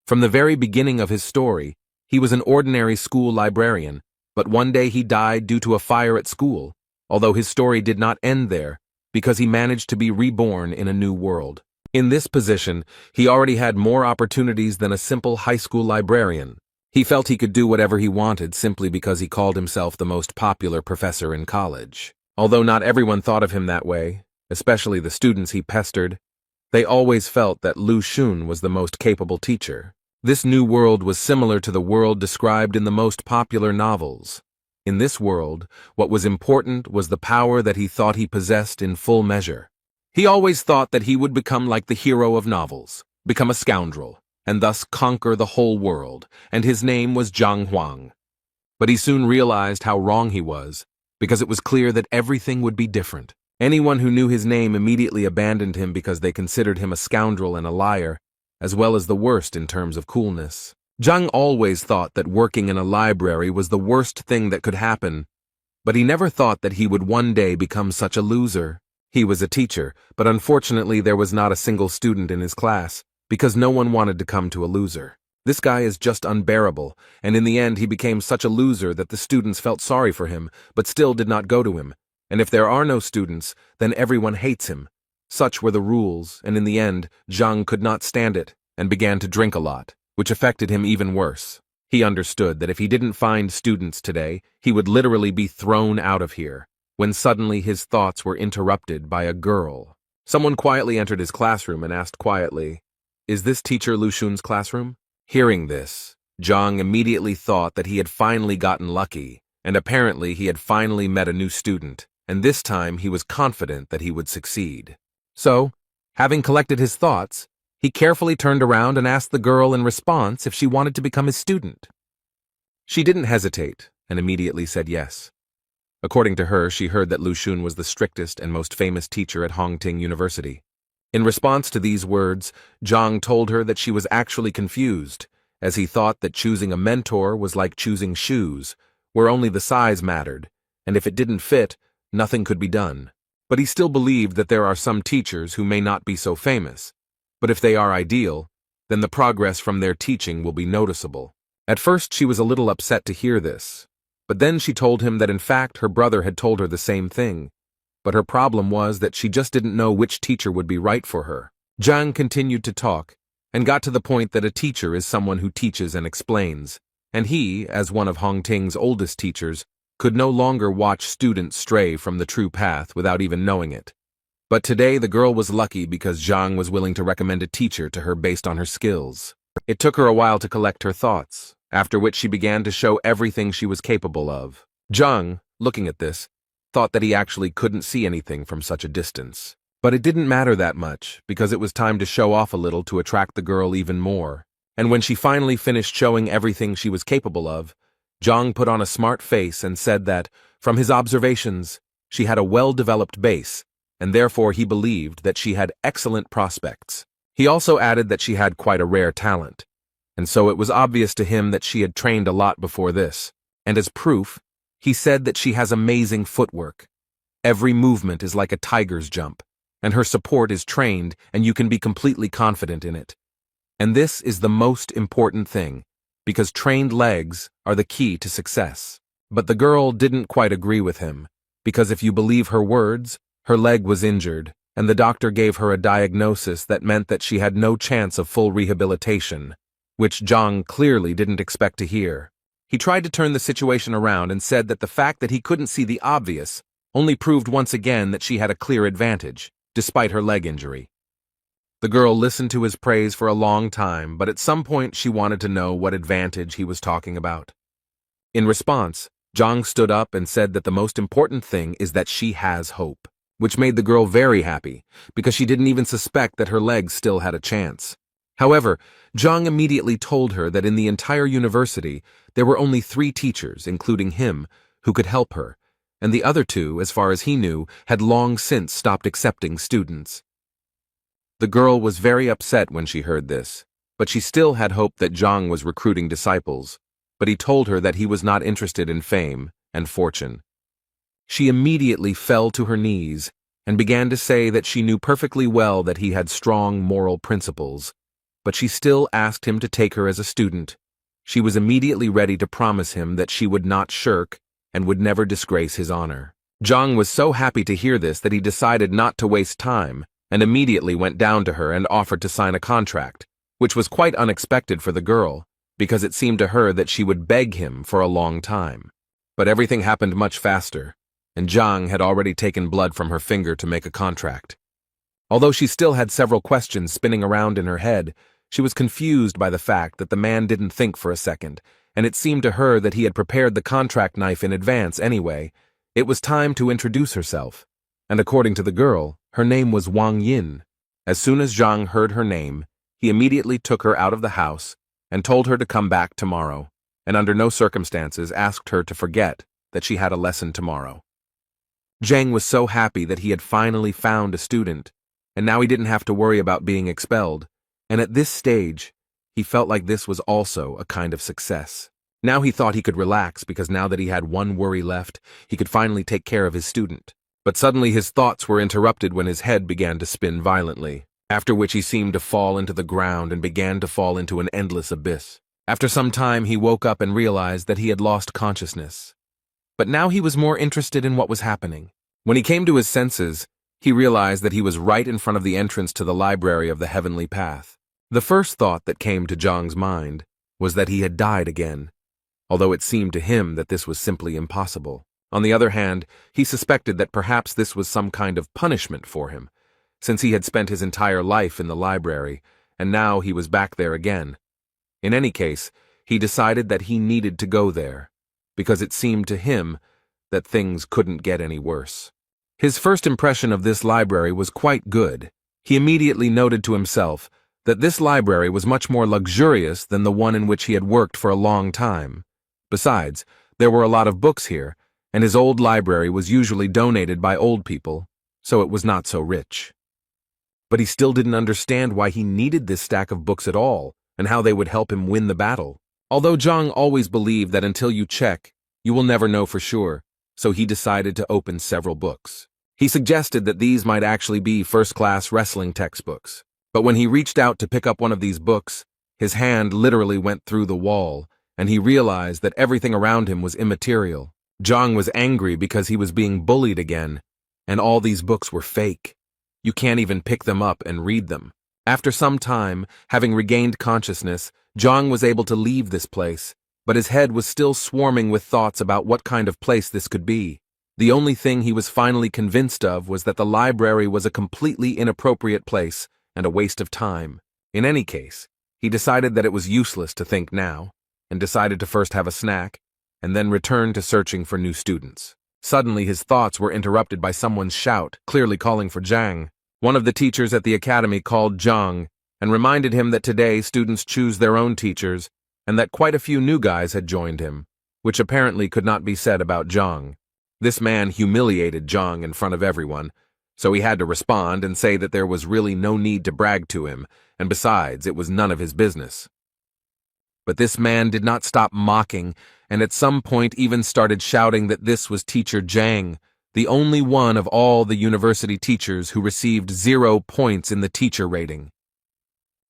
From the very beginning of his story, he was an ordinary school librarian, but one day he died due to a fire at school, although his story did not end there, because he managed to be reborn in a new world. In this position, he already had more opportunities than a simple high school librarian. He felt he could do whatever he wanted simply because he called himself the most popular professor in college. Although not everyone thought of him that way, especially the students he pestered, they always felt that Lu Xun was the most capable teacher. This new world was similar to the world described in the most popular novels. In this world, what was important was the power that he thought he possessed in full measure. He always thought that he would become like the hero of novels, become a scoundrel, and thus conquer the whole world, and his name was Zhang Huang. But he soon realized how wrong he was, because it was clear that everything would be different. Anyone who knew his name immediately abandoned him because they considered him a scoundrel and a liar, as well as the worst in terms of coolness. Zhang always thought that working in a library was the worst thing that could happen, but he never thought that he would one day become such a loser. He was a teacher, but unfortunately there was not a single student in his class, because no one wanted to come to a loser. This guy is just unbearable, and in the end he became such a loser that the students felt sorry for him, but still did not go to him. And if there are no students, then everyone hates him. Such were the rules, and in the end, Zhang could not stand it, and began to drink a lot, which affected him even worse. He understood that if he didn't find students today, he would literally be thrown out of here, when suddenly his thoughts were interrupted by a girl. Someone quietly entered his classroom and asked quietly, "Is this teacher Lu Xun's classroom?" Hearing this, Zhang immediately thought that he had finally gotten lucky, and apparently he had finally met a new student, and this time he was confident that he would succeed. So, having collected his thoughts, he carefully turned around and asked the girl in response if she wanted to become his student. She didn't hesitate, and immediately said yes. According to her, she heard that Lu Xun was the strictest and most famous teacher at Hongting University. In response to these words, Zhang told her that she was actually confused, as he thought that choosing a mentor was like choosing shoes, where only the size mattered, and if it didn't fit, nothing could be done. But he still believed that there are some teachers who may not be so famous, but if they are ideal, then the progress from their teaching will be noticeable. At first she was a little upset to hear this, but then she told him that in fact her brother had told her the same thing, but her problem was that she just didn't know which teacher would be right for her. Zhang continued to talk, and got to the point that a teacher is someone who teaches and explains, and he, as one of Hongting's oldest teachers, could no longer watch students stray from the true path without even knowing it. But today the girl was lucky because Zhang was willing to recommend a teacher to her based on her skills. It took her a while to collect her thoughts, after which she began to show everything she was capable of. Zhang, looking at this, thought that he actually couldn't see anything from such a distance. But it didn't matter that much, because it was time to show off a little to attract the girl even more. And when she finally finished showing everything she was capable of, Zhang put on a smart face and said that, from his observations, she had a well-developed base, and therefore he believed that she had excellent prospects. He also added that she had quite a rare talent, and so it was obvious to him that she had trained a lot before this. And as proof, he said that she has amazing footwork. Every movement is like a tiger's jump, and her support is trained, and you can be completely confident in it. And this is the most important thing, because trained legs are the key to success. But the girl didn't quite agree with him, because if you believe her words, her leg was injured, and the doctor gave her a diagnosis that meant that she had no chance of full rehabilitation, which Zhang clearly didn't expect to hear. He tried to turn the situation around and said that the fact that he couldn't see the obvious only proved once again that she had a clear advantage, despite her leg injury. The girl listened to his praise for a long time, but at some point she wanted to know what advantage he was talking about. In response, Zhang stood up and said that the most important thing is that she has hope, which made the girl very happy, because she didn't even suspect that her legs still had a chance. However, Zhang immediately told her that in the entire university, there were only 3 teachers, including him, who could help her, and the other 2, as far as he knew, had long since stopped accepting students. The girl was very upset when she heard this, but she still had hope that Zhang was recruiting disciples, but he told her that he was not interested in fame and fortune. She immediately fell to her knees and began to say that she knew perfectly well that he had strong moral principles, but she still asked him to take her as a student. She was immediately ready to promise him that she would not shirk and would never disgrace his honor. Zhang was so happy to hear this that he decided not to waste time and immediately went down to her and offered to sign a contract, which was quite unexpected for the girl, because it seemed to her that she would beg him for a long time. But everything happened much faster, and Zhang had already taken blood from her finger to make a contract. Although she still had several questions spinning around in her head, she was confused by the fact that the man didn't think for a second, and it seemed to her that he had prepared the contract knife in advance anyway. It was time to introduce herself, and according to the girl, her name was Wang Yin. As soon as Zhang heard her name, he immediately took her out of the house and told her to come back tomorrow, and under no circumstances asked her to forget that she had a lesson tomorrow. Zhang was so happy that he had finally found a student, and now he didn't have to worry about being expelled, and at this stage, he felt like this was also a kind of success. Now he thought he could relax because now that he had one worry left, he could finally take care of his student. But suddenly his thoughts were interrupted when his head began to spin violently, after which he seemed to fall into the ground and began to fall into an endless abyss. After some time, he woke up and realized that he had lost consciousness. But now he was more interested in what was happening. When he came to his senses, he realized that he was right in front of the entrance to the library of the Heavenly Path. The first thought that came to Zhang's mind was that he had died again, although it seemed to him that this was simply impossible. On the other hand, he suspected that perhaps this was some kind of punishment for him, since he had spent his entire life in the library, and now he was back there again. In any case, he decided that he needed to go there, because it seemed to him that things couldn't get any worse. His first impression of this library was quite good. He immediately noted to himself that this library was much more luxurious than the one in which he had worked for a long time. Besides, there were a lot of books here, and his old library was usually donated by old people, so it was not so rich. But he still didn't understand why he needed this stack of books at all, and how they would help him win the battle. Although Zhang always believed that until you check, you will never know for sure, so he decided to open several books. He suggested that these might actually be first-class wrestling textbooks. But when he reached out to pick up one of these books, his hand literally went through the wall, and he realized that everything around him was immaterial. Zhang was angry because he was being bullied again, and all these books were fake. You can't even pick them up and read them. After some time, having regained consciousness, Zhang was able to leave this place, but his head was still swarming with thoughts about what kind of place this could be. The only thing he was finally convinced of was that the library was a completely inappropriate place and a waste of time. In any case, he decided that it was useless to think now, and decided to first have a snack, and then return to searching for new students. Suddenly his thoughts were interrupted by someone's shout, clearly calling for Zhang. One of the teachers at the academy called Zhang and reminded him that today students choose their own teachers and that quite a few new guys had joined him, which apparently could not be said about Zhang. This man humiliated Zhang in front of everyone, so he had to respond and say that there was really no need to brag to him, and besides, it was none of his business. But this man did not stop mocking, and at some point even started shouting that this was teacher Zhang, the only one of all the university teachers who received 0 points in the teacher rating.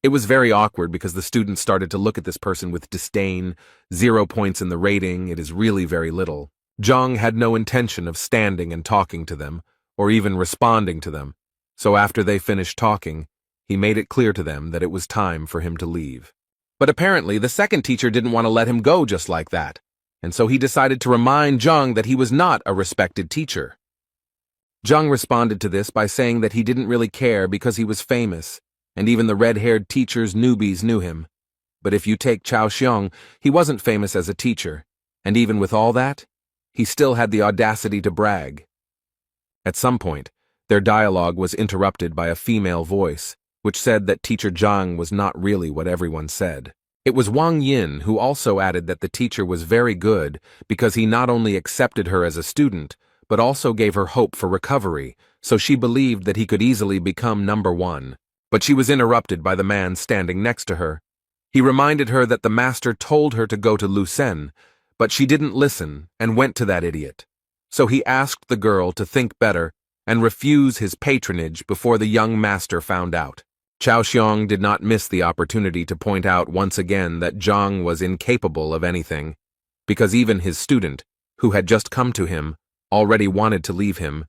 It was very awkward because the students started to look at this person with disdain. 0 points in the rating, it is really very little. Zhang had no intention of standing and talking to them, or even responding to them, so after they finished talking, he made it clear to them that it was time for him to leave. But apparently the second teacher didn't want to let him go just like that, and so he decided to remind Zhang that he was not a respected teacher. Zhang responded to this by saying that he didn't really care because he was famous, and even the red-haired teacher's newbies knew him. But if you take Chao Xiong, he wasn't famous as a teacher, and even with all that, he still had the audacity to brag. At some point, their dialogue was interrupted by a female voice, which said that teacher Zhang was not really what everyone said. It was Wang Yin who also added that the teacher was very good because he not only accepted her as a student, but also gave her hope for recovery, so she believed that he could easily become number 1. But she was interrupted by the man standing next to her. He reminded her that the master told her to go to Lucen, but she didn't listen and went to that idiot. So he asked the girl to think better and refuse his patronage before the young master found out. Chao Xiong did not miss the opportunity to point out once again that Zhang was incapable of anything, because even his student, who had just come to him, already wanted to leave him.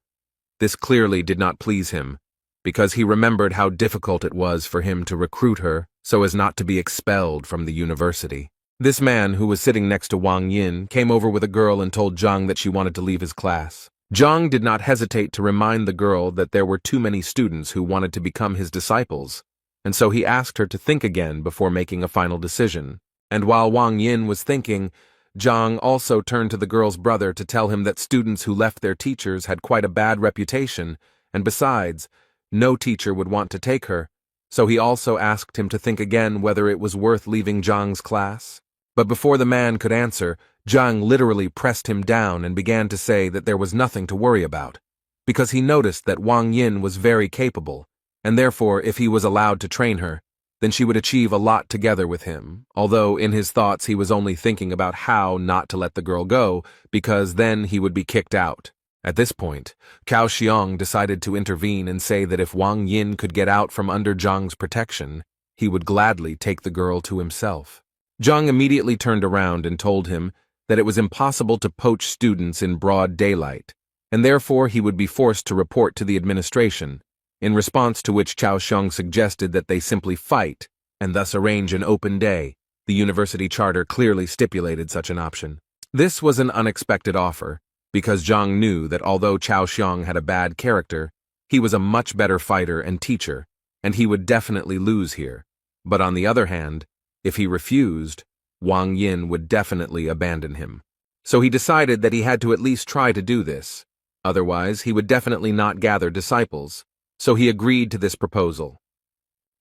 This clearly did not please him, because he remembered how difficult it was for him to recruit her so as not to be expelled from the university. This man, who was sitting next to Wang Yin, came over with a girl and told Zhang that she wanted to leave his class. Zhang did not hesitate to remind the girl that there were too many students who wanted to become his disciples, and so he asked her to think again before making a final decision. And while Wang Yin was thinking, Zhang also turned to the girl's brother to tell him that students who left their teachers had quite a bad reputation, and besides, no teacher would want to take her, so he also asked him to think again whether it was worth leaving Zhang's class. But before the man could answer, Zhang literally pressed him down and began to say that there was nothing to worry about, because he noticed that Wang Yin was very capable, and therefore if he was allowed to train her, then she would achieve a lot together with him, although in his thoughts he was only thinking about how not to let the girl go, because then he would be kicked out. At this point, Cao Xiong decided to intervene and say that if Wang Yin could get out from under Zhang's protection, he would gladly take the girl to himself. Zhang immediately turned around and told him that it was impossible to poach students in broad daylight, and therefore he would be forced to report to the administration, in response to which Cao Xiong suggested that they simply fight and thus arrange an open day. The university charter clearly stipulated such an option. This was an unexpected offer, because Zhang knew that although Cao Xiong had a bad character, he was a much better fighter and teacher, and he would definitely lose here. But on the other hand, if he refused, Wang Yin would definitely abandon him. So he decided that he had to at least try to do this. Otherwise, he would definitely not gather disciples. So he agreed to this proposal.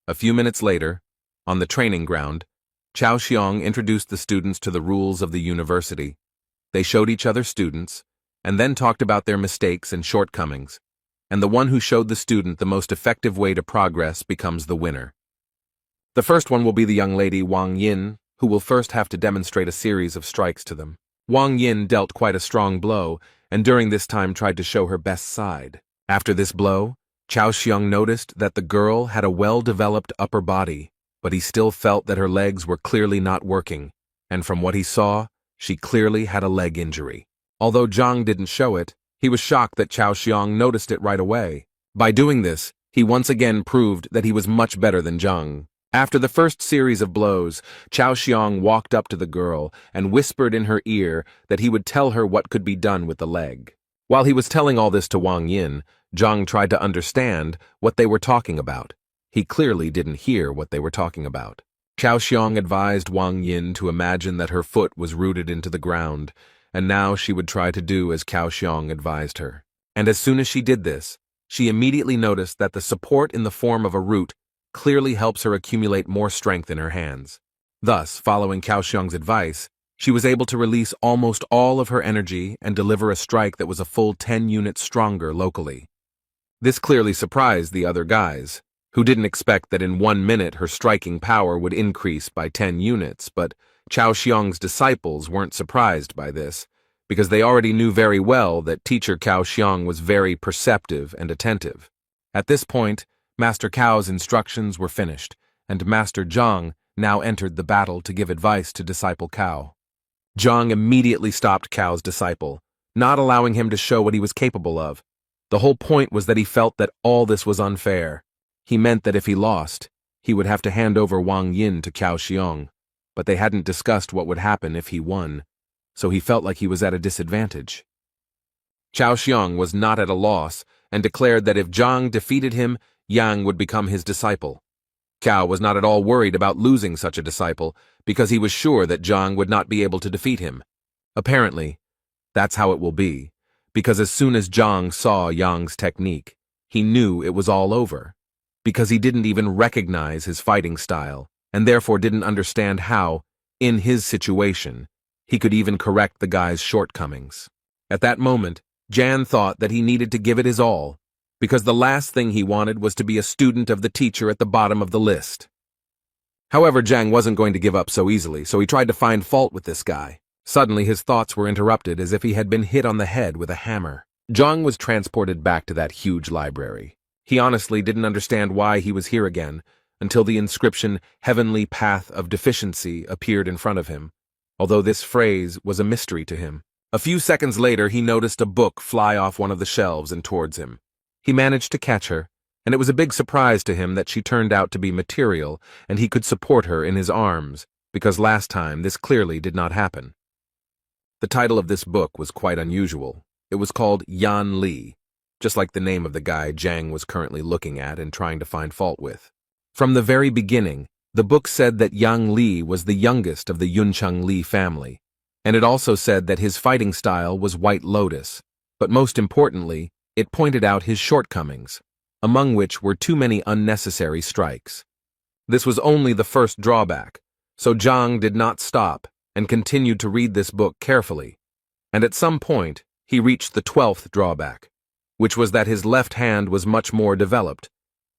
A few minutes later, on the training ground, Cao Xiong introduced the students to the rules of the university. They showed each other students, and then talked about their mistakes and shortcomings, and the one who showed the student the most effective way to progress becomes the winner. The first one will be the young lady Wang Yin, who will first have to demonstrate a series of strikes to them. Wang Yin dealt quite a strong blow, and during this time tried to show her best side. After this blow, Cao Xiong noticed that the girl had a well-developed upper body, but he still felt that her legs were clearly not working, and from what he saw, she clearly had a leg injury. Although Zhang didn't show it, he was shocked that Cao Xiong noticed it right away. By doing this, he once again proved that he was much better than Zhang. After the first series of blows, Cao Xiong walked up to the girl and whispered in her ear that he would tell her what could be done with the leg. While he was telling all this to Wang Yin, Zhang tried to understand what they were talking about. He clearly didn't hear what they were talking about. Cao Xiong advised Wang Yin to imagine that her foot was rooted into the ground, and now she would try to do as Cao Xiong advised her. And as soon as she did this, she immediately noticed that the support in the form of a root clearly helps her accumulate more strength in her hands. Thus, following Cao Xiong's advice, she was able to release almost all of her energy and deliver a strike that was a full 10 units stronger locally. This clearly surprised the other guys, who didn't expect that in 1 minute her striking power would increase by 10 units, but Cao Xiong's disciples weren't surprised by this, because they already knew very well that teacher Cao Xiong was very perceptive and attentive. At this point, Master Cao's instructions were finished, and Master Zhang now entered the battle to give advice to disciple Cao. Zhang immediately stopped Cao's disciple, not allowing him to show what he was capable of. The whole point was that he felt that all this was unfair. He meant that if he lost, he would have to hand over Wang Yin to Cao Xiong, but they hadn't discussed what would happen if he won, so he felt like he was at a disadvantage. Cao Xiong was not at a loss and declared that if Zhang defeated him, Yang would become his disciple. Cao was not at all worried about losing such a disciple because he was sure that Zhang would not be able to defeat him. Apparently, that's how it will be, because as soon as Zhang saw Yang's technique, he knew it was all over, because he didn't even recognize his fighting style, and therefore didn't understand how, in his situation, he could even correct the guy's shortcomings. At that moment, Jan thought that he needed to give it his all, because the last thing he wanted was to be a student of the teacher at the bottom of the list. However, Zhang wasn't going to give up so easily, so he tried to find fault with this guy. Suddenly, his thoughts were interrupted as if he had been hit on the head with a hammer. Zhang was transported back to that huge library. He honestly didn't understand why he was here again, until the inscription "Heavenly Path of Deficiency" appeared in front of him, although this phrase was a mystery to him. A few seconds later, he noticed a book fly off one of the shelves and towards him. He managed to catch her, and it was a big surprise to him that she turned out to be material and he could support her in his arms, because last time this clearly did not happen. The title of this book was quite unusual. It was called Yan Li, just like the name of the guy Zhang was currently looking at and trying to find fault with. From the very beginning, the book said that Yang Li was the youngest of the Yuncheng Li family, and it also said that his fighting style was White Lotus, but most importantly, it pointed out his shortcomings, among which were too many unnecessary strikes. This was only the first drawback, so Zhang did not stop and continued to read this book carefully, and at some point, he reached the 12th drawback, which was that his left hand was much more developed,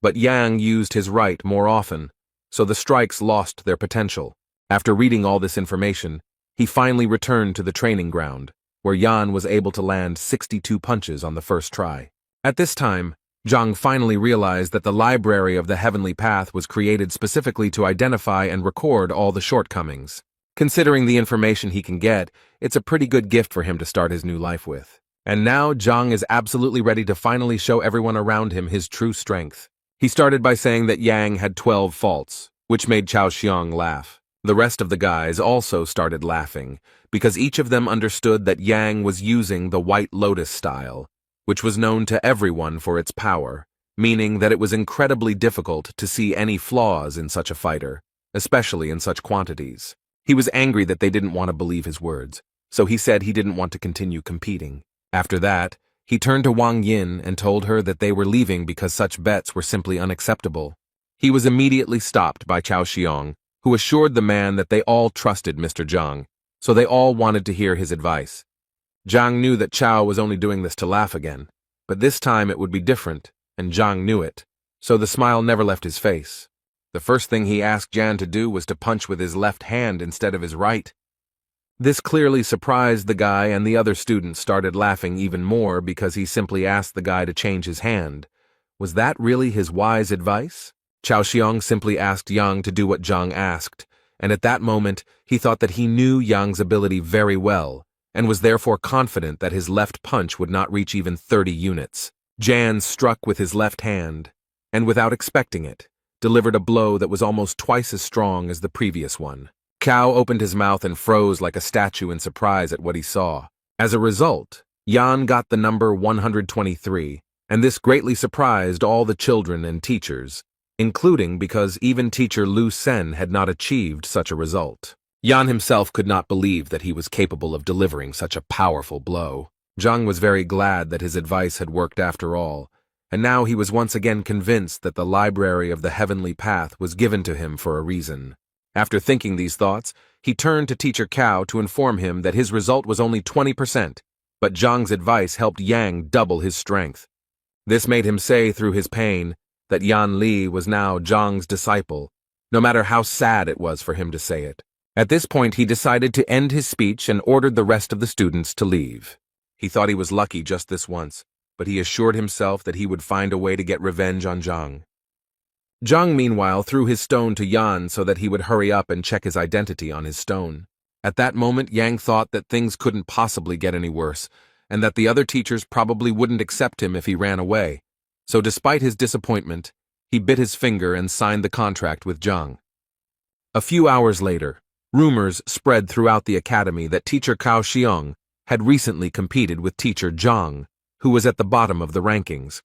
but Yang used his right more often, so the strikes lost their potential. After reading all this information, he finally returned to the training ground, where Yan was able to land 62 punches on the first try. At this time, Zhang finally realized that the library of the Heavenly Path was created specifically to identify and record all the shortcomings. Considering the information he can get, it's a pretty good gift for him to start his new life with. And now Zhang is absolutely ready to finally show everyone around him his true strength. He started by saying that Yang had 12 faults, which made Chao Xiong laugh. The rest of the guys also started laughing, because each of them understood that Yang was using the White Lotus style, which was known to everyone for its power, meaning that it was incredibly difficult to see any flaws in such a fighter, especially in such quantities. He was angry that they didn't want to believe his words, so he said he didn't want to continue competing. After that, he turned to Wang Yin and told her that they were leaving because such bets were simply unacceptable. He was immediately stopped by Chao Xiong, who assured the man that they all trusted Mr. Zhang, so they all wanted to hear his advice. Zhang knew that Chao was only doing this to laugh again, but this time it would be different, and Zhang knew it, so the smile never left his face. The first thing he asked Jan to do was to punch with his left hand instead of his right. This clearly surprised the guy, and the other students started laughing even more because he simply asked the guy to change his hand. Was that really his wise advice? Chao Xiong simply asked Yang to do what Zhang asked, and at that moment he thought that he knew Yang's ability very well, and was therefore confident that his left punch would not reach even 30 units. Jan struck with his left hand, and without expecting it, delivered a blow that was almost twice as strong as the previous one. Cao opened his mouth and froze like a statue in surprise at what he saw. As a result, Yan got the number 123, and this greatly surprised all the children and teachers, including because even teacher Lu Sen had not achieved such a result. Yan himself could not believe that he was capable of delivering such a powerful blow. Zhang was very glad that his advice had worked after all, and now he was once again convinced that the library of the Heavenly Path was given to him for a reason. After thinking these thoughts, he turned to Teacher Cao to inform him that his result was only 20%, but Zhang's advice helped Yang double his strength. This made him say through his pain that Yan Li was now Zhang's disciple, no matter how sad it was for him to say it. At this point, he decided to end his speech and ordered the rest of the students to leave. He thought he was lucky just this once, but he assured himself that he would find a way to get revenge on Zhang. Zhang, meanwhile, threw his stone to Yan so that he would hurry up and check his identity on his stone. At that moment, Yang thought that things couldn't possibly get any worse, and that the other teachers probably wouldn't accept him if he ran away. So despite his disappointment, he bit his finger and signed the contract with Zhang. A few hours later, rumors spread throughout the academy that teacher Cao Xiong had recently competed with teacher Zhang, who was at the bottom of the rankings.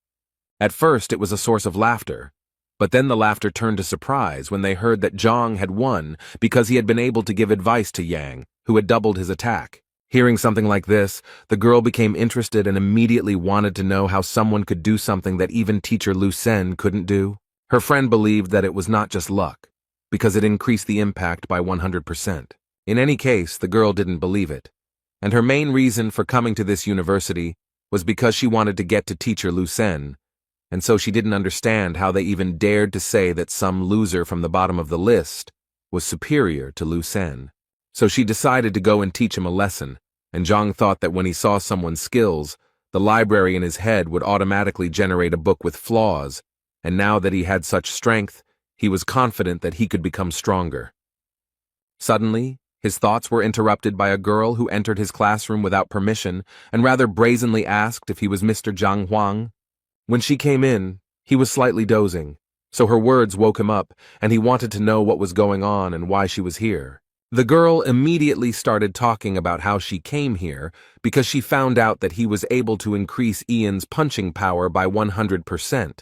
At first, it was a source of laughter, but then the laughter turned to surprise when they heard that Zhang had won because he had been able to give advice to Yang, who had doubled his attack. Hearing something like this, the girl became interested and immediately wanted to know how someone could do something that even teacher Lu Sen couldn't do. Her friend believed that it was not just luck, because it increased the impact by 100%. In any case, the girl didn't believe it, and her main reason for coming to this university was because she wanted to get to teacher Lu Sen, and so she didn't understand how they even dared to say that some loser from the bottom of the list was superior to Lu Sen. So she decided to go and teach him a lesson, and Zhang thought that when he saw someone's skills, the library in his head would automatically generate a book with flaws, and now that he had such strength, He was confident that he could become stronger. Suddenly, his thoughts were interrupted by a girl who entered his classroom without permission and rather brazenly asked if he was Mr. Zhang Huang. When she came in, he was slightly dozing, so her words woke him up, and he wanted to know what was going on and why she was here. The girl immediately started talking about how she came here because she found out that he was able to increase Ian's punching power by 100%.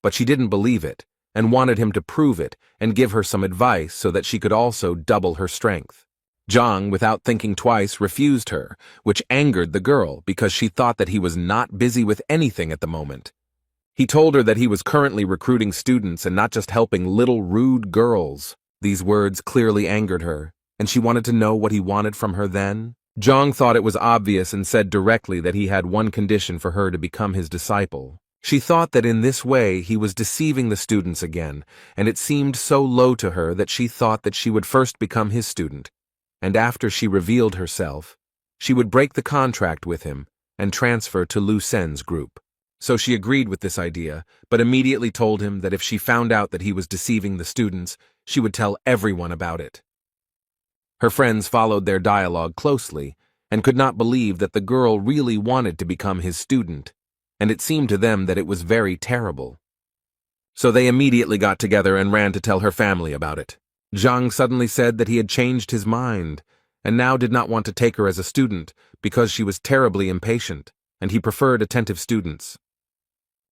But she didn't believe it, and wanted him to prove it and give her some advice so that she could also double her strength. Zhang, without thinking twice, refused her, which angered the girl because she thought that he was not busy with anything at the moment. He told her that he was currently recruiting students and not just helping little rude girls. These words clearly angered her, and she wanted to know what he wanted from her then. Zhang thought it was obvious and said directly that he had one condition for her to become his disciple. She thought that in this way he was deceiving the students again, and it seemed so low to her that she thought that she would first become his student, and after she revealed herself, she would break the contract with him and transfer to Lu Sen's group. So she agreed with this idea, but immediately told him that if she found out that he was deceiving the students, she would tell everyone about it. Her friends followed their dialogue closely and could not believe that the girl really wanted to become his student, and it seemed to them that it was very terrible. So they immediately got together and ran to tell her family about it. Zhang suddenly said that he had changed his mind and now did not want to take her as a student because she was terribly impatient, and he preferred attentive students.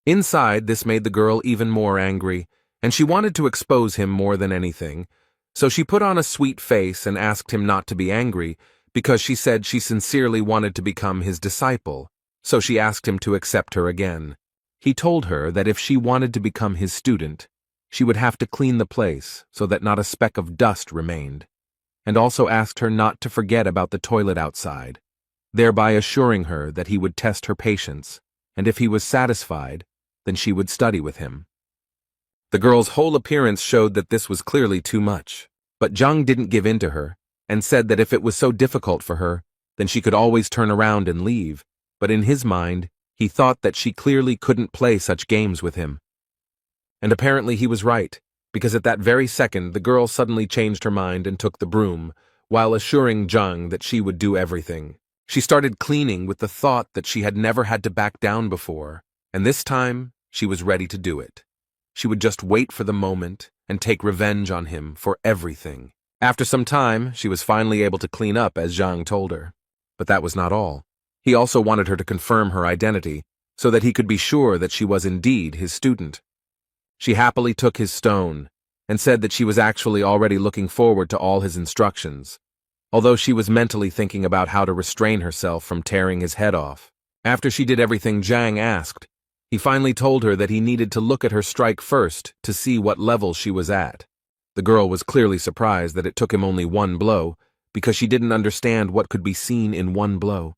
Inside, this made the girl even more angry, and she wanted to expose him more than anything, so she put on a sweet face and asked him not to be angry because she said she sincerely wanted to become his disciple, so she asked him to accept her again. He told her that if she wanted to become his student, she would have to clean the place so that not a speck of dust remained, and also asked her not to forget about the toilet outside, thereby assuring her that he would test her patience, and if he was satisfied, then she would study with him. The girl's whole appearance showed that this was clearly too much, but Zhang didn't give in to her, and said that if it was so difficult for her, then she could always turn around and leave, but in his mind, he thought that she clearly couldn't play such games with him. And apparently he was right, because at that very second the girl suddenly changed her mind and took the broom, while assuring Zhang that she would do everything. She started cleaning with the thought that she had never had to back down before, and this time she was ready to do it. She would just wait for the moment and take revenge on him for everything. After some time, she was finally able to clean up as Zhang told her. But that was not all. He also wanted her to confirm her identity, so that he could be sure that she was indeed his student. She happily took his stone, and said that she was actually already looking forward to all his instructions, although she was mentally thinking about how to restrain herself from tearing his head off. After she did everything Zhang asked, he finally told her that he needed to look at her strike first to see what level she was at. The girl was clearly surprised that it took him only one blow, because she didn't understand what could be seen in one blow.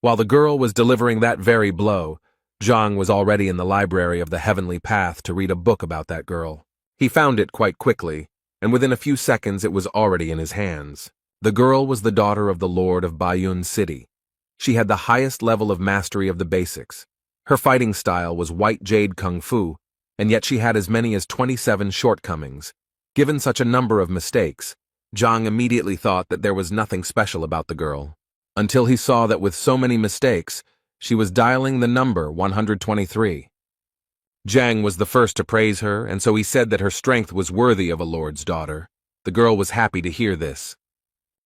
While the girl was delivering that very blow, Zhang was already in the library of the Heavenly Path to read a book about that girl. He found it quite quickly, and within a few seconds it was already in his hands. The girl was the daughter of the Lord of Bayun City. She had the highest level of mastery of the basics. Her fighting style was white jade kung fu, and yet she had as many as 27 shortcomings. Given such a number of mistakes, Zhang immediately thought that there was nothing special about the girl, until he saw that with so many mistakes, she was dialing the number 123. Zhang was the first to praise her, and so he said that her strength was worthy of a lord's daughter. The girl was happy to hear this,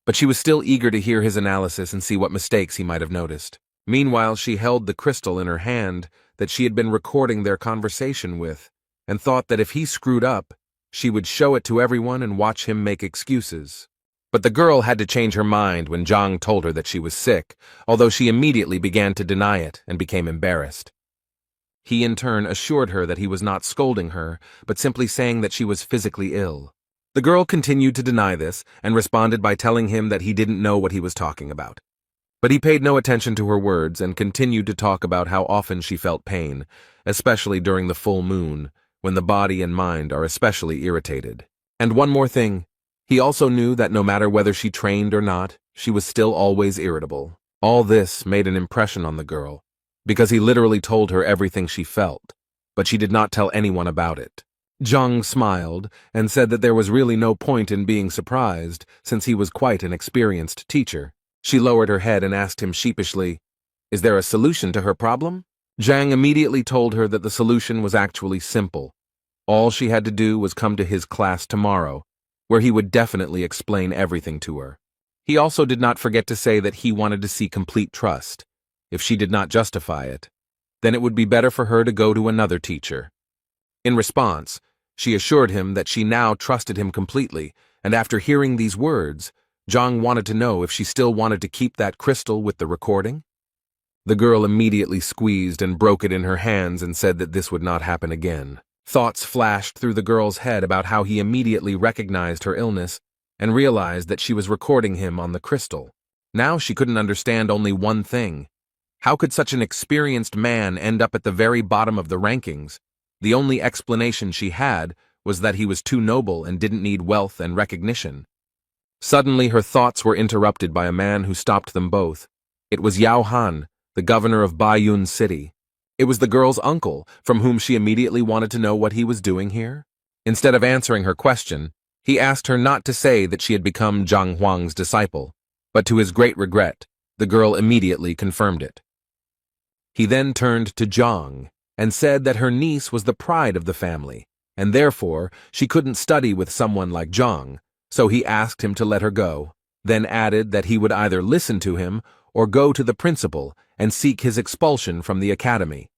but she was still eager to hear his analysis and see what mistakes he might have noticed. Meanwhile, she held the crystal in her hand that she had been recording their conversation with, and thought that if he screwed up, she would show it to everyone and watch him make excuses. But the girl had to change her mind when Zhang told her that she was sick, although she immediately began to deny it and became embarrassed. He in turn assured her that he was not scolding her, but simply saying that she was physically ill. The girl continued to deny this and responded by telling him that he didn't know what he was talking about. But he paid no attention to her words and continued to talk about how often she felt pain, especially during the full moon, when the body and mind are especially irritated. And one more thing. He also knew that no matter whether she trained or not, she was still always irritable. All this made an impression on the girl, because he literally told her everything she felt, but she did not tell anyone about it. Zhang smiled and said that there was really no point in being surprised, since he was quite an experienced teacher. She lowered her head and asked him sheepishly, "Is there a solution to her problem?" Zhang immediately told her that the solution was actually simple. All she had to do was come to his class tomorrow, where he would definitely explain everything to her. He also did not forget to say that he wanted to see complete trust. If she did not justify it, then it would be better for her to go to another teacher. In response, she assured him that she now trusted him completely, and after hearing these words, Zhang wanted to know if she still wanted to keep that crystal with the recording. The girl immediately squeezed and broke it in her hands and said that this would not happen again. Thoughts flashed through the girl's head about how he immediately recognized her illness and realized that she was recording him on the crystal. Now she couldn't understand only one thing. How could such an experienced man end up at the very bottom of the rankings? The only explanation she had was that he was too noble and didn't need wealth and recognition. Suddenly her thoughts were interrupted by a man who stopped them both. It was Yao Han, the governor of Baiyun City. It was the girl's uncle, from whom she immediately wanted to know what he was doing here. Instead of answering her question, he asked her not to say that she had become Zhang Huang's disciple, but to his great regret, the girl immediately confirmed it. He then turned to Zhang and said that her niece was the pride of the family, and therefore she couldn't study with someone like Zhang, so he asked him to let her go, then added that he would either listen to him or go to the principal and seek his expulsion from the academy.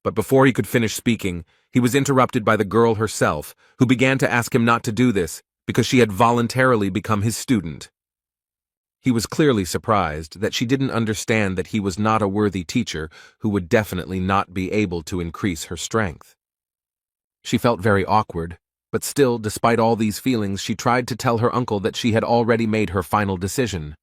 But before he could finish speaking, he was interrupted by the girl herself, who began to ask him not to do this because she had voluntarily become his student. He was clearly surprised that she didn't understand that he was not a worthy teacher who would definitely not be able to increase her strength. She felt very awkward, but still, despite all these feelings, she tried to tell her uncle that she had already made her final decision.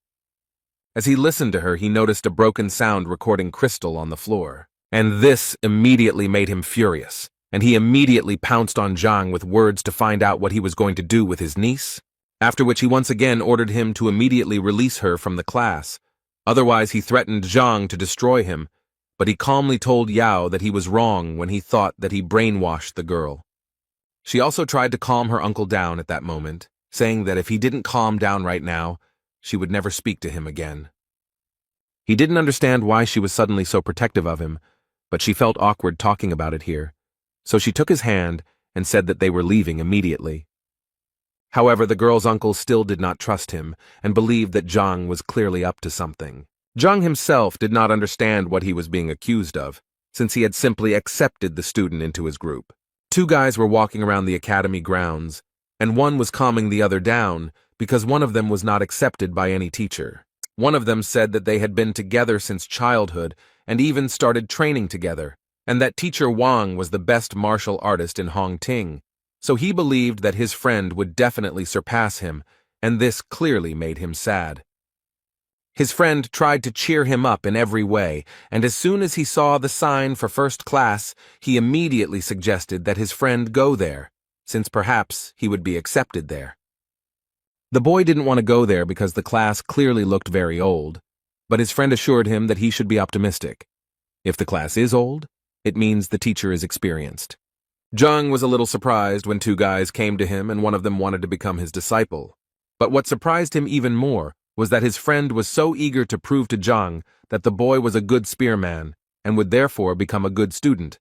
As he listened to her, he noticed a broken sound recording crystal on the floor, and this immediately made him furious, and he immediately pounced on Zhang with words to find out what he was going to do with his niece, after which he once again ordered him to immediately release her from the class. Otherwise, he threatened Zhang to destroy him, but he calmly told Yao that he was wrong when he thought that he brainwashed the girl. She also tried to calm her uncle down at that moment, saying that if he didn't calm down right now, she would never speak to him again. He didn't understand why she was suddenly so protective of him, but she felt awkward talking about it here, so she took his hand and said that they were leaving immediately. However, the girl's uncle still did not trust him and believed that Zhang was clearly up to something. Zhang himself did not understand what he was being accused of, since he had simply accepted the student into his group. Two guys were walking around the academy grounds, and one was calming the other down because one of them was not accepted by any teacher. One of them said that they had been together since childhood and even started training together, and that teacher Wang was the best martial artist in Hongting, so he believed that his friend would definitely surpass him, and this clearly made him sad. His friend tried to cheer him up in every way, and as soon as he saw the sign for first class, he immediately suggested that his friend go there, since perhaps he would be accepted there. The boy didn't want to go there because the class clearly looked very old, but his friend assured him that he should be optimistic. If the class is old, it means the teacher is experienced. Zhang was a little surprised when two guys came to him and one of them wanted to become his disciple. But what surprised him even more was that his friend was so eager to prove to Zhang that the boy was a good spearman and would therefore become a good student.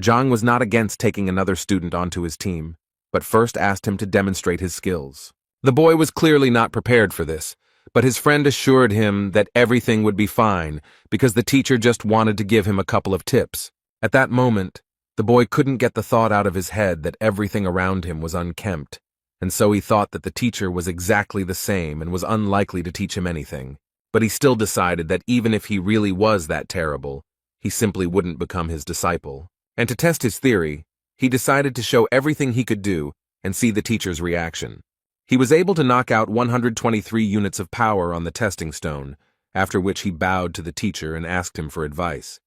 Zhang was not against taking another student onto his team, but first asked him to demonstrate his skills. The boy was clearly not prepared for this, but his friend assured him that everything would be fine because the teacher just wanted to give him a couple of tips. At that moment, the boy couldn't get the thought out of his head that everything around him was unkempt, and so he thought that the teacher was exactly the same and was unlikely to teach him anything. But he still decided that even if he really was that terrible, he simply wouldn't become his disciple. And to test his theory, he decided to show everything he could do and see the teacher's reaction. He was able to knock out 123 units of power on the testing stone, after which he bowed to the teacher and asked him for advice.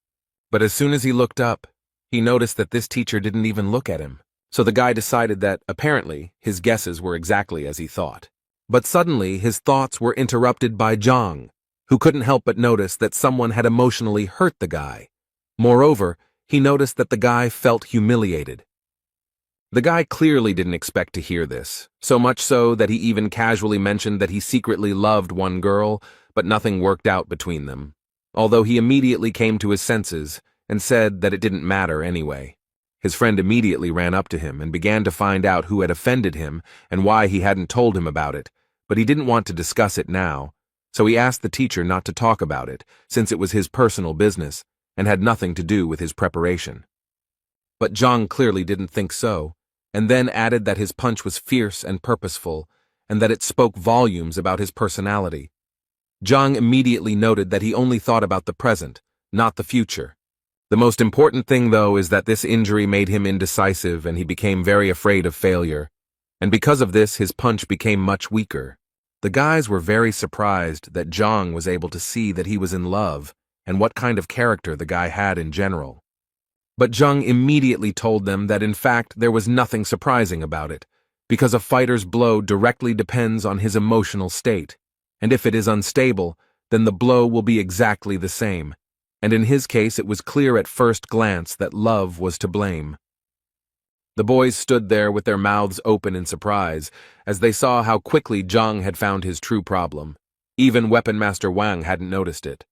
But as soon as he looked up, he noticed that this teacher didn't even look at him. So the guy decided that, apparently, his guesses were exactly as he thought. But suddenly, his thoughts were interrupted by Zhang, who couldn't help but notice that someone had emotionally hurt the guy. Moreover, he noticed that the guy felt humiliated. The guy clearly didn't expect to hear this, so much so that he even casually mentioned that he secretly loved one girl, but nothing worked out between them. Although he immediately came to his senses and said that it didn't matter anyway. His friend immediately ran up to him and began to find out who had offended him and why he hadn't told him about it, but he didn't want to discuss it now, so he asked the teacher not to talk about it, since it was his personal business and had nothing to do with his preparation. But Zhang clearly didn't think so, and then added that his punch was fierce and purposeful, and that it spoke volumes about his personality. Zhang immediately noted that he only thought about the present, not the future. The most important thing, though, is that this injury made him indecisive and he became very afraid of failure, and because of this his punch became much weaker. The guys were very surprised that Zhang was able to see that he was in love and what kind of character the guy had in general. But Zhang immediately told them that in fact there was nothing surprising about it, because a fighter's blow directly depends on his emotional state, and if it is unstable, then the blow will be exactly the same, and in his case it was clear at first glance that love was to blame. The boys stood there with their mouths open in surprise, as they saw how quickly Zhang had found his true problem. Even Weapon Master Wang hadn't noticed it.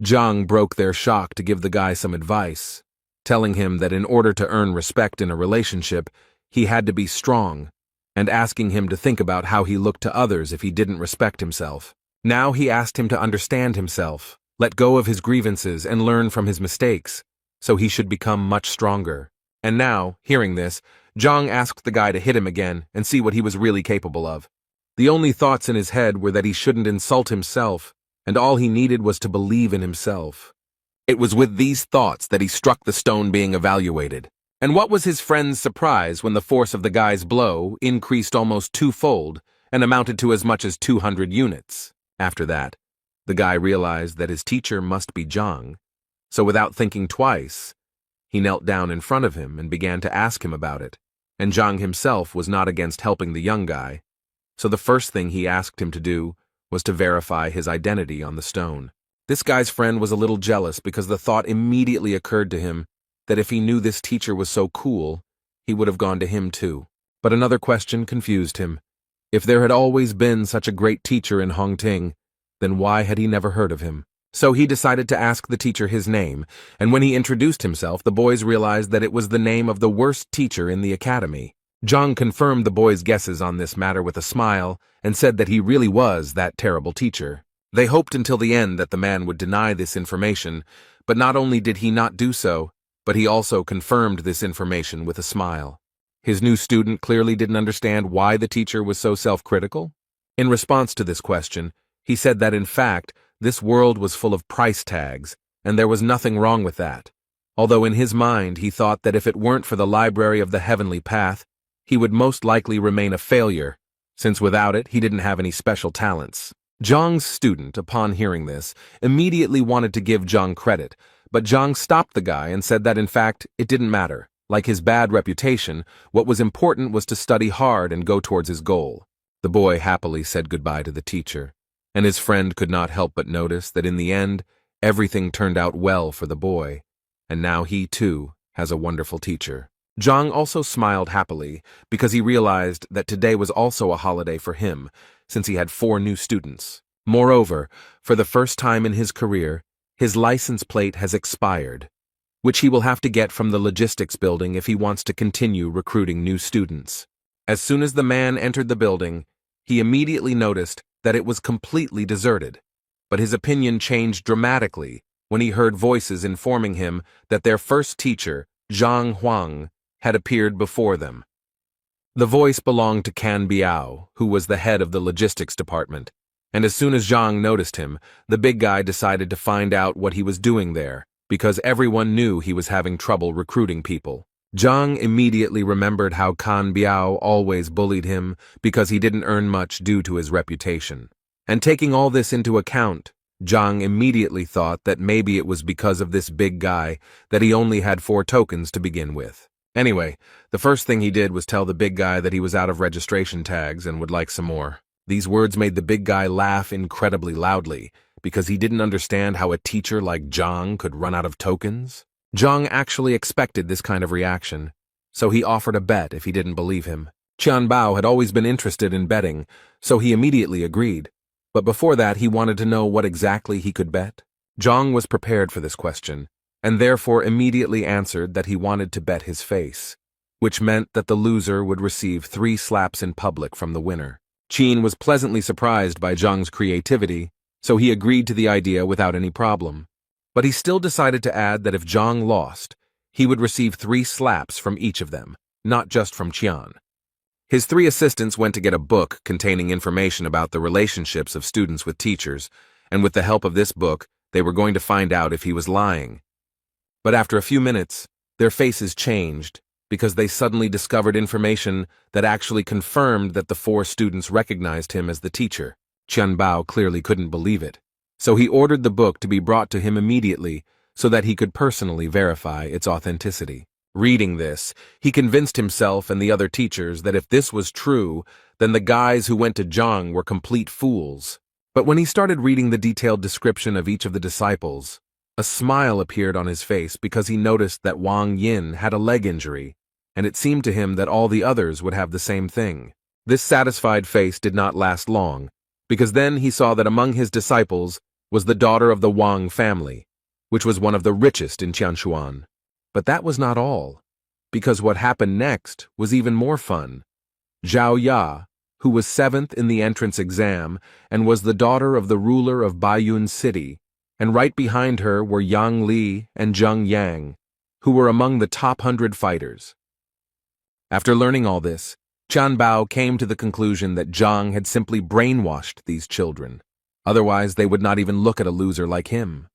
Zhang broke their shock to give the guy some advice, telling him that in order to earn respect in a relationship, he had to be strong, and asking him to think about how he looked to others if he didn't respect himself. Now he asked him to understand himself, let go of his grievances and learn from his mistakes, so he should become much stronger. And now, hearing this, Zhang asked the guy to hit him again and see what he was really capable of. The only thoughts in his head were that he shouldn't insult himself, and all he needed was to believe in himself. It was with these thoughts that he struck the stone being evaluated. And what was his friend's surprise when the force of the guy's blow increased almost twofold and amounted to as much as 200 units. After that, the guy realized that his teacher must be Zhang, so without thinking twice, he knelt down in front of him and began to ask him about it, and Zhang himself was not against helping the young guy, so the first thing he asked him to do was to verify his identity on the stone. This guy's friend was a little jealous because the thought immediately occurred to him that if he knew this teacher was so cool, he would have gone to him too. But another question confused him. If there had always been such a great teacher in Hongting, then why had he never heard of him? So he decided to ask the teacher his name, and when he introduced himself, the boys realized that it was the name of the worst teacher in the academy. Zhang confirmed the boys' guesses on this matter with a smile and said that he really was that terrible teacher. They hoped until the end that the man would deny this information, but not only did he not do so, but he also confirmed this information with a smile. His new student clearly didn't understand why the teacher was so self-critical. In response to this question, he said that in fact, this world was full of price tags, and there was nothing wrong with that. Although in his mind he thought that if it weren't for the Library of the Heavenly Path, he would most likely remain a failure, since without it he didn't have any special talents. Zhang's student, upon hearing this, immediately wanted to give Zhang credit, but Zhang stopped the guy and said that in fact, it didn't matter. Like his bad reputation, what was important was to study hard and go towards his goal. The boy happily said goodbye to the teacher, and his friend could not help but notice that in the end, everything turned out well for the boy, and now he too has a wonderful teacher. Zhang also smiled happily because he realized that today was also a holiday for him, since he had 4 new students. Moreover, for the first time in his career, his license plate has expired, which he will have to get from the logistics building if he wants to continue recruiting new students. As soon as the man entered the building, he immediately noticed that it was completely deserted, but his opinion changed dramatically when he heard voices informing him that their first teacher, Zhang Huang, had appeared before them. The voice belonged to Can Biao, who was the head of the logistics department, and as soon as Zhang noticed him, the big guy decided to find out what he was doing there, because everyone knew he was having trouble recruiting people. Zhang immediately remembered how Can Biao always bullied him because he didn't earn much due to his reputation. And taking all this into account, Zhang immediately thought that maybe it was because of this big guy that he only had 4 tokens to begin with. Anyway, the first thing he did was tell the big guy that he was out of registration tags and would like some more. These words made the big guy laugh incredibly loudly, because he didn't understand how a teacher like Zhang could run out of tokens. Zhang actually expected this kind of reaction, so he offered a bet if he didn't believe him. Qianbao had always been interested in betting, so he immediately agreed. But before that, he wanted to know what exactly he could bet. Zhang was prepared for this question, and therefore immediately answered that he wanted to bet his face, which meant that the loser would receive 3 slaps in public from the winner. Qin was pleasantly surprised by Zhang's creativity, so he agreed to the idea without any problem. But he still decided to add that if Zhang lost, he would receive 3 slaps from each of them, not just from Qian. His 3 assistants went to get a book containing information about the relationships of students with teachers, and with the help of this book, they were going to find out if he was lying. But after a few minutes, their faces changed because they suddenly discovered information that actually confirmed that the 4 students recognized him as the teacher. Qianbao clearly couldn't believe it, so he ordered the book to be brought to him immediately so that he could personally verify its authenticity. Reading this, he convinced himself and the other teachers that if this was true, then the guys who went to Zhang were complete fools. But when he started reading the detailed description of each of the disciples, a smile appeared on his face because he noticed that Wang Yin had a leg injury, and it seemed to him that all the others would have the same thing. This satisfied face did not last long, because then he saw that among his disciples was the daughter of the Wang family, which was one of the richest in Qianshuan. But that was not all, because what happened next was even more fun. Zhao Ya, who was 7th in the entrance exam and was the daughter of the ruler of Baiyun City, and right behind her were Yang Li and Zheng Yang, who were among the top 100 fighters. After learning all this, Qianbao came to the conclusion that Zhang had simply brainwashed these children. Otherwise, they would not even look at a loser like him.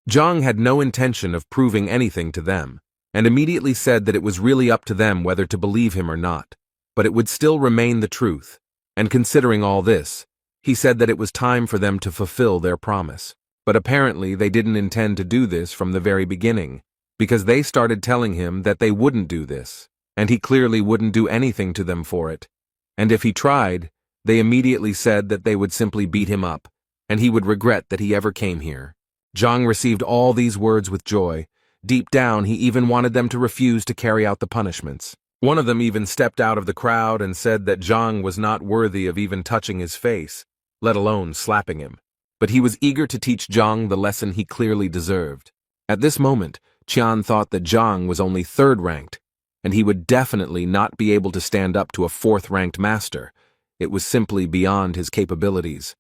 Zhang had no intention of proving anything to them, and immediately said that it was really up to them whether to believe him or not, but it would still remain the truth, and considering all this, he said that it was time for them to fulfill their promise. But apparently they didn't intend to do this from the very beginning, because they started telling him that they wouldn't do this, and he clearly wouldn't do anything to them for it. And if he tried, they immediately said that they would simply beat him up, and he would regret that he ever came here. Zhang received all these words with joy. Deep down, he even wanted them to refuse to carry out the punishments. One of them even stepped out of the crowd and said that Zhang was not worthy of even touching his face, let alone slapping him. But he was eager to teach Zhang the lesson he clearly deserved. At this moment, Qian thought that Zhang was only 3rd ranked, and he would definitely not be able to stand up to a 4th-ranked master. It was simply beyond his capabilities.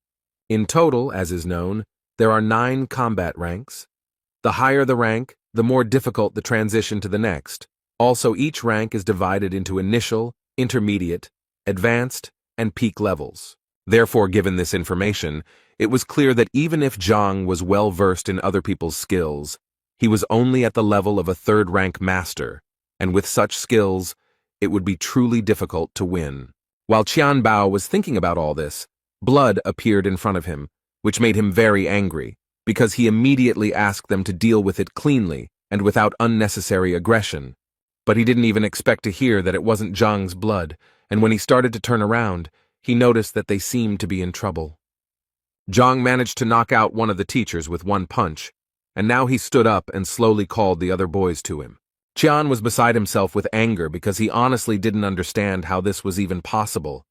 In total, as is known, there are 9 combat ranks. The higher the rank, the more difficult the transition to the next. Also, each rank is divided into initial, intermediate, advanced, and peak levels. Therefore, given this information, it was clear that even if Zhang was well versed in other people's skills, he was only at the level of a 3rd-rank master, and with such skills, it would be truly difficult to win. While Qianbao was thinking about all this, blood appeared in front of him, which made him very angry, because he immediately asked them to deal with it cleanly and without unnecessary aggression. But he didn't even expect to hear that it wasn't Zhang's blood, and when he started to turn around, he noticed that they seemed to be in trouble. Zhang managed to knock out one of the teachers with one punch, and now he stood up and slowly called the other boys to him. Qian was beside himself with anger because he honestly didn't understand how this was even possible.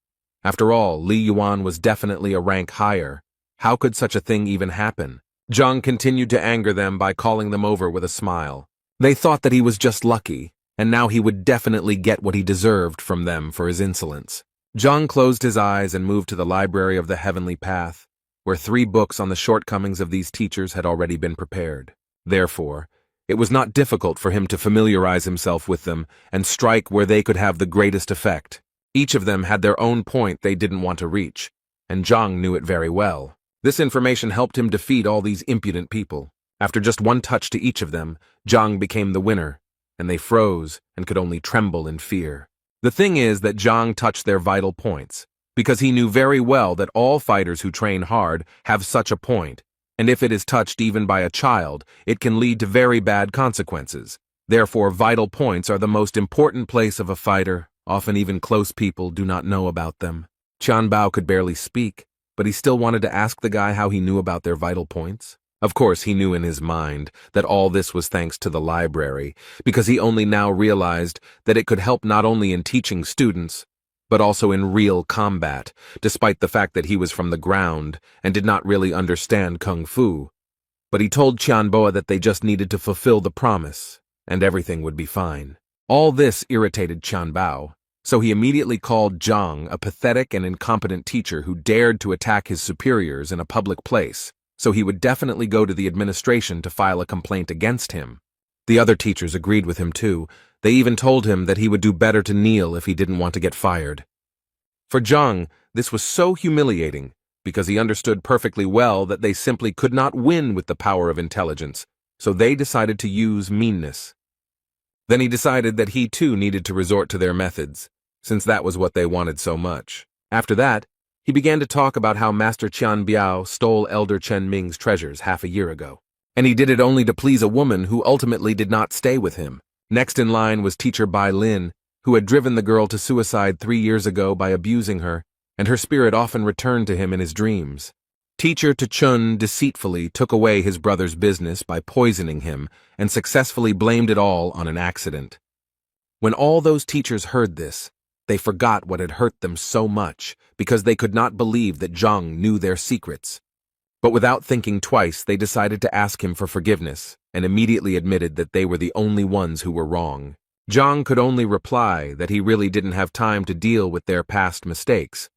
After all, Li Yuan was definitely a rank higher. How could such a thing even happen? Zhang continued to anger them by calling them over with a smile. They thought that he was just lucky, and now he would definitely get what he deserved from them for his insolence. Zhang closed his eyes and moved to the library of the Heavenly Path, where 3 books on the shortcomings of these teachers had already been prepared. Therefore, it was not difficult for him to familiarize himself with them and strike where they could have the greatest effect. Each of them had their own point they didn't want to reach, and Zhang knew it very well. This information helped him defeat all these impudent people. After just one touch to each of them, Zhang became the winner, and they froze and could only tremble in fear. The thing is that Zhang touched their vital points, because he knew very well that all fighters who train hard have such a point, and if it is touched even by a child, it can lead to very bad consequences. Therefore, vital points are the most important place of a fighter. Often even close people do not know about them. Qianbao could barely speak, but he still wanted to ask the guy how he knew about their vital points. Of course, he knew in his mind that all this was thanks to the library, because he only now realized that it could help not only in teaching students, but also in real combat, despite the fact that he was from the ground and did not really understand kung fu. But he told Tianboa that they just needed to fulfill the promise, and everything would be fine. All this irritated Tianbao, so he immediately called Zhang a pathetic and incompetent teacher who dared to attack his superiors in a public place, so he would definitely go to the administration to file a complaint against him. The other teachers agreed with him too. They even told him that he would do better to kneel if he didn't want to get fired. For Zhang, this was so humiliating, because he understood perfectly well that they simply could not win with the power of intelligence, so they decided to use meanness. Then he decided that he too needed to resort to their methods, since that was what they wanted so much. After that, he began to talk about how Master Qian Biao stole Elder Chen Ming's treasures half a year ago. And he did it only to please a woman who ultimately did not stay with him. Next in line was teacher Bai Lin, who had driven the girl to suicide 3 years ago by abusing her, and her spirit often returned to him in his dreams. Teacher Chun deceitfully took away his brother's business by poisoning him and successfully blamed it all on an accident. When all those teachers heard this, they forgot what had hurt them so much because they could not believe that Zhang knew their secrets. But without thinking twice, they decided to ask him for forgiveness and immediately admitted that they were the only ones who were wrong. Zhang could only reply that he really didn't have time to deal with their past mistakes,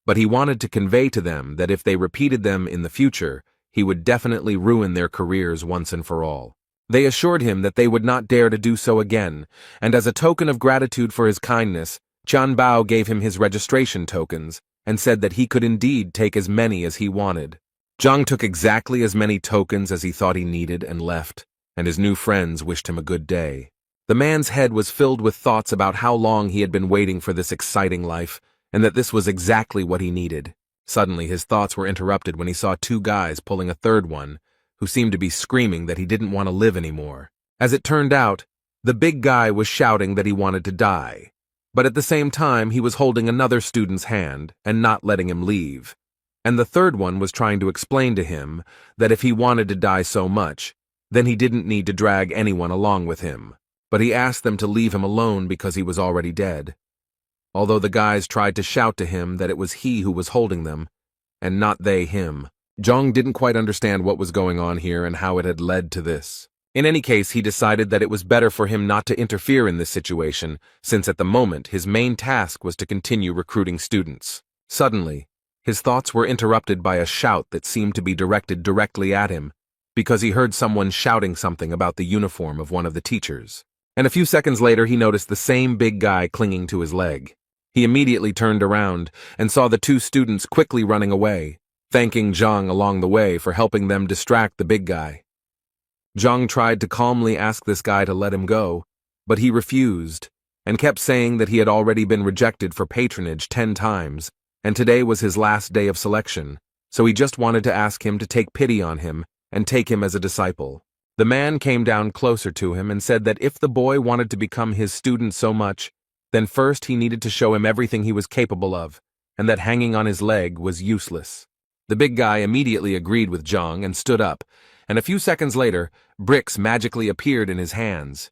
but he wanted to convey to them that if they repeated them in the future, he would definitely ruin their careers once and for all. They assured him that they would not dare to do so again, and as a token of gratitude for his kindness, Tian Bao gave him his registration tokens and said that he could indeed take as many as he wanted. Zhang took exactly as many tokens as he thought he needed and left, and his new friends wished him a good day. The man's head was filled with thoughts about how long he had been waiting for this exciting life, and that this was exactly what he needed. Suddenly, his thoughts were interrupted when he saw 2 guys pulling a third one, who seemed to be screaming that he didn't want to live anymore. As it turned out, the big guy was shouting that he wanted to die, but at the same time he was holding another student's hand and not letting him leave. And the third one was trying to explain to him that if he wanted to die so much, then he didn't need to drag anyone along with him. But he asked them to leave him alone because he was already dead. Although the guys tried to shout to him that it was he who was holding them, and not they him. Zhang didn't quite understand what was going on here and how it had led to this. In any case, he decided that it was better for him not to interfere in this situation, since at the moment his main task was to continue recruiting students. Suddenly, his thoughts were interrupted by a shout that seemed to be directed directly at him, because he heard someone shouting something about the uniform of one of the teachers. And a few seconds later he noticed the same big guy clinging to his leg. He immediately turned around and saw the 2 students quickly running away, thanking Zhang along the way for helping them distract the big guy. Zhang tried to calmly ask this guy to let him go, but he refused, and kept saying that he had already been rejected for patronage 10 times, and today was his last day of selection, so he just wanted to ask him to take pity on him and take him as a disciple. The man came down closer to him and said that if the boy wanted to become his student so much, then first he needed to show him everything he was capable of, and that hanging on his leg was useless. The big guy immediately agreed with Zhang and stood up, and a few seconds later, bricks magically appeared in his hands,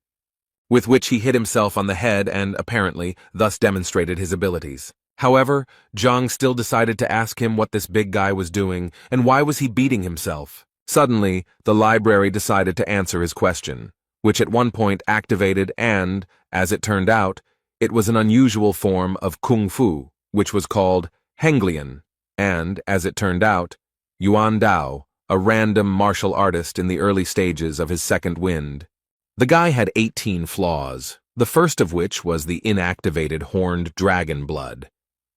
with which he hit himself on the head and, apparently, thus demonstrated his abilities. However, Zhang still decided to ask him what this big guy was doing and why was he beating himself. Suddenly, the library decided to answer his question, which at one point activated and, as it turned out, it was an unusual form of kung fu, which was called Henglian, and, as it turned out, Yuan Dao, a random martial artist in the early stages of his second wind. The guy had 18 flaws, the first of which was the inactivated horned dragon blood.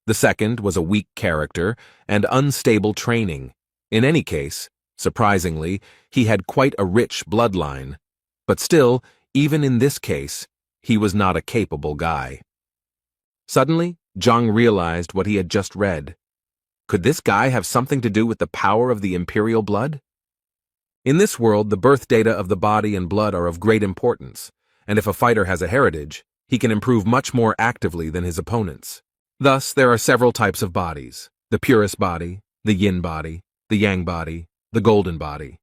The second was a weak character and unstable training. In any case, surprisingly, he had quite a rich bloodline. But still, even in this case, he was not a capable guy. Suddenly, Zhang realized what he had just read. Could this guy have something to do with the power of the imperial blood? In this world, the birth data of the body and blood are of great importance, and if a fighter has a heritage, he can improve much more actively than his opponents. Thus, there are several types of bodies: the purest body, the yin body, the yang body, the golden body.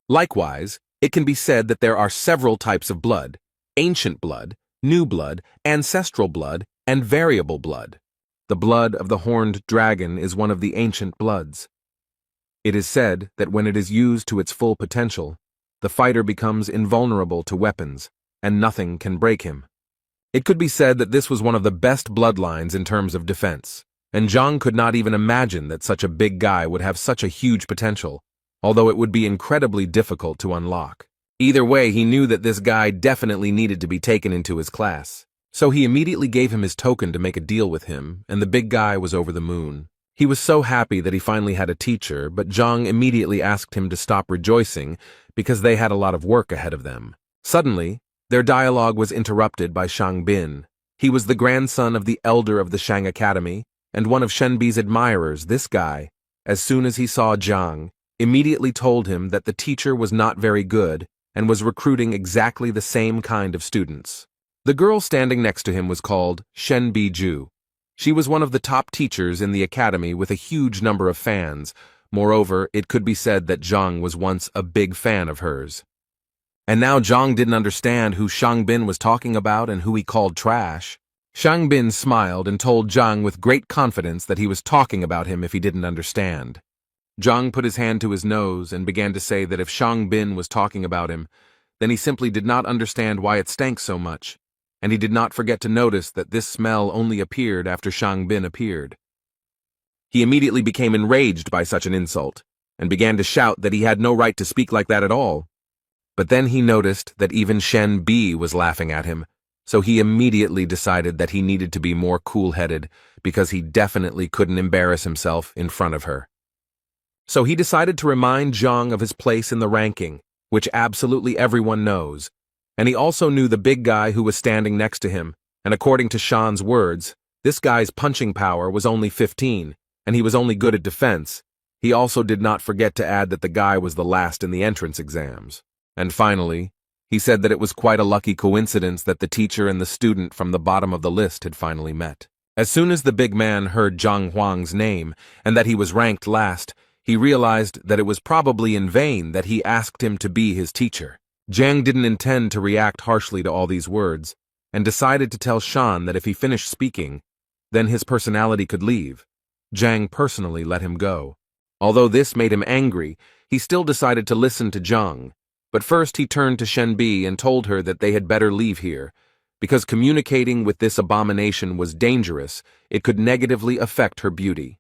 Likewise, it can be said that there are several types of blood: ancient blood, new blood, ancestral blood, and variable blood. The blood of the horned dragon is one of the ancient bloods. It is said that when it is used to its full potential, the fighter becomes invulnerable to weapons, and nothing can break him. It could be said that this was one of the best bloodlines in terms of defense, and Zhang could not even imagine that such a big guy would have such a huge potential, although it would be incredibly difficult to unlock. Either way, he knew that this guy definitely needed to be taken into his class. So he immediately gave him his token to make a deal with him, and the big guy was over the moon. He was so happy that he finally had a teacher, but Zhang immediately asked him to stop rejoicing because they had a lot of work ahead of them. Suddenly, their dialogue was interrupted by Shang Bin. He was the grandson of the elder of the Shang Academy, and one of Shenbi's admirers. This guy, as soon as he saw Zhang, immediately told him that the teacher was not very good and was recruiting exactly the same kind of students. The girl standing next to him was called Shenbi Ju. She was one of the top teachers in the academy with a huge number of fans. Moreover, it could be said that Zhang was once a big fan of hers. And now Zhang didn't understand who Shang Bin was talking about and who he called trash. Shang Bin smiled and told Zhang with great confidence that he was talking about him if he didn't understand. Zhang put his hand to his nose and began to say that if Shang Bin was talking about him, then he simply did not understand why it stank so much, and he did not forget to notice that this smell only appeared after Shang Bin appeared. He immediately became enraged by such an insult, and began to shout that he had no right to speak like that at all. But then he noticed that even Shen Bi was laughing at him, so he immediately decided that he needed to be more cool-headed because he definitely couldn't embarrass himself in front of her. So he decided to remind Zhang of his place in the ranking, which absolutely everyone knows, and he also knew the big guy who was standing next to him, and according to Shan's words, this guy's punching power was only 15, and he was only good at defense. He also did not forget to add that the guy was the last in the entrance exams. And finally, he said that it was quite a lucky coincidence that the teacher and the student from the bottom of the list had finally met. As soon as the big man heard Zhang Huang's name, and that he was ranked last, he realized that it was probably in vain that he asked him to be his teacher. Zhang didn't intend to react harshly to all these words, and decided to tell Shan that if he finished speaking, then his personality could leave. Zhang personally let him go. Although this made him angry, he still decided to listen to Zhang. But first he turned to Shenbi and told her that they had better leave here, because communicating with this abomination was dangerous. It could negatively affect her beauty.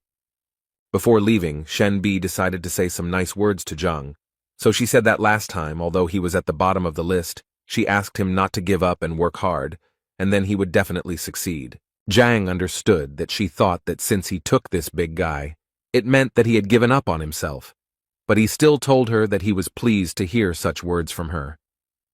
Before leaving, Shenbi decided to say some nice words to Zhang. So she said that last time, although he was at the bottom of the list, she asked him not to give up and work hard, and then he would definitely succeed. Zhang understood that she thought that since he took this big guy, it meant that he had given up on himself. But he still told her that he was pleased to hear such words from her.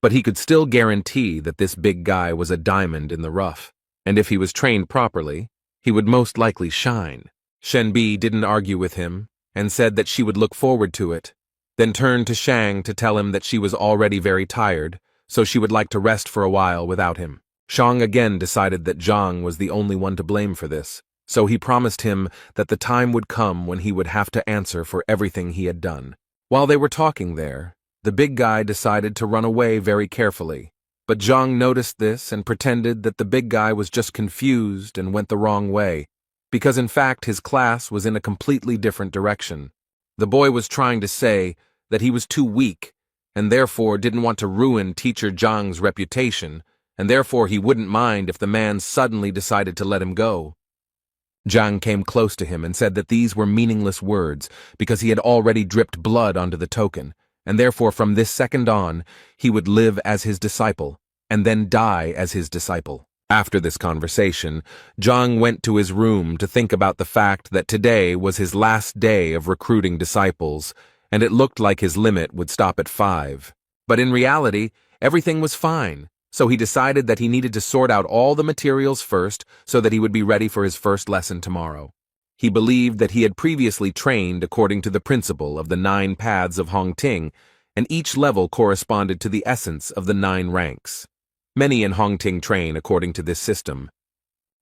But he could still guarantee that this big guy was a diamond in the rough, and if he was trained properly, he would most likely shine. Shenbi didn't argue with him, and said that she would look forward to it, then turned to Shang to tell him that she was already very tired, so she would like to rest for a while without him. Shang again decided that Zhang was the only one to blame for this, so he promised him that the time would come when he would have to answer for everything he had done. While they were talking there, the big guy decided to run away very carefully, but Zhang noticed this and pretended that the big guy was just confused and went the wrong way, because in fact his class was in a completely different direction. The boy was trying to say that he was too weak, and therefore didn't want to ruin teacher Zhang's reputation, and therefore he wouldn't mind if the man suddenly decided to let him go. Zhang came close to him and said that these were meaningless words because he had already dripped blood onto the token, and therefore from this second on, he would live as his disciple, and then die as his disciple. After this conversation, Zhang went to his room to think about the fact that today was his last day of recruiting disciples, and it looked like his limit would stop at 5. But in reality, everything was fine. So he decided that he needed to sort out all the materials first so that he would be ready for his first lesson tomorrow. He believed that he had previously trained according to the principle of the 9 paths of Hongting, and each level corresponded to the essence of the 9 ranks. Many in Hongting train according to this system.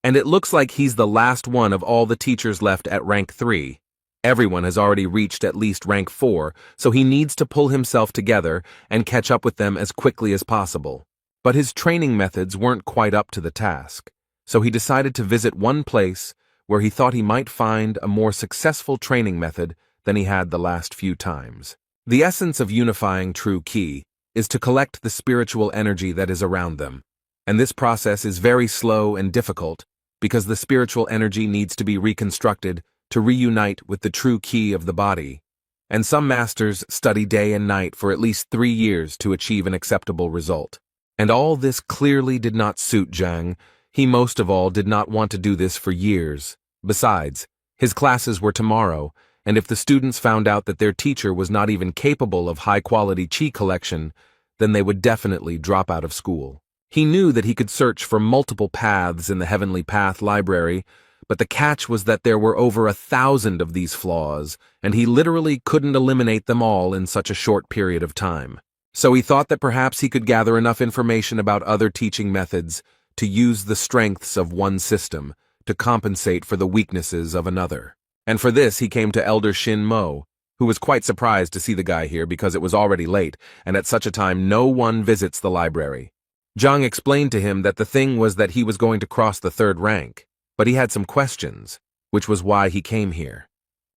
And it looks like he's the last one of all the teachers left at rank 3. Everyone has already reached at least rank 4, so he needs to pull himself together and catch up with them as quickly as possible. But his training methods weren't quite up to the task, so he decided to visit one place where he thought he might find a more successful training method than he had the last few times. The essence of unifying true ki is to collect the spiritual energy that is around them, and this process is very slow and difficult because the spiritual energy needs to be reconstructed to reunite with the true ki of the body, and some masters study day and night for at least 3 years to achieve an acceptable result. And all this clearly did not suit Zhang. He most of all did not want to do this for years. Besides, his classes were tomorrow, and if the students found out that their teacher was not even capable of high-quality qi collection, then they would definitely drop out of school. He knew that he could search for multiple paths in the Heavenly Path library, but the catch was that there were over 1,000 of these flaws, and he literally couldn't eliminate them all in such a short period of time. So he thought that perhaps he could gather enough information about other teaching methods to use the strengths of one system to compensate for the weaknesses of another. And for this he came to Elder Shin Mo, who was quite surprised to see the guy here because it was already late, and at such a time no one visits the library. Zhang explained to him that the thing was that he was going to cross the 3rd rank, but he had some questions, which was why he came here.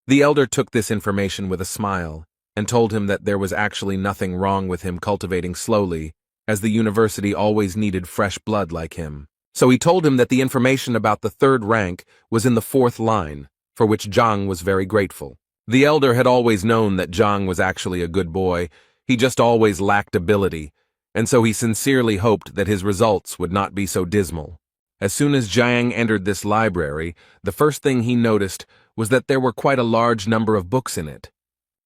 The elder took this information with a smile and told him that there was actually nothing wrong with him cultivating slowly, as the university always needed fresh blood like him. So he told him that the information about the 3rd rank was in the 4th line, for which Zhang was very grateful. The elder had always known that Zhang was actually a good boy, he just always lacked ability, and so he sincerely hoped that his results would not be so dismal. As soon as Zhang entered this library, the first thing he noticed was that there were quite a large number of books in it.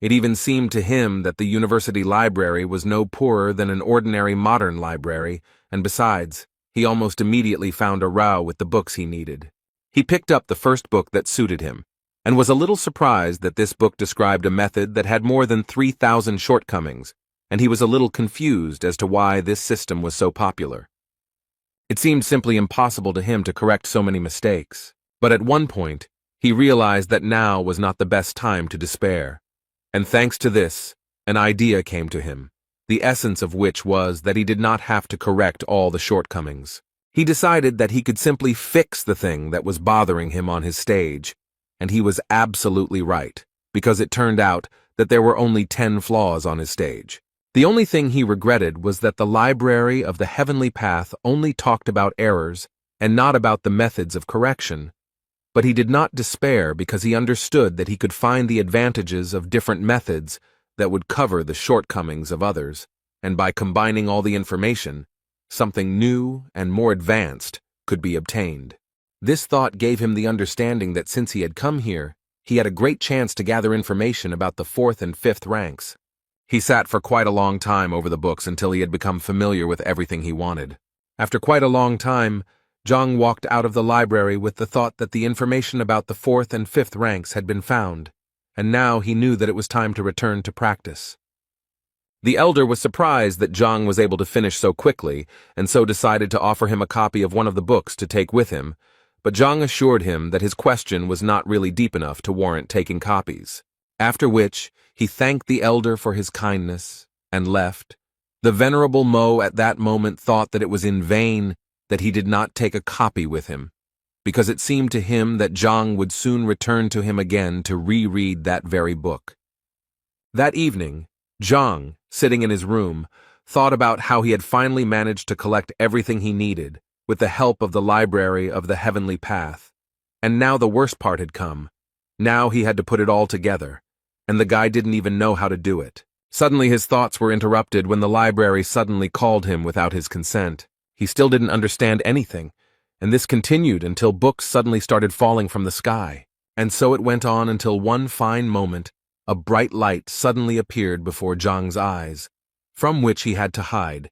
It even seemed to him that the university library was no poorer than an ordinary modern library, and besides, he almost immediately found a row with the books he needed. He picked up the first book that suited him, and was a little surprised that this book described a method that had more than 3,000 shortcomings, and he was a little confused as to why this system was so popular. It seemed simply impossible to him to correct so many mistakes, but at one point, he realized that now was not the best time to despair. And thanks to this, an idea came to him, the essence of which was that he did not have to correct all the shortcomings. He decided that he could simply fix the thing that was bothering him on his stage, and he was absolutely right, because it turned out that there were only 10 flaws on his stage. The only thing he regretted was that the library of the Heavenly Path only talked about errors and not about the methods of correction. But he did not despair because he understood that he could find the advantages of different methods that would cover the shortcomings of others, and by combining all the information, something new and more advanced could be obtained. This thought gave him the understanding that since he had come here, he had a great chance to gather information about the 4th and 5th ranks. He sat for quite a long time over the books until he had become familiar with everything he wanted. After quite a long time, Zhang walked out of the library with the thought that the information about the 4th and 5th ranks had been found, and now he knew that it was time to return to practice. The elder was surprised that Zhang was able to finish so quickly, and so decided to offer him a copy of one of the books to take with him, but Zhang assured him that his question was not really deep enough to warrant taking copies. After which, he thanked the elder for his kindness and left. The venerable Mo at that moment thought that it was in vain that he did not take a copy with him, because it seemed to him that Zhang would soon return to him again to reread that very book. That evening, Zhang, sitting in his room, thought about how he had finally managed to collect everything he needed with the help of the library of the Heavenly Path. And now the worst part had come. Now he had to put it all together, and the guy didn't even know how to do it. Suddenly his thoughts were interrupted when the library suddenly called him without his consent. He still didn't understand anything, and this continued until books suddenly started falling from the sky. And so it went on until one fine moment, a bright light suddenly appeared before Zhang's eyes, from which he had to hide,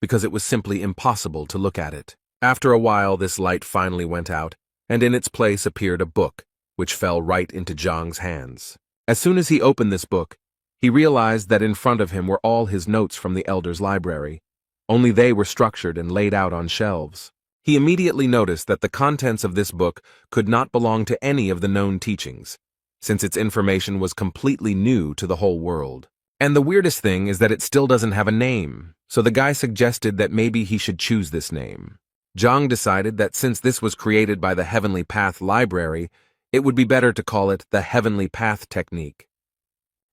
because it was simply impossible to look at it. After a while this light finally went out, and in its place appeared a book, which fell right into Zhang's hands. As soon as he opened this book, he realized that in front of him were all his notes from the elder's library, only they were structured and laid out on shelves. He immediately noticed that the contents of this book could not belong to any of the known teachings, since its information was completely new to the whole world. And the weirdest thing is that it still doesn't have a name, so the guy suggested that maybe he should choose this name. Zhang decided that since this was created by the Heavenly Path Library, it would be better to call it the Heavenly Path Technique.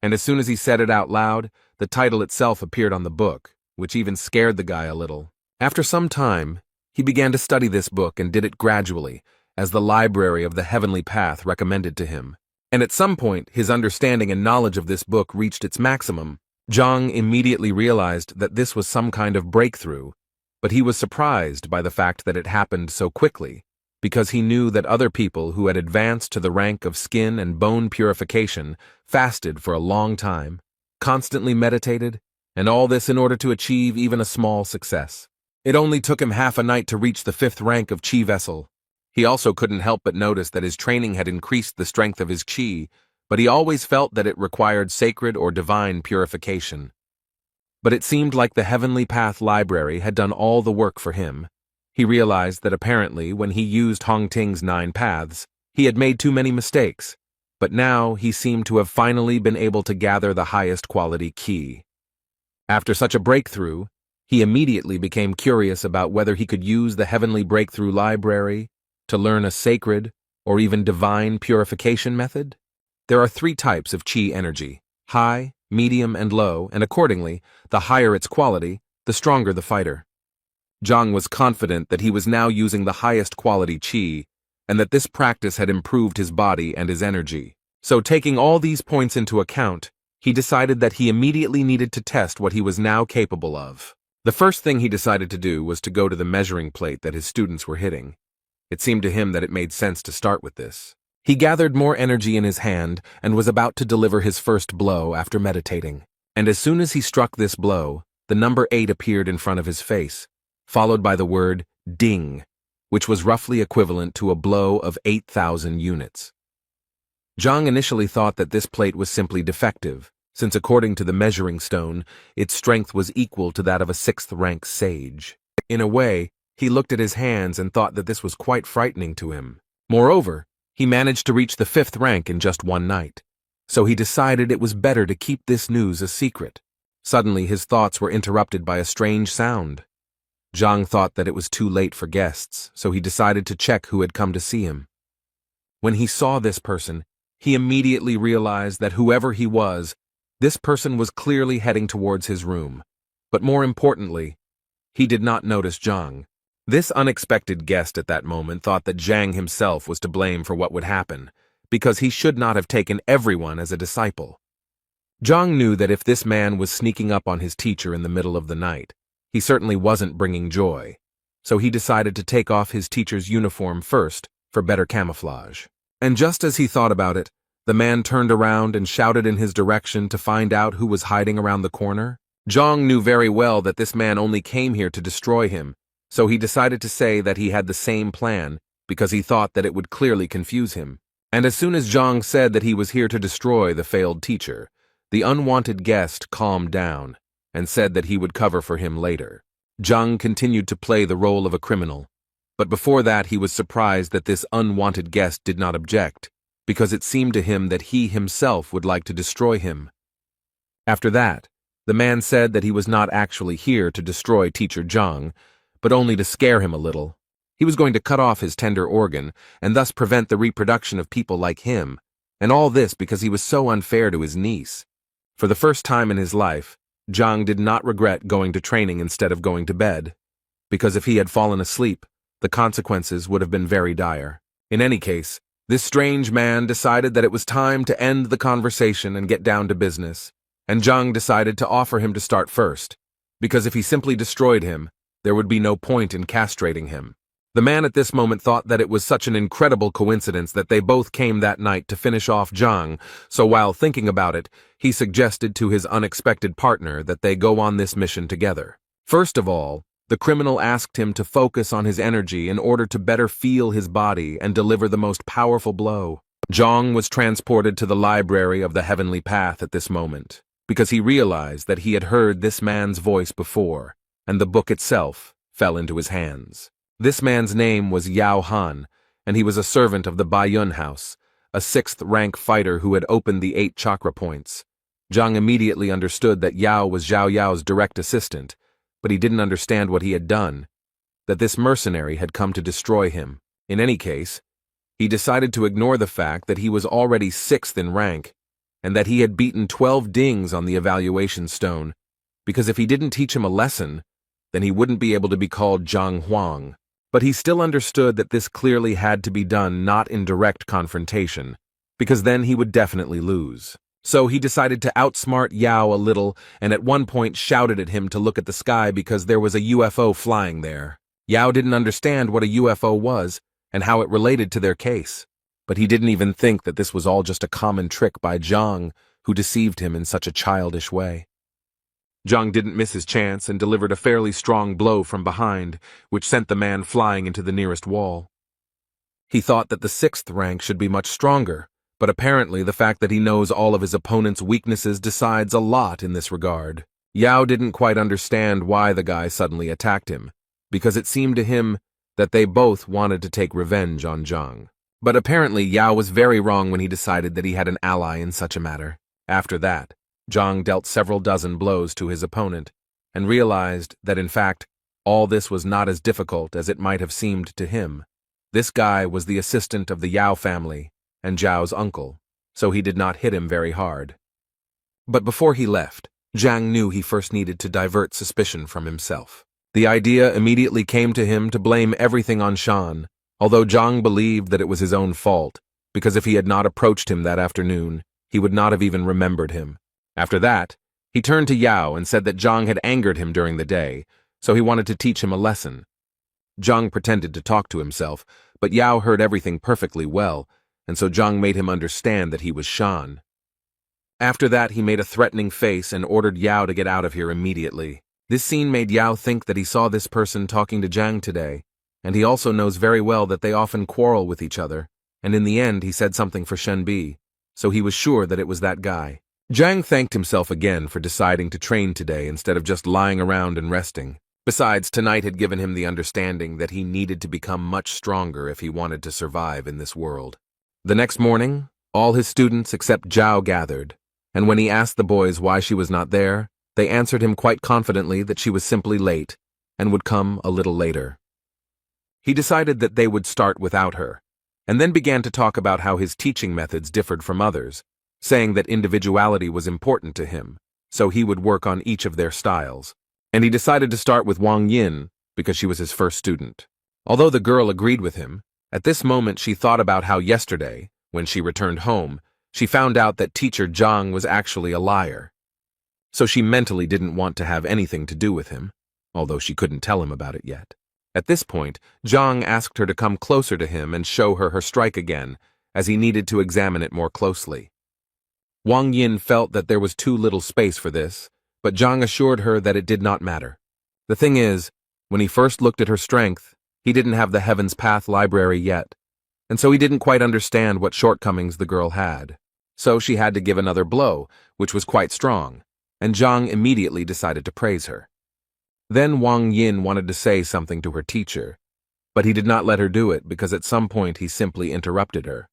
And as soon as he said it out loud, the title itself appeared on the book, which even scared the guy a little. After some time, he began to study this book and did it gradually, as the library of the Heavenly Path recommended to him. And at some point, his understanding and knowledge of this book reached its maximum. Zhang immediately realized that this was some kind of breakthrough, but he was surprised by the fact that it happened so quickly, because he knew that other people who had advanced to the rank of skin and bone purification fasted for a long time, constantly meditated, and all this in order to achieve even a small success. It only took him half a night to reach the 5th rank of Qi vessel. He also couldn't help but notice that his training had increased the strength of his Qi, but he always felt that it required sacred or divine purification. But it seemed like the Heavenly Path Library had done all the work for him. He realized that apparently when he used Hongting's 9 paths, he had made too many mistakes, but now he seemed to have finally been able to gather the highest quality Qi. After such a breakthrough, he immediately became curious about whether he could use the Heavenly Breakthrough Library to learn a sacred or even divine purification method. There are 3 types of Qi energy: high, medium, and low, and accordingly, the higher its quality, the stronger the fighter. Zhang was confident that he was now using the highest quality Qi, and that this practice had improved his body and his energy. So taking all these points into account, he decided that he immediately needed to test what he was now capable of. The first thing he decided to do was to go to the measuring plate that his students were hitting. It seemed to him that it made sense to start with this. He gathered more energy in his hand and was about to deliver his first blow after meditating. And as soon as he struck this blow, the number 8 appeared in front of his face, followed by the word ding, which was roughly equivalent to a blow of 8,000 units. Zhang initially thought that this plate was simply defective, since according to the measuring stone, its strength was equal to that of a 6th-rank sage. In a way, he looked at his hands and thought that this was quite frightening to him. Moreover, he managed to reach the 5th rank in just one night, so he decided it was better to keep this news a secret. Suddenly, his thoughts were interrupted by a strange sound. Zhang thought that it was too late for guests, so he decided to check who had come to see him. When he saw this person, he immediately realized that whoever he was, this person was clearly heading towards his room. But more importantly, he did not notice Zhang. This unexpected guest at that moment thought that Zhang himself was to blame for what would happen, because he should not have taken everyone as a disciple. Zhang knew that if this man was sneaking up on his teacher in the middle of the night, he certainly wasn't bringing joy, so he decided to take off his teacher's uniform first for better camouflage. And just as he thought about it, the man turned around and shouted in his direction to find out who was hiding around the corner. Zhang knew very well that this man only came here to destroy him, so he decided to say that he had the same plan because he thought that it would clearly confuse him. And as soon as Zhang said that he was here to destroy the failed teacher, the unwanted guest calmed down and said that he would cover for him later. Zhang continued to play the role of a criminal, but before that he was surprised that this unwanted guest did not object, because it seemed to him that he himself would like to destroy him. After that, the man said that he was not actually here to destroy Teacher Zhang, but only to scare him a little. He was going to cut off his tender organ and thus prevent the reproduction of people like him, and all this because he was so unfair to his niece. For the first time in his life, Zhang did not regret going to training instead of going to bed, because if he had fallen asleep, the consequences would have been very dire. In any case, this strange man decided that it was time to end the conversation and get down to business, and Zhang decided to offer him to start first, because if he simply destroyed him, there would be no point in castrating him. The man at this moment thought that it was such an incredible coincidence that they both came that night to finish off Zhang, so while thinking about it, he suggested to his unexpected partner that they go on this mission together. First of all, the criminal asked him to focus on his energy in order to better feel his body and deliver the most powerful blow. Zhang was transported to the library of the Heavenly Path at this moment, because he realized that he had heard this man's voice before, and the book itself fell into his hands. This man's name was Yao Han, and he was a servant of the Baiyun house, a 6th-rank fighter who had opened the 8 chakra points. Zhang immediately understood that Yao was Zhao Yao's direct assistant, but he didn't understand what he had done, that this mercenary had come to destroy him. In any case, he decided to ignore the fact that he was already 6th in rank, and that he had beaten 12 dings on the evaluation stone, because if he didn't teach him a lesson, then he wouldn't be able to be called Zhang Huang. But he still understood that this clearly had to be done not in direct confrontation, because then he would definitely lose. So he decided to outsmart Yao a little and at one point shouted at him to look at the sky because there was a UFO flying there. Yao didn't understand what a UFO was and how it related to their case, but he didn't even think that this was all just a common trick by Zhang, who deceived him in such a childish way. Zhang didn't miss his chance and delivered a fairly strong blow from behind, which sent the man flying into the nearest wall. He thought that the 6th rank should be much stronger, but apparently the fact that he knows all of his opponent's weaknesses decides a lot in this regard. Yao didn't quite understand why the guy suddenly attacked him, because it seemed to him that they both wanted to take revenge on Zhang. But apparently Yao was very wrong when he decided that he had an ally in such a matter. After that, Zhang dealt several dozen blows to his opponent, and realized that in fact, all this was not as difficult as it might have seemed to him. This guy was the assistant of the Yao family, and Zhao's uncle, so he did not hit him very hard. But before he left, Zhang knew he first needed to divert suspicion from himself. The idea immediately came to him to blame everything on Shan, although Zhang believed that it was his own fault, because if he had not approached him that afternoon, he would not have even remembered him. After that, he turned to Yao and said that Zhang had angered him during the day, so he wanted to teach him a lesson. Zhang pretended to talk to himself, but Yao heard everything perfectly well, and so Zhang made him understand that he was Shan. After that, he made a threatening face and ordered Yao to get out of here immediately. This scene made Yao think that he saw this person talking to Zhang today, and he also knows very well that they often quarrel with each other, and in the end he said something for Shenbi, so he was sure that it was that guy. Zhang thanked himself again for deciding to train today instead of just lying around and resting. Besides, tonight had given him the understanding that he needed to become much stronger if he wanted to survive in this world. The next morning, all his students except Zhao gathered, and when he asked the boys why she was not there, they answered him quite confidently that she was simply late and would come a little later. He decided that they would start without her, and then began to talk about how his teaching methods differed from others, saying that individuality was important to him, so he would work on each of their styles. And he decided to start with Wang Yin because she was his first student. Although the girl agreed with him, at this moment she thought about how yesterday, when she returned home, she found out that teacher Zhang was actually a liar. So she mentally didn't want to have anything to do with him, although she couldn't tell him about it yet. At this point, Zhang asked her to come closer to him and show her strike again, as he needed to examine it more closely. Wang Yin felt that there was too little space for this, but Zhang assured her that it did not matter. The thing is, when he first looked at her strength, he didn't have the Heaven's Path library yet, and so he didn't quite understand what shortcomings the girl had. So she had to give another blow, which was quite strong, and Zhang immediately decided to praise her. Then Wang Yin wanted to say something to her teacher, but he did not let her do it because at some point he simply interrupted her.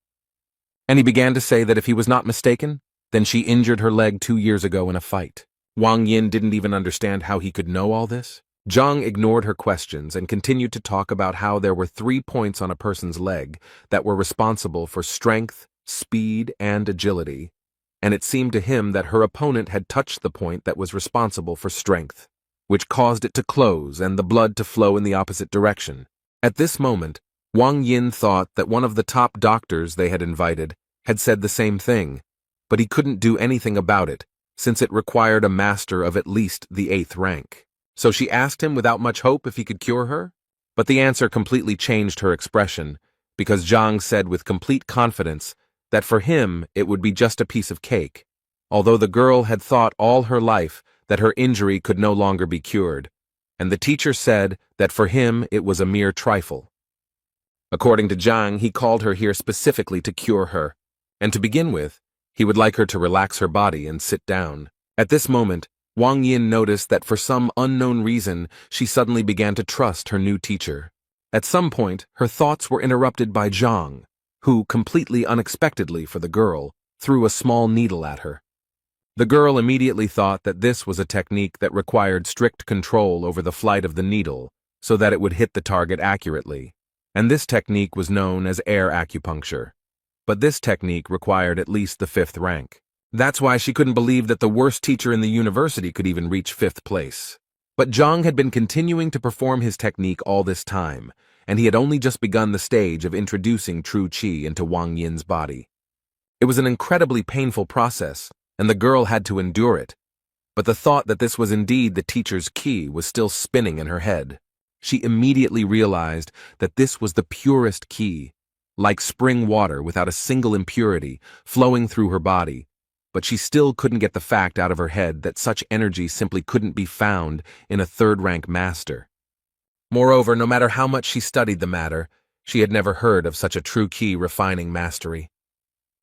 And he began to say that if he was not mistaken, then she injured her leg 2 years ago in a fight. Wang Yin didn't even understand how he could know all this. Zhang ignored her questions and continued to talk about how there were 3 points on a person's leg that were responsible for strength, speed, and agility, and it seemed to him that her opponent had touched the point that was responsible for strength, which caused it to close and the blood to flow in the opposite direction. At this moment, Wang Yin thought that one of the top doctors they had invited had said the same thing, but he couldn't do anything about it, since it required a master of at least the 8th rank. So she asked him without much hope if he could cure her, but the answer completely changed her expression, because Zhang said with complete confidence that for him it would be just a piece of cake, although the girl had thought all her life that her injury could no longer be cured, and the teacher said that for him it was a mere trifle. According to Zhang, he called her here specifically to cure her, and to begin with, he would like her to relax her body and sit down. At this moment, Wang Yin noticed that for some unknown reason, she suddenly began to trust her new teacher. At some point, her thoughts were interrupted by Zhang, who, completely unexpectedly for the girl, threw a small needle at her. The girl immediately thought that this was a technique that required strict control over the flight of the needle so that it would hit the target accurately, and this technique was known as air acupuncture. But this technique required at least the 5th rank. That's why she couldn't believe that the worst teacher in the university could even reach 5th place. But Zhang had been continuing to perform his technique all this time, and he had only just begun the stage of introducing true qi into Wang Yin's body. It was an incredibly painful process, and the girl had to endure it. But the thought that this was indeed the teacher's qi was still spinning in her head. She immediately realized that this was the purest qi, like spring water without a single impurity, flowing through her body. But she still couldn't get the fact out of her head that such energy simply couldn't be found in a 3rd-rank master. Moreover, no matter how much she studied the matter, she had never heard of such a true qi refining mastery.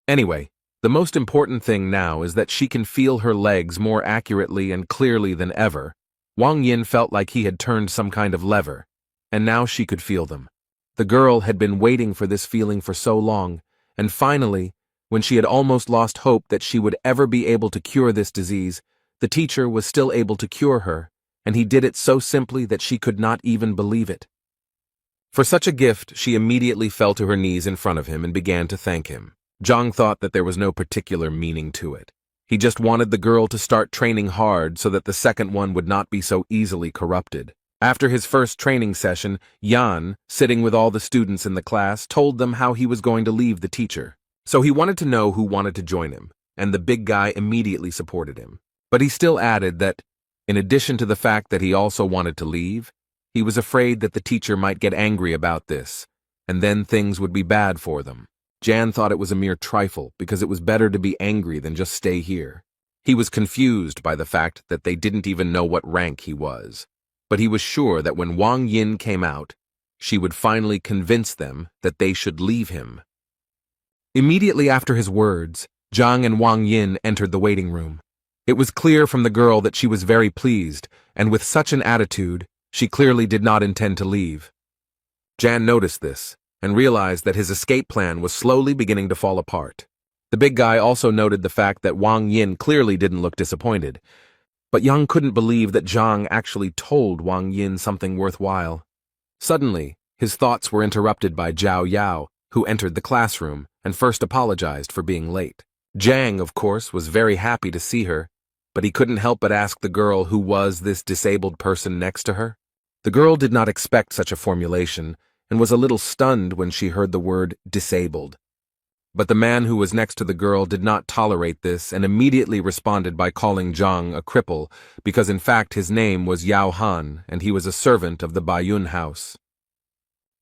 Anyway, the most important thing now is that she can feel her legs more accurately and clearly than ever. Wang Yin felt like he had turned some kind of lever, and now she could feel them. The girl had been waiting for this feeling for so long, and finally, when she had almost lost hope that she would ever be able to cure this disease, the teacher was still able to cure her, and he did it so simply that she could not even believe it. For such a gift, she immediately fell to her knees in front of him and began to thank him. Zhang thought that there was no particular meaning to it. He just wanted the girl to start training hard so that the second one would not be so easily corrupted. After his first training session, Yan, sitting with all the students in the class, told them how he was going to leave the teacher. So he wanted to know who wanted to join him, and the big guy immediately supported him. But he still added that, in addition to the fact that he also wanted to leave, he was afraid that the teacher might get angry about this, and then things would be bad for them. Jan thought it was a mere trifle because it was better to be angry than just stay here. He was confused by the fact that they didn't even know what rank he was, but he was sure that when Wang Yin came out, she would finally convince them that they should leave him. Immediately after his words, Zhang and Wang Yin entered the waiting room. It was clear from the girl that she was very pleased, and with such an attitude, she clearly did not intend to leave. Jan noticed this, and realized that his escape plan was slowly beginning to fall apart. The big guy also noted the fact that Wang Yin clearly didn't look disappointed, but Yang couldn't believe that Zhang actually told Wang Yin something worthwhile. Suddenly, his thoughts were interrupted by Zhao Yao, who entered the classroom and first apologized for being late. Zhang, of course, was very happy to see her, but he couldn't help but ask the girl who was this disabled person next to her. The girl did not expect such a formulation and was a little stunned when she heard the word disabled. But the man who was next to the girl did not tolerate this and immediately responded by calling Zhang a cripple because in fact his name was Yao Han and he was a servant of the Baiyun house.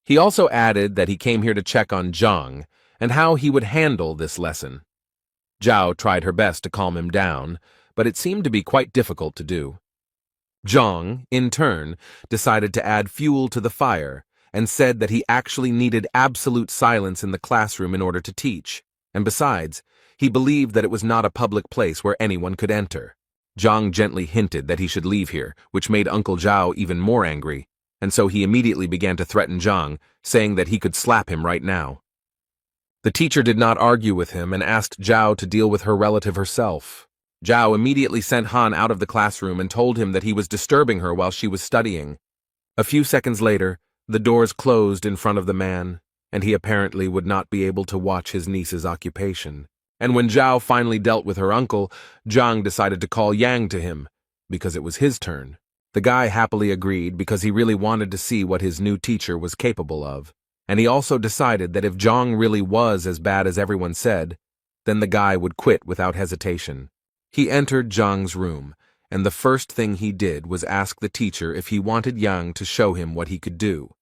He also added that he came here to check on Zhang and how he would handle this lesson. Zhao tried her best to calm him down, but it seemed to be quite difficult to do. Zhang, in turn, decided to add fuel to the fire and said that he actually needed absolute silence in the classroom in order to teach, and besides, he believed that it was not a public place where anyone could enter. Zhang gently hinted that he should leave here, which made Uncle Zhao even more angry, and so he immediately began to threaten Zhang, saying that he could slap him right now. The teacher did not argue with him and asked Zhao to deal with her relative herself. Zhao immediately sent Han out of the classroom and told him that he was disturbing her while she was studying. A few seconds later, the doors closed in front of the man, and he apparently would not be able to watch his niece's occupation. And when Zhao finally dealt with her uncle, Zhang decided to call Yang to him, because it was his turn. The guy happily agreed because he really wanted to see what his new teacher was capable of, and he also decided that if Zhang really was as bad as everyone said, then the guy would quit without hesitation. He entered Zhang's room, and the first thing he did was ask the teacher if he wanted Yang to show him what he could do.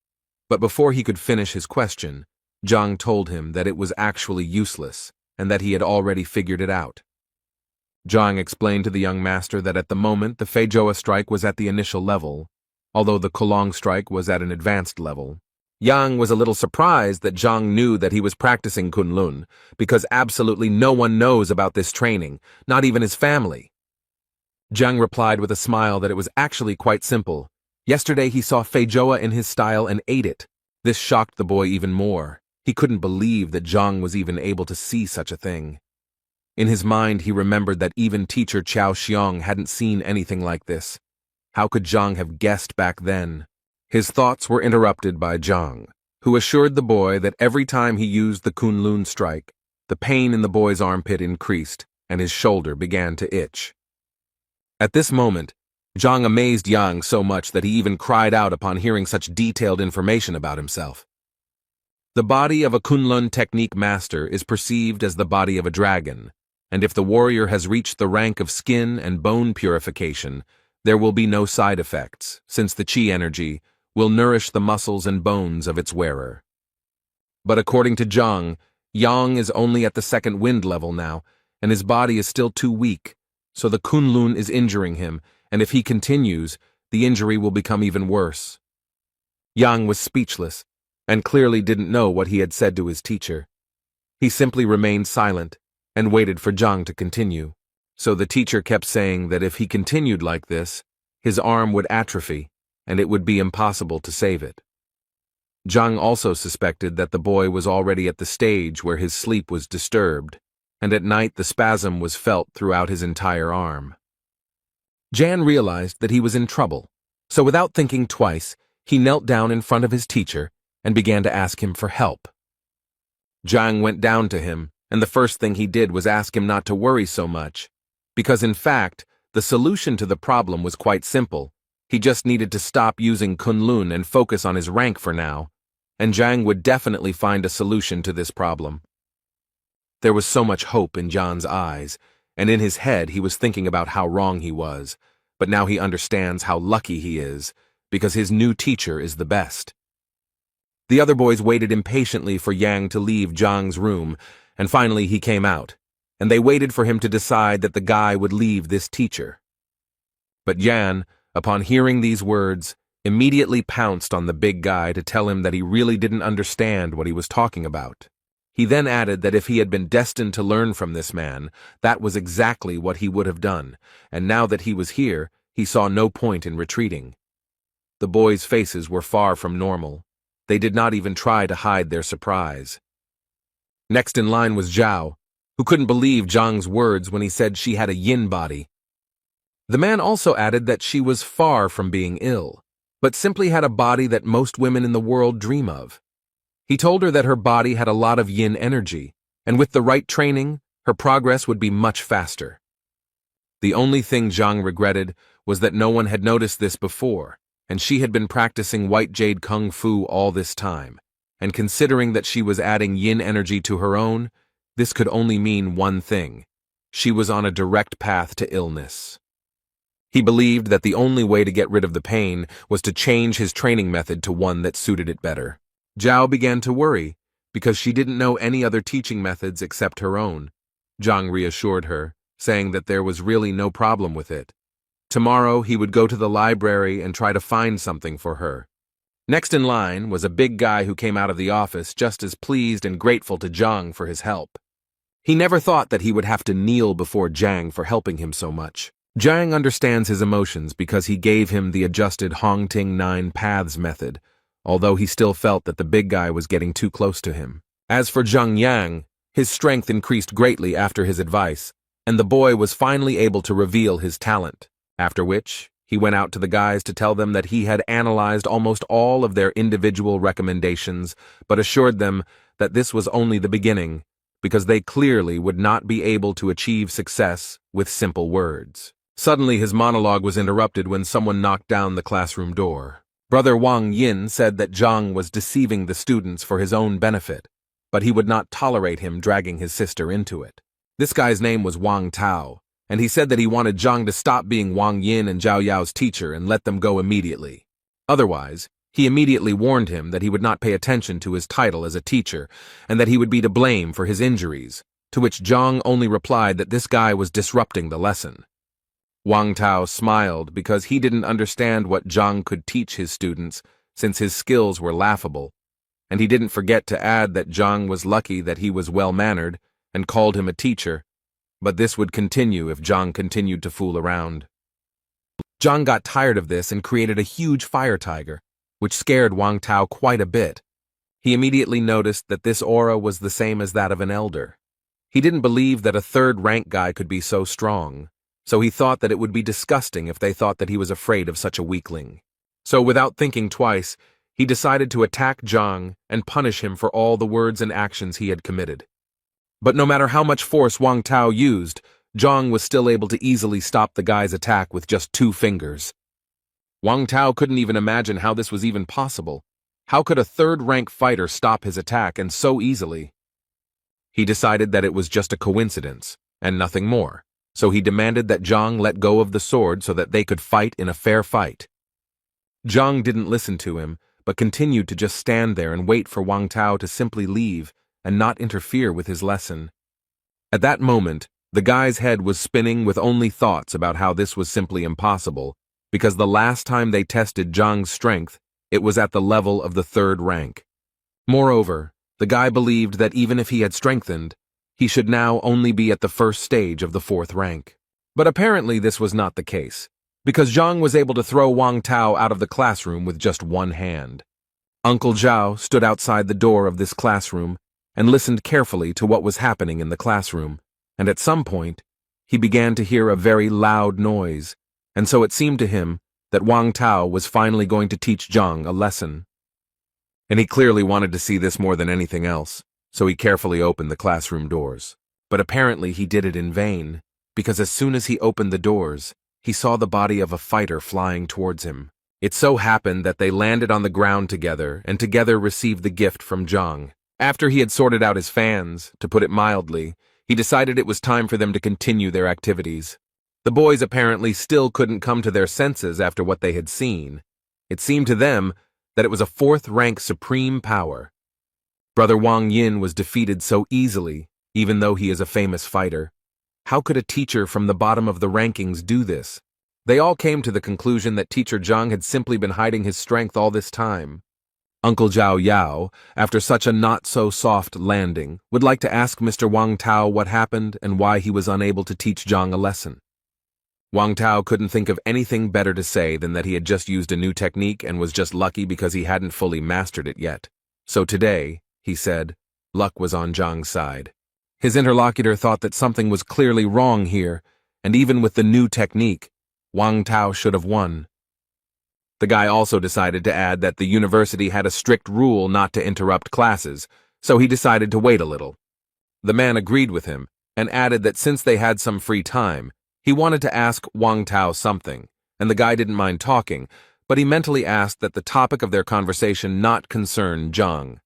But before he could finish his question, Zhang told him that it was actually useless, and that he had already figured it out. Zhang explained to the young master that at the moment the Feijoa strike was at the initial level, although the Kolong strike was at an advanced level. Yang was a little surprised that Zhang knew that he was practicing Kunlun, because absolutely no one knows about this training, not even his family. Zhang replied with a smile that it was actually quite simple. Yesterday he saw Feijoa in his style and ate it. This shocked the boy even more. He couldn't believe that Zhang was even able to see such a thing. In his mind, he remembered that even teacher Qiao Xiong hadn't seen anything like this. How could Zhang have guessed back then? His thoughts were interrupted by Zhang, who assured the boy that every time he used the Kunlun strike, the pain in the boy's armpit increased and his shoulder began to itch. At this moment, Zhang amazed Yang so much that he even cried out upon hearing such detailed information about himself. The body of a Kunlun technique master is perceived as the body of a dragon, and if the warrior has reached the rank of skin and bone purification, there will be no side effects, since the qi energy will nourish the muscles and bones of its wearer. But according to Zhang, Yang is only at the second wind level now, and his body is still too weak, so the Kunlun is injuring him, and if he continues, the injury will become even worse. Yang was speechless, and clearly didn't know what he had said to his teacher. He simply remained silent, and waited for Zhang to continue. So the teacher kept saying that if he continued like this, his arm would atrophy, and it would be impossible to save it. Zhang also suspected that the boy was already at the stage where his sleep was disturbed, and at night the spasm was felt throughout his entire arm. Jan realized that he was in trouble, so without thinking twice, he knelt down in front of his teacher and began to ask him for help. Zhang went down to him, and the first thing he did was ask him not to worry so much, because in fact, the solution to the problem was quite simple. He just needed to stop using Kunlun and focus on his rank for now, and Zhang would definitely find a solution to this problem. There was so much hope in Jan's eyes, and in his head he was thinking about how wrong he was, but now he understands how lucky he is, because his new teacher is the best. The other boys waited impatiently for Yang to leave Zhang's room, and finally he came out, and they waited for him to decide that the guy would leave this teacher. But Yan, upon hearing these words, immediately pounced on the big guy to tell him that he really didn't understand what he was talking about. He then added that if he had been destined to learn from this man, that was exactly what he would have done, and now that he was here, he saw no point in retreating. The boys' faces were far from normal. They did not even try to hide their surprise. Next in line was Zhao, who couldn't believe Zhang's words when he said she had a yin body. The man also added that she was far from being ill, but simply had a body that most women in the world dream of. He told her that her body had a lot of yin energy, and with the right training, her progress would be much faster. The only thing Zhang regretted was that no one had noticed this before, and she had been practicing white jade kung fu all this time, and considering that she was adding yin energy to her own, this could only mean one thing: she was on a direct path to illness. He believed that the only way to get rid of the pain was to change his training method to one that suited it better. Zhao began to worry, because she didn't know any other teaching methods except her own. Zhang reassured her, saying that there was really no problem with it. Tomorrow he would go to the library and try to find something for her. Next in line was a big guy who came out of the office just as pleased and grateful to Zhang for his help. He never thought that he would have to kneel before Zhang for helping him so much. Zhang understands his emotions because he gave him the adjusted Hongting 9 Paths method, although he still felt that the big guy was getting too close to him. As for Zhang Yang, his strength increased greatly after his advice, and the boy was finally able to reveal his talent, after which he went out to the guys to tell them that he had analyzed almost all of their individual recommendations, but assured them that this was only the beginning, because they clearly would not be able to achieve success with simple words. Suddenly his monologue was interrupted when someone knocked down the classroom door. Brother Wang Yin said that Zhang was deceiving the students for his own benefit, but he would not tolerate him dragging his sister into it. This guy's name was Wang Tao, and he said that he wanted Zhang to stop being Wang Yin and Zhao Yao's teacher and let them go immediately. Otherwise, he immediately warned him that he would not pay attention to his title as a teacher and that he would be to blame for his injuries, to which Zhang only replied that this guy was disrupting the lesson. Wang Tao smiled because he didn't understand what Zhang could teach his students since his skills were laughable, and he didn't forget to add that Zhang was lucky that he was well-mannered and called him a teacher, but this would continue if Zhang continued to fool around. Zhang got tired of this and created a huge fire tiger, which scared Wang Tao quite a bit. He immediately noticed that this aura was the same as that of an elder. He didn't believe that a third-rank guy could be so strong, so he thought that it would be disgusting if they thought that he was afraid of such a weakling. So without thinking twice, he decided to attack Zhang and punish him for all the words and actions he had committed. But no matter how much force Wang Tao used, Zhang was still able to easily stop the guy's attack with just 2 fingers. Wang Tao couldn't even imagine how this was even possible. How could a third-rank fighter stop his attack and so easily? He decided that it was just a coincidence, and nothing more, so he demanded that Zhang let go of the sword so that they could fight in a fair fight. Zhang didn't listen to him, but continued to just stand there and wait for Wang Tao to simply leave and not interfere with his lesson. At that moment, the guy's head was spinning with only thoughts about how this was simply impossible, because the last time they tested Zhang's strength, it was at the level of the 3rd rank. Moreover, the guy believed that even if he had strengthened, he should now only be at the 1st stage of the 4th rank. But apparently this was not the case, because Zhang was able to throw Wang Tao out of the classroom with just 1 hand. Uncle Zhao stood outside the door of this classroom and listened carefully to what was happening in the classroom, and at some point, he began to hear a very loud noise, and so it seemed to him that Wang Tao was finally going to teach Zhang a lesson. And he clearly wanted to see this more than anything else, so he carefully opened the classroom doors. But apparently he did it in vain, because as soon as he opened the doors, he saw the body of a fighter flying towards him. It so happened that they landed on the ground together and together received the gift from Zhang. After he had sorted out his fans, to put it mildly, he decided it was time for them to continue their activities. The boys apparently still couldn't come to their senses after what they had seen. It seemed to them that it was a 4th-rank supreme power. Brother Wang Yin was defeated so easily, even though he is a famous fighter. How could a teacher from the bottom of the rankings do this? They all came to the conclusion that teacher Zhang had simply been hiding his strength all this time. Uncle Zhao Yao, after such a not-so-soft landing, would like to ask Mr. Wang Tao what happened and why he was unable to teach Zhang a lesson. Wang Tao couldn't think of anything better to say than that he had just used a new technique and was just lucky because he hadn't fully mastered it yet. So today, he said, luck was on Zhang's side. His interlocutor thought that something was clearly wrong here, and even with the new technique, Wang Tao should have won. The guy also decided to add that the university had a strict rule not to interrupt classes, so he decided to wait a little. The man agreed with him, and added that since they had some free time, he wanted to ask Wang Tao something, and the guy didn't mind talking, but he mentally asked that the topic of their conversation not concern Zhang.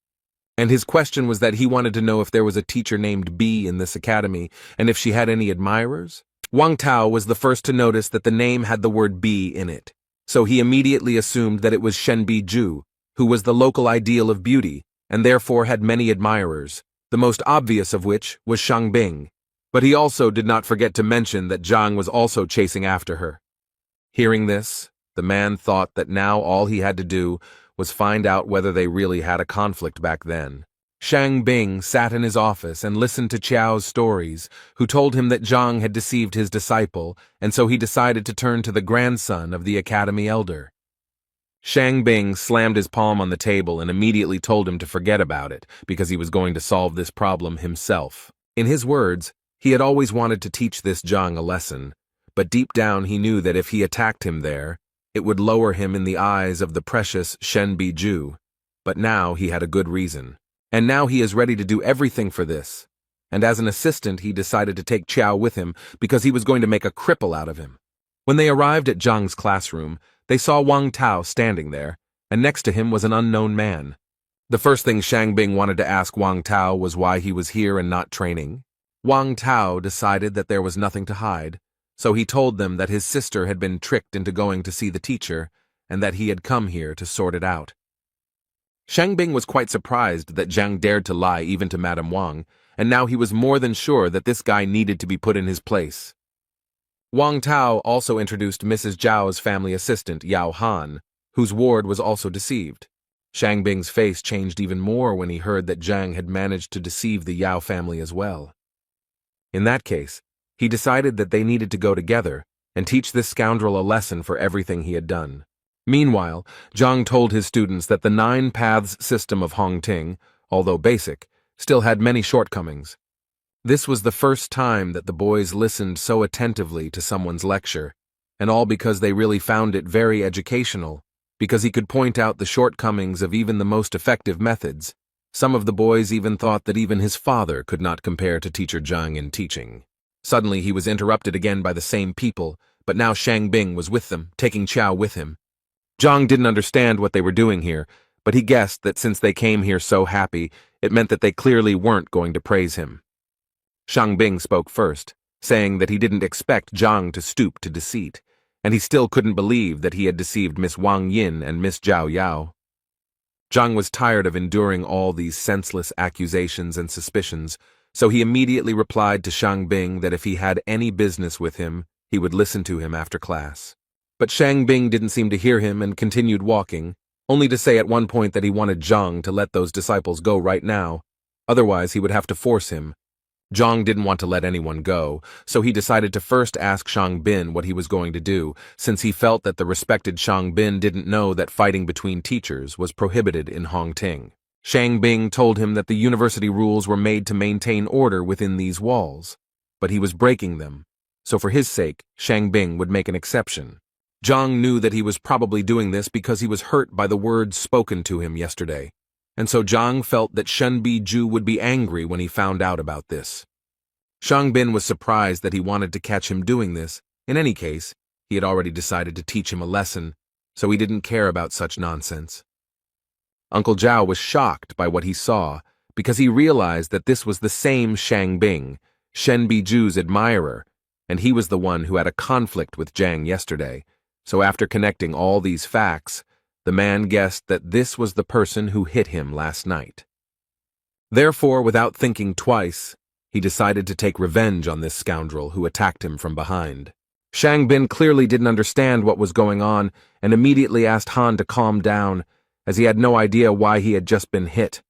And his question was that he wanted to know if there was a teacher named B in this academy, and if she had any admirers. Wang Tao was the first to notice that the name had the word B in it, so he immediately assumed that it was Shenbi Zhu, who was the local ideal of beauty, and therefore had many admirers, the most obvious of which was Shang Bing. But he also did not forget to mention that Zhang was also chasing after her. Hearing this, the man thought that now all he had to do was find out whether they really had a conflict back then. Shang Bing sat in his office and listened to Qiao's stories, who told him that Zhang had deceived his disciple, and so he decided to turn to the grandson of the academy elder. Shang Bing slammed his palm on the table and immediately told him to forget about it, because he was going to solve this problem himself. In his words, he had always wanted to teach this Zhang a lesson, but deep down he knew that if he attacked him there, it would lower him in the eyes of the precious Shenbi Zhu. But now he had a good reason. And now he is ready to do everything for this. And as an assistant, he decided to take Qiao with him because he was going to make a cripple out of him. When they arrived at Zhang's classroom, they saw Wang Tao standing there, and next to him was an unknown man. The first thing Shang Bing wanted to ask Wang Tao was why he was here and not training. Wang Tao decided that there was nothing to hide, so he told them that his sister had been tricked into going to see the teacher, and that he had come here to sort it out. Shang Bing was quite surprised that Zhang dared to lie even to Madame Wang, and now he was more than sure that this guy needed to be put in his place. Wang Tao also introduced Mrs. Zhao's family assistant, Yao Han, whose ward was also deceived. Shang Bing's face changed even more when he heard that Zhang had managed to deceive the Yao family as well. In that case, he decided that they needed to go together and teach this scoundrel a lesson for everything he had done. Meanwhile, Zhang told his students that the nine paths system of Hongting, although basic, still had many shortcomings. This was the first time that the boys listened so attentively to someone's lecture, and all because they really found it very educational, because he could point out the shortcomings of even the most effective methods. Some of the boys even thought that even his father could not compare to Teacher Zhang in teaching. Suddenly he was interrupted again by the same people, but now Shang Bing was with them, taking Chao with him. Zhang didn't understand what they were doing here, but he guessed that since they came here so happy, it meant that they clearly weren't going to praise him. Shang Bing spoke first, saying that he didn't expect Zhang to stoop to deceit, and he still couldn't believe that he had deceived Miss Wang Yin and Miss Zhao Yao. Zhang was tired of enduring all these senseless accusations and suspicions, so he immediately replied to Shang Bing that if he had any business with him, he would listen to him after class. But Shang Bing didn't seem to hear him and continued walking, only to say at one point that he wanted Zhang to let those disciples go right now, otherwise he would have to force him. Zhang didn't want to let anyone go, so he decided to first ask Shang Bin what he was going to do, since he felt that the respected Shang Bin didn't know that fighting between teachers was prohibited in Hongting. Shang Bing told him that the university rules were made to maintain order within these walls, but he was breaking them, so for his sake, Shang Bing would make an exception. Zhang knew that he was probably doing this because he was hurt by the words spoken to him yesterday, and so Zhang felt that Shen Biju would be angry when he found out about this. Shang Bin was surprised that he wanted to catch him doing this. In any case, he had already decided to teach him a lesson, so he didn't care about such nonsense. Uncle Zhao was shocked by what he saw, because he realized that this was the same Shang Bing, Shen Biju's admirer, and he was the one who had a conflict with Zhang yesterday. So after connecting all these facts, the man guessed that this was the person who hit him last night. Therefore, without thinking twice, he decided to take revenge on this scoundrel who attacked him from behind. Shang Bin clearly didn't understand what was going on and immediately asked Han to calm down, as he had no idea why he had just been hit.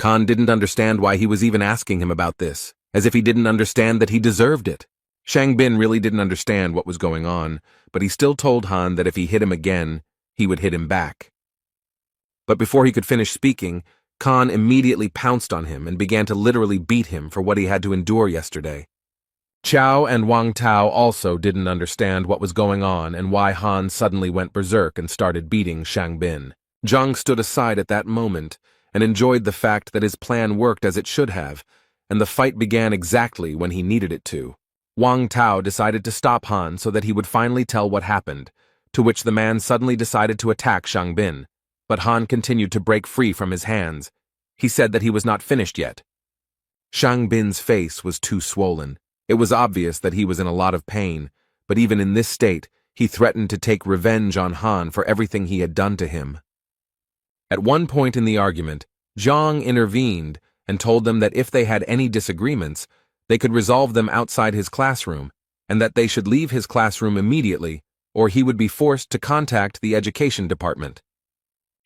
Han didn't understand why he was even asking him about this, as if he didn't understand that he deserved it. Shang Bin really didn't understand what was going on, but he still told Han that if he hit him again, he would hit him back. But before he could finish speaking, Khan immediately pounced on him and began to literally beat him for what he had to endure yesterday. Chao and Wang Tao also didn't understand what was going on and why Han suddenly went berserk and started beating Shang Bin. Zhang stood aside at that moment and enjoyed the fact that his plan worked as it should have, and the fight began exactly when he needed it to. Wang Tao decided to stop Han so that he would finally tell what happened, to which the man suddenly decided to attack Shang Bin, but Han continued to break free from his hands. He said that he was not finished yet. Shang Bin's face was too swollen. It was obvious that he was in a lot of pain, but even in this state, he threatened to take revenge on Han for everything he had done to him. At one point in the argument, Zhang intervened and told them that if they had any disagreements, they could resolve them outside his classroom, and that they should leave his classroom immediately, or he would be forced to contact the education department.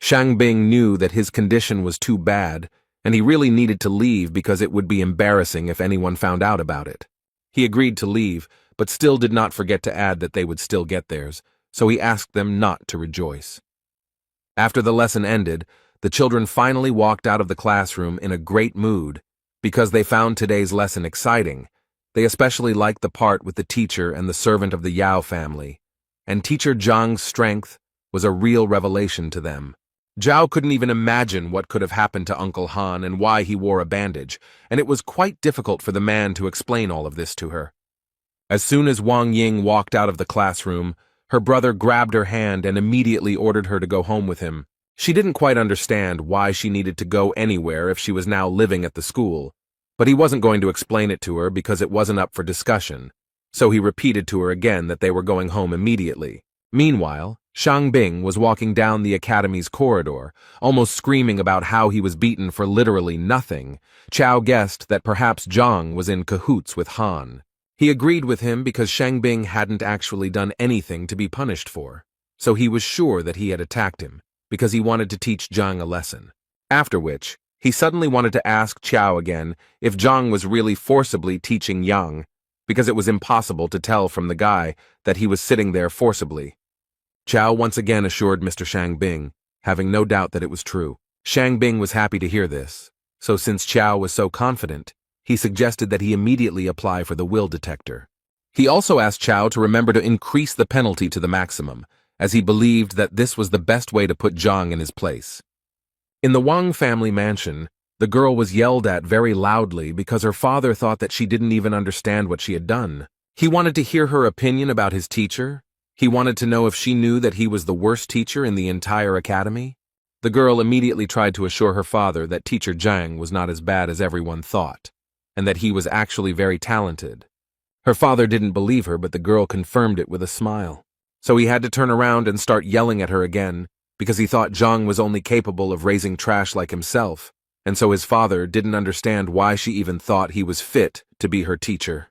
Shang Bing knew that his condition was too bad, and he really needed to leave because it would be embarrassing if anyone found out about it. He agreed to leave, but still did not forget to add that they would still get theirs, so he asked them not to rejoice. After the lesson ended, the children finally walked out of the classroom in a great mood, because they found today's lesson exciting. They especially liked the part with the teacher and the servant of the Yao family, and Teacher Zhang's strength was a real revelation to them. Zhao couldn't even imagine what could have happened to Uncle Han and why he wore a bandage, and it was quite difficult for the man to explain all of this to her. As soon as Wang Ying walked out of the classroom, her brother grabbed her hand and immediately ordered her to go home with him. She didn't quite understand why she needed to go anywhere if she was now living at the school, but he wasn't going to explain it to her because it wasn't up for discussion, so he repeated to her again that they were going home immediately. Meanwhile, Shang Bing was walking down the academy's corridor, almost screaming about how he was beaten for literally nothing. Chao guessed that perhaps Zhang was in cahoots with Han. He agreed with him because Shang Bing hadn't actually done anything to be punished for, so he was sure that he had attacked him, because he wanted to teach Zhang a lesson. After which, he suddenly wanted to ask Chao again if Zhang was really forcibly teaching Yang, because it was impossible to tell from the guy that he was sitting there forcibly. Chow once again assured Mr. Shangbing, having no doubt that it was true. Shangbing was happy to hear this, so since Chow was so confident, he suggested that he immediately apply for the will detector. He also asked Chow to remember to increase the penalty to the maximum, as he believed that this was the best way to put Zhang in his place. In the Wang family mansion, the girl was yelled at very loudly because her father thought that she didn't even understand what she had done. He wanted to hear her opinion about his teacher. He wanted to know if she knew that he was the worst teacher in the entire academy. The girl immediately tried to assure her father that teacher Zhang was not as bad as everyone thought, and that he was actually very talented. Her father didn't believe her, but the girl confirmed it with a smile. So he had to turn around and start yelling at her again, because he thought Zhang was only capable of raising trash like himself, and so his father didn't understand why she even thought he was fit to be her teacher.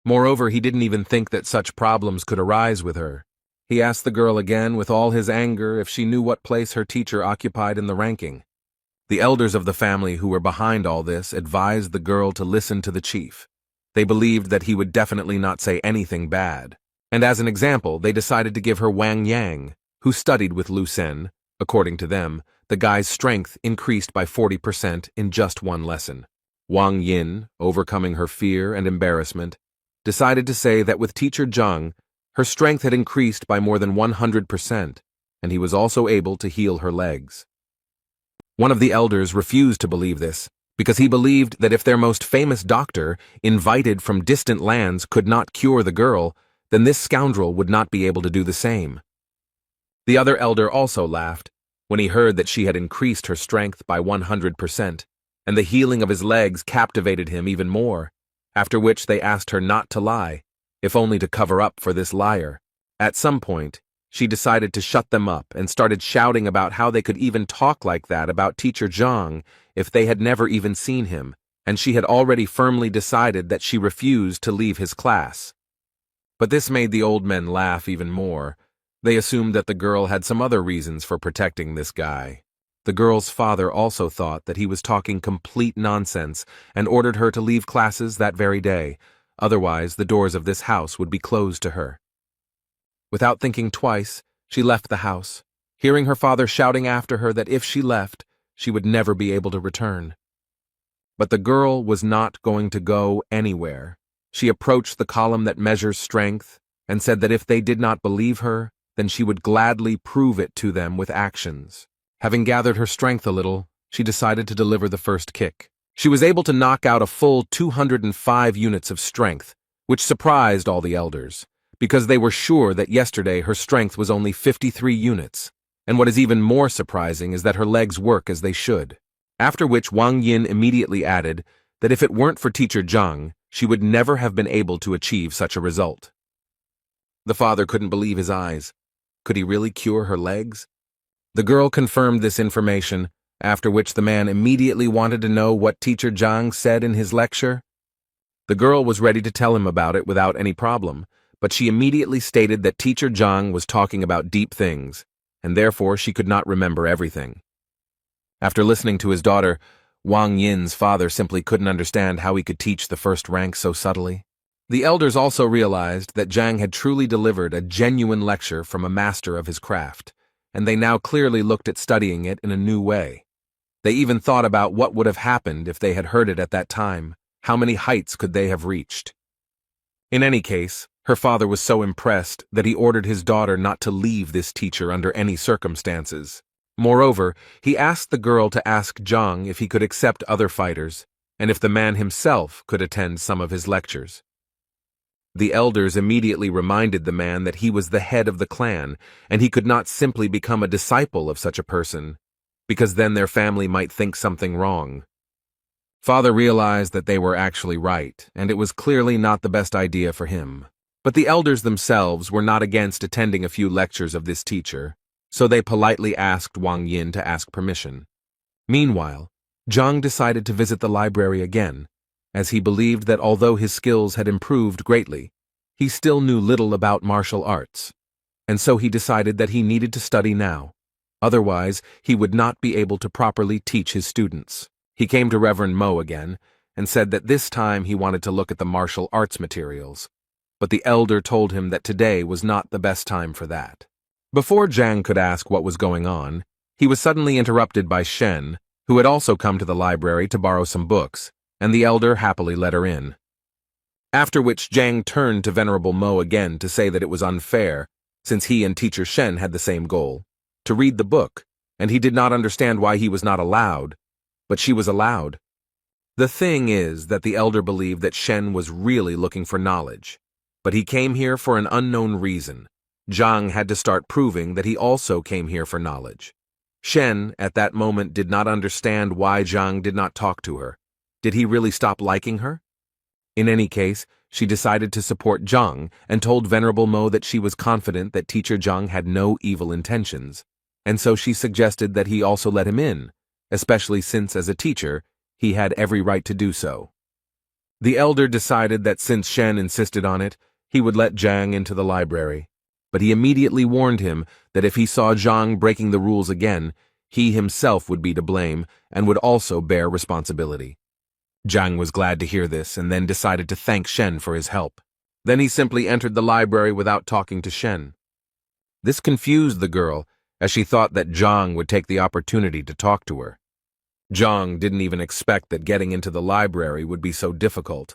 Moreover, he didn't even think that such problems could arise with her. He asked the girl again with all his anger if she knew what place her teacher occupied in the ranking. The elders of the family who were behind all this advised the girl to listen to the chief. They believed that he would definitely not say anything bad, and as an example, they decided to give her Wang Yang, who studied with Lu Sen. According to them, the guy's strength increased by 40% in just one lesson. Wang Yin, overcoming her fear and embarrassment, decided to say that with teacher Zhang, her strength had increased by more than 100%, and he was also able to heal her legs. One of the elders refused to believe this, because he believed that if their most famous doctor, invited from distant lands, could not cure the girl, then this scoundrel would not be able to do the same. The other elder also laughed when he heard that she had increased her strength by 100%, and the healing of his legs captivated him even more, after which they asked her not to lie, if only to cover up for this liar. At some point, she decided to shut them up and started shouting about how they could even talk like that about teacher Zhang if they had never even seen him, and she had already firmly decided that she refused to leave his class. But this made the old men laugh even more. They assumed that the girl had some other reasons for protecting this guy. The girl's father also thought that he was talking complete nonsense and ordered her to leave classes that very day. Otherwise, the doors of this house would be closed to her. Without thinking twice, she left the house, hearing her father shouting after her that if she left, she would never be able to return. But the girl was not going to go anywhere. She approached the column that measures strength and said that if they did not believe her, then she would gladly prove it to them with actions. Having gathered her strength a little, she decided to deliver the first kick. She was able to knock out a full 205 units of strength, which surprised all the elders, because they were sure that yesterday her strength was only 53 units, and what is even more surprising is that her legs work as they should. After which Wang Yin immediately added that if it weren't for teacher Zhang, she would never have been able to achieve such a result. The father couldn't believe his eyes. Could he really cure her legs? The girl confirmed this information, after which the man immediately wanted to know what teacher Zhang said in his lecture. The girl was ready to tell him about it without any problem, but she immediately stated that teacher Zhang was talking about deep things, and therefore she could not remember everything. After listening to his daughter, Wang Yin's father simply couldn't understand how he could teach the first rank so subtly. The elders also realized that Zhang had truly delivered a genuine lecture from a master of his craft, and they now clearly looked at studying it in a new way. They even thought about what would have happened if they had heard it at that time. How many heights could they have reached? In any case, her father was so impressed that he ordered his daughter not to leave this teacher under any circumstances. Moreover, he asked the girl to ask Zhang if he could accept other fighters, and if the man himself could attend some of his lectures. The elders immediately reminded the man that he was the head of the clan, and he could not simply become a disciple of such a person, because then their family might think something wrong. Father realized that they were actually right, and it was clearly not the best idea for him. But the elders themselves were not against attending a few lectures of this teacher, so they politely asked Wang Yin to ask permission. Meanwhile, Zhang decided to visit the library again, as he believed that although his skills had improved greatly, he still knew little about martial arts, and so he decided that he needed to study now. Otherwise, he would not be able to properly teach his students. He came to Reverend Mo again, and said that this time he wanted to look at the martial arts materials, but the elder told him that today was not the best time for that. Before Zhang could ask what was going on, he was suddenly interrupted by Shen, who had also come to the library to borrow some books, and the elder happily let her in. After which Zhang turned to Venerable Mo again to say that it was unfair, since he and Teacher Shen had the same goal, to read the book, and he did not understand why he was not allowed, but she was allowed. The thing is that the elder believed that Shen was really looking for knowledge, but he came here for an unknown reason. Zhang had to start proving that he also came here for knowledge. Shen, at that moment, did not understand why Zhang did not talk to her. Did he really stop liking her? In any case, she decided to support Zhang and told Venerable Mo that she was confident that Teacher Zhang had no evil intentions, and so she suggested that he also let him in, especially since, as a teacher, he had every right to do so. The elder decided that since Shen insisted on it, he would let Zhang into the library, but he immediately warned him that if he saw Zhang breaking the rules again, he himself would be to blame and would also bear responsibility. Zhang was glad to hear this and then decided to thank Shen for his help. Then he simply entered the library without talking to Shen. This confused the girl, as she thought that Zhang would take the opportunity to talk to her. Zhang didn't even expect that getting into the library would be so difficult,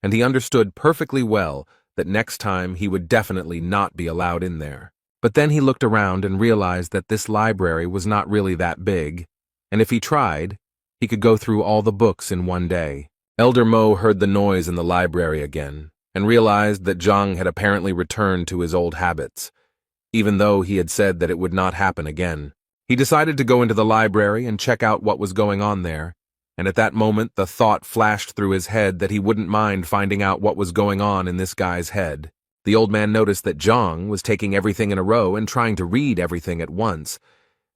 and he understood perfectly well that next time he would definitely not be allowed in there. But then he looked around and realized that this library was not really that big, and if he tried, he could go through all the books in one day. Elder Mo heard the noise in the library again, and realized that Zhang had apparently returned to his old habits, even though he had said that it would not happen again. He decided to go into the library and check out what was going on there, and at that moment the thought flashed through his head that he wouldn't mind finding out what was going on in this guy's head. The old man noticed that Zhang was taking everything in a row and trying to read everything at once,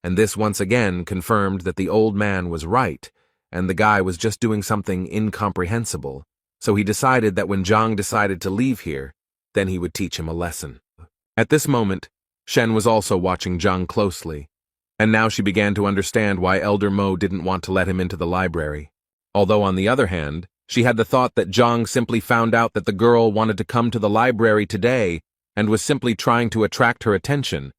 and this once again confirmed that the old man was right, and the guy was just doing something incomprehensible, so he decided that when Zhang decided to leave here, then he would teach him a lesson. At this moment, Shen was also watching Zhang closely, and now she began to understand why Elder Mo didn't want to let him into the library. Although on the other hand, she had the thought that Zhang simply found out that the girl wanted to come to the library today and was simply trying to attract her attention.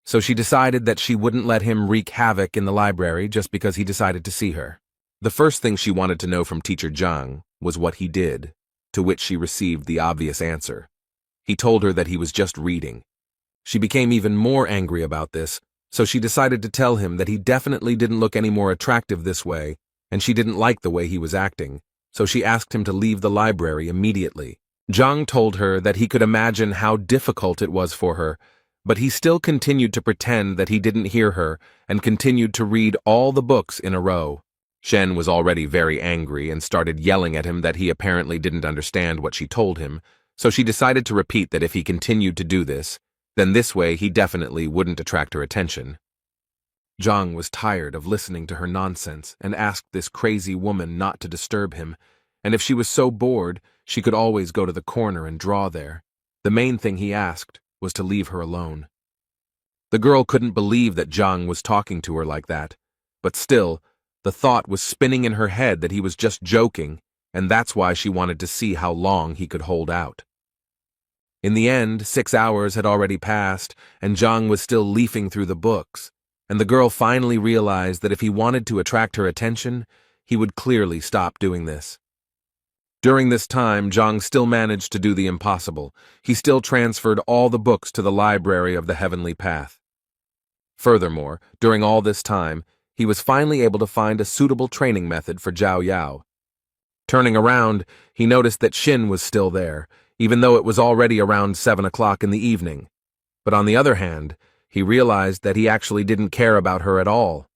So she decided that she wouldn't let him wreak havoc in the library just because he decided to see her. The first thing she wanted to know from Teacher Zhang was what he did, to which she received the obvious answer. He told her that he was just reading. She became even more angry about this, so she decided to tell him that he definitely didn't look any more attractive this way, and she didn't like the way he was acting, so she asked him to leave the library immediately. Zhang told her that he could imagine how difficult it was for her, but he still continued to pretend that he didn't hear her and continued to read all the books in a row. Shen was already very angry and started yelling at him that he apparently didn't understand what she told him, so she decided to repeat that if he continued to do this, then this way he definitely wouldn't attract her attention. Zhang was tired of listening to her nonsense and asked this crazy woman not to disturb him, and if she was so bored, she could always go to the corner and draw there. The main thing he asked was to leave her alone. The girl couldn't believe that Zhang was talking to her like that, but still, the thought was spinning in her head that he was just joking, and that's why she wanted to see how long he could hold out. In the end, 6 hours had already passed, and Zhang was still leafing through the books, and the girl finally realized that if he wanted to attract her attention, he would clearly stop doing this. During this time, Zhang still managed to do the impossible. He still transferred all the books to the library of the Heavenly Path. Furthermore, during all this time, he was finally able to find a suitable training method for Zhao Yao. Turning around, he noticed that Xin was still there, even though it was already around 7 o'clock in the evening. But on the other hand, he realized that he actually didn't care about her at all.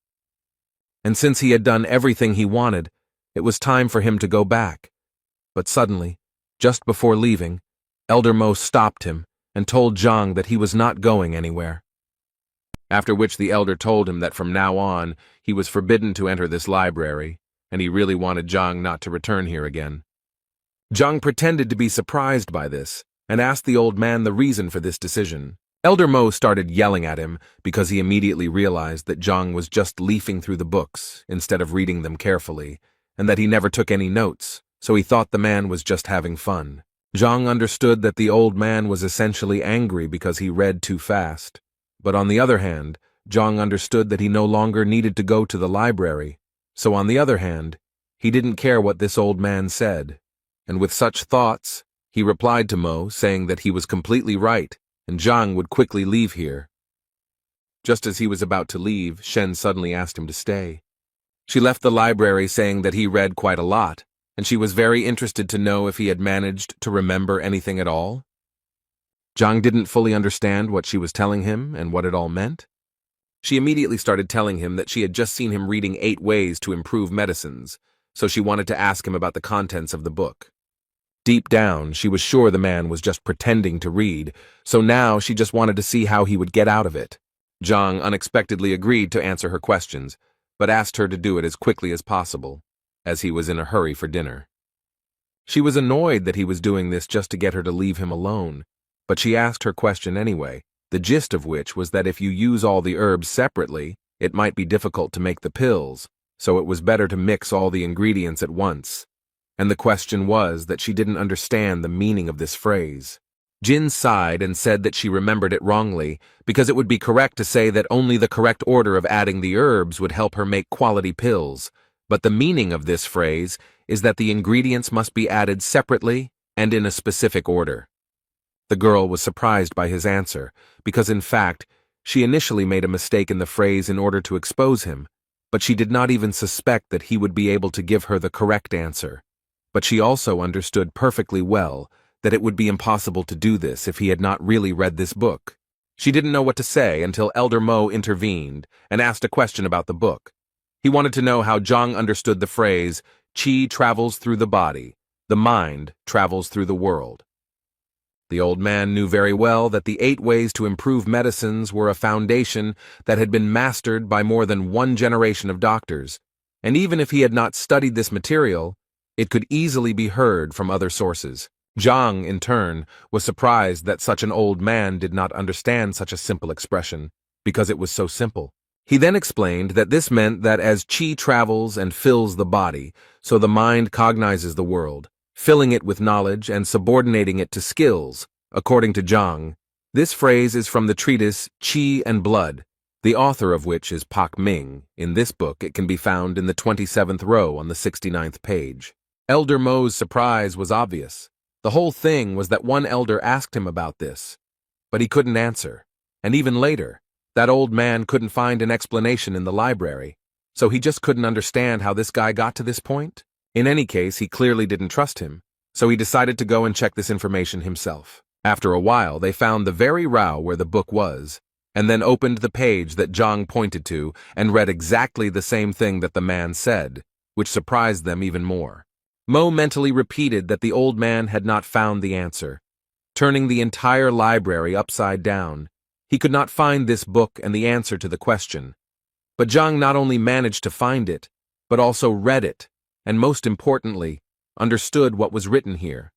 And since he had done everything he wanted, it was time for him to go back. But suddenly, just before leaving, Elder Mo stopped him and told Zhang that he was not going anywhere. After which the elder told him that from now on, he was forbidden to enter this library, and he really wanted Zhang not to return here again. Zhang pretended to be surprised by this, and asked the old man the reason for this decision. Elder Mo started yelling at him because he immediately realized that Zhang was just leafing through the books instead of reading them carefully, and that he never took any notes, so he thought the man was just having fun. Zhang understood that the old man was essentially angry because he read too fast, But on the other hand, Zhang understood that he no longer needed to go to the library, so on the other hand, he didn't care what this old man said. And with such thoughts, he replied to Mo, saying that he was completely right, and Zhang would quickly leave here. Just as he was about to leave, Shen suddenly asked him to stay. She left the library saying that he read quite a lot, and she was very interested to know if he had managed to remember anything at all. Zhang didn't fully understand what she was telling him and what it all meant. She immediately started telling him that she had just seen him reading 8 ways to improve medicines, so she wanted to ask him about the contents of the book. Deep down, she was sure the man was just pretending to read, so now she just wanted to see how he would get out of it. Zhang unexpectedly agreed to answer her questions, but asked her to do it as quickly as possible, as he was in a hurry for dinner. She was annoyed that he was doing this just to get her to leave him alone, but she asked her question anyway, the gist of which was that if you use all the herbs separately, it might be difficult to make the pills, so it was better to mix all the ingredients at once. And the question was that she didn't understand the meaning of this phrase. Jin sighed and said that she remembered it wrongly, because it would be correct to say that only the correct order of adding the herbs would help her make quality pills, but the meaning of this phrase is that the ingredients must be added separately and in a specific order. The girl was surprised by his answer, because in fact, she initially made a mistake in the phrase in order to expose him, but she did not even suspect that he would be able to give her the correct answer. But she also understood perfectly well that it would be impossible to do this if he had not really read this book. She didn't know what to say until Elder Mo intervened and asked a question about the book. He wanted to know how Zhang understood the phrase, "Qi travels through the body, the mind travels through the world." The old man knew very well that the 8 ways to improve medicines were a foundation that had been mastered by more than one generation of doctors, and even if he had not studied this material, it could easily be heard from other sources. Zhang, in turn, was surprised that such an old man did not understand such a simple expression, because it was so simple. He then explained that this meant that as qi travels and fills the body, so the mind cognizes the world, filling it with knowledge and subordinating it to skills. According to Zhang, this phrase is from the treatise Qi and Blood, the author of which is Pak Ming. In this book, it can be found in the 27th row on the 69th page. Elder Mo's surprise was obvious. The whole thing was that one elder asked him about this, but he couldn't answer. And even later, that old man couldn't find an explanation in the library, so he just couldn't understand how this guy got to this point. In any case, he clearly didn't trust him, so he decided to go and check this information himself. After a while, they found the very row where the book was, and then opened the page that Zhang pointed to and read exactly the same thing that the man said, which surprised them even more. Mo mentally repeated that the old man had not found the answer, turning the entire library upside down. He could not find this book and the answer to the question. But Zhang not only managed to find it, but also read it, and most importantly, understood what was written here.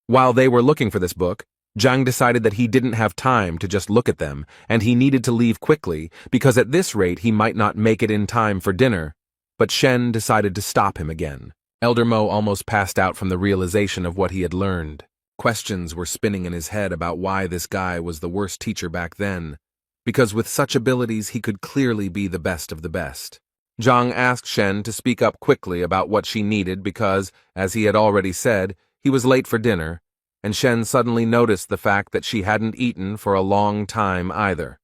While they were looking for this book, Zhang decided that he didn't have time to just look at them, and he needed to leave quickly, because at this rate he might not make it in time for dinner. But Shen decided to stop him again. Elder Mo almost passed out from the realization of what he had learned. Questions were spinning in his head about why this guy was the worst teacher back then, because with such abilities he could clearly be the best of the best. Zhang asked Shen to speak up quickly about what she needed because, as he had already said, he was late for dinner, and Shen suddenly noticed the fact that she hadn't eaten for a long time either.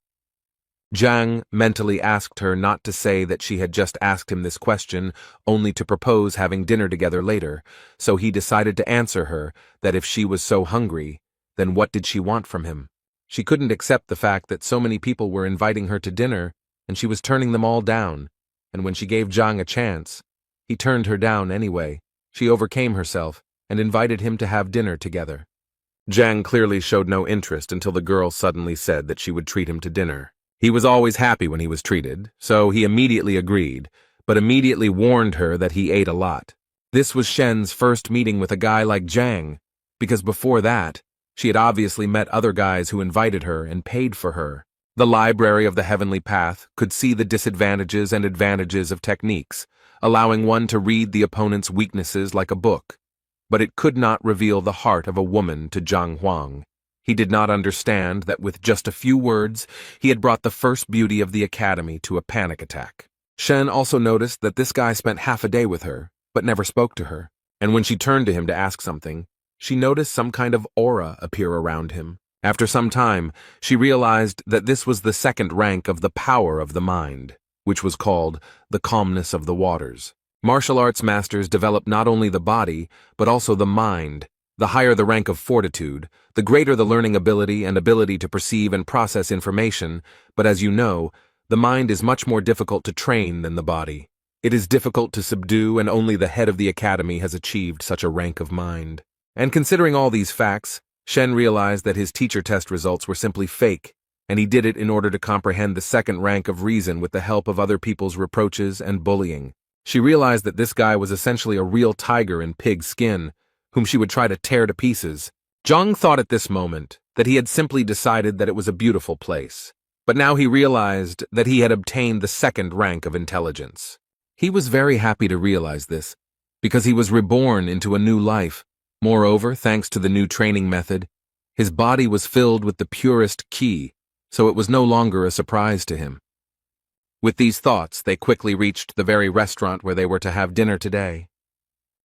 Zhang mentally asked her not to say that she had just asked him this question only to propose having dinner together later, so he decided to answer her that if she was so hungry, then what did she want from him? She couldn't accept the fact that so many people were inviting her to dinner, and she was turning them all down, and when she gave Zhang a chance, he turned her down anyway. She overcame herself and invited him to have dinner together. Zhang clearly showed no interest until the girl suddenly said that she would treat him to dinner. He was always happy when he was treated, so he immediately agreed, but immediately warned her that he ate a lot. This was Shen's first meeting with a guy like Zhang, because before that, she had obviously met other guys who invited her and paid for her. The Library of the Heavenly Path could see the disadvantages and advantages of techniques, allowing one to read the opponent's weaknesses like a book, but it could not reveal the heart of a woman to Zhang Huang. He did not understand that with just a few words, he had brought the first beauty of the academy to a panic attack. Shen also noticed that this guy spent half a day with her, but never spoke to her. And when she turned to him to ask something, she noticed some kind of aura appear around him. After some time, she realized that this was the second rank of the power of the mind, which was called the calmness of the waters. Martial arts masters develop not only the body, but also the mind. The higher the rank of fortitude, the greater the learning ability and ability to perceive and process information, but as you know, the mind is much more difficult to train than the body. It is difficult to subdue, and only the head of the academy has achieved such a rank of mind. And considering all these facts, Shen realized that his teacher test results were simply fake, and he did it in order to comprehend the second rank of reason with the help of other people's reproaches and bullying. She realized that this guy was essentially a real tiger in pig skin, whom she would try to tear to pieces. Zhang thought at this moment that he had simply decided that it was a beautiful place, but now he realized that he had obtained the second rank of intelligence. He was very happy to realize this, because he was reborn into a new life. Moreover, thanks to the new training method, his body was filled with the purest qi, so it was no longer a surprise to him. With these thoughts, they quickly reached the very restaurant where they were to have dinner today.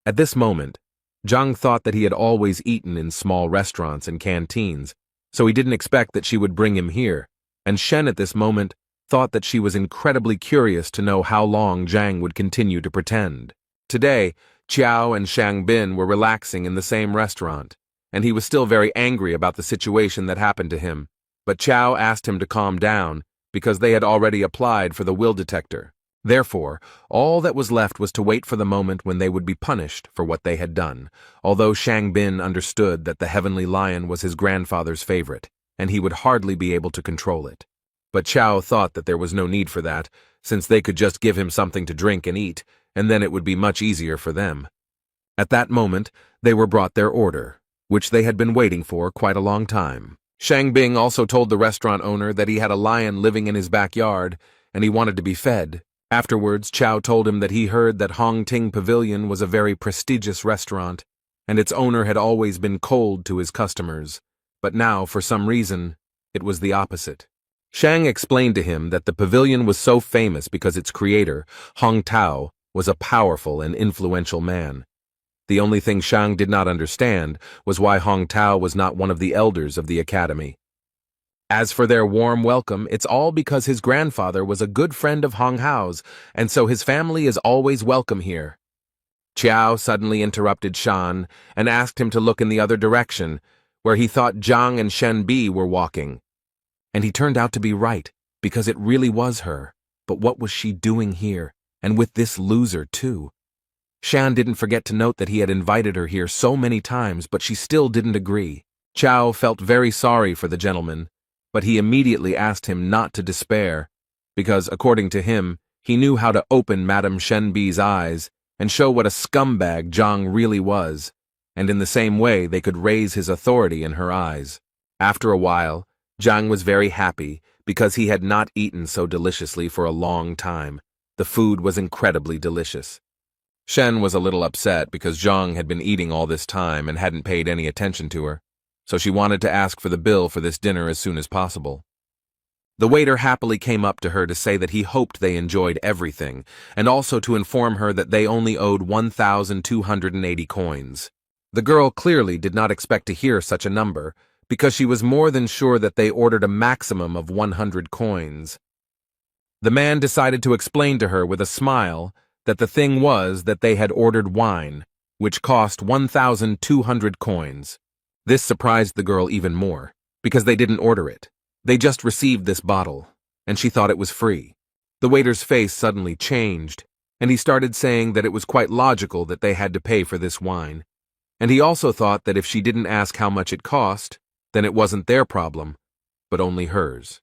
At this moment, Zhang thought that he had always eaten in small restaurants and canteens, so he didn't expect that she would bring him here, and Shen at this moment thought that she was incredibly curious to know how long Zhang would continue to pretend. Today, Qiao and Shang Bin were relaxing in the same restaurant, and he was still very angry about the situation that happened to him, but Qiao asked him to calm down because they had already applied for the will detector. Therefore, all that was left was to wait for the moment when they would be punished for what they had done, although Shang Bin understood that the heavenly lion was his grandfather's favorite, and he would hardly be able to control it. But Qiao thought that there was no need for that, since they could just give him something to drink and eat, and then it would be much easier for them. At that moment, they were brought their order, which they had been waiting for quite a long time. Shang Bing also told the restaurant owner that he had a lion living in his backyard, and he wanted to be fed. Afterwards, Qiao told him that he heard that Hong Ting Pavilion was a very prestigious restaurant, and its owner had always been cold to his customers, but now, for some reason, it was the opposite. Shang explained to him that the pavilion was so famous because its creator, Hong Tao, was a powerful and influential man. The only thing Shang did not understand was why Hong Tao was not one of the elders of the academy. As for their warm welcome, it's all because his grandfather was a good friend of Hong Hao's, and so his family is always welcome here. Qiao suddenly interrupted Shan and asked him to look in the other direction, where he thought Zhang and Shen Bi were walking. And he turned out to be right, because it really was her. But what was she doing here, and with this loser too? Shan didn't forget to note that he had invited her here so many times, but she still didn't agree. Qiao felt very sorry for the gentleman, but he immediately asked him not to despair, because, according to him, he knew how to open Madame Shenbi's eyes and show what a scumbag Zhang really was, and in the same way they could raise his authority in her eyes. After a while, Zhang was very happy because he had not eaten so deliciously for a long time. The food was incredibly delicious. Shen was a little upset because Zhang had been eating all this time and hadn't paid any attention to her, so she wanted to ask for the bill for this dinner as soon as possible. The waiter happily came up to her to say that he hoped they enjoyed everything, and also to inform her that they only owed 1,280 coins. The girl clearly did not expect to hear such a number, because she was more than sure that they ordered a maximum of 100 coins. The man decided to explain to her with a smile that the thing was that they had ordered wine, which cost 1,200 coins. This surprised the girl even more, because they didn't order it. They just received this bottle, and she thought it was free. The waiter's face suddenly changed, and he started saying that it was quite logical that they had to pay for this wine. And he also thought that if she didn't ask how much it cost, then it wasn't their problem, but only hers.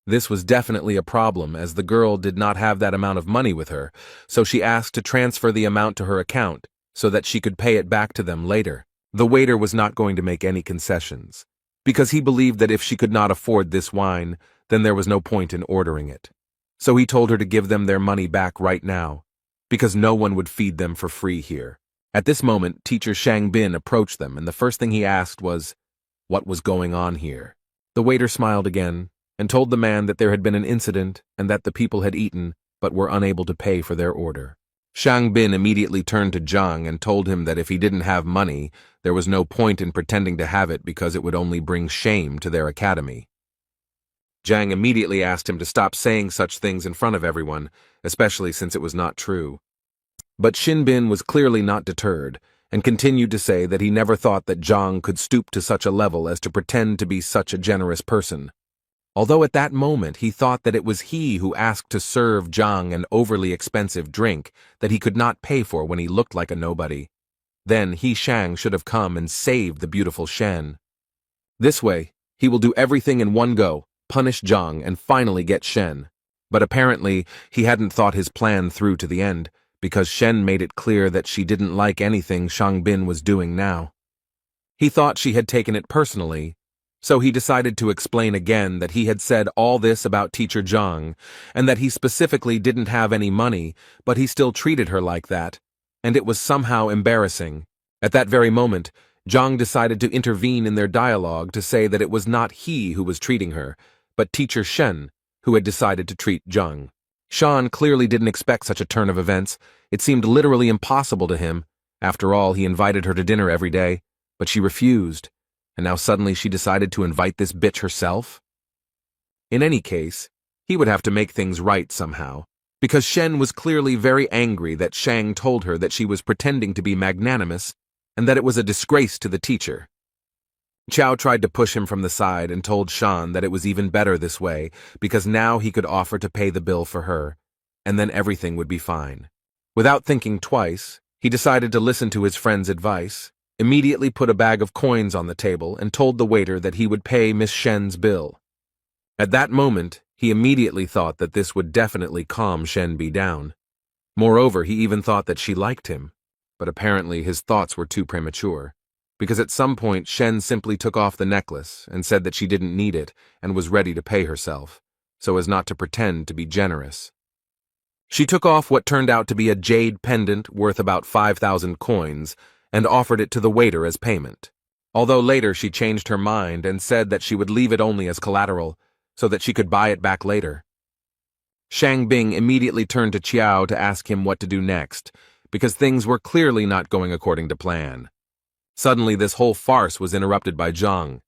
This was definitely a problem, as the girl did not have that amount of money with her, so she asked to transfer the amount to her account so that she could pay it back to them later. The waiter was not going to make any concessions, because he believed that if she could not afford this wine, then there was no point in ordering it. So he told her to give them their money back right now, because no one would feed them for free here. At this moment, teacher Shang Bin approached them, and the first thing he asked was, what was going on here. The waiter smiled again and told the man that there had been an incident and that the people had eaten but were unable to pay for their order. Shang Bin immediately turned to Zhang and told him that if he didn't have money, there was no point in pretending to have it because it would only bring shame to their academy. Zhang immediately asked him to stop saying such things in front of everyone, especially since it was not true. But Xin Bin was clearly not deterred, and continued to say that he never thought that Zhang could stoop to such a level as to pretend to be such a generous person. Although at that moment he thought that it was he who asked to serve Zhang an overly expensive drink that he could not pay for when he looked like a nobody. Then he, Shang, should have come and saved the beautiful Shen. This way, he will do everything in one go, punish Zhang, and finally get Shen. But apparently, he hadn't thought his plan through to the end, because Shen made it clear that she didn't like anything Shang Bin was doing now. He thought she had taken it personally, so he decided to explain again that he had said all this about teacher Zhang, and that he specifically didn't have any money, but he still treated her like that, and it was somehow embarrassing. At that very moment, Zhang decided to intervene in their dialogue to say that it was not he who was treating her, but teacher Shen, who had decided to treat Zhang. Shan clearly didn't expect such a turn of events. It seemed literally impossible to him. After all, he invited her to dinner every day, but she refused. And now suddenly she decided to invite this bitch herself? In any case, he would have to make things right somehow, because Shen was clearly very angry that Shang told her that she was pretending to be magnanimous and that it was a disgrace to the teacher. Chao tried to push him from the side and told Shan that it was even better this way because now he could offer to pay the bill for her, and then everything would be fine. Without thinking twice, he decided to listen to his friend's advice, immediately put a bag of coins on the table and told the waiter that he would pay Miss Shen's bill. At that moment, he immediately thought that this would definitely calm Shen Bi down. Moreover, he even thought that she liked him, but apparently his thoughts were too premature, because at some point Shen simply took off the necklace and said that she didn't need it and was ready to pay herself, so as not to pretend to be generous. She took off what turned out to be a jade pendant worth about 5,000 coins, and offered it to the waiter as payment. Although later she changed her mind and said that she would leave it only as collateral, so that she could buy it back later. Shang Bing immediately turned to Qiao to ask him what to do next, because things were clearly not going according to plan. Suddenly this whole farce was interrupted by Zhang,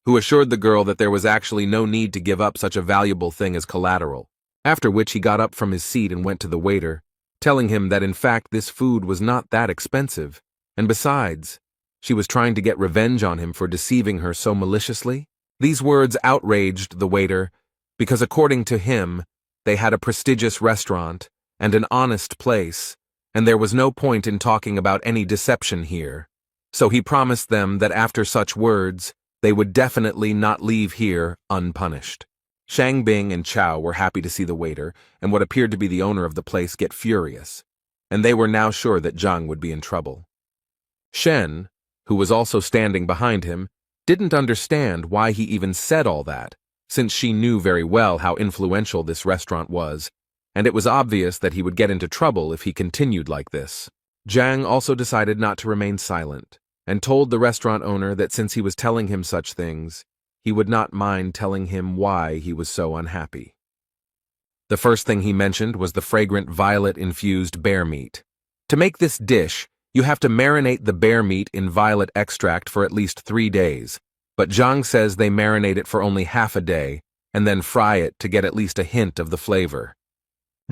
who assured the girl that there was actually no need to give up such a valuable thing as collateral, after which he got up from his seat and went to the waiter, telling him that in fact this food was not that expensive. And besides, she was trying to get revenge on him for deceiving her so maliciously. These words outraged the waiter, because according to him, they had a prestigious restaurant and an honest place, and there was no point in talking about any deception here. So he promised them that after such words, they would definitely not leave here unpunished. Shang Bing and Chao were happy to see the waiter and what appeared to be the owner of the place get furious, and they were now sure that Zhang would be in trouble. Shen, who was also standing behind him, didn't understand why he even said all that, since she knew very well how influential this restaurant was, and it was obvious that he would get into trouble if he continued like this. Zhang also decided not to remain silent, and told the restaurant owner that since he was telling him such things, he would not mind telling him why he was so unhappy. The first thing he mentioned was the fragrant violet-infused bear meat. To make this dish, you have to marinate the bear meat in violet extract for at least 3 days, but Zhang says they marinate it for only half a day and then fry it to get at least a hint of the flavor.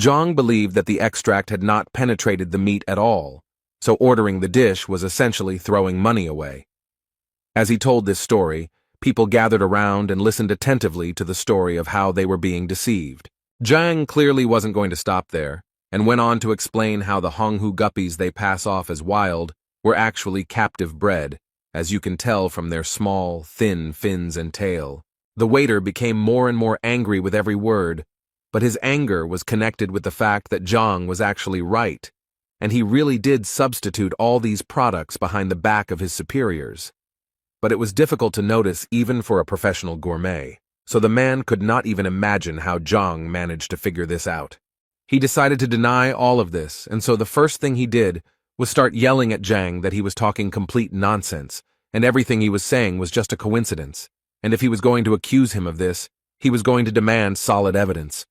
Zhang believed that the extract had not penetrated the meat at all, so ordering the dish was essentially throwing money away. As he told this story, people gathered around and listened attentively to the story of how they were being deceived. Zhang clearly wasn't going to stop there, and went on to explain how the Honghu guppies they pass off as wild were actually captive bred, as you can tell from their small, thin fins and tail. The waiter became more and more angry with every word, but his anger was connected with the fact that Zhang was actually right, and he really did substitute all these products behind the back of his superiors. But it was difficult to notice even for a professional gourmet, so the man could not even imagine how Zhang managed to figure this out. He decided to deny all of this, and so the first thing he did was start yelling at Zhang that he was talking complete nonsense, and everything he was saying was just a coincidence, and if he was going to accuse him of this, he was going to demand solid evidence.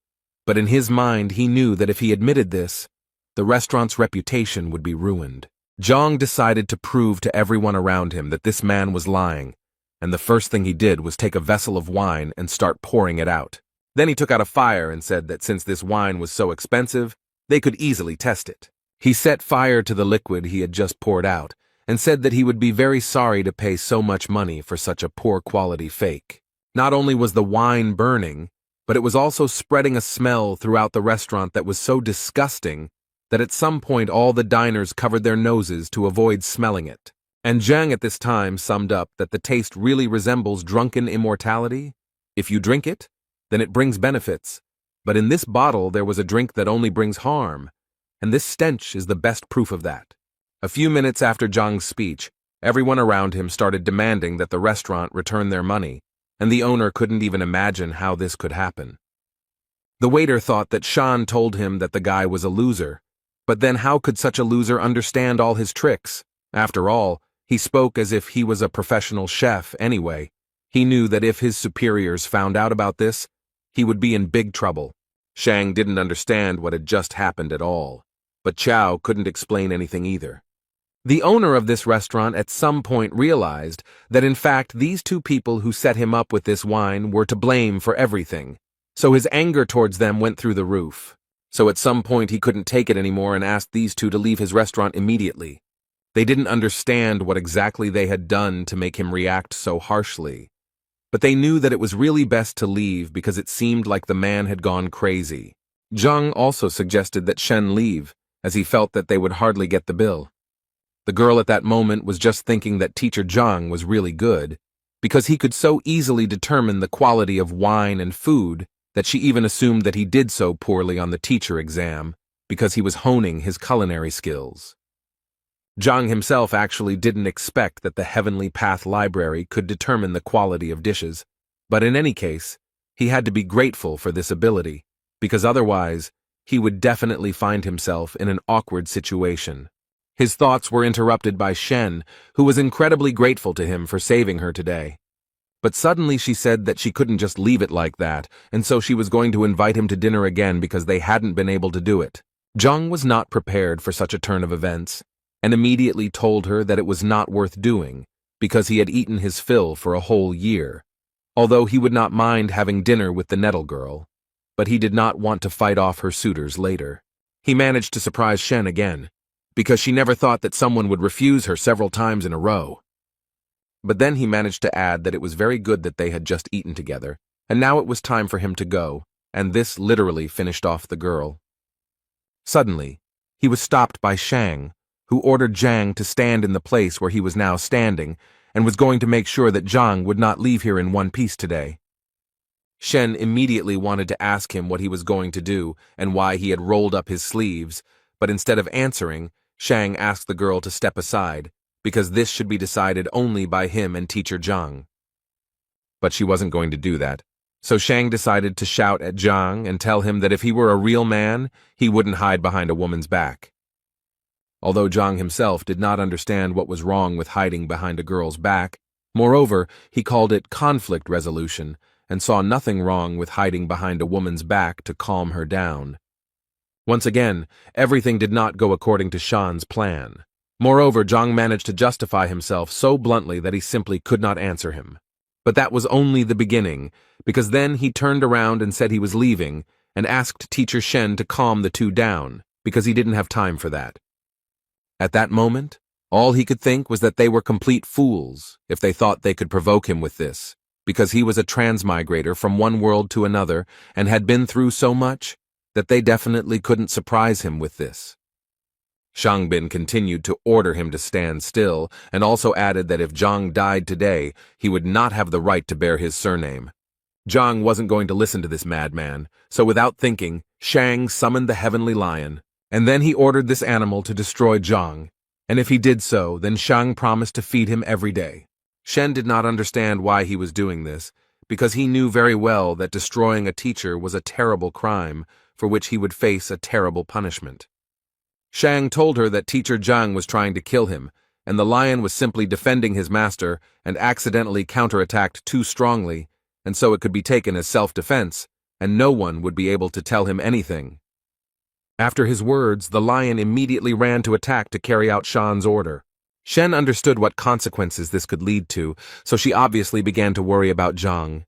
But in his mind, he knew that if he admitted this, the restaurant's reputation would be ruined. Zhang decided to prove to everyone around him that this man was lying, and the first thing he did was take a vessel of wine and start pouring it out. Then he took out a fire and said that since this wine was so expensive, they could easily test it. He set fire to the liquid he had just poured out, and said that he would be very sorry to pay so much money for such a poor quality fake. Not only was the wine burning, but it was also spreading a smell throughout the restaurant that was so disgusting that at some point all the diners covered their noses to avoid smelling it. And Zhang at this time summed up that the taste really resembles drunken immortality. If you drink it, then it brings benefits. But in this bottle there was a drink that only brings harm, and this stench is the best proof of that. A few minutes after Zhang's speech, everyone around him started demanding that the restaurant return their money, and the owner couldn't even imagine how this could happen. The waiter thought that Shan told him that the guy was a loser, but then how could such a loser understand all his tricks? After all, he spoke as if he was a professional chef anyway. He knew that if his superiors found out about this, he would be in big trouble. Shang didn't understand what had just happened at all, but Chow couldn't explain anything either. The owner of this restaurant at some point realized that in fact these two people who set him up with this wine were to blame for everything, so his anger towards them went through the roof. So at some point he couldn't take it anymore and asked these two to leave his restaurant immediately. They didn't understand what exactly they had done to make him react so harshly, but they knew that it was really best to leave because it seemed like the man had gone crazy. Zhang also suggested that Shen leave, as he felt that they would hardly get the bill. The girl at that moment was just thinking that Teacher Zhang was really good, because he could so easily determine the quality of wine and food that she even assumed that he did so poorly on the teacher exam, because he was honing his culinary skills. Zhang himself actually didn't expect that the Heavenly Path Library could determine the quality of dishes, but in any case, he had to be grateful for this ability, because otherwise, he would definitely find himself in an awkward situation. His thoughts were interrupted by Shen, who was incredibly grateful to him for saving her today. But suddenly she said that she couldn't just leave it like that, and so she was going to invite him to dinner again because they hadn't been able to do it. Zhang was not prepared for such a turn of events, and immediately told her that it was not worth doing, because he had eaten his fill for a whole year, although he would not mind having dinner with the Nettle girl, but he did not want to fight off her suitors later. He managed to surprise Shen again, because she never thought that someone would refuse her several times in a row. But then he managed to add that it was very good that they had just eaten together, and now it was time for him to go, and this literally finished off the girl. Suddenly, he was stopped by Shang, who ordered Zhang to stand in the place where he was now standing, and was going to make sure that Zhang would not leave here in one piece today. Shen immediately wanted to ask him what he was going to do and why he had rolled up his sleeves, but instead of answering, Shang asked the girl to step aside, because this should be decided only by him and Teacher Zhang. But she wasn't going to do that, so Shang decided to shout at Zhang and tell him that if he were a real man, he wouldn't hide behind a woman's back. Although Zhang himself did not understand what was wrong with hiding behind a girl's back, moreover, he called it conflict resolution and saw nothing wrong with hiding behind a woman's back to calm her down. Once again, everything did not go according to Shan's plan. Moreover, Zhang managed to justify himself so bluntly that he simply could not answer him. But that was only the beginning, because then he turned around and said he was leaving, and asked Teacher Shen to calm the two down, because he didn't have time for that. At that moment, all he could think was that they were complete fools if they thought they could provoke him with this, because he was a transmigrator from one world to another and had been through so much that they definitely couldn't surprise him with this. Shangbin continued to order him to stand still, and also added that if Zhang died today, he would not have the right to bear his surname. Zhang wasn't going to listen to this madman, so without thinking, Shang summoned the heavenly lion, and then he ordered this animal to destroy Zhang, and if he did so, then Shang promised to feed him every day. Shen did not understand why he was doing this, because he knew very well that destroying a teacher was a terrible crime, for which he would face a terrible punishment. Shang told her that Teacher Zhang was trying to kill him, and the lion was simply defending his master and accidentally counterattacked too strongly, and so it could be taken as self-defense, and no one would be able to tell him anything. After his words, the lion immediately ran to attack to carry out Shan's order. Shen understood what consequences this could lead to, so she obviously began to worry about Zhang.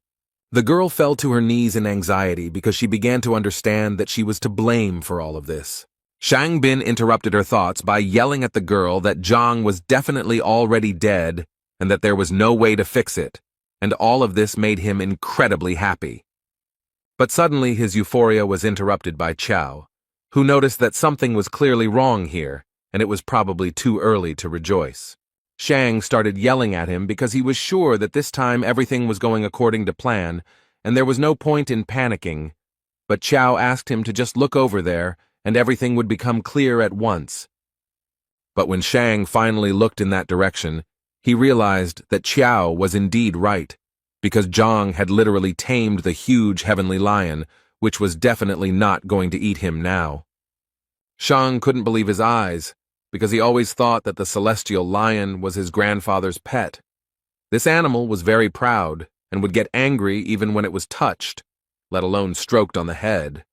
The girl fell to her knees in anxiety because she began to understand that she was to blame for all of this. Shang Bin interrupted her thoughts by yelling at the girl that Zhang was definitely already dead and that there was no way to fix it, and all of this made him incredibly happy. But suddenly his euphoria was interrupted by Qiao, who noticed that something was clearly wrong here, and it was probably too early to rejoice. Shang started yelling at him because he was sure that this time everything was going according to plan, and there was no point in panicking, but Qiao asked him to just look over there, and everything would become clear at once. But when Shang finally looked in that direction, he realized that Qiao was indeed right, because Zhang had literally tamed the huge heavenly lion, which was definitely not going to eat him now. Shang couldn't believe his eyes, because he always thought that the celestial lion was his grandfather's pet. This animal was very proud and would get angry even when it was touched, let alone stroked on the head.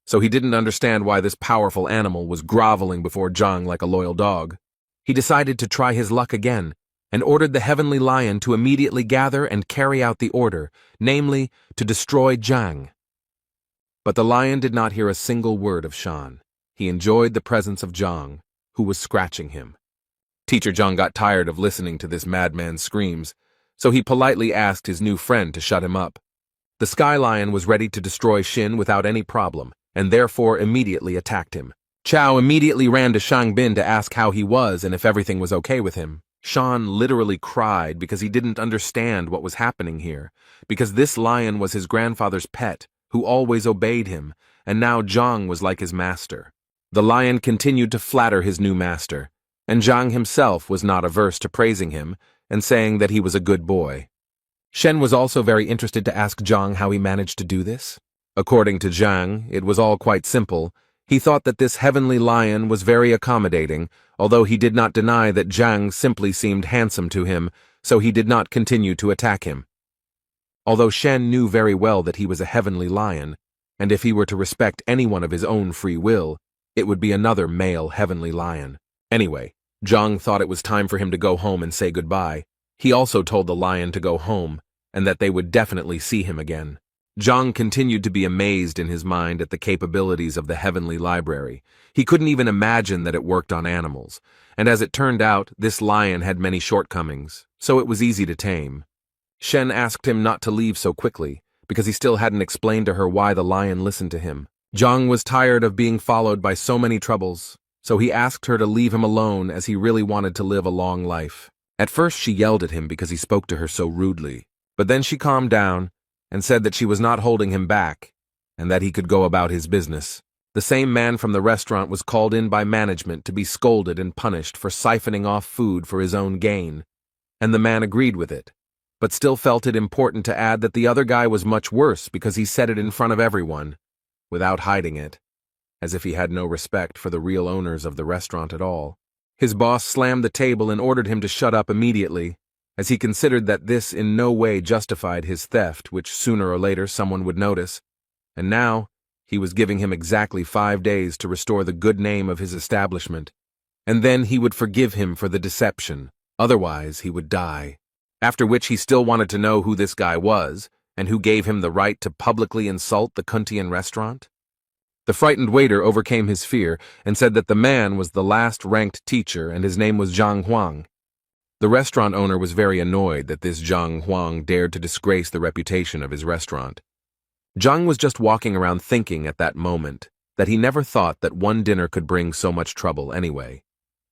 So he didn't understand why this powerful animal was groveling before Zhang like a loyal dog. He decided to try his luck again and ordered the heavenly lion to immediately gather and carry out the order, namely, to destroy Zhang. But the lion did not hear a single word of Shan. He enjoyed the presence of Zhang, who was scratching him. Teacher Zhang got tired of listening to this madman's screams, so he politely asked his new friend to shut him up. The Sky Lion was ready to destroy Shin without any problem, and therefore immediately attacked him. Qiao immediately ran to Shang Bin to ask how he was and if everything was okay with him. Shan literally cried because he didn't understand what was happening here, because this lion was his grandfather's pet, who always obeyed him, and now Zhang was like his master. The lion continued to flatter his new master, and Zhang himself was not averse to praising him and saying that he was a good boy. Shen was also very interested to ask Zhang how he managed to do this. According to Zhang, it was all quite simple. He thought that this heavenly lion was very accommodating, although he did not deny that Zhang simply seemed handsome to him, so he did not continue to attack him. Although Shen knew very well that he was a heavenly lion, and if he were to respect anyone of his own free will, it would be another male heavenly lion. Anyway, Zhang thought it was time for him to go home and say goodbye. He also told the lion to go home, and that they would definitely see him again. Zhang continued to be amazed in his mind at the capabilities of the heavenly library. He couldn't even imagine that it worked on animals, and as it turned out, this lion had many shortcomings, so it was easy to tame. Shen asked him not to leave so quickly, because he still hadn't explained to her why the lion listened to him. Zhang was tired of being followed by so many troubles, so he asked her to leave him alone as he really wanted to live a long life. At first she yelled at him because he spoke to her so rudely, but then she calmed down and said that she was not holding him back, and that he could go about his business. The same man from the restaurant was called in by management to be scolded and punished for siphoning off food for his own gain, and the man agreed with it, but still felt it important to add that the other guy was much worse because he said it in front of everyone, without hiding it, as if he had no respect for the real owners of the restaurant at all. His boss slammed the table and ordered him to shut up immediately, as he considered that this in no way justified his theft, which sooner or later someone would notice, and now he was giving him exactly 5 days to restore the good name of his establishment, and then he would forgive him for the deception, otherwise he would die. After which he still wanted to know who this guy was, and who gave him the right to publicly insult the Kuntian restaurant? The frightened waiter overcame his fear and said that the man was the last-ranked teacher and his name was Zhang Huang. The restaurant owner was very annoyed that this Zhang Huang dared to disgrace the reputation of his restaurant. Zhang was just walking around thinking at that moment that he never thought that one dinner could bring so much trouble anyway.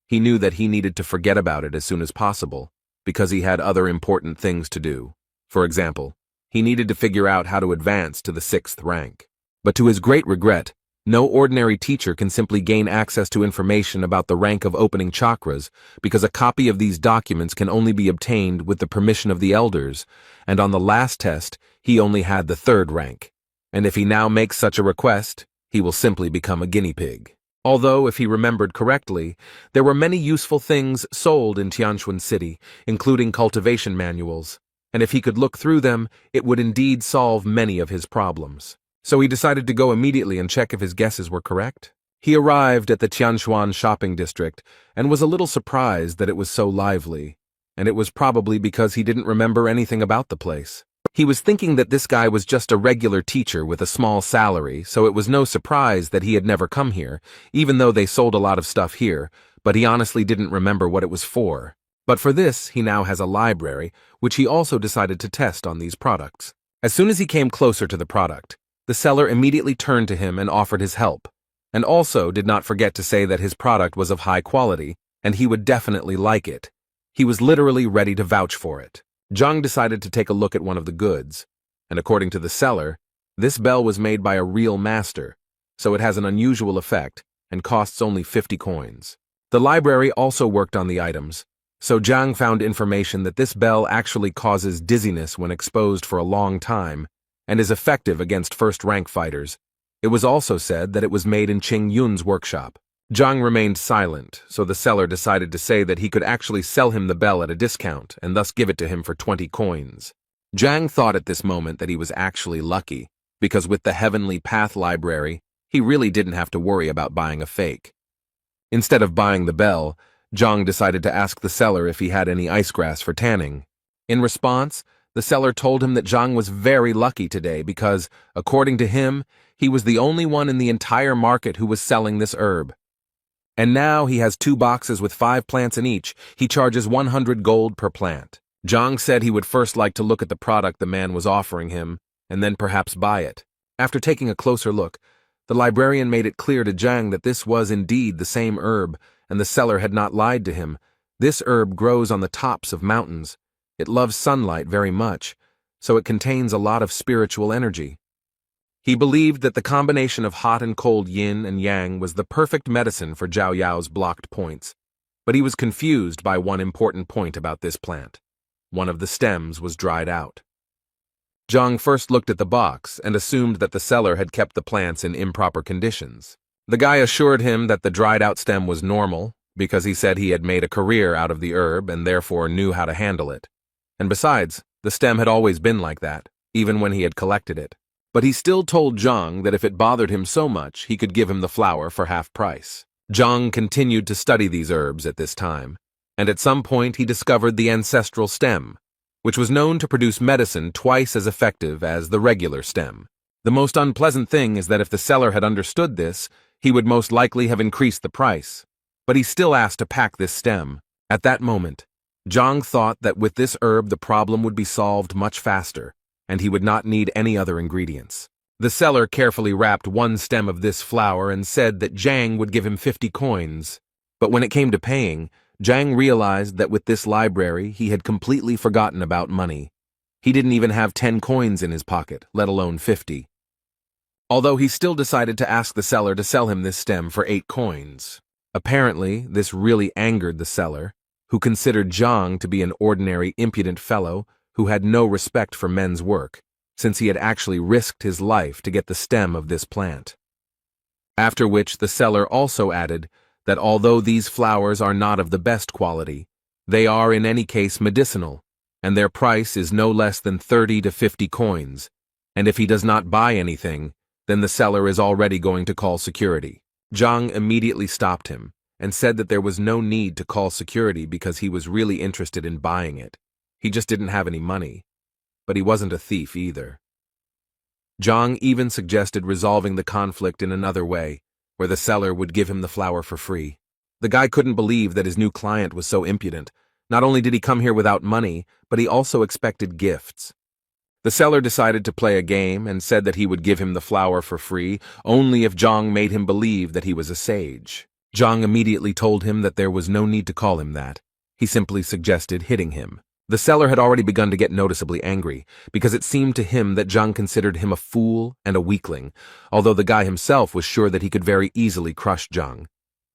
He knew that he needed to forget about it as soon as possible, because he had other important things to do. For example, he needed to figure out how to advance to the 6th rank. But to his great regret, no ordinary teacher can simply gain access to information about the rank of opening chakras, because a copy of these documents can only be obtained with the permission of the elders, and on the last test, he only had the 3rd rank. And if he now makes such a request, he will simply become a guinea pig. Although, if he remembered correctly, there were many useful things sold in Tianquan City, including cultivation manuals, and if he could look through them, it would indeed solve many of his problems. So he decided to go immediately and check if his guesses were correct. He arrived at the Tianquan shopping district and was a little surprised that it was so lively, and it was probably because he didn't remember anything about the place. He was thinking that this guy was just a regular teacher with a small salary, so it was no surprise that he had never come here, even though they sold a lot of stuff here, but he honestly didn't remember what it was for. But for this, he now has a library, which he also decided to test on these products. As soon as he came closer to the product, the seller immediately turned to him and offered his help, and also did not forget to say that his product was of high quality, and he would definitely like it. He was literally ready to vouch for it. Zhang decided to take a look at one of the goods, and according to the seller, this bell was made by a real master, so it has an unusual effect and costs only 50 coins. The library also worked on the items, so Zhang found information that this bell actually causes dizziness when exposed for a long time and is effective against first-rank fighters. It was also said that it was made in Qing Yun's workshop. Zhang remained silent, so the seller decided to say that he could actually sell him the bell at a discount and thus give it to him for 20 coins. Zhang thought at this moment that he was actually lucky, because with the Heavenly Path library, he really didn't have to worry about buying a fake. Instead of buying the bell, Zhang decided to ask the seller if he had any ice grass for tanning. In response, the seller told him that Zhang was very lucky today because, according to him, he was the only one in the entire market who was selling this herb. And now he has 2 boxes with 5 plants in each. He charges 100 gold per plant. Zhang said he would first like to look at the product the man was offering him, and then perhaps buy it. After taking a closer look, the librarian made it clear to Zhang that this was indeed the same herb, and the seller had not lied to him. This herb grows on the tops of mountains. It loves sunlight very much, so it contains a lot of spiritual energy. He believed that the combination of hot and cold yin and yang was the perfect medicine for Zhao Yao's blocked points, but he was confused by one important point about this plant. One of the stems was dried out. Zhang first looked at the box and assumed that the seller had kept the plants in improper conditions. The guy assured him that the dried-out stem was normal, because he said he had made a career out of the herb and therefore knew how to handle it. And besides, the stem had always been like that, even when he had collected it. But he still told Zhang that if it bothered him so much, he could give him the flower for half price. Zhang continued to study these herbs at this time, and at some point he discovered the ancestral stem, which was known to produce medicine twice as effective as the regular stem. The most unpleasant thing is that if the seller had understood this, he would most likely have increased the price. But he still asked to pack this stem. At that moment, Zhang thought that with this herb the problem would be solved much faster, and he would not need any other ingredients. The seller carefully wrapped 1 stem of this flower and said that Zhang would give him 50 coins. But when it came to paying, Zhang realized that with this library he had completely forgotten about money. He didn't even have 10 coins in his pocket, let alone 50. Although he still decided to ask the seller to sell him this stem for 8 coins. Apparently, this really angered the seller, who considered Zhang to be an ordinary impudent fellow who had no respect for men's work, since he had actually risked his life to get the stem of this plant. After which the seller also added that although these flowers are not of the best quality, they are in any case medicinal, and their price is no less than 30 to 50 coins, and if he does not buy anything, then the seller is already going to call security. Zhang immediately stopped him and said that there was no need to call security because he was really interested in buying it. He just didn't have any money, but he wasn't a thief either. Zhang even suggested resolving the conflict in another way, where the seller would give him the flower for free. The guy couldn't believe that his new client was so impudent. Not only did he come here without money, but he also expected gifts. The seller decided to play a game and said that he would give him the flower for free only if Zhang made him believe that he was a sage. Zhang immediately told him that there was no need to call him that. He simply suggested hitting him. The seller had already begun to get noticeably angry, because it seemed to him that Zhang considered him a fool and a weakling, although the guy himself was sure that he could very easily crush Zhang.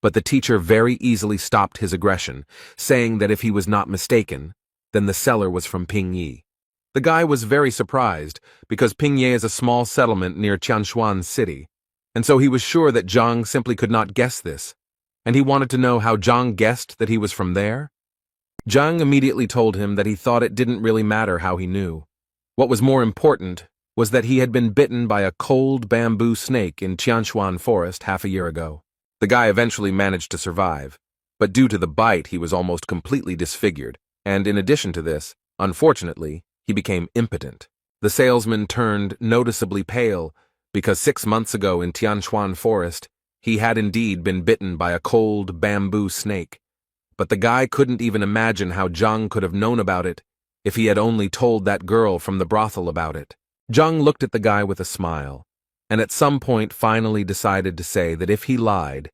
But the teacher very easily stopped his aggression, saying that if he was not mistaken, then the seller was from Pingyi. The guy was very surprised, because Pingyi is a small settlement near Tianquan City. And so he was sure that Zhang simply could not guess this, and he wanted to know how Zhang guessed that he was from there. Zhang immediately told him that he thought it didn't really matter how he knew. What was more important was that he had been bitten by a cold bamboo snake in Tianshuan forest half a year ago. The guy eventually managed to survive, but due to the bite he was almost completely disfigured, and in addition to this, unfortunately, he became impotent. The salesman turned noticeably pale because 6 months ago in Tianshuan forest, he had indeed been bitten by a cold bamboo snake. But the guy couldn't even imagine how Zhang could have known about it if he had only told that girl from the brothel about it. Zhang looked at the guy with a smile, and at some point finally decided to say that if he lied,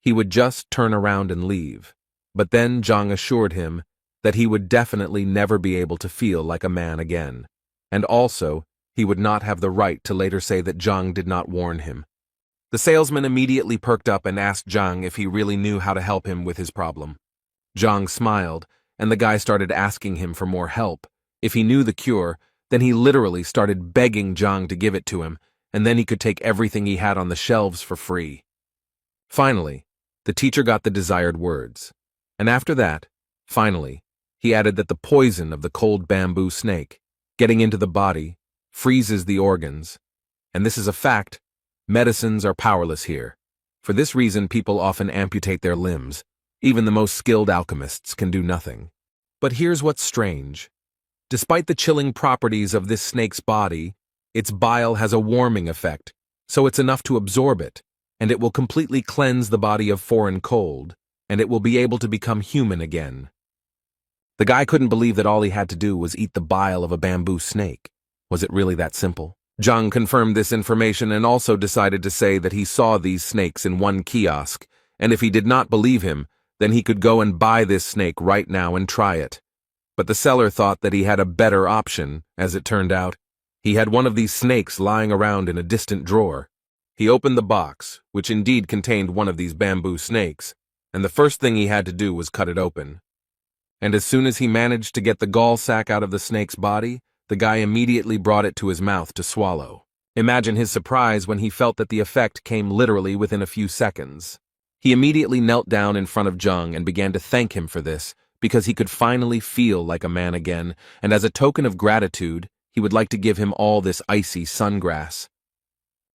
he would just turn around and leave. But then Zhang assured him that he would definitely never be able to feel like a man again, and also he would not have the right to later say that Zhang did not warn him. The salesman immediately perked up and asked Zhang if he really knew how to help him with his problem. Zhang smiled, and the guy started asking him for more help. If he knew the cure, then he literally started begging Zhang to give it to him, and then he could take everything he had on the shelves for free. Finally, the teacher got the desired words, and after that, finally, he added that the poison of the cold bamboo snake, getting into the body, freezes the organs. And this is a fact. Medicines are powerless here. For this reason, people often amputate their limbs. Even the most skilled alchemists can do nothing. But here's what's strange. Despite the chilling properties of this snake's body, its bile has a warming effect, so it's enough to absorb it, and it will completely cleanse the body of foreign cold, and it will be able to become human again. The guy couldn't believe that all he had to do was eat the bile of a bamboo snake. Was it really that simple? Zhang confirmed this information and also decided to say that he saw these snakes in one kiosk, and if he did not believe him, then he could go and buy this snake right now and try it. But the seller thought that he had a better option, as it turned out. He had one of these snakes lying around in a distant drawer. He opened the box, which indeed contained one of these bamboo snakes, and the first thing he had to do was cut it open. And as soon as he managed to get the gall sac out of the snake's body, the guy immediately brought it to his mouth to swallow. Imagine his surprise when he felt that the effect came literally within a few seconds. He immediately knelt down in front of Zhang and began to thank him for this, because he could finally feel like a man again, and as a token of gratitude, he would like to give him all this icy sungrass.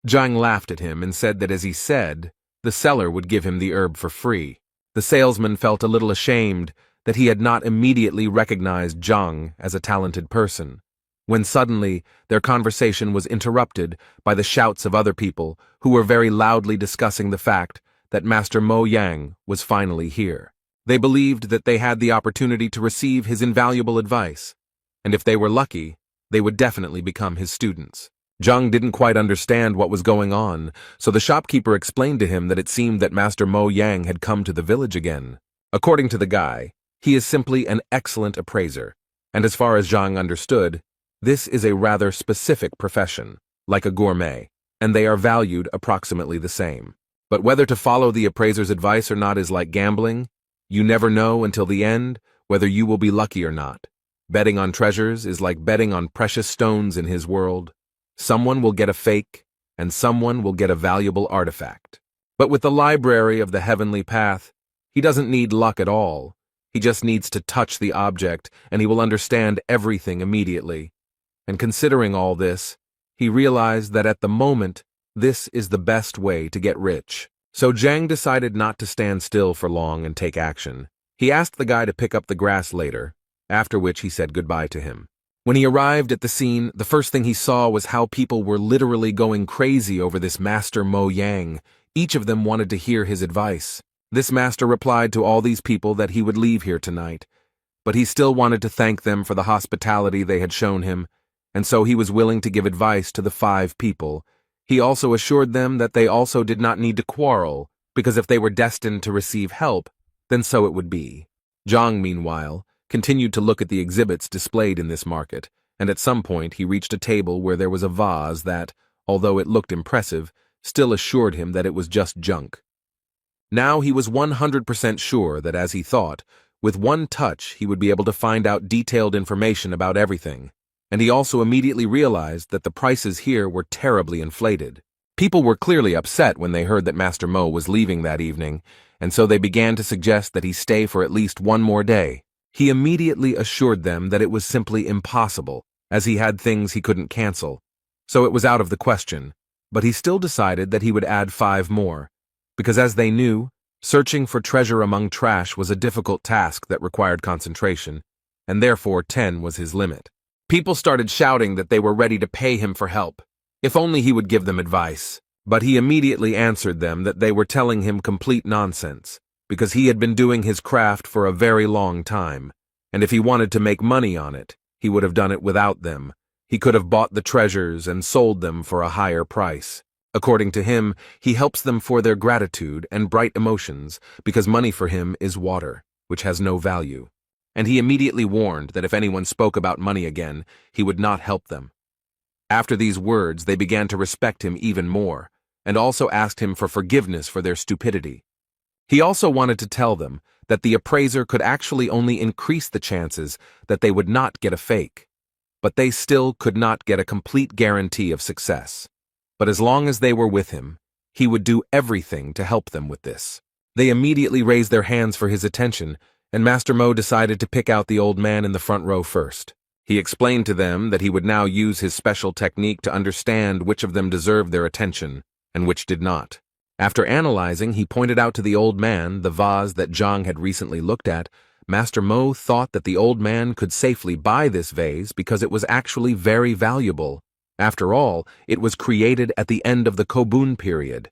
Zhang laughed at him and said that as he said, the seller would give him the herb for free. The salesman felt a little ashamed that he had not immediately recognized Zhang as a talented person, when suddenly their conversation was interrupted by the shouts of other people who were very loudly discussing the fact that Master Mo Yang was finally here. They believed that they had the opportunity to receive his invaluable advice, and if they were lucky, they would definitely become his students. Zhang didn't quite understand what was going on, so the shopkeeper explained to him that it seemed that Master Mo Yang had come to the village again. According to the guy, he is simply an excellent appraiser, and as far as Zhang understood, this is a rather specific profession, like a gourmet, and they are valued approximately the same. But whether to follow the appraiser's advice or not is like gambling. You never know until the end whether you will be lucky or not. Betting on treasures is like betting on precious stones in his world. Someone will get a fake, and someone will get a valuable artifact. But with the library of the heavenly path, he doesn't need luck at all. He just needs to touch the object, and he will understand everything immediately. And considering all this, he realized that at the moment, this is the best way to get rich. So Zhang decided not to stand still for long and take action. He asked the guy to pick up the grass later, after which he said goodbye to him. When he arrived at the scene, the first thing he saw was how people were literally going crazy over this Master Mo Yang. Each of them wanted to hear his advice. This master replied to all these people that he would leave here tonight, but he still wanted to thank them for the hospitality they had shown him, and so he was willing to give advice to the 5 people. He also assured them that they also did not need to quarrel, because if they were destined to receive help, then so it would be. Zhang, meanwhile, continued to look at the exhibits displayed in this market, and at some point he reached a table where there was a vase that, although it looked impressive, still assured him that it was just junk. Now he was 100% sure that, as he thought, with one touch he would be able to find out detailed information about everything, and he also immediately realized that the prices here were terribly inflated. People were clearly upset when they heard that Master Mo was leaving that evening, and so they began to suggest that he stay for at least one more day. He immediately assured them that it was simply impossible, as he had things he couldn't cancel, so it was out of the question, but he still decided that he would add 5 more, because as they knew, searching for treasure among trash was a difficult task that required concentration, and therefore 10 was his limit. People started shouting that they were ready to pay him for help, if only he would give them advice, but he immediately answered them that they were telling him complete nonsense, because he had been doing his craft for a very long time, and if he wanted to make money on it, he would have done it without them. He could have bought the treasures and sold them for a higher price. According to him, he helps them for their gratitude and bright emotions, because money for him is water, which has no value. And he immediately warned that if anyone spoke about money again, he would not help them. After these words, they began to respect him even more, and also asked him for forgiveness for their stupidity. He also wanted to tell them that the appraiser could actually only increase the chances that they would not get a fake, but they still could not get a complete guarantee of success. But as long as they were with him, he would do everything to help them with this. They immediately raised their hands for his attention, and Master Mo decided to pick out the old man in the front row first. He explained to them that he would now use his special technique to understand which of them deserved their attention and which did not. After analyzing, he pointed out to the old man the vase that Zhang had recently looked at. Master Mo thought that the old man could safely buy this vase because it was actually very valuable. After all, it was created at the end of the Kobun period.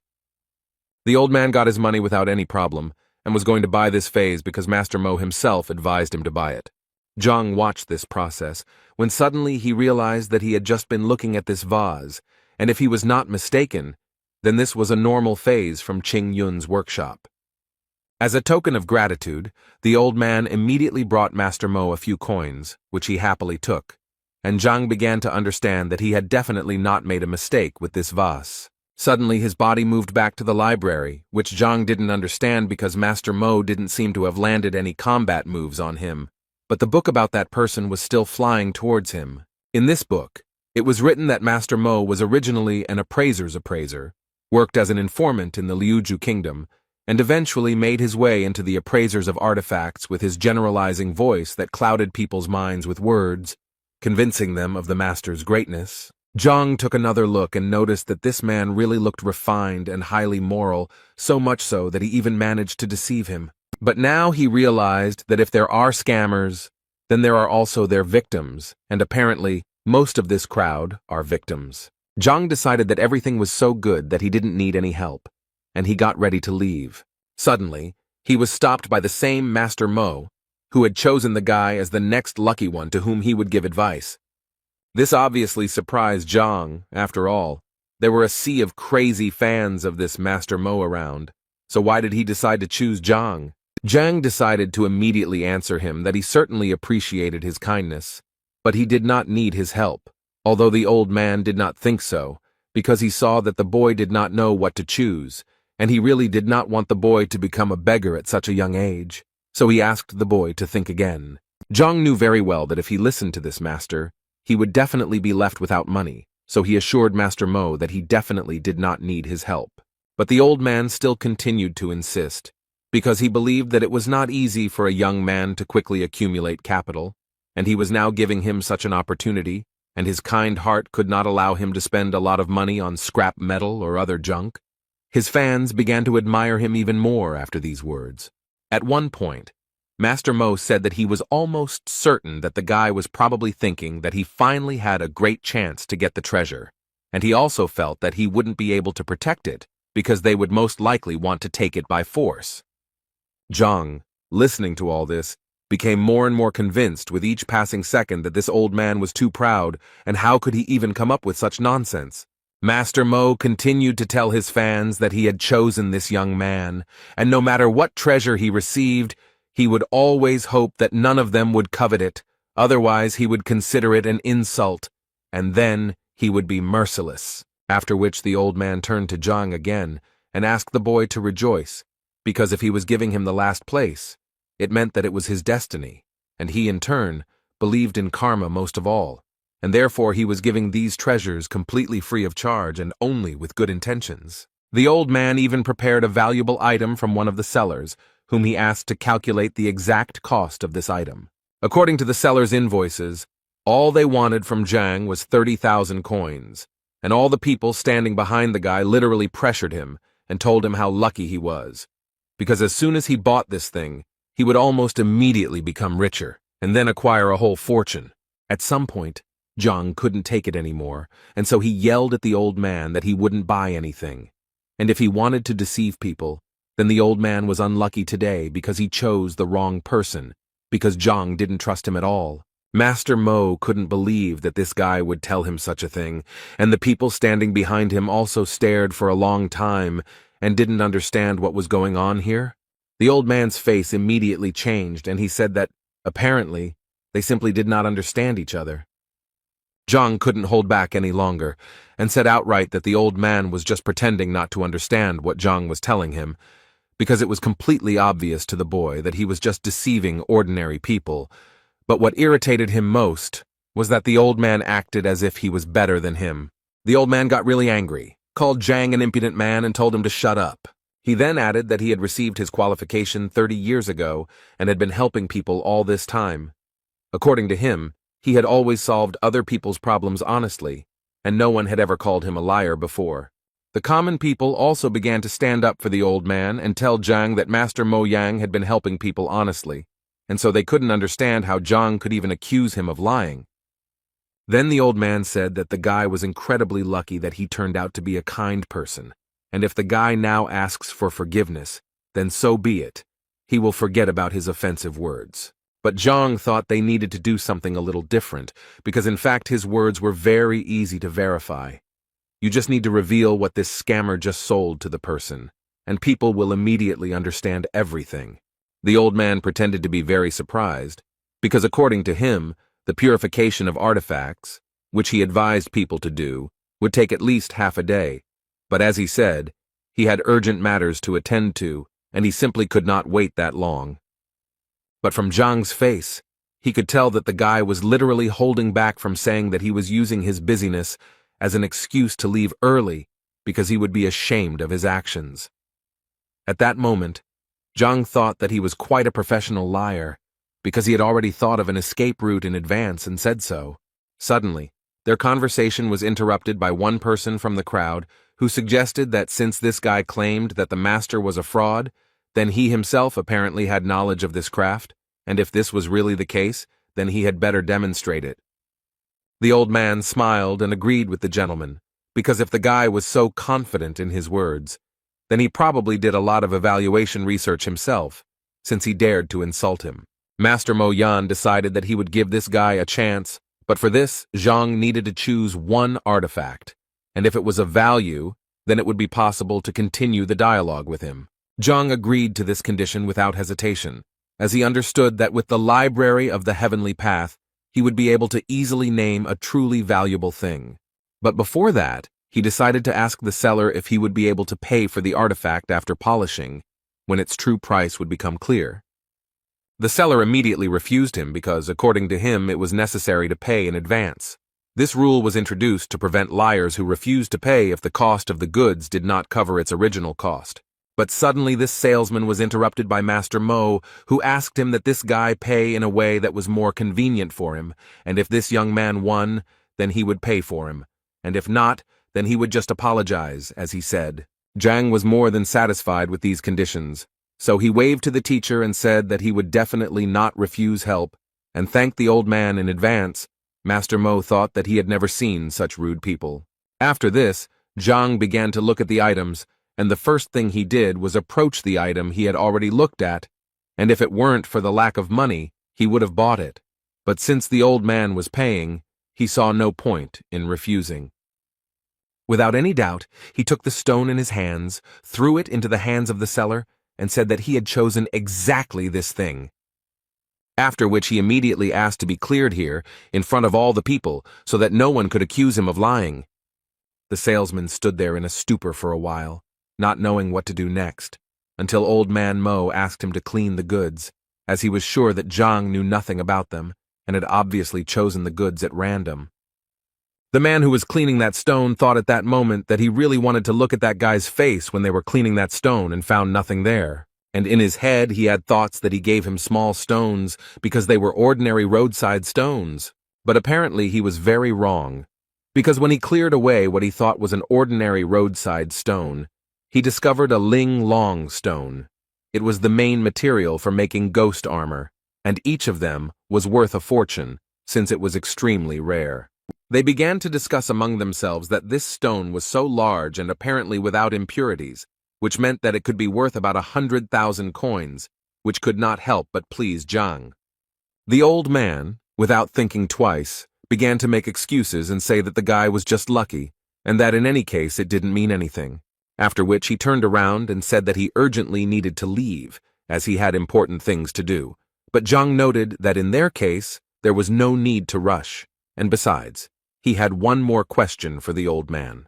The old man got his money without any problem and was going to buy this vase because Master Mo himself advised him to buy it. Zhang watched this process, when suddenly he realized that he had just been looking at this vase, and if he was not mistaken, then this was a normal phase from Qing Yun's workshop. As a token of gratitude, the old man immediately brought Master Mo a few coins, which he happily took, and Zhang began to understand that he had definitely not made a mistake with this vase. Suddenly his body moved back to the library, which Zhang didn't understand because Master Mo didn't seem to have landed any combat moves on him. But the book about that person was still flying towards him. In this book, it was written that Master Mo was originally an appraiser's appraiser, worked as an informant in the Liuju kingdom, and eventually made his way into the appraisers of artifacts with his generalizing voice that clouded people's minds with words, convincing them of the master's greatness. Zhang took another look and noticed that this man really looked refined and highly moral, so much so that he even managed to deceive him. But now he realized that if there are scammers, then there are also their victims, and apparently, most of this crowd are victims. Zhang decided that everything was so good that he didn't need any help, and he got ready to leave. Suddenly, he was stopped by the same Master Mo, who had chosen the guy as the next lucky one to whom he would give advice. This obviously surprised Zhang. After all, there were a sea of crazy fans of this Master Mo around, so why did he decide to choose Zhang? Zhang decided to immediately answer him that he certainly appreciated his kindness, but he did not need his help, although the old man did not think so, because he saw that the boy did not know what to choose, and he really did not want the boy to become a beggar at such a young age, so he asked the boy to think again. Zhang knew very well that if he listened to this master, he would definitely be left without money, so he assured Master Mo that he definitely did not need his help. But the old man still continued to insist, because he believed that it was not easy for a young man to quickly accumulate capital, and he was now giving him such an opportunity, and his kind heart could not allow him to spend a lot of money on scrap metal or other junk. His fans began to admire him even more after these words. At one point, Master Mo said that he was almost certain that the guy was probably thinking that he finally had a great chance to get the treasure, and he also felt that he wouldn't be able to protect it because they would most likely want to take it by force. Zhang, listening to all this, became more and more convinced with each passing second that this old man was too proud, and how could he even come up with such nonsense? Master Mo continued to tell his fans that he had chosen this young man, and no matter what treasure he received, he would always hope that none of them would covet it, otherwise he would consider it an insult, and then he would be merciless. After which the old man turned to Zhang again and asked the boy to rejoice, because if he was giving him the last place, it meant that it was his destiny, and he in turn believed in karma most of all, and therefore he was giving these treasures completely free of charge and only with good intentions. The old man even prepared a valuable item from one of the sellers, whom he asked to calculate the exact cost of this item. According to the seller's invoices, all they wanted from Zhang was 30,000 coins, and all the people standing behind the guy literally pressured him and told him how lucky he was, because as soon as he bought this thing, he would almost immediately become richer and then acquire a whole fortune. At some point, Zhang couldn't take it anymore, and so he yelled at the old man that he wouldn't buy anything. And if he wanted to deceive people, then the old man was unlucky today because he chose the wrong person, because Zhang didn't trust him at all. Master Mo couldn't believe that this guy would tell him such a thing, and the people standing behind him also stared for a long time and didn't understand what was going on here. The old man's face immediately changed, and he said that, apparently, they simply did not understand each other. Zhang couldn't hold back any longer, and said outright that the old man was just pretending not to understand what Zhang was telling him, because it was completely obvious to the boy that he was just deceiving ordinary people. But what irritated him most was that the old man acted as if he was better than him. The old man got really angry, called Zhang an impudent man, and told him to shut up. He then added that he had received his qualification 30 years ago and had been helping people all this time. According to him, he had always solved other people's problems honestly, and no one had ever called him a liar before. The common people also began to stand up for the old man and tell Zhang that Master Mo Yang had been helping people honestly, and so they couldn't understand how Zhang could even accuse him of lying. Then the old man said that the guy was incredibly lucky that he turned out to be a kind person, and if the guy now asks for forgiveness, then so be it. He will forget about his offensive words. But Zhang thought they needed to do something a little different, because in fact his words were very easy to verify. You just need to reveal what this scammer just sold to the person, and people will immediately understand everything. The old man pretended to be very surprised, because according to him, the purification of artifacts, which he advised people to do, would take at least half a day. But as he said, he had urgent matters to attend to, and he simply could not wait that long. But from Zhang's face, he could tell that the guy was literally holding back from saying that he was using his busyness as an excuse to leave early because he would be ashamed of his actions. At that moment, Zhang thought that he was quite a professional liar because he had already thought of an escape route in advance and said so. Suddenly, their conversation was interrupted by one person from the crowd who suggested that since this guy claimed that the master was a fraud, then he himself apparently had knowledge of this craft, and if this was really the case, then he had better demonstrate it. The old man smiled and agreed with the gentleman, because if the guy was so confident in his words, then he probably did a lot of evaluation research himself, since he dared to insult him. Master Mo Yan decided that he would give this guy a chance, but for this, Zhang needed to choose one artifact, and if it was of value, then it would be possible to continue the dialogue with him. Zhang agreed to this condition without hesitation, as he understood that with the library of the heavenly path, he would be able to easily name a truly valuable thing. But before that, he decided to ask the seller if he would be able to pay for the artifact after polishing, when its true price would become clear. The seller immediately refused him because, according to him, it was necessary to pay in advance. This rule was introduced to prevent liars who refused to pay if the cost of the goods did not cover its original cost. But suddenly this salesman was interrupted by Master Mo, who asked him that this guy pay in a way that was more convenient for him, and if this young man won, then he would pay for him, and if not, then he would just apologize, as he said. Zhang was more than satisfied with these conditions, so he waved to the teacher and said that he would definitely not refuse help, and thanked the old man in advance. Master Mo thought that he had never seen such rude people. After this, Zhang began to look at the items, and the first thing he did was approach the item he had already looked at, and if it weren't for the lack of money, he would have bought it. But since the old man was paying, he saw no point in refusing. Without any doubt, he took the stone in his hands, threw it into the hands of the seller, and said that he had chosen exactly this thing. After which he immediately asked to be cleared here, in front of all the people, so that no one could accuse him of lying. The salesman stood there in a stupor for a while, not knowing what to do next, until old man Mo asked him to clean the goods, as he was sure that Zhang knew nothing about them, and had obviously chosen the goods at random. The man who was cleaning that stone thought at that moment that he really wanted to look at that guy's face when they were cleaning that stone and found nothing there. And in his head he had thoughts that he gave him small stones because they were ordinary roadside stones. But apparently he was very wrong, because when he cleared away what he thought was an ordinary roadside stone, he discovered a ling long stone. It was the main material for making ghost armor, and each of them was worth a fortune, since it was extremely rare. They began to discuss among themselves that this stone was so large and apparently without impurities, which meant that it could be worth about 100,000 coins, which could not help but please Zhang. The old man, without thinking twice, began to make excuses and say that the guy was just lucky, and that in any case it didn't mean anything, after which he turned around and said that he urgently needed to leave, as he had important things to do. But Zhang noted that in their case, there was no need to rush, and besides, he had one more question for the old man.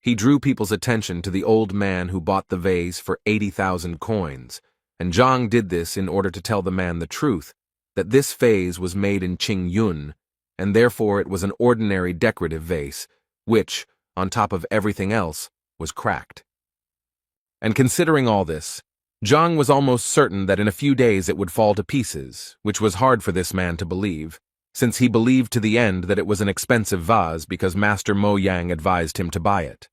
He drew people's attention to the old man who bought the vase for 80,000 coins, and Zhang did this in order to tell the man the truth, that this vase was made in Qingyun, and therefore it was an ordinary decorative vase, which, on top of everything else, was cracked. And considering all this, Zhang was almost certain that in a few days it would fall to pieces, which was hard for this man to believe, since he believed to the end that it was an expensive vase because Master Mo Yang advised him to buy it.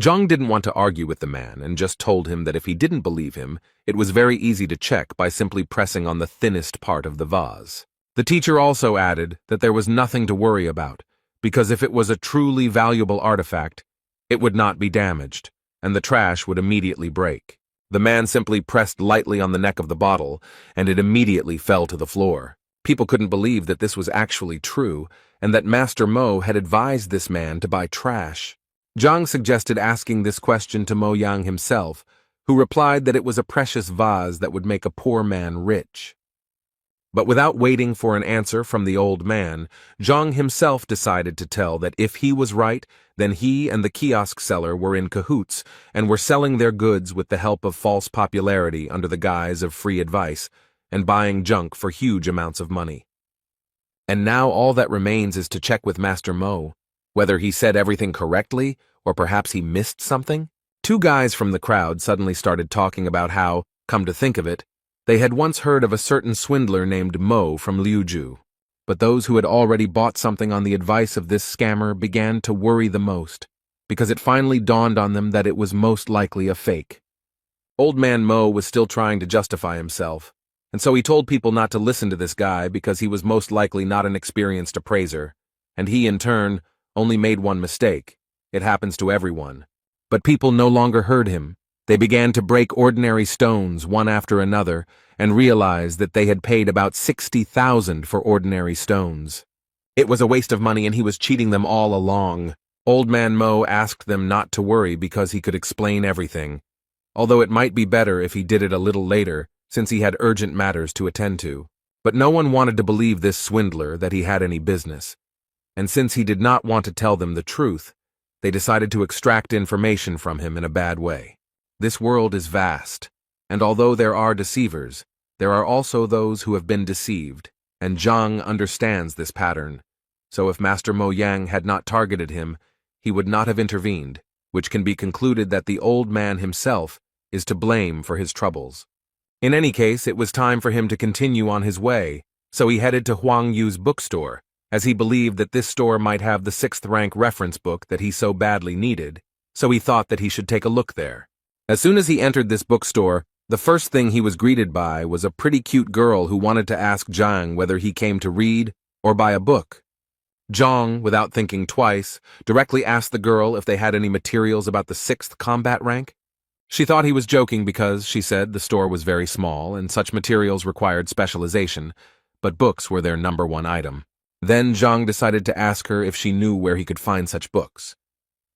Zhang didn't want to argue with the man and just told him that if he didn't believe him, it was very easy to check by simply pressing on the thinnest part of the vase. The teacher also added that there was nothing to worry about, because if it was a truly valuable artifact, it would not be damaged, and the trash would immediately break. The man simply pressed lightly on the neck of the bottle, and it immediately fell to the floor. People couldn't believe that this was actually true, and that Master Mo had advised this man to buy trash. Zhang suggested asking this question to Mo Yang himself, who replied that it was a precious vase that would make a poor man rich. But without waiting for an answer from the old man, Zhang himself decided to tell that if he was right, then he and the kiosk seller were in cahoots and were selling their goods with the help of false popularity under the guise of free advice, and buying junk for huge amounts of money. And now all that remains is to check with Master Mo, whether he said everything correctly, or perhaps he missed something. Two guys from the crowd suddenly started talking about how, come to think of it, they had once heard of a certain swindler named Mo from Liuju. But those who had already bought something on the advice of this scammer began to worry the most, because it finally dawned on them that it was most likely a fake. Old man Mo was still trying to justify himself, and so he told people not to listen to this guy because he was most likely not an experienced appraiser, and he, in turn, only made one mistake. It happens to everyone. But people no longer heard him. They began to break ordinary stones one after another and realized that they had paid about 60,000 for ordinary stones. It was a waste of money and he was cheating them all along. Old man Mo asked them not to worry because he could explain everything, although it might be better if he did it a little later, since he had urgent matters to attend to. But no one wanted to believe this swindler that he had any business, and since he did not want to tell them the truth, they decided to extract information from him in a bad way. This world is vast, and although there are deceivers, there are also those who have been deceived, and Zhang understands this pattern. So if Master Mo Yang had not targeted him, he would not have intervened, which can be concluded that the old man himself is to blame for his troubles. In any case, it was time for him to continue on his way, so he headed to Huang Yu's bookstore, as he believed that this store might have the 6th-rank reference book that he so badly needed, so he thought that he should take a look there. As soon as he entered this bookstore, the first thing he was greeted by was a pretty cute girl who wanted to ask Zhang whether he came to read or buy a book. Zhang, without thinking twice, directly asked the girl if they had any materials about the 6th combat rank. She thought he was joking because, she said, the store was very small and such materials required specialization, but books were their #1 item. Then Zhang decided to ask her if she knew where he could find such books.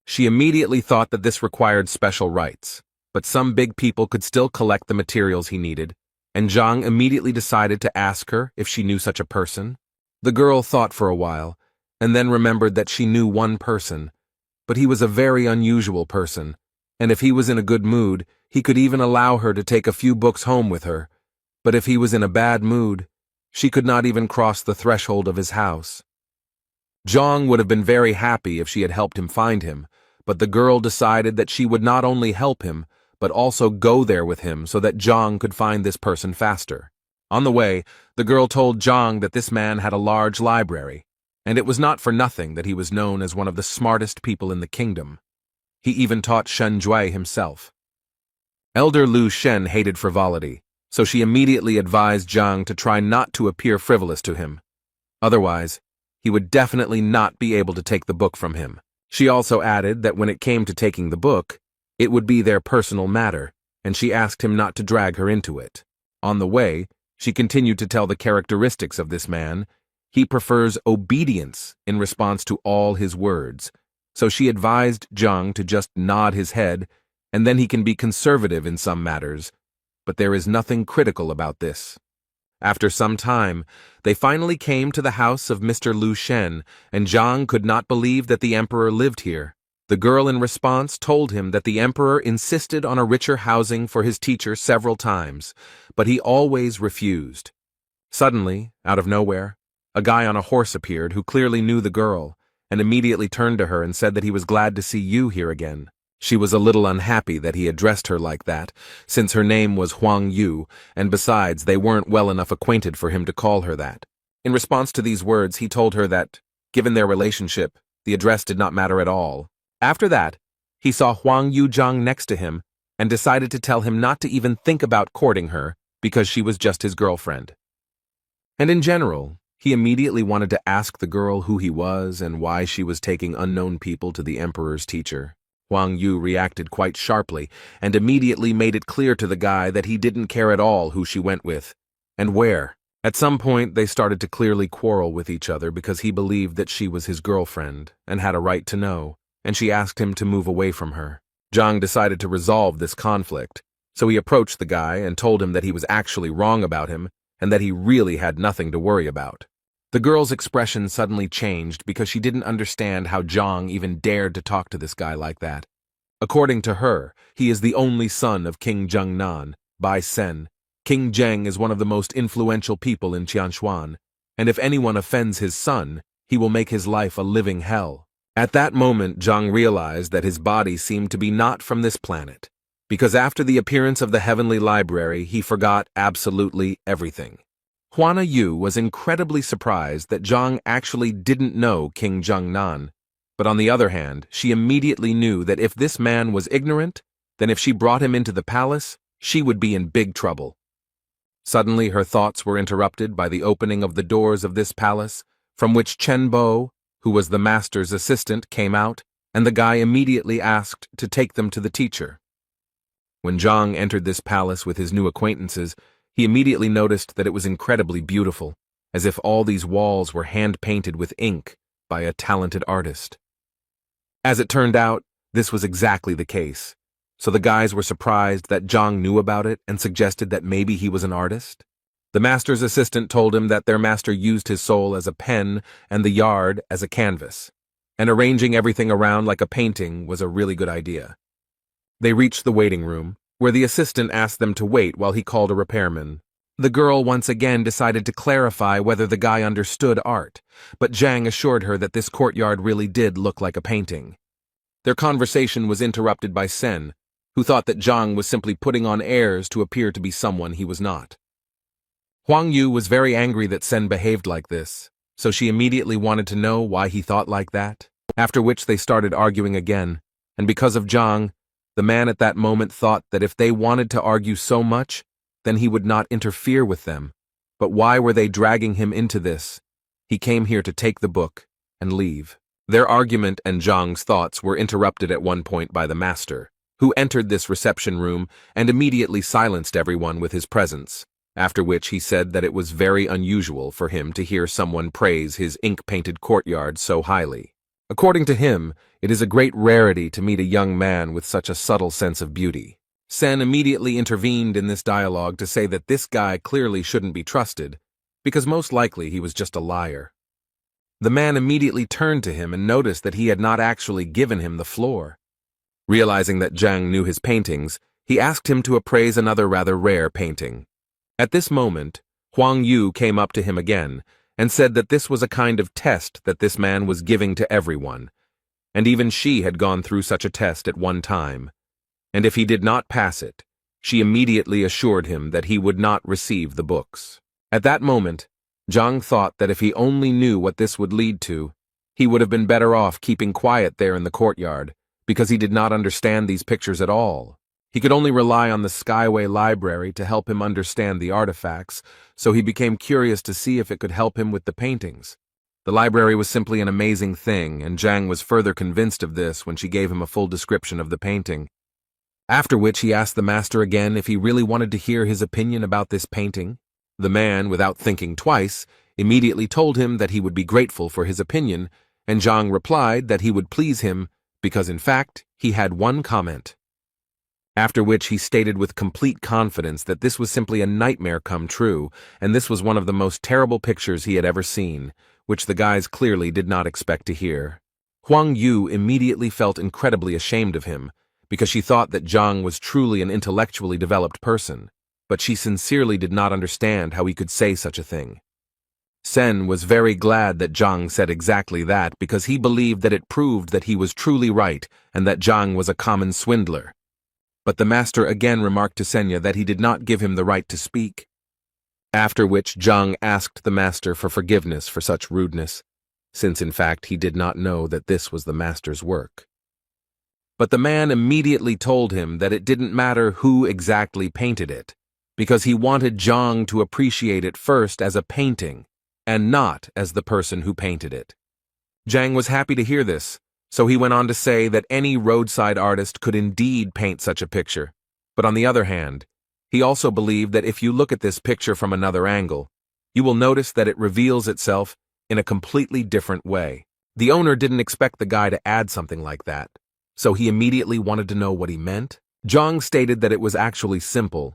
She immediately thought that this required special rights, but some big people could still collect the materials he needed, and Zhang immediately decided to ask her if she knew such a person. The girl thought for a while, and then remembered that she knew one person, but he was a very unusual person, and if he was in a good mood, he could even allow her to take a few books home with her, but if he was in a bad mood, she could not even cross the threshold of his house. Zhang would have been very happy if she had helped him find him, but the girl decided that she would not only help him, but also go there with him so that Zhang could find this person faster. On the way, the girl told Zhang that this man had a large library, and it was not for nothing that he was known as one of the smartest people in the kingdom. He even taught Shen Jue himself. Elder Lu Shen hated frivolity, so she immediately advised Zhang to try not to appear frivolous to him. Otherwise, he would definitely not be able to take the book from him. She also added that when it came to taking the book, it would be their personal matter, and she asked him not to drag her into it. On the way, she continued to tell the characteristics of this man. He prefers obedience in response to all his words, so she advised Zhang to just nod his head, and then he can be conservative in some matters, but there is nothing critical about this. After some time, they finally came to the house of Mr. Lu Shen, and Zhang could not believe that the emperor lived here. The girl in response told him that the emperor insisted on a richer housing for his teacher several times, but he always refused. Suddenly, out of nowhere, a guy on a horse appeared who clearly knew the girl, and immediately turned to her and said that he was glad to see you here again. She was a little unhappy that he addressed her like that, since her name was Huang Yu, and besides, they weren't well enough acquainted for him to call her that. In response to these words, he told her that, given their relationship, the address did not matter at all. After that, he saw Huang Yu Zhang next to him, and decided to tell him not to even think about courting her, because she was just his girlfriend. And in general, he immediately wanted to ask the girl who he was and why she was taking unknown people to the emperor's teacher. Huang Yu reacted quite sharply and immediately made it clear to the guy that he didn't care at all who she went with, and where. At some point, they started to clearly quarrel with each other because he believed that she was his girlfriend and had a right to know, and she asked him to move away from her. Zhang decided to resolve this conflict, so he approached the guy and told him that he was actually wrong about him and that he really had nothing to worry about. The girl's expression suddenly changed because she didn't understand how Zhang even dared to talk to this guy like that. According to her, he is the only son of King Zhengnan, Bai Sen. King Zheng is one of the most influential people in Qianshuan, and if anyone offends his son, he will make his life a living hell. At that moment, Zhang realized that his body seemed to be not from this planet, because after the appearance of the heavenly library, he forgot absolutely everything. Huana Yu was incredibly surprised that Zhang actually didn't know King Zhengnan, but on the other hand, she immediately knew that if this man was ignorant, then if she brought him into the palace, she would be in big trouble. Suddenly her thoughts were interrupted by the opening of the doors of this palace, from which Chen Bo, who was the master's assistant, came out, and the guy immediately asked to take them to the teacher. When Zhang entered this palace with his new acquaintances, he immediately noticed that it was incredibly beautiful, as if all these walls were hand-painted with ink by a talented artist. As it turned out, this was exactly the case, so the guys were surprised that Zhang knew about it and suggested that maybe he was an artist. The master's assistant told him that their master used his soul as a pen and the yard as a canvas, and arranging everything around like a painting was a really good idea. They reached the waiting room, where the assistant asked them to wait while he called a repairman. The girl once again decided to clarify whether the guy understood art, but Zhang assured her that this courtyard really did look like a painting. Their conversation was interrupted by Sen, who thought that Zhang was simply putting on airs to appear to be someone he was not. Huang Yu was very angry that Sen behaved like this, so she immediately wanted to know why he thought like that, after which they started arguing again, and because of Zhang, the man at that moment thought that if they wanted to argue so much, then he would not interfere with them. But why were they dragging him into this? He came here to take the book and leave. Their argument and Zhang's thoughts were interrupted at one point by the master, who entered this reception room and immediately silenced everyone with his presence, after which he said that it was very unusual for him to hear someone praise his ink-painted courtyard so highly. According to him, it is a great rarity to meet a young man with such a subtle sense of beauty. Sen immediately intervened in this dialogue to say that this guy clearly shouldn't be trusted, because most likely he was just a liar. The man immediately turned to him and noticed that he had not actually given him the floor. Realizing that Zhang knew his paintings, he asked him to appraise another rather rare painting. At this moment, Huang Yu came up to him again, and said that this was a kind of test that this man was giving to everyone, and even she had gone through such a test at one time, and if he did not pass it, she immediately assured him that he would not receive the books. At that moment, Zhang thought that if he only knew what this would lead to, he would have been better off keeping quiet there in the courtyard, because he did not understand these pictures at all. He could only rely on the Skyway Library to help him understand the artifacts, so he became curious to see if it could help him with the paintings. The library was simply an amazing thing, and Zhang was further convinced of this when she gave him a full description of the painting. After which he asked the master again if he really wanted to hear his opinion about this painting. The man, without thinking twice, immediately told him that he would be grateful for his opinion, and Zhang replied that he would please him because, in fact, he had one comment. After which he stated with complete confidence that this was simply a nightmare come true, and this was one of the most terrible pictures he had ever seen, which the guys clearly did not expect to hear. Huang Yu immediately felt incredibly ashamed of him, because she thought that Zhang was truly an intellectually developed person, but she sincerely did not understand how he could say such a thing. Sen was very glad that Zhang said exactly that because he believed that it proved that he was truly right and that Zhang was a common swindler. But the master again remarked to Senya that he did not give him the right to speak. After which Zhang asked the master for forgiveness for such rudeness, since in fact he did not know that this was the master's work. But the man immediately told him that it didn't matter who exactly painted it, because he wanted Zhang to appreciate it first as a painting, and not as the person who painted it. Zhang was happy to hear this, so he went on to say that any roadside artist could indeed paint such a picture, but on the other hand, he also believed that if you look at this picture from another angle, you will notice that it reveals itself in a completely different way. The owner didn't expect the guy to add something like that, so he immediately wanted to know what he meant. Zhang stated that it was actually simple,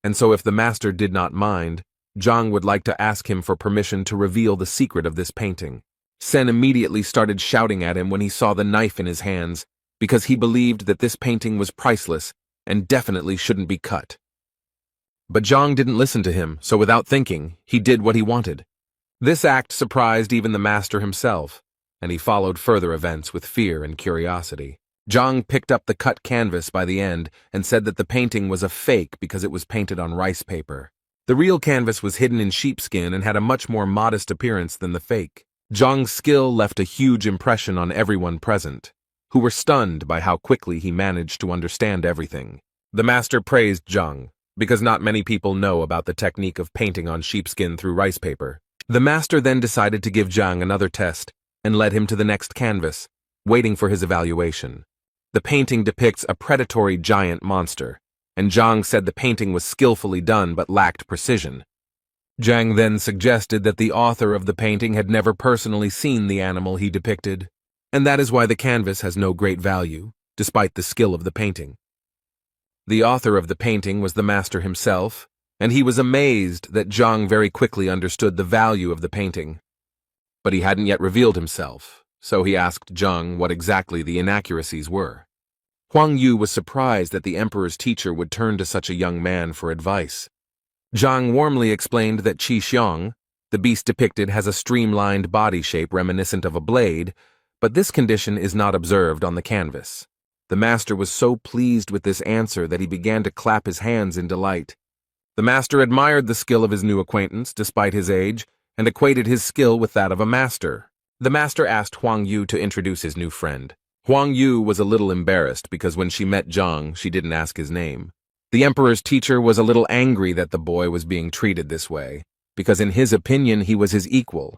and so if the master did not mind, Zhang would like to ask him for permission to reveal the secret of this painting. Sen immediately started shouting at him when he saw the knife in his hands, because he believed that this painting was priceless and definitely shouldn't be cut. But Zhang didn't listen to him, so without thinking, he did what he wanted. This act surprised even the master himself, and he followed further events with fear and curiosity. Zhang picked up the cut canvas by the end and said that the painting was a fake because it was painted on rice paper. The real canvas was hidden in sheepskin and had a much more modest appearance than the fake. Zhang's skill left a huge impression on everyone present, who were stunned by how quickly he managed to understand everything. The master praised Zhang, because not many people know about the technique of painting on sheepskin through rice paper. The master then decided to give Zhang another test and led him to the next canvas, waiting for his evaluation. The painting depicts a predatory giant monster, and Zhang said the painting was skillfully done but lacked precision. Zhang then suggested that the author of the painting had never personally seen the animal he depicted, and that is why the canvas has no great value, despite the skill of the painting. The author of the painting was the master himself, and he was amazed that Zhang very quickly understood the value of the painting. But he hadn't yet revealed himself, so he asked Zhang what exactly the inaccuracies were. Huang Yu was surprised that the emperor's teacher would turn to such a young man for advice. Zhang warmly explained that Qi Xiong, the beast depicted, has a streamlined body shape reminiscent of a blade, but this condition is not observed on the canvas. The master was so pleased with this answer that he began to clap his hands in delight. The master admired the skill of his new acquaintance, despite his age, and equated his skill with that of a master. The master asked Huang Yu to introduce his new friend. Huang Yu was a little embarrassed because when she met Zhang, she didn't ask his name. The emperor's teacher was a little angry that the boy was being treated this way, because in his opinion he was his equal.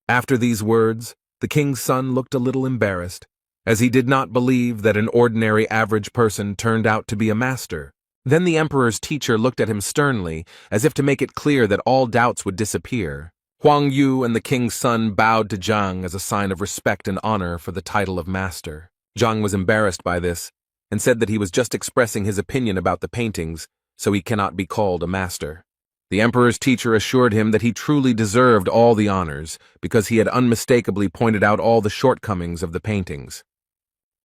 After these words, the king's son looked a little embarrassed, as he did not believe that an ordinary average person turned out to be a master. Then the emperor's teacher looked at him sternly, as if to make it clear that all doubts would disappear. Huang Yu and the king's son bowed to Zhang as a sign of respect and honor for the title of master. Zhang was embarrassed by this, and said that he was just expressing his opinion about the paintings, so he cannot be called a master. The emperor's teacher assured him that he truly deserved all the honors, because he had unmistakably pointed out all the shortcomings of the paintings.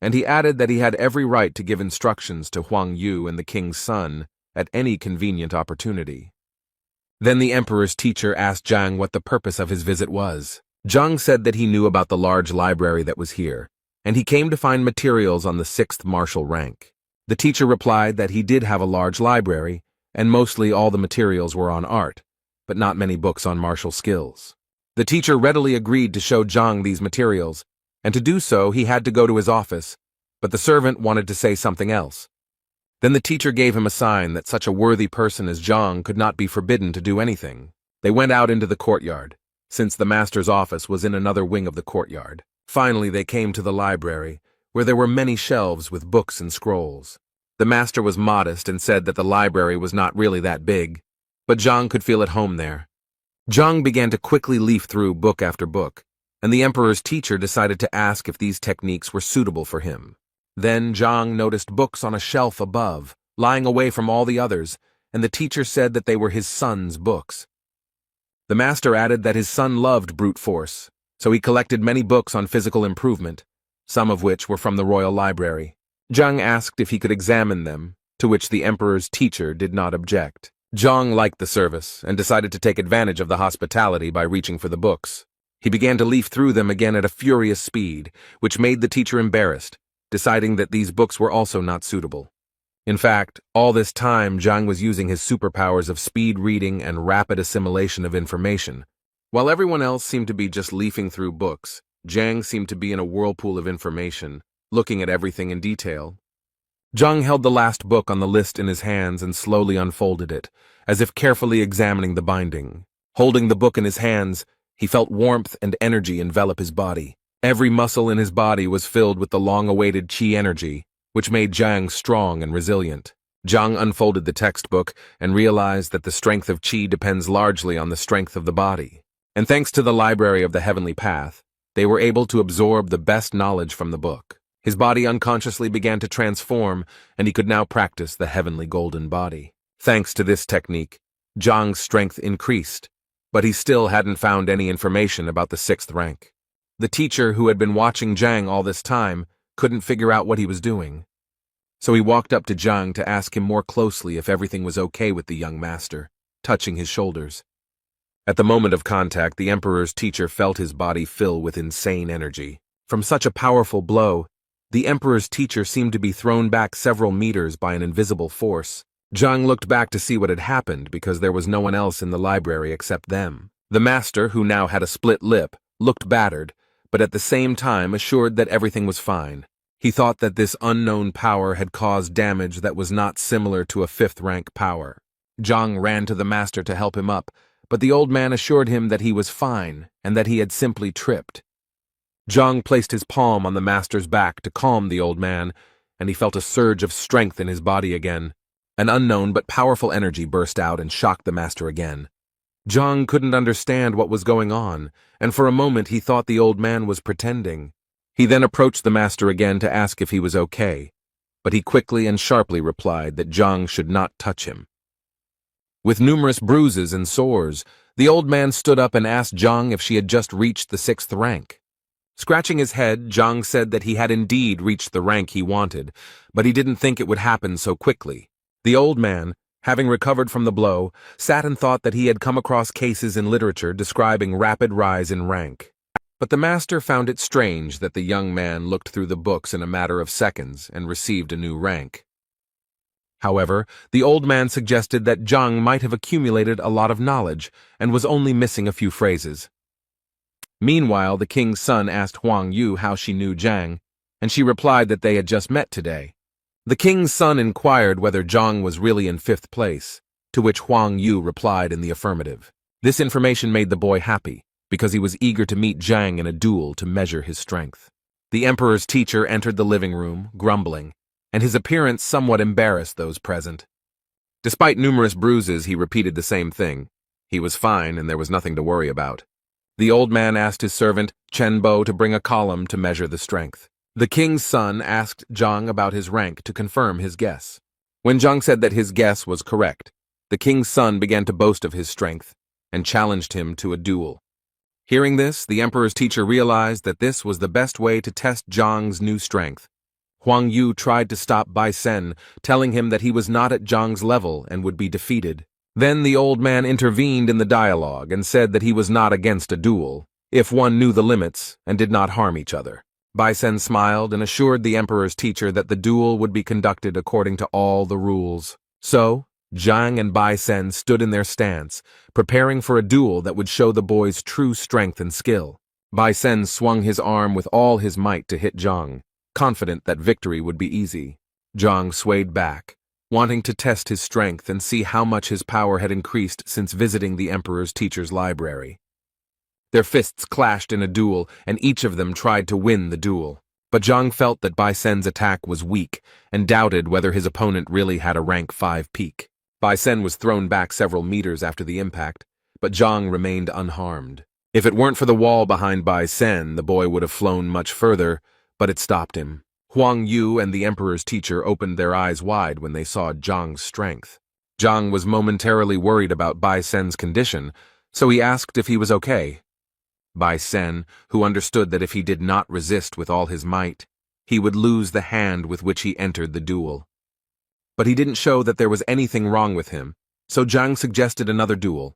And he added that he had every right to give instructions to Huang Yu and the king's son at any convenient opportunity. Then the emperor's teacher asked Zhang what the purpose of his visit was. Zhang said that he knew about the large library that was here, and he came to find materials on the 6th martial rank. The teacher replied that he did have a large library, and mostly all the materials were on art, but not many books on martial skills. The teacher readily agreed to show Zhang these materials, and to do so he had to go to his office, but the servant wanted to say something else. Then the teacher gave him a sign that such a worthy person as Zhang could not be forbidden to do anything. They went out into the courtyard, since the master's office was in another wing of the courtyard. Finally they came to the library, where there were many shelves with books and scrolls. The master was modest and said that the library was not really that big, but Zhang could feel at home there. Zhang began to quickly leaf through book after book, and the emperor's teacher decided to ask if these techniques were suitable for him. Then Zhang noticed books on a shelf above, lying away from all the others, and the teacher said that they were his son's books. The master added that his son loved brute force, so he collected many books on physical improvement, some of which were from the royal library. Zhang asked if he could examine them, to which the emperor's teacher did not object. Zhang liked the service and decided to take advantage of the hospitality by reaching for the books. He began to leaf through them again at a furious speed, which made the teacher embarrassed, deciding that these books were also not suitable. In fact, all this time Zhang was using his superpowers of speed reading and rapid assimilation of information. While everyone else seemed to be just leafing through books, Zhang seemed to be in a whirlpool of information, looking at everything in detail. Zhang held the last book on the list in his hands and slowly unfolded it, as if carefully examining the binding. Holding the book in his hands, he felt warmth and energy envelop his body. Every muscle in his body was filled with the long-awaited qi energy, which made Zhang strong and resilient. Zhang unfolded the textbook and realized that the strength of qi depends largely on the strength of the body. And thanks to the library of the heavenly path, they were able to absorb the best knowledge from the book. His body unconsciously began to transform, and he could now practice the heavenly golden body. Thanks to this technique, Zhang's strength increased, but he still hadn't found any information about the 6th rank. The teacher, who had been watching Zhang all this time, couldn't figure out what he was doing. So he walked up to Zhang to ask him more closely if everything was okay with the young master, touching his shoulders. At the moment of contact, the emperor's teacher felt his body fill with insane energy. From such a powerful blow, the emperor's teacher seemed to be thrown back several meters by an invisible force. Zhang looked back to see what had happened because there was no one else in the library except them. The master, who now had a split lip, looked battered, but at the same time assured that everything was fine. He thought that this unknown power had caused damage that was not similar to a 5th rank power. Zhang ran to the master to help him up, but the old man assured him that he was fine and that he had simply tripped. Zhang placed his palm on the master's back to calm the old man, and he felt a surge of strength in his body again. An unknown but powerful energy burst out and shocked the master again. Zhang couldn't understand what was going on, and for a moment he thought the old man was pretending. He then approached the master again to ask if he was okay, but he quickly and sharply replied that Zhang should not touch him. With numerous bruises and sores, the old man stood up and asked Zhang if she had just reached the 6th rank. Scratching his head, Zhang said that he had indeed reached the rank he wanted, but he didn't think it would happen so quickly. The old man, having recovered from the blow, sat and thought that he had come across cases in literature describing rapid rise in rank. But the master found it strange that the young man looked through the books in a matter of seconds and received a new rank. However, the old man suggested that Zhang might have accumulated a lot of knowledge and was only missing a few phrases. Meanwhile, the king's son asked Huang Yu how she knew Zhang, and she replied that they had just met today. The king's son inquired whether Zhang was really in 5th place, to which Huang Yu replied in the affirmative. This information made the boy happy, because he was eager to meet Zhang in a duel to measure his strength. The emperor's teacher entered the living room, grumbling, and his appearance somewhat embarrassed those present. Despite numerous bruises, he repeated the same thing. He was fine, and there was nothing to worry about. The old man asked his servant, Chen Bo, to bring a column to measure the strength. The king's son asked Zhang about his rank to confirm his guess. When Zhang said that his guess was correct, the king's son began to boast of his strength and challenged him to a duel. Hearing this, the emperor's teacher realized that this was the best way to test Zhang's new strength. Huang Yu tried to stop Bai Sen, telling him that he was not at Zhang's level and would be defeated. Then the old man intervened in the dialogue and said that he was not against a duel, if one knew the limits and did not harm each other. Bai Sen smiled and assured the emperor's teacher that the duel would be conducted according to all the rules. So, Zhang and Bai Sen stood in their stance, preparing for a duel that would show the boy's true strength and skill. Bai Sen swung his arm with all his might to hit Zhang, confident that victory would be easy. Zhang swayed back, wanting to test his strength and see how much his power had increased since visiting the emperor's teacher's library. Their fists clashed in a duel, and each of them tried to win the duel. But Zhang felt that Bai Sen's attack was weak and doubted whether his opponent really had a rank 5 peak. Bai Sen was thrown back several meters after the impact, but Zhang remained unharmed. If it weren't for the wall behind Bai Sen, the boy would have flown much further, but it stopped him. Huang Yu and the emperor's teacher opened their eyes wide when they saw Zhang's strength. Zhang was momentarily worried about Bai Sen's condition, so he asked if he was okay. Bai Sen, who understood that if he did not resist with all his might, he would lose the hand with which he entered the duel. But he didn't show that there was anything wrong with him, so Zhang suggested another duel.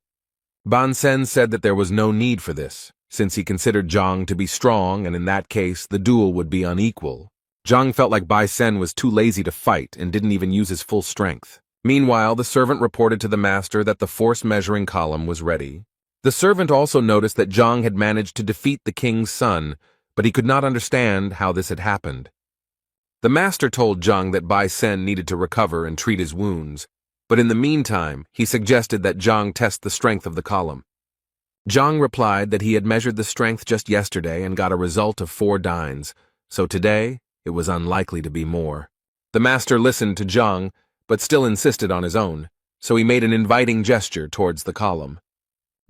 Ban Sen said that there was no need for this, since he considered Zhang to be strong and in that case the duel would be unequal. Zhang felt like Bai Sen was too lazy to fight and didn't even use his full strength. Meanwhile, the servant reported to the master that the force measuring column was ready. The servant also noticed that Zhang had managed to defeat the king's son, but he could not understand how this had happened. The master told Zhang that Bai Sen needed to recover and treat his wounds, but in the meantime, he suggested that Zhang test the strength of the column. Zhang replied that he had measured the strength just yesterday and got a result of 4 dynes, so today it was unlikely to be more. The master listened to Zhang, but still insisted on his own, so he made an inviting gesture towards the column.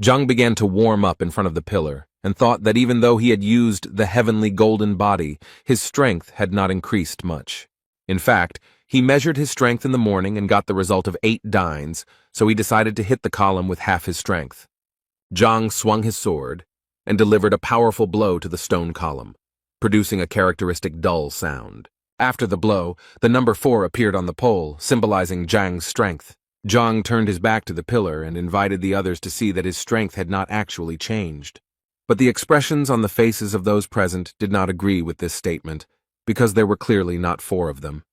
Zhang began to warm up in front of the pillar, and thought that even though he had used the heavenly golden body, his strength had not increased much. In fact, he measured his strength in the morning and got the result of 8 dynes, so he decided to hit the column with half his strength. Zhang swung his sword and delivered a powerful blow to the stone column, producing a characteristic dull sound. After the blow, the number 4 appeared on the pole, symbolizing Zhang's strength. Zhang turned his back to the pillar and invited the others to see that his strength had not actually changed. But the expressions on the faces of those present did not agree with this statement, because there were clearly not 4 of them.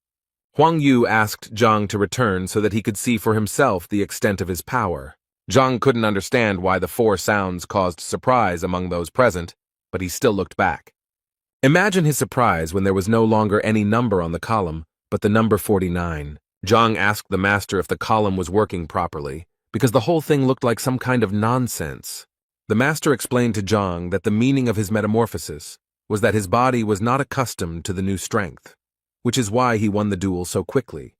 Huang Yu asked Zhang to return so that he could see for himself the extent of his power. Zhang couldn't understand why the 4 sounds caused surprise among those present, but he still looked back. Imagine his surprise when there was no longer any number on the column, but the number 49. Zhang asked the master if the column was working properly, because the whole thing looked like some kind of nonsense. The master explained to Zhang that the meaning of his metamorphosis was that his body was not accustomed to the new strength, which is why he won the duel so quickly.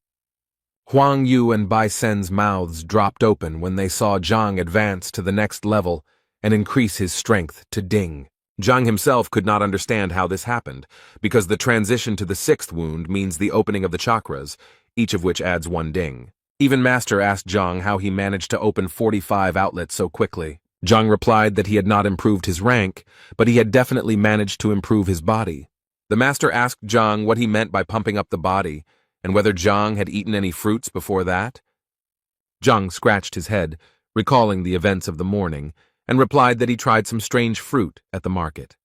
Huang Yu and Bai Sen's mouths dropped open when they saw Zhang advance to the next level and increase his strength to ding. Zhang himself could not understand how this happened, because the transition to the 6th wound means the opening of the chakras, each of which adds 1 ding. Even Master asked Zhang how he managed to open 45 outlets so quickly. Zhang replied that he had not improved his rank, but he had definitely managed to improve his body. The Master asked Zhang what he meant by pumping up the body, and whether Zhang had eaten any fruits before that. Zhang scratched his head, recalling the events of the morning, and replied that he tried some strange fruit at the market.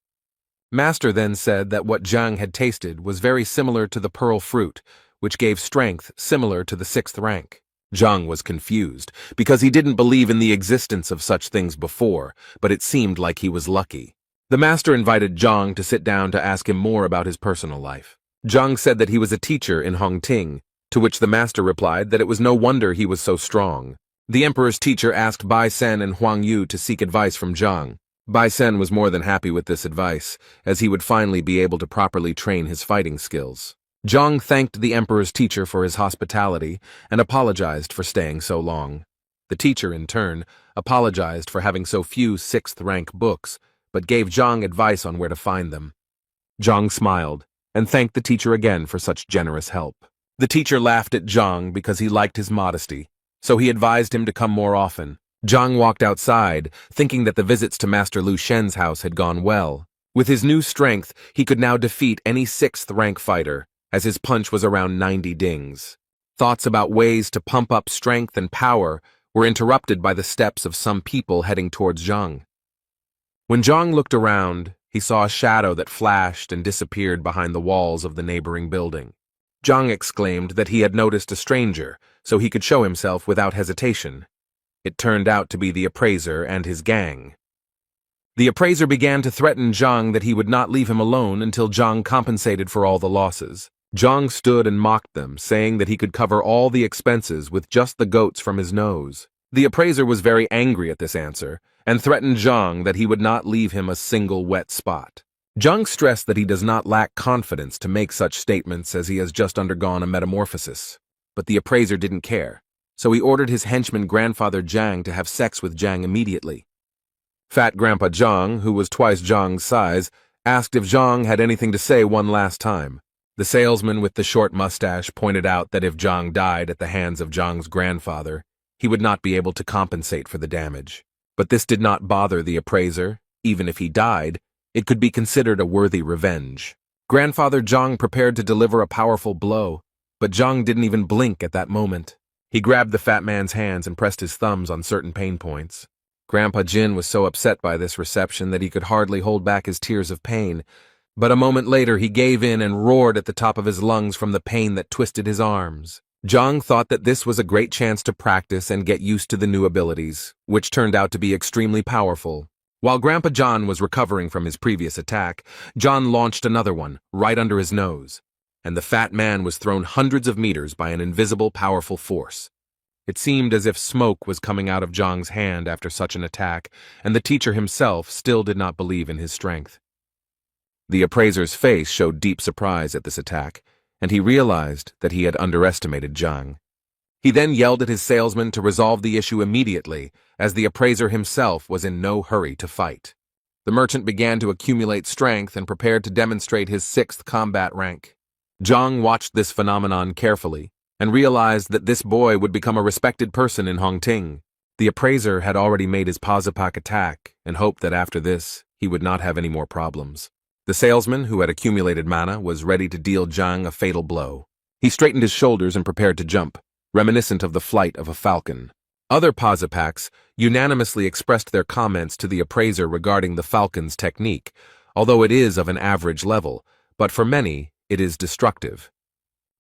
Master then said that what Zhang had tasted was very similar to the pearl fruit, which gave strength similar to the 6th rank. Zhang was confused, because he didn't believe in the existence of such things before, but it seemed like he was lucky. The master invited Zhang to sit down to ask him more about his personal life. Zhang said that he was a teacher in Hongting, to which the master replied that it was no wonder he was so strong. The emperor's teacher asked Bai Sen and Huang Yu to seek advice from Zhang. Bai Sen was more than happy with this advice, as he would finally be able to properly train his fighting skills. Zhang thanked the emperor's teacher for his hospitality and apologized for staying so long. The teacher, in turn, apologized for having so few 6th rank books, but gave Zhang advice on where to find them. Zhang smiled and thanked the teacher again for such generous help. The teacher laughed at Zhang because he liked his modesty, so he advised him to come more often. Zhang walked outside, thinking that the visits to Master Lu Shen's house had gone well. With his new strength, he could now defeat any 6th rank fighter, as his punch was around 90 dings. Thoughts about ways to pump up strength and power were interrupted by the steps of some people heading towards Zhang. When Zhang looked around, he saw a shadow that flashed and disappeared behind the walls of the neighboring building. Zhang exclaimed that he had noticed a stranger, so he could show himself without hesitation. It turned out to be the appraiser and his gang. The appraiser began to threaten Zhang that he would not leave him alone until Zhang compensated for all the losses. Zhang stood and mocked them, saying that he could cover all the expenses with just the goats from his nose. The appraiser was very angry at this answer, and threatened Zhang that he would not leave him a single wet spot. Zhang stressed that he does not lack confidence to make such statements as he has just undergone a metamorphosis. But the appraiser didn't care, so he ordered his henchman grandfather Zhang to have sex with Zhang immediately. Fat Grandpa Zhang, who was twice Zhang's size, asked if Zhang had anything to say one last time. The salesman with the short mustache pointed out that if Zhang died at the hands of Zhang's grandfather, he would not be able to compensate for the damage. But this did not bother the appraiser. Even if he died, it could be considered a worthy revenge. Grandfather Zhang prepared to deliver a powerful blow, but Zhang didn't even blink at that moment. He grabbed the fat man's hands and pressed his thumbs on certain pain points. Grandpa Jin was so upset by this reception that he could hardly hold back his tears of pain, but a moment later he gave in and roared at the top of his lungs from the pain that twisted his arms. Zhang thought that this was a great chance to practice and get used to the new abilities, which turned out to be extremely powerful. While Grandpa John was recovering from his previous attack, John launched another one, right under his nose, and the fat man was thrown hundreds of meters by an invisible, powerful force. It seemed as if smoke was coming out of Zhang's hand after such an attack, and the teacher himself still did not believe in his strength. The appraiser's face showed deep surprise at this attack, and he realized that he had underestimated Zhang. He then yelled at his salesman to resolve the issue immediately, as the appraiser himself was in no hurry to fight. The merchant began to accumulate strength and prepared to demonstrate his 6th combat rank. Zhang watched this phenomenon carefully, and realized that this boy would become a respected person in Hongting. The appraiser had already made his Pazapak attack, and hoped that after this, he would not have any more problems. The salesman, who had accumulated mana, was ready to deal Zhang a fatal blow. He straightened his shoulders and prepared to jump, reminiscent of the flight of a falcon. Other Pazapaks unanimously expressed their comments to the appraiser regarding the falcon's technique, although it is of an average level, but for many, it is destructive.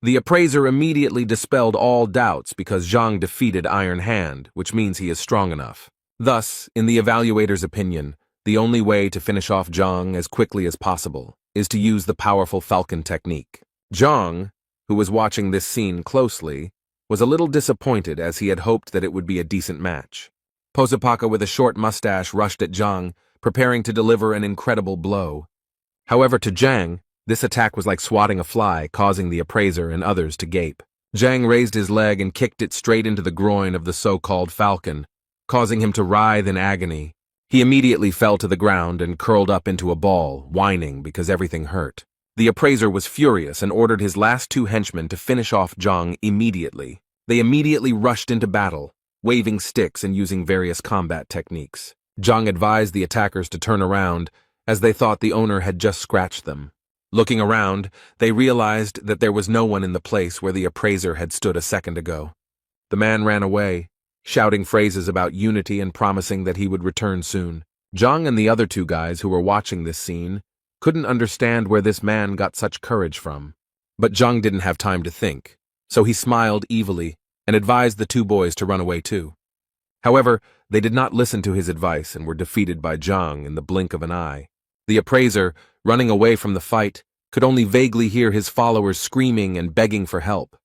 The appraiser immediately dispelled all doubts because Zhang defeated Iron Hand, which means he is strong enough. Thus, in the evaluator's opinion, the only way to finish off Zhang as quickly as possible is to use the powerful falcon technique. Zhang, who was watching this scene closely, was a little disappointed as he had hoped that it would be a decent match. Posapaka with a short mustache rushed at Zhang, preparing to deliver an incredible blow. However, to Zhang, this attack was like swatting a fly, causing the appraiser and others to gape. Zhang raised his leg and kicked it straight into the groin of the so-called falcon, causing him to writhe in agony. He immediately fell to the ground and curled up into a ball, whining because everything hurt. The appraiser was furious and ordered his last 2 henchmen to finish off Zhang immediately. They immediately rushed into battle, waving sticks and using various combat techniques. Zhang advised the attackers to turn around, as they thought the owner had just scratched them. Looking around, they realized that there was no one in the place where the appraiser had stood a second ago. The man ran away, shouting phrases about unity and promising that he would return soon. Zhang and the other 2 guys who were watching this scene couldn't understand where this man got such courage from. But Zhang didn't have time to think, so he smiled evilly and advised the 2 boys to run away too. However, they did not listen to his advice and were defeated by Zhang in the blink of an eye. The appraiser, running away from the fight, could only vaguely hear his followers screaming and begging for help.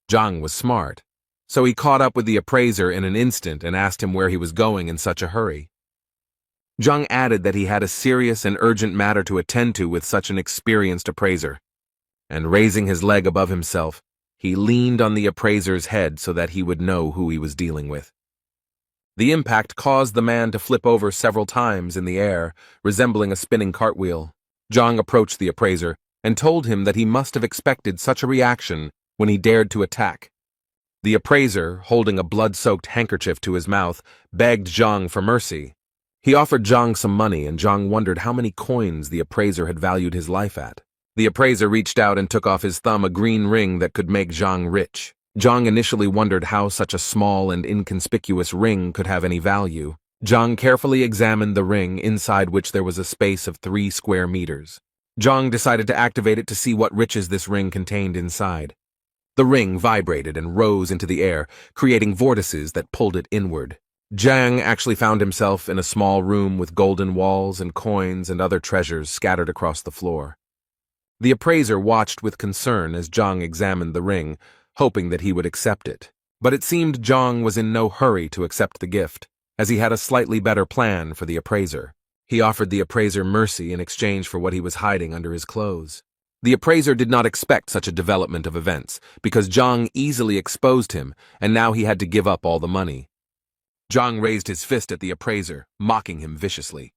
Zhang was smart, so he caught up with the appraiser in an instant and asked him where he was going in such a hurry. Zhang added that he had a serious and urgent matter to attend to with such an experienced appraiser, and raising his leg above himself, he leaned on the appraiser's head so that he would know who he was dealing with. The impact caused the man to flip over several times in the air, resembling a spinning cartwheel. Zhang approached the appraiser and told him that he must have expected such a reaction when he dared to attack. The appraiser, holding a blood-soaked handkerchief to his mouth, begged Zhang for mercy. He offered Zhang some money, and Zhang wondered how many coins the appraiser had valued his life at. The appraiser reached out and took off his thumb a green ring that could make Zhang rich. Zhang initially wondered how such a small and inconspicuous ring could have any value. Zhang carefully examined the ring, inside which there was a space of 3 square meters. Zhang decided to activate it to see what riches this ring contained inside. The ring vibrated and rose into the air, creating vortices that pulled it inward. Zhang actually found himself in a small room with golden walls and coins and other treasures scattered across the floor. The appraiser watched with concern as Zhang examined the ring, hoping that he would accept it. But it seemed Zhang was in no hurry to accept the gift, as he had a slightly better plan for the appraiser. He offered the appraiser mercy in exchange for what he was hiding under his clothes. The appraiser did not expect such a development of events, because Zhang easily exposed him, and now he had to give up all the money. Zhang raised his fist at the appraiser, mocking him viciously.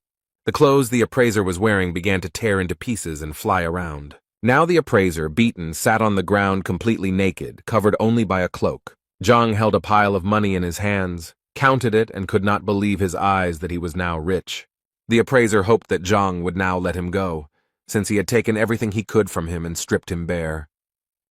The clothes the appraiser was wearing began to tear into pieces and fly around. Now the appraiser, beaten, sat on the ground completely naked, covered only by a cloak. Zhang held a pile of money in his hands, counted it, and could not believe his eyes that he was now rich. The appraiser hoped that Zhang would now let him go, since he had taken everything he could from him and stripped him bare.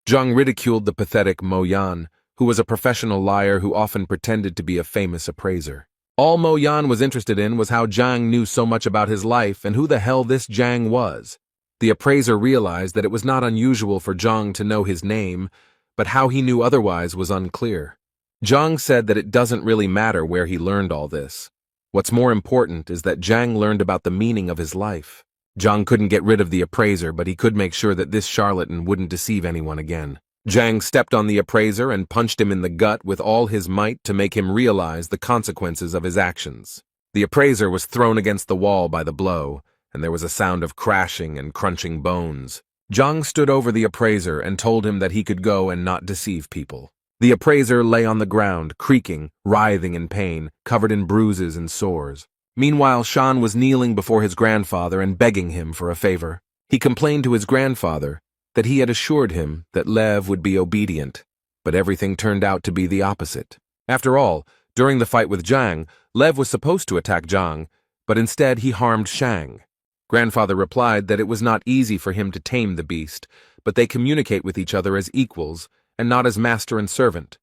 Zhang ridiculed the pathetic Mo Yan, who was a professional liar who often pretended to be a famous appraiser. All Mo Yan was interested in was how Zhang knew so much about his life and who the hell this Zhang was. The appraiser realized that it was not unusual for Zhang to know his name, but how he knew otherwise was unclear. Zhang said that it doesn't really matter where he learned all this. What's more important is that Zhang learned about the meaning of his life. Zhang couldn't get rid of the appraiser, but he could make sure that this charlatan wouldn't deceive anyone again. Zhang stepped on the appraiser and punched him in the gut with all his might to make him realize the consequences of his actions. The appraiser was thrown against the wall by the blow, and there was a sound of crashing and crunching bones. Zhang stood over the appraiser and told him that he could go and not deceive people. The appraiser lay on the ground, creaking, writhing in pain, covered in bruises and sores. Meanwhile, Shan was kneeling before his grandfather and begging him for a favor. He complained to his grandfather that he had assured him that Lev would be obedient, but everything turned out to be the opposite. After all, during the fight with Zhang, Lev was supposed to attack Zhang, but instead he harmed Shang. Grandfather replied that it was not easy for him to tame the beast, but they communicate with each other as equals and not as master and servant.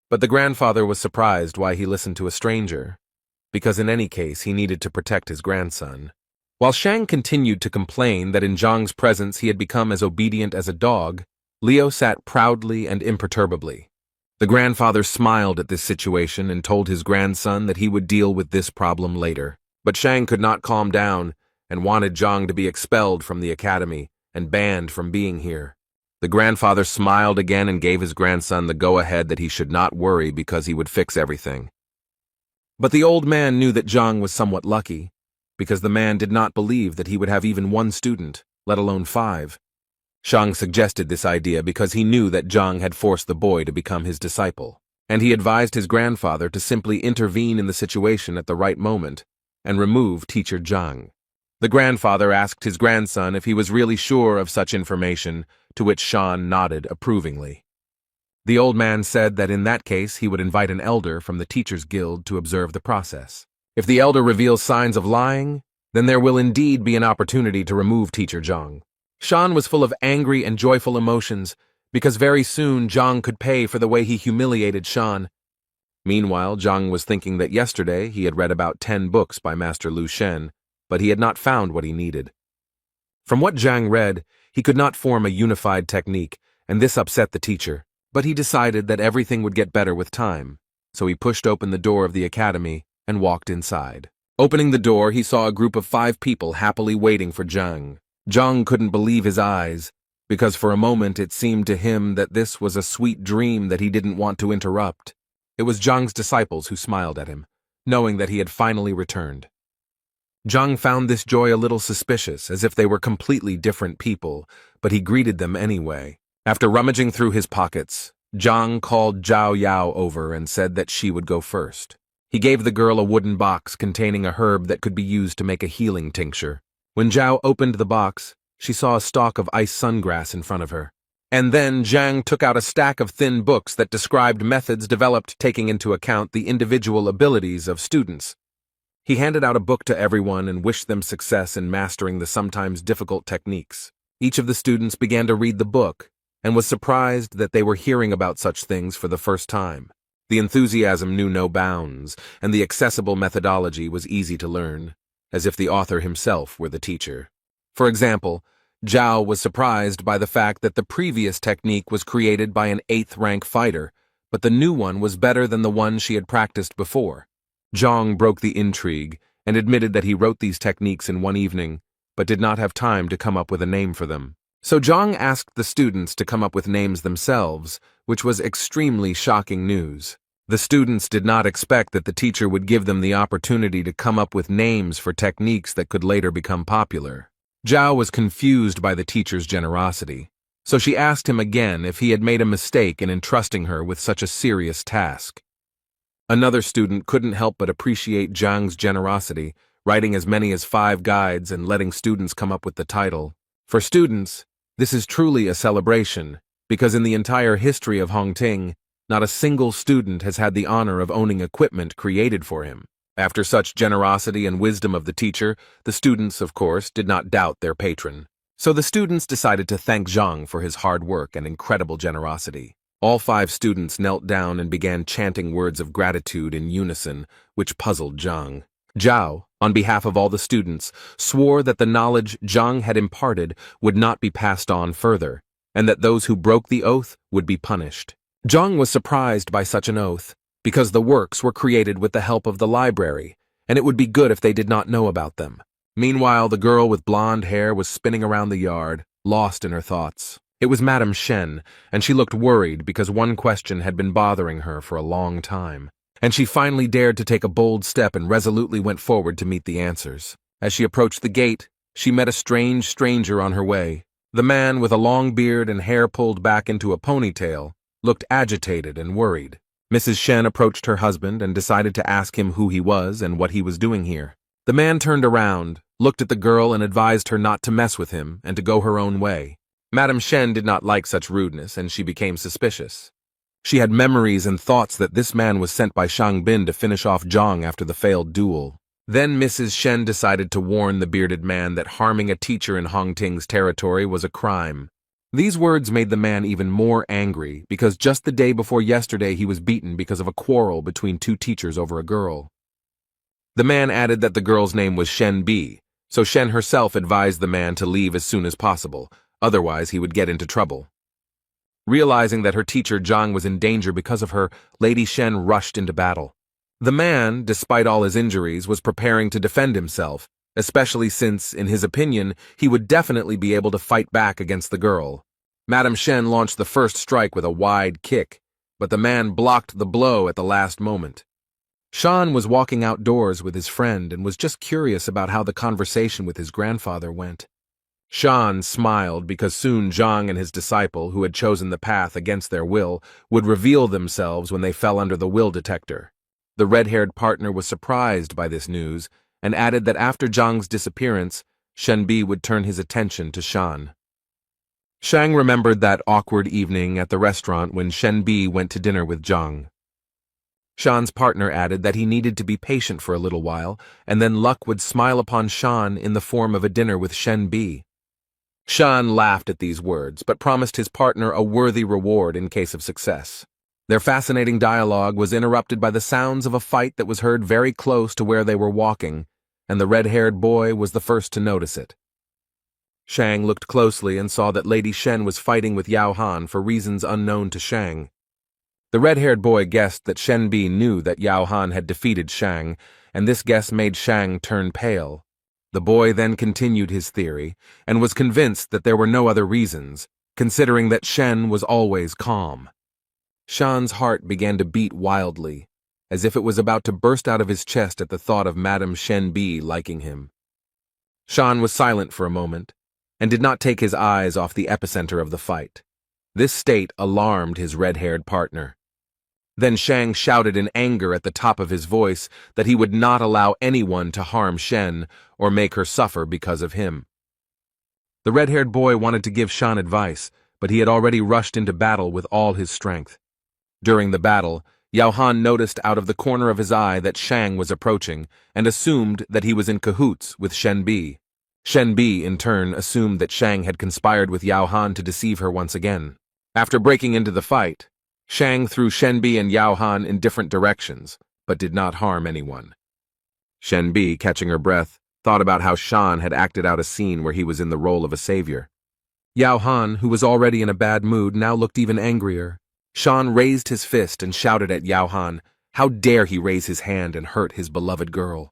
But the grandfather was surprised why he listened to a stranger, because in any case he needed to protect his grandson. While Shang continued to complain that in Zhang's presence he had become as obedient as a dog, Liu sat proudly and imperturbably. The grandfather smiled at this situation and told his grandson that he would deal with this problem later. But Shang could not calm down and wanted Zhang to be expelled from the academy and banned from being here. The grandfather smiled again and gave his grandson the go-ahead that he should not worry because he would fix everything. But the old man knew that Zhang was somewhat lucky, because the man did not believe that he would have even 1 student, let alone 5. Shang suggested this idea because he knew that Zhang had forced the boy to become his disciple, and he advised his grandfather to simply intervene in the situation at the right moment and remove teacher Zhang. The grandfather asked his grandson if he was really sure of such information, to which Shan nodded approvingly. The old man said that in that case he would invite an elder from the Teachers Guild to observe the process. If the elder reveals signs of lying, then there will indeed be an opportunity to remove teacher Zhang. Shan was full of angry and joyful emotions, because very soon Zhang could pay for the way he humiliated Shan. Meanwhile, Zhang was thinking that yesterday he had read about 10 books by Master Lu Shen, but he had not found what he needed. From what Zhang read, he could not form a unified technique, and this upset the teacher. But he decided that everything would get better with time, so he pushed open the door of the academy and walked inside. Opening the door, he saw a group of 5 people happily waiting for Zhang. Zhang couldn't believe his eyes, because for a moment it seemed to him that this was a sweet dream that he didn't want to interrupt. It was Zhang's disciples who smiled at him, knowing that he had finally returned. Zhang found this joy a little suspicious, as if they were completely different people, but he greeted them anyway. After rummaging through his pockets, Zhang called Zhao Yao over and said that she would go first. He gave the girl a wooden box containing a herb that could be used to make a healing tincture. When Zhao opened the box, she saw a stalk of ice sungrass in front of her. And then Zhang took out a stack of thin books that described methods developed taking into account the individual abilities of students. He handed out a book to everyone and wished them success in mastering the sometimes difficult techniques. Each of the students began to read the book, and was surprised that they were hearing about such things for the first time. The enthusiasm knew no bounds, and the accessible methodology was easy to learn, as if the author himself were the teacher. For example, Zhao was surprised by the fact that the previous technique was created by an 8th-rank fighter, but the new one was better than the one she had practiced before. Zhang broke the intrigue and admitted that he wrote these techniques in one evening, but did not have time to come up with a name for them. So Zhang asked the students to come up with names themselves, which was extremely shocking news. The students did not expect that the teacher would give them the opportunity to come up with names for techniques that could later become popular. Zhao was confused by the teacher's generosity, so she asked him again if he had made a mistake in entrusting her with such a serious task. Another student couldn't help but appreciate Zhang's generosity, writing as many as 5 guides and letting students come up with the title. For students, this is truly a celebration, because in the entire history of Hongting, not a single student has had the honor of owning equipment created for him. After such generosity and wisdom of the teacher, the students, of course, did not doubt their patron. So the students decided to thank Zhang for his hard work and incredible generosity. All 5 students knelt down and began chanting words of gratitude in unison, which puzzled Zhang. Zhao, on behalf of all the students, swore that the knowledge Zhang had imparted would not be passed on further, and that those who broke the oath would be punished. Zhang was surprised by such an oath, because the works were created with the help of the library, and it would be good if they did not know about them. Meanwhile, the girl with blonde hair was spinning around the yard, lost in her thoughts. It was Madame Shen, and she looked worried because one question had been bothering her for a long time. And she finally dared to take a bold step and resolutely went forward to meet the answers. As she approached the gate, she met a strange stranger on her way. The man, with a long beard and hair pulled back into a ponytail, looked agitated and worried. Mrs. Shen approached her husband and decided to ask him who he was and what he was doing here. The man turned around, looked at the girl and advised her not to mess with him and to go her own way. Madame Shen did not like such rudeness, and she became suspicious. She had memories and thoughts that this man was sent by Shang Bin to finish off Zhang after the failed duel. Then Mrs. Shen decided to warn the bearded man that harming a teacher in Hongting's territory was a crime. These words made the man even more angry, because just the day before yesterday he was beaten because of a quarrel between 2 teachers over a girl. The man added that the girl's name was Shen Bi, so Shen herself advised the man to leave as soon as possible, otherwise he would get into trouble. Realizing that her teacher Zhang was in danger because of her, Lady Shen rushed into battle. The man, despite all his injuries, was preparing to defend himself, especially since, in his opinion, he would definitely be able to fight back against the girl. Madame Shen launched the first strike with a wide kick, but the man blocked the blow at the last moment. Shan was walking outdoors with his friend and was just curious about how the conversation with his grandfather went. Shan smiled because soon Zhang and his disciple, who had chosen the path against their will, would reveal themselves when they fell under the will detector. The red-haired partner was surprised by this news and added that after Zhang's disappearance, Shenbi would turn his attention to Shan. Shang remembered that awkward evening at the restaurant when Shenbi went to dinner with Zhang. Shan's partner added that he needed to be patient for a little while, and then luck would smile upon Shan in the form of a dinner with Shenbi. Shan laughed at these words, but promised his partner a worthy reward in case of success. Their fascinating dialogue was interrupted by the sounds of a fight that was heard very close to where they were walking, and the red-haired boy was the first to notice it. Shang looked closely and saw that Lady Shen was fighting with Yao Han for reasons unknown to Shang. The red-haired boy guessed that Shenbi knew that Yao Han had defeated Shang, and this guess made Shang turn pale. The boy then continued his theory, and was convinced that there were no other reasons, considering that Shen was always calm. Shan's heart began to beat wildly, as if it was about to burst out of his chest at the thought of Madame Shenbi liking him. Shan was silent for a moment, and did not take his eyes off the epicenter of the fight. This state alarmed his red-haired partner. Then Shang shouted in anger at the top of his voice that he would not allow anyone to harm Shen or make her suffer because of him. The red-haired boy wanted to give Shan advice, but he had already rushed into battle with all his strength. During the battle, Yao Han noticed out of the corner of his eye that Shang was approaching and assumed that he was in cahoots with Shenbi. Shenbi, in turn, assumed that Shang had conspired with Yao Han to deceive her once again. After breaking into the fight, Shang threw Shenbi and Yao Han in different directions, but did not harm anyone. Shenbi, catching her breath, thought about how Shan had acted out a scene where he was in the role of a savior. Yao Han, who was already in a bad mood, now looked even angrier. Shan raised his fist and shouted at Yao Han, how dare he raise his hand and hurt his beloved girl.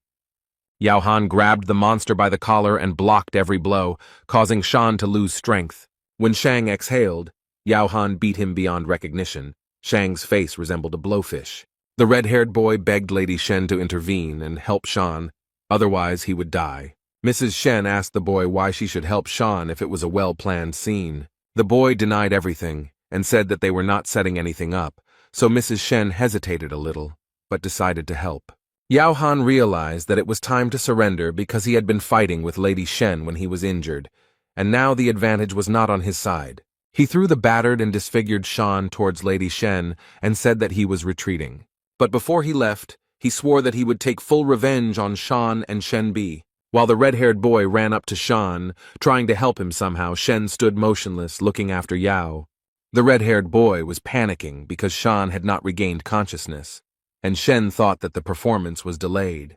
Yao Han grabbed the monster by the collar and blocked every blow, causing Shan to lose strength. When Shang exhaled, Yao Han beat him beyond recognition. Shang's face resembled a blowfish. The red-haired boy begged Lady Shen to intervene and help Shan, otherwise he would die. Mrs. Shen asked the boy why she should help Shan if it was a well-planned scene. The boy denied everything and said that they were not setting anything up, so Mrs. Shen hesitated a little, but decided to help. Yao Han realized that it was time to surrender because he had been fighting with Lady Shen when he was injured, and now the advantage was not on his side. He threw the battered and disfigured Shan towards Lady Shen and said that he was retreating. But before he left, he swore that he would take full revenge on Shan and Shenbi. While the red-haired boy ran up to Shan, trying to help him somehow, Shen stood motionless, looking after Yao. The red-haired boy was panicking because Shan had not regained consciousness, and Shen thought that the performance was delayed.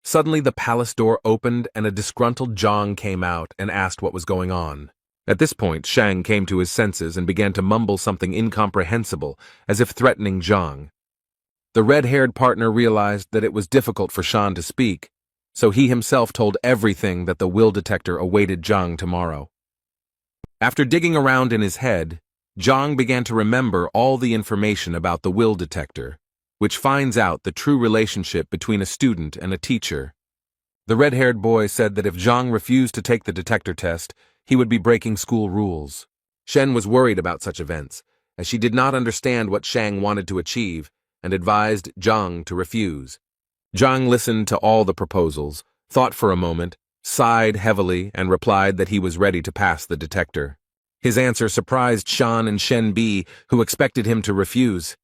Suddenly the palace door opened and a disgruntled Zhang came out and asked what was going on. At this point, Shang came to his senses and began to mumble something incomprehensible, as if threatening Zhang. The red-haired partner realized that it was difficult for Shan to speak, so he himself told everything that the will detector awaited Zhang tomorrow. After digging around in his head, Zhang began to remember all the information about the will detector, which finds out the true relationship between a student and a teacher. The red-haired boy said that if Zhang refused to take the detector test, he would be breaking school rules. Shen was worried about such events, as she did not understand what Shang wanted to achieve, and advised Zhang to refuse. Zhang listened to all the proposals, thought for a moment, sighed heavily, and replied that he was ready to pass the detector. His answer surprised Shan and Shenbi, who expected him to refuse.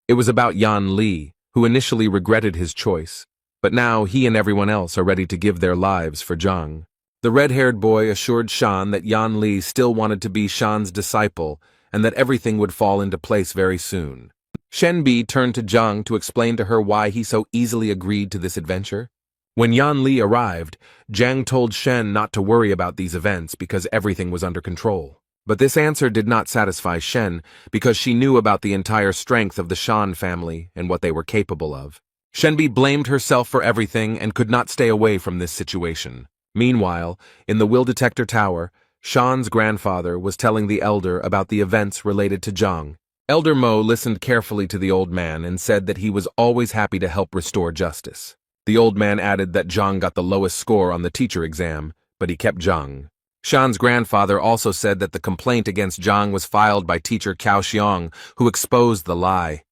It was about Yan Li, who initially regretted his choice, but now he and everyone else are ready to give their lives for Zhang. The red-haired boy assured Shan that Yan Li still wanted to be Shan's disciple and that everything would fall into place very soon. Shenbi turned to Zhang to explain to her why he so easily agreed to this adventure. When Yan Li arrived, Zhang told Shen not to worry about these events because everything was under control. But this answer did not satisfy Shen because she knew about the entire strength of the Shan family and what they were capable of. Shenbi blamed herself for everything and could not stay away from this situation. Meanwhile, in the will detector tower, Shan's grandfather was telling the elder about the events related to Zhang. Elder Mo listened carefully to the old man and said that he was always happy to help restore justice. The old man added that Zhang got the lowest score on the teacher exam, but he kept Zhang. Shan's grandfather also said that the complaint against Zhang was filed by teacher Cao Xiong, who exposed the lie.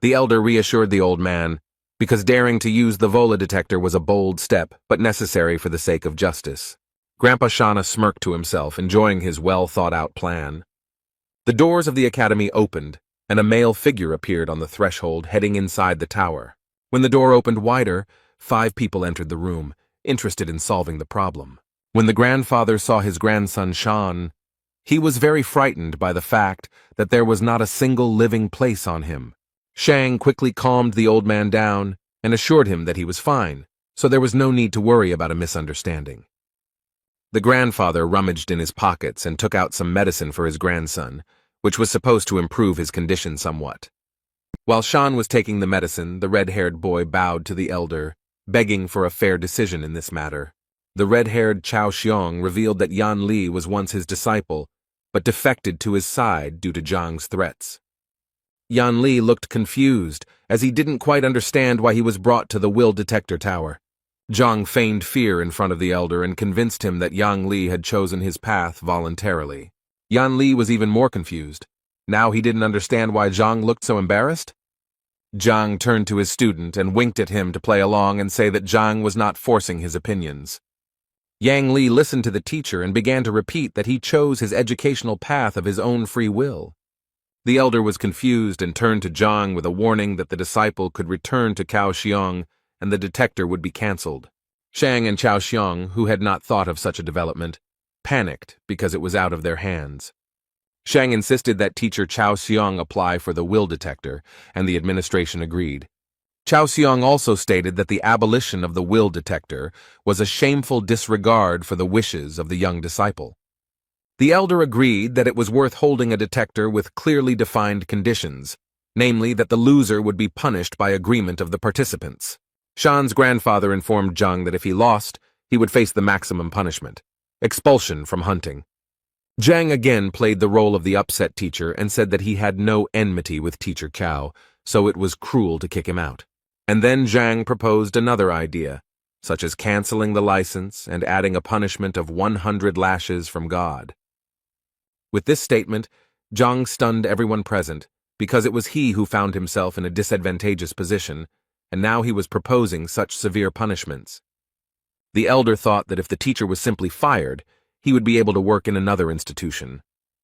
The elder reassured the old man, because daring to use the Vola detector was a bold step, but necessary for the sake of justice. Grandpa Shana smirked to himself, enjoying his well-thought-out plan. The doors of the academy opened, and a male figure appeared on the threshold heading inside the tower. When the door opened wider, 5 people entered the room, interested in solving the problem. When the grandfather saw his grandson Shan, he was very frightened by the fact that there was not a single living place on him. Shang quickly calmed the old man down and assured him that he was fine, so there was no need to worry about a misunderstanding. The grandfather rummaged in his pockets and took out some medicine for his grandson, which was supposed to improve his condition somewhat. While Shan was taking the medicine, the red-haired boy bowed to the elder, begging for a fair decision in this matter. The red-haired Cao Xiong revealed that Yan Li was once his disciple, but defected to his side due to Zhang's threats. Yan Li looked confused, as he didn't quite understand why he was brought to the will detector tower. Zhang feigned fear in front of the elder and convinced him that Yan Li had chosen his path voluntarily. Yan Li was even more confused. Now he didn't understand why Zhang looked so embarrassed. Zhang turned to his student and winked at him to play along and say that Zhang was not forcing his opinions. Yang Li listened to the teacher and began to repeat that he chose his educational path of his own free will. The elder was confused and turned to Zhang with a warning that the disciple could return to Cao Xiong and the detector would be cancelled. Shang and Cao Xiong, who had not thought of such a development, panicked because it was out of their hands. Shang insisted that teacher Chao Xiong apply for the will detector, and the administration agreed. Chao Xiong also stated that the abolition of the will detector was a shameful disregard for the wishes of the young disciple. The elder agreed that it was worth holding a detector with clearly defined conditions, namely that the loser would be punished by agreement of the participants. Shan's grandfather informed Zhang that if he lost, he would face the maximum punishment, expulsion from hunting. Zhang again played the role of the upset teacher and said that he had no enmity with teacher Cao, so it was cruel to kick him out. And then Zhang proposed another idea, such as canceling the license and adding a punishment of 100 lashes from God. With this statement, Zhang stunned everyone present, because it was he who found himself in a disadvantageous position, and now he was proposing such severe punishments. The elder thought that if the teacher was simply fired, he would be able to work in another institution.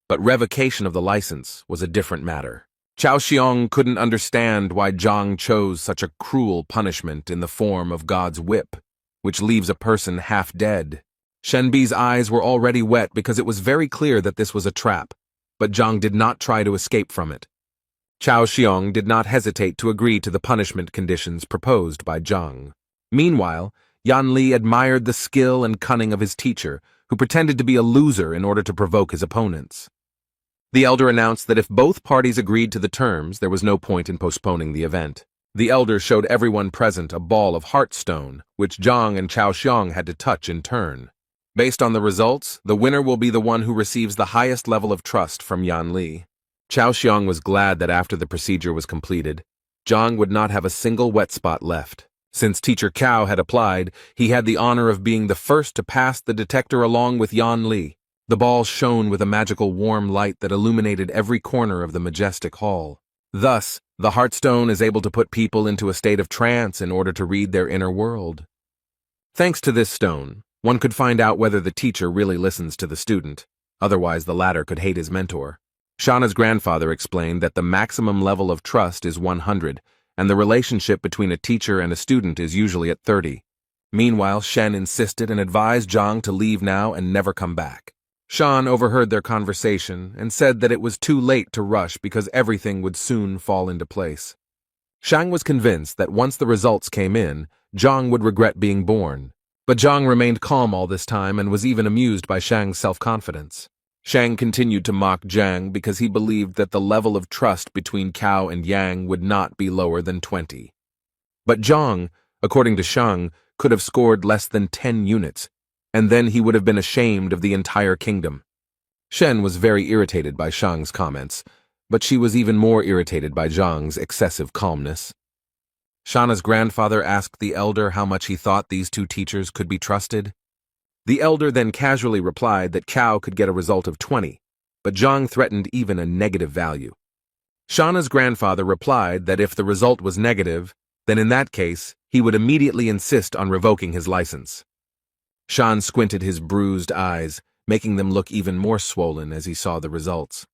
But revocation of the license was a different matter. Chao Xiong couldn't understand why Zhang chose such a cruel punishment in the form of God's whip, which leaves a person half dead. Shenbi's eyes were already wet because it was very clear that this was a trap, but Zhang did not try to escape from it. Chao Xiong did not hesitate to agree to the punishment conditions proposed by Zhang. Meanwhile, Yan Li admired the skill and cunning of his teacher, who pretended to be a loser in order to provoke his opponents. The elder announced that if both parties agreed to the terms, there was no point in postponing the event. The elder showed everyone present a ball of heartstone, which Zhang and Chao Xiong had to touch in turn. Based on the results, the winner will be the one who receives the highest level of trust from Yan Li. Chao Xiong was glad that after the procedure was completed, Zhang would not have a single wet spot left. Since teacher Cao had applied, he had the honor of being the first to pass the detector along with Yan Li. The ball shone with a magical warm light that illuminated every corner of the majestic hall. Thus, the Heartstone is able to put people into a state of trance in order to read their inner world. Thanks to this stone, one could find out whether the teacher really listens to the student, otherwise the latter could hate his mentor. Shauna's grandfather explained that the maximum level of trust is 100, and the relationship between a teacher and a student is usually at 30. Meanwhile, Shen insisted and advised Zhang to leave now and never come back. Shan overheard their conversation and said that it was too late to rush because everything would soon fall into place. Shang was convinced that once the results came in, Zhang would regret being born. But Zhang remained calm all this time and was even amused by Shang's self-confidence. Shang continued to mock Zhang because he believed that the level of trust between Cao and Yang would not be lower than 20. But Zhang, according to Shang, could have scored less than 10 units, and then he would have been ashamed of the entire kingdom. Shen was very irritated by Shang's comments, but she was even more irritated by Zhang's excessive calmness. Shauna's grandfather asked the elder how much he thought these two teachers could be trusted. The elder then casually replied that Cao could get a result of 20, but Zhang threatened even a negative value. Shauna's grandfather replied that if the result was negative, then in that case, he would immediately insist on revoking his license. Shan squinted his bruised eyes, making them look even more swollen as he saw the results.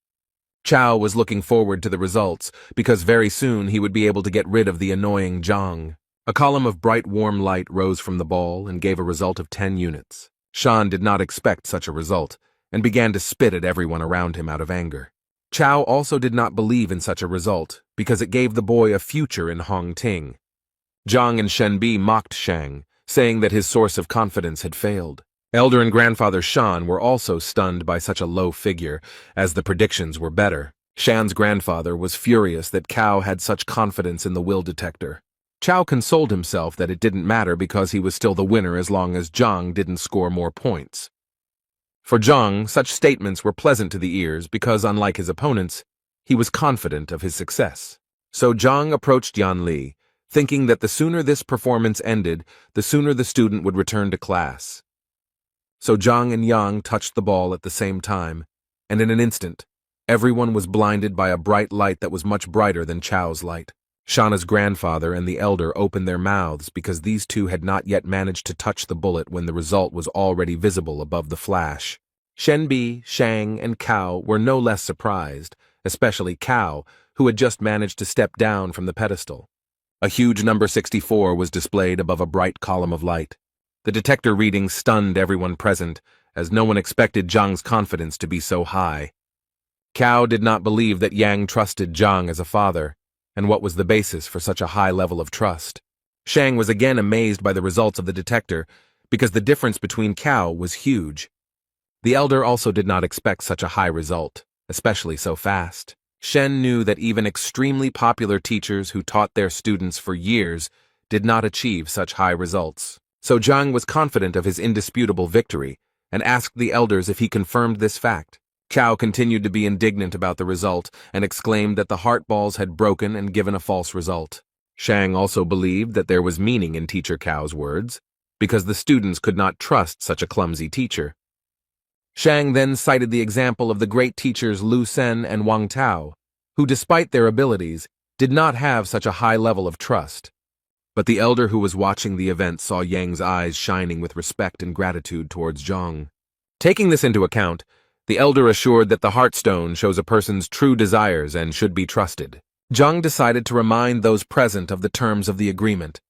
Chao was looking forward to the results because very soon he would be able to get rid of the annoying Zhang. A column of bright warm light rose from the ball and gave a result of 10 units. Shan did not expect such a result, and began to spit at everyone around him out of anger. Chao also did not believe in such a result, because it gave the boy a future in Hongting. Zhang and Shenbi mocked Shang, saying that his source of confidence had failed. Elder and grandfather Shan were also stunned by such a low figure, as the predictions were better. Shan's grandfather was furious that Cao had such confidence in the will detector. Chao consoled himself that it didn't matter because he was still the winner as long as Zhang didn't score more points. For Zhang, such statements were pleasant to the ears because, unlike his opponents, he was confident of his success. So Zhang approached Yan Li, thinking that the sooner this performance ended, the sooner the student would return to class. So Zhang and Yang touched the ball at the same time, and in an instant, everyone was blinded by a bright light that was much brighter than Chao's light. Shauna's grandfather and the elder opened their mouths because these two had not yet managed to touch the bullet when the result was already visible above the flash. Shenbi, Shang, and Cao were no less surprised, especially Cao, who had just managed to step down from the pedestal. A huge number 64 was displayed above a bright column of light. The detector reading stunned everyone present, as no one expected Zhang's confidence to be so high. Cao did not believe that Yang trusted Zhang as a father, and what was the basis for such a high level of trust. Shang was again amazed by the results of the detector, because the difference between Cao was huge. The elder also did not expect such a high result, especially so fast. Shen knew that even extremely popular teachers who taught their students for years did not achieve such high results. So Zhang was confident of his indisputable victory, and asked the elders if he confirmed this fact. Cao continued to be indignant about the result, and exclaimed that the heart balls had broken and given a false result. Shang also believed that there was meaning in Teacher Cao's words, because the students could not trust such a clumsy teacher. Shang then cited the example of the great teachers Lu Sen and Wang Tao, who despite their abilities, did not have such a high level of trust. But the elder who was watching the event saw Yang's eyes shining with respect and gratitude towards Zhang. Taking this into account, the elder assured that the Heartstone shows a person's true desires and should be trusted. Zhang decided to remind those present of the terms of the agreement,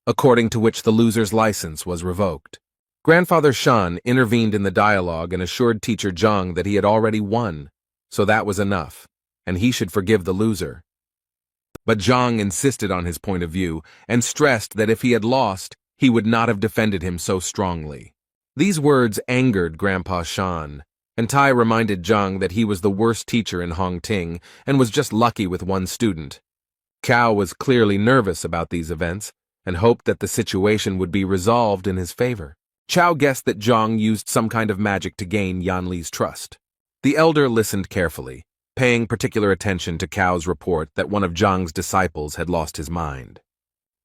according to which the loser's license was revoked. Grandfather Shan intervened in the dialogue and assured Teacher Zhang that he had already won, so that was enough, and he should forgive the loser. But Zhang insisted on his point of view and stressed that if he had lost, he would not have defended him so strongly. These words angered Grandpa Shan, and Tai reminded Zhang that he was the worst teacher in Hongting and was just lucky with one student. Cao was clearly nervous about these events and hoped that the situation would be resolved in his favor. Chao guessed that Zhang used some kind of magic to gain Yan Li's trust. The elder listened carefully, paying particular attention to Cao's report that one of Zhang's disciples had lost his mind.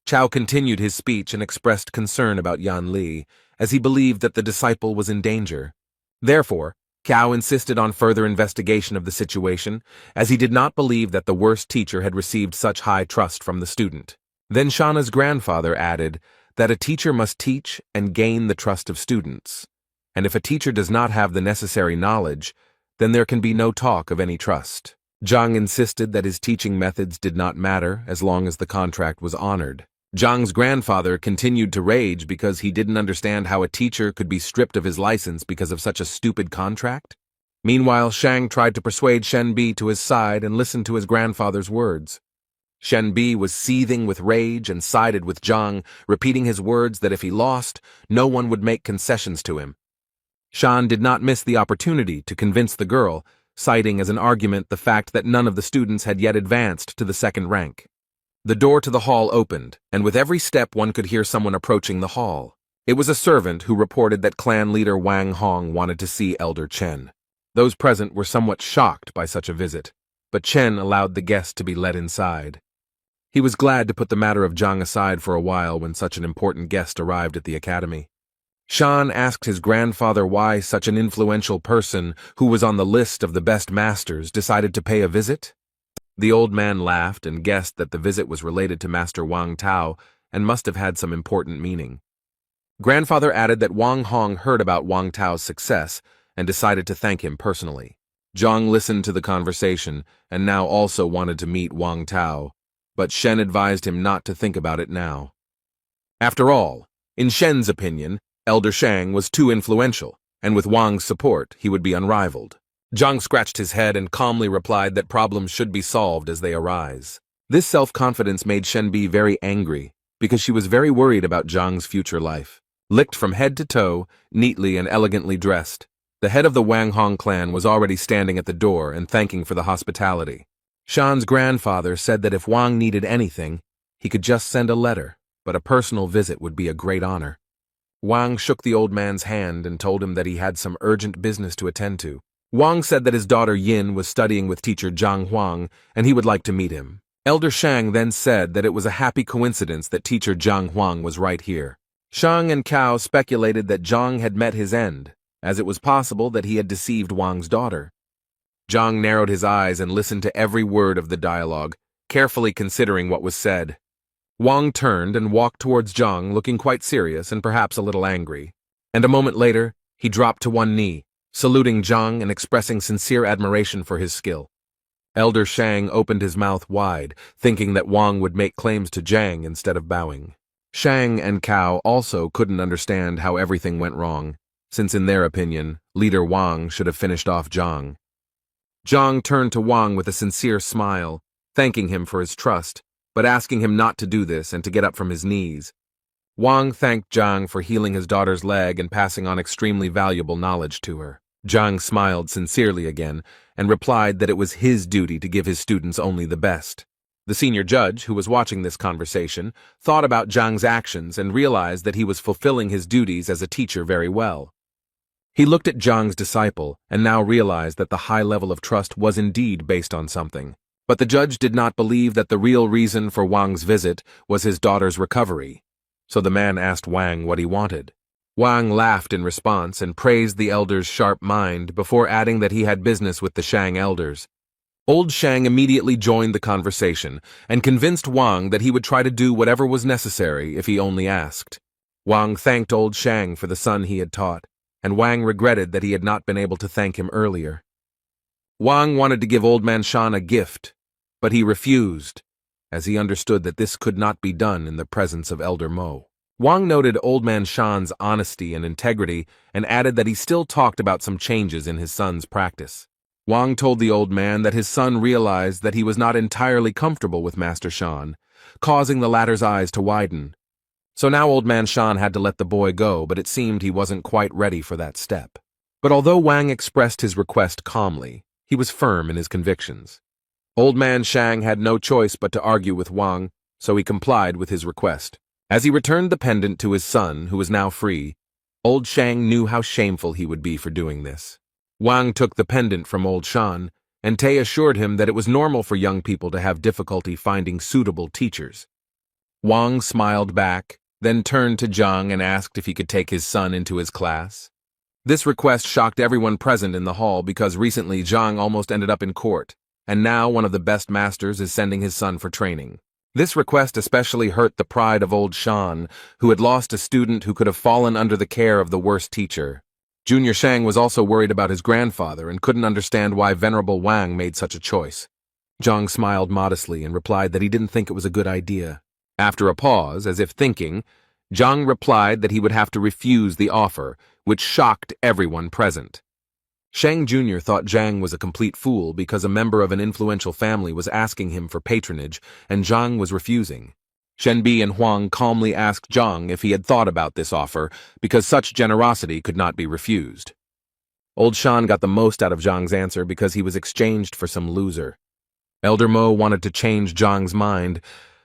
Chao continued his speech and expressed concern about Yan Li, as he believed that the disciple was in danger. Therefore, Cao insisted on further investigation of the situation, as he did not believe that the worst teacher had received such high trust from the student. Then Shana's grandfather added that a teacher must teach and gain the trust of students, and if a teacher does not have the necessary knowledge, then there can be no talk of any trust. Zhang insisted that his teaching methods did not matter as long as the contract was honored. Zhang's grandfather continued to rage because he didn't understand how a teacher could be stripped of his license because of such a stupid contract. Meanwhile, Shang tried to persuade Shen Bi to his side and listened to his grandfather's words. Shen Bi was seething with rage and sided with Zhang, repeating his words that if he lost, no one would make concessions to him. Shan did not miss the opportunity to convince the girl, citing as an argument the fact that none of the students had yet advanced to the second rank. The door to the hall opened, and with every step one could hear someone approaching the hall. It was a servant who reported that clan leader Wang Hong wanted to see Elder Chen. Those present were somewhat shocked by such a visit, but Chen allowed the guest to be led inside. He was glad to put the matter of Zhang aside for a while when such an important guest arrived at the academy. Shan asked his grandfather why such an influential person, who was on the list of the best masters, decided to pay a visit. The old man laughed and guessed that the visit was related to Master Wang Tao and must have had some important meaning. Grandfather added that Wang Hong heard about Wang Tao's success and decided to thank him personally. Zhang listened to the conversation and now also wanted to meet Wang Tao, but Shen advised him not to think about it now. After all, in Shen's opinion, Elder Shang was too influential, and with Wang's support, he would be unrivaled. Zhang scratched his head and calmly replied that problems should be solved as they arise. This self-confidence made Shen Bi very angry, because she was very worried about Zhang's future life. Licked from head to toe, neatly and elegantly dressed, the head of the Wang Hong clan was already standing at the door and thanking for the hospitality. Shan's grandfather said that if Wang needed anything, he could just send a letter, but a personal visit would be a great honor. Wang shook the old man's hand and told him that he had some urgent business to attend to. Wang said that his daughter Yin was studying with teacher Zhang Huang, and he would like to meet him. Elder Shang then said that it was a happy coincidence that teacher Zhang Huang was right here. Shang and Cao speculated that Zhang had met his end, as it was possible that he had deceived Wang's daughter. Zhang narrowed his eyes and listened to every word of the dialogue, carefully considering what was said. Wang turned and walked towards Zhang, looking quite serious and perhaps a little angry. And a moment later, he dropped to one knee, saluting Zhang and expressing sincere admiration for his skill. Elder Shang opened his mouth wide, thinking that Wang would make claims to Zhang instead of bowing. Shang and Cao also couldn't understand how everything went wrong, since in their opinion, leader Wang should have finished off Zhang. Zhang turned to Wang with a sincere smile, thanking him for his trust, but asking him not to do this and to get up from his knees. Wang thanked Zhang for healing his daughter's leg and passing on extremely valuable knowledge to her. Zhang smiled sincerely again and replied that it was his duty to give his students only the best. The senior judge, who was watching this conversation, thought about Zhang's actions and realized that he was fulfilling his duties as a teacher very well. He looked at Zhang's disciple and now realized that the high level of trust was indeed based on something. But the judge did not believe that the real reason for Wang's visit was his daughter's recovery. So the man asked Wang what he wanted. Wang laughed in response and praised the elder's sharp mind before adding that he had business with the Shang elders. Old Shang immediately joined the conversation and convinced Wang that he would try to do whatever was necessary if he only asked. Wang thanked Old Shang for the son he had taught, and Wang regretted that he had not been able to thank him earlier. Wang wanted to give Old Man Shan a gift, but he refused, as he understood that this could not be done in the presence of Elder Mo. Wang noted Old Man Shan's honesty and integrity and added that he still talked about some changes in his son's practice. Wang told the old man that his son realized that he was not entirely comfortable with Master Shan, causing the latter's eyes to widen. So now Old Man Shan had to let the boy go, but it seemed he wasn't quite ready for that step. But although Wang expressed his request calmly, he was firm in his convictions. Old Man Shang had no choice but to argue with Wang, so he complied with his request. As he returned the pendant to his son, who was now free, Old Shang knew how shameful he would be for doing this. Wang took the pendant from Old Shan, and Tay assured him that it was normal for young people to have difficulty finding suitable teachers. Wang smiled back, then turned to Zhang and asked if he could take his son into his class. This request shocked everyone present in the hall because recently Zhang almost ended up in court, and now one of the best masters is sending his son for training. This request especially hurt the pride of Old Shan, who had lost a student who could have fallen under the care of the worst teacher. Junior Shang was also worried about his grandfather and couldn't understand why Venerable Wang made such a choice. Zhang smiled modestly and replied that he didn't think it was a good idea. After a pause, as if thinking, Zhang replied that he would have to refuse the offer, which shocked everyone present. Shang Jr. thought Zhang was a complete fool because a member of an influential family was asking him for patronage, and Zhang was refusing. Shenbi and Huang calmly asked Zhang if he had thought about this offer, because such generosity could not be refused. Old Shan got the most out of Zhang's answer because he was exchanged for some loser. Elder Mo wanted to change Zhang's mind,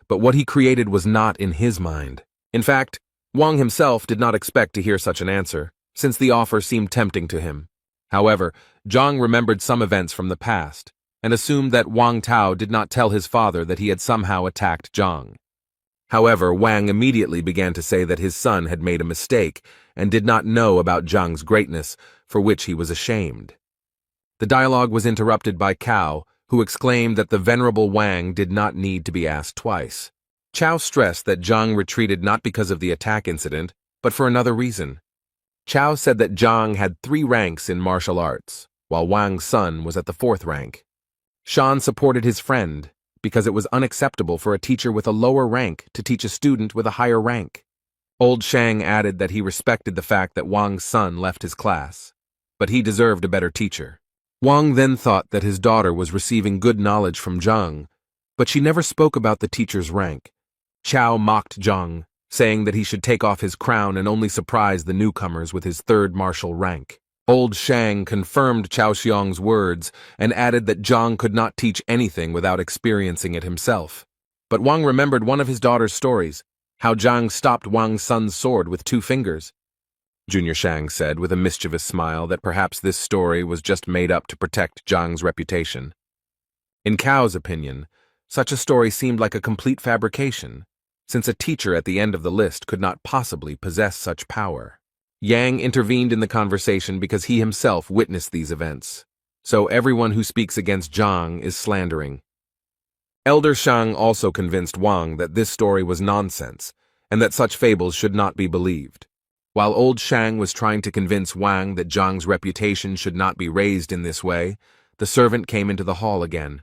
but what he created was not in his mind. In fact, Wang himself did not expect to hear such an answer, since the offer seemed tempting to him. However, Zhang remembered some events from the past, and assumed that Wang Tao did not tell his father that he had somehow attacked Zhang. However, Wang immediately began to say that his son had made a mistake and did not know about Zhang's greatness, for which he was ashamed. The dialogue was interrupted by Cao, who exclaimed that the venerable Wang did not need to be asked twice. Cao stressed that Zhang retreated not because of the attack incident, but for another reason. Cao said that Zhang had 3 ranks in martial arts, while Wang's son was at the 4th rank. Shan supported his friend, because it was unacceptable for a teacher with a lower rank to teach a student with a higher rank. Old Shang added that he respected the fact that Wang's son left his class, but he deserved a better teacher. Wang then thought that his daughter was receiving good knowledge from Zhang, but she never spoke about the teacher's rank. Cao mocked Zhang, saying that he should take off his crown and only surprise the newcomers with his 3rd martial rank. Old Shang confirmed Cao Xiong's words and added that Zhang could not teach anything without experiencing it himself. But Wang remembered one of his daughter's stories, how Zhang stopped Wang's son's sword with 2 fingers. Junior Shang said with a mischievous smile that perhaps this story was just made up to protect Zhang's reputation. In Cao's opinion, such a story seemed like a complete fabrication, since a teacher at the end of the list could not possibly possess such power. Yang intervened in the conversation because he himself witnessed these events, so everyone who speaks against Zhang is slandering. Elder Shang also convinced Wang that this story was nonsense, and that such fables should not be believed. While Old Shang was trying to convince Wang that Zhang's reputation should not be raised in this way, the servant came into the hall again.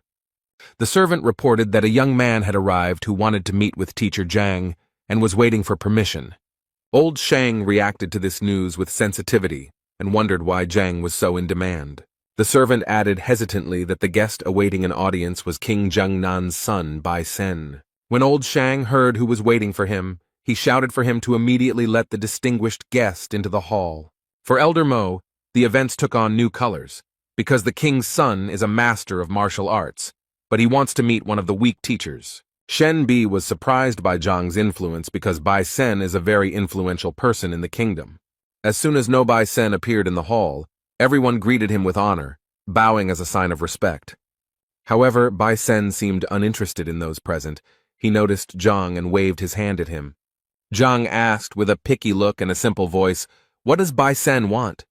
The servant reported that a young man had arrived who wanted to meet with Teacher Zhang and was waiting for permission. Old Shang reacted to this news with sensitivity and wondered why Zhang was so in demand. The servant added hesitantly that the guest awaiting an audience was King Jiangnan's son, Bai Sen. When old Shang heard who was waiting for him, he shouted for him to immediately let the distinguished guest into the hall. For Elder Mo, the events took on new colors, because the king's son is a master of martial arts, but he wants to meet one of the weak teachers. Shen Bi was surprised by Zhang's influence because Bai Sen is a very influential person in the kingdom. As soon as No Bai Sen appeared in the hall, everyone greeted him with honor, bowing as a sign of respect. However, Bai Sen seemed uninterested in those present. He noticed Zhang and waved his hand at him. Zhang asked with a picky look and a simple voice, "What does Bai Sen want?"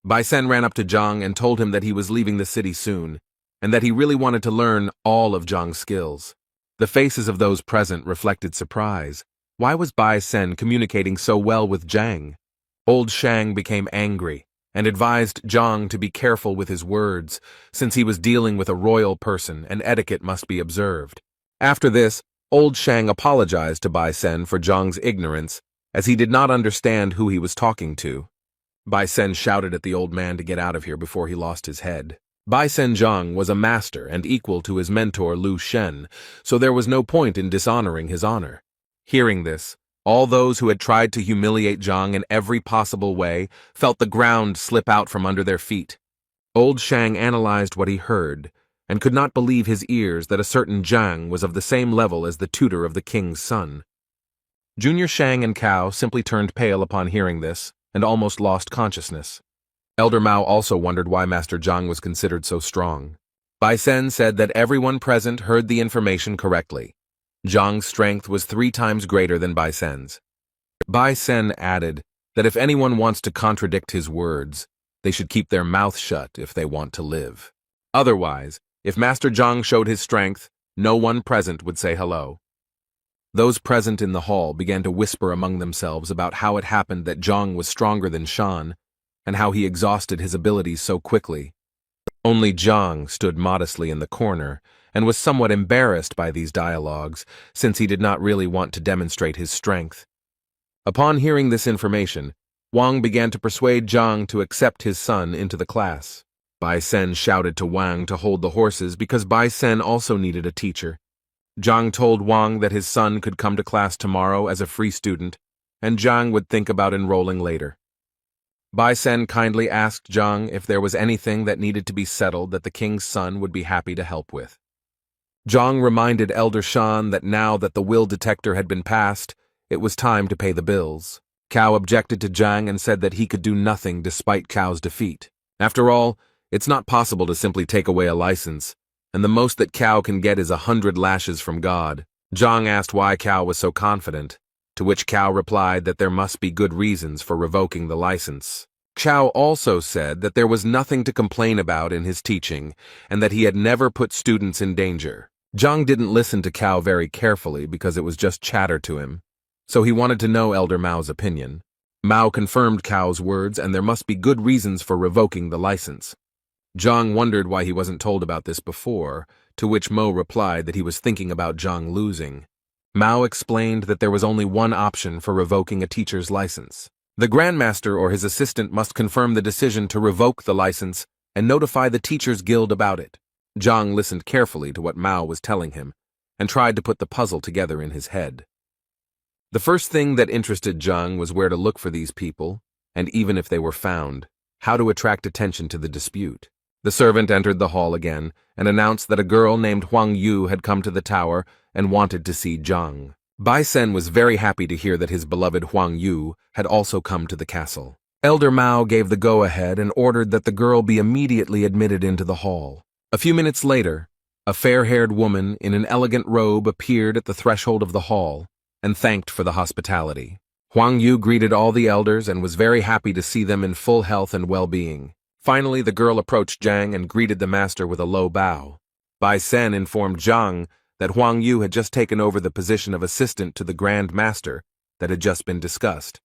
Bai Sen ran up to Zhang and told him that he was leaving the city soon, and that he really wanted to learn all of Zhang's skills. The faces of those present reflected surprise. Why was Bai Sen communicating so well with Zhang? Old Shang became angry and advised Zhang to be careful with his words, since he was dealing with a royal person and etiquette must be observed. After this, Old Shang apologized to Bai Sen for Zhang's ignorance, as he did not understand who he was talking to. Bai Sen shouted at the old man to get out of here before he lost his head. Bai Sen Zhang was a master and equal to his mentor Lu Shen, so there was no point in dishonoring his honor. Hearing this, all those who had tried to humiliate Zhang in every possible way felt the ground slip out from under their feet. Old Shang analyzed what he heard, and could not believe his ears that a certain Zhang was of the same level as the tutor of the king's son. Junior Shang and Cao simply turned pale upon hearing this, and almost lost consciousness. Elder Mao also wondered why Master Zhang was considered so strong. Bai Sen said that everyone present heard the information correctly. Zhang's strength was 3 times greater than Bai Sen's. Bai Sen added that if anyone wants to contradict his words, they should keep their mouth shut if they want to live. Otherwise, if Master Zhang showed his strength, no one present would say hello. Those present in the hall began to whisper among themselves about how it happened that Zhang was stronger than Shan, and how he exhausted his abilities so quickly. Only Zhang stood modestly in the corner, and was somewhat embarrassed by these dialogues, since he did not really want to demonstrate his strength. Upon hearing this information, Wang began to persuade Zhang to accept his son into the class. Bai Sen shouted to Wang to hold the horses because Bai Sen also needed a teacher. Zhang told Wang that his son could come to class tomorrow as a free student, and Zhang would think about enrolling later. Bai Sen kindly asked Zhang if there was anything that needed to be settled that the king's son would be happy to help with. Zhang reminded Elder Shan that now that the will detector had been passed, it was time to pay the bills. Cao objected to Zhang and said that he could do nothing despite Cao's defeat. After all, it's not possible to simply take away a license, and the most that Cao can get is 100 lashes from God. Zhang asked why Cao was so confident, to which Cao replied that there must be good reasons for revoking the license. Cao also said that there was nothing to complain about in his teaching, and that he had never put students in danger. Zhang didn't listen to Cao very carefully because it was just chatter to him, so he wanted to know Elder Mao's opinion. Mao confirmed Cao's words, and there must be good reasons for revoking the license. Zhang wondered why he wasn't told about this before, to which Mo replied that he was thinking about Zhang losing. Mao explained that there was only one option for revoking a teacher's license. The Grandmaster or his assistant must confirm the decision to revoke the license and notify the Teachers Guild about it. Zhang listened carefully to what Mao was telling him and tried to put the puzzle together in his head. The first thing that interested Zhang was where to look for these people, and even if they were found, how to attract attention to the dispute. The servant entered the hall again and announced that a girl named Huang Yu had come to the tower and wanted to see Zhang. Bai Sen was very happy to hear that his beloved Huang Yu had also come to the castle. Elder Mao gave the go-ahead and ordered that the girl be immediately admitted into the hall. A few minutes later, a fair-haired woman in an elegant robe appeared at the threshold of the hall and thanked for the hospitality. Huang Yu greeted all the elders and was very happy to see them in full health and well-being. Finally, the girl approached Zhang and greeted the master with a low bow. Bai Sen informed Zhang that Huang Yu had just taken over the position of assistant to the Grand Master that had just been discussed.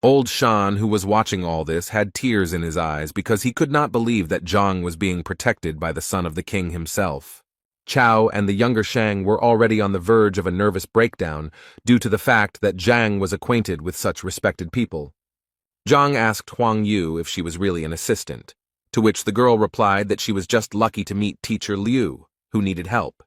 Old Shan, who was watching all this, had tears in his eyes because he could not believe that Zhang was being protected by the son of the king himself. Cao and the younger Shang were already on the verge of a nervous breakdown due to the fact that Zhang was acquainted with such respected people. Zhang asked Huang Yu if she was really an assistant, to which the girl replied that she was just lucky to meet teacher Liu, who needed help.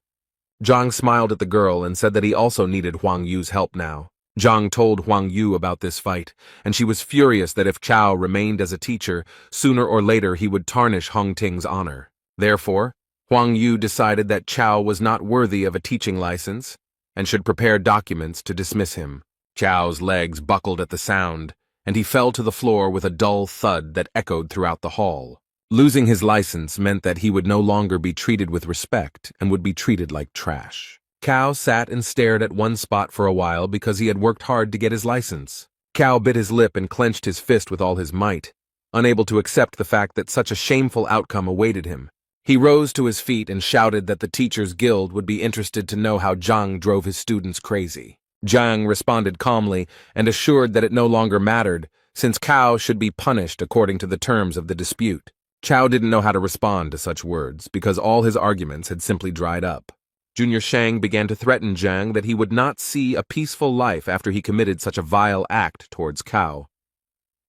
Zhang smiled at the girl and said that he also needed Huang Yu's help now. Zhang told Huang Yu about this fight, and she was furious that if Chao remained as a teacher, sooner or later he would tarnish Hong Ting's honor. Therefore, Huang Yu decided that Chao was not worthy of a teaching license and should prepare documents to dismiss him. Chao's legs buckled at the sound, and he fell to the floor with a dull thud that echoed throughout the hall. Losing his license meant that he would no longer be treated with respect and would be treated like trash. Cao sat and stared at one spot for a while because he had worked hard to get his license. Cao bit his lip and clenched his fist with all his might, unable to accept the fact that such a shameful outcome awaited him. He rose to his feet and shouted that the Teachers Guild would be interested to know how Zhang drove his students crazy. Zhang responded calmly and assured that it no longer mattered, since Cao should be punished according to the terms of the dispute. Cao didn't know how to respond to such words because all his arguments had simply dried up. Junior Shang began to threaten Zhang that he would not see a peaceful life after he committed such a vile act towards Cao.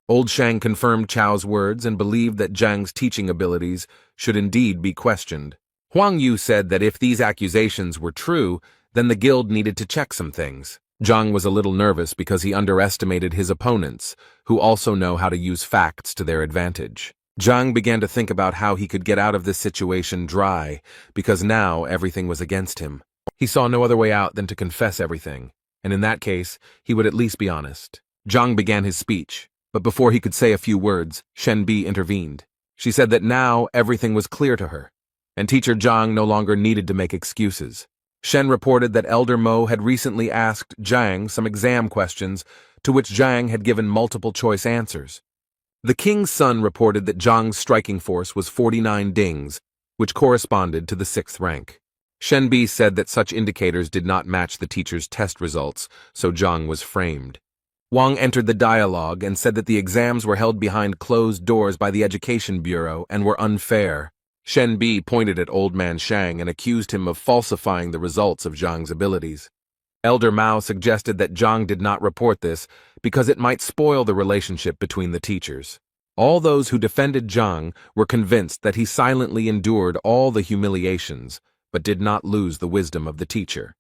Old Shang confirmed Chao's words and believed that Zhang's teaching abilities should indeed be questioned. Huang Yu said that if these accusations were true, then the guild needed to check some things. Zhang was a little nervous because he underestimated his opponents, who also know how to use facts to their advantage. Zhang began to think about how he could get out of this situation dry, because now everything was against him. He saw no other way out than to confess everything, and in that case, he would at least be honest. Zhang began his speech, but before he could say a few words, Shen Bi intervened. She said that now everything was clear to her, and teacher Zhang no longer needed to make excuses. Shen reported that Elder Mo had recently asked Zhang some exam questions, to which Zhang had given multiple-choice answers. The king's son reported that Zhang's striking force was 49 dings, which corresponded to the 6th rank. Shen Bi said that such indicators did not match the teacher's test results, so Zhang was framed. Wang entered the dialogue and said that the exams were held behind closed doors by the Education Bureau and were unfair. Shen Bi pointed at Old Man Shang and accused him of falsifying the results of Zhang's abilities. Elder Mao suggested that Zhang did not report this because it might spoil the relationship between the teachers. All those who defended Zhang were convinced that he silently endured all the humiliations, but did not lose the wisdom of the teacher.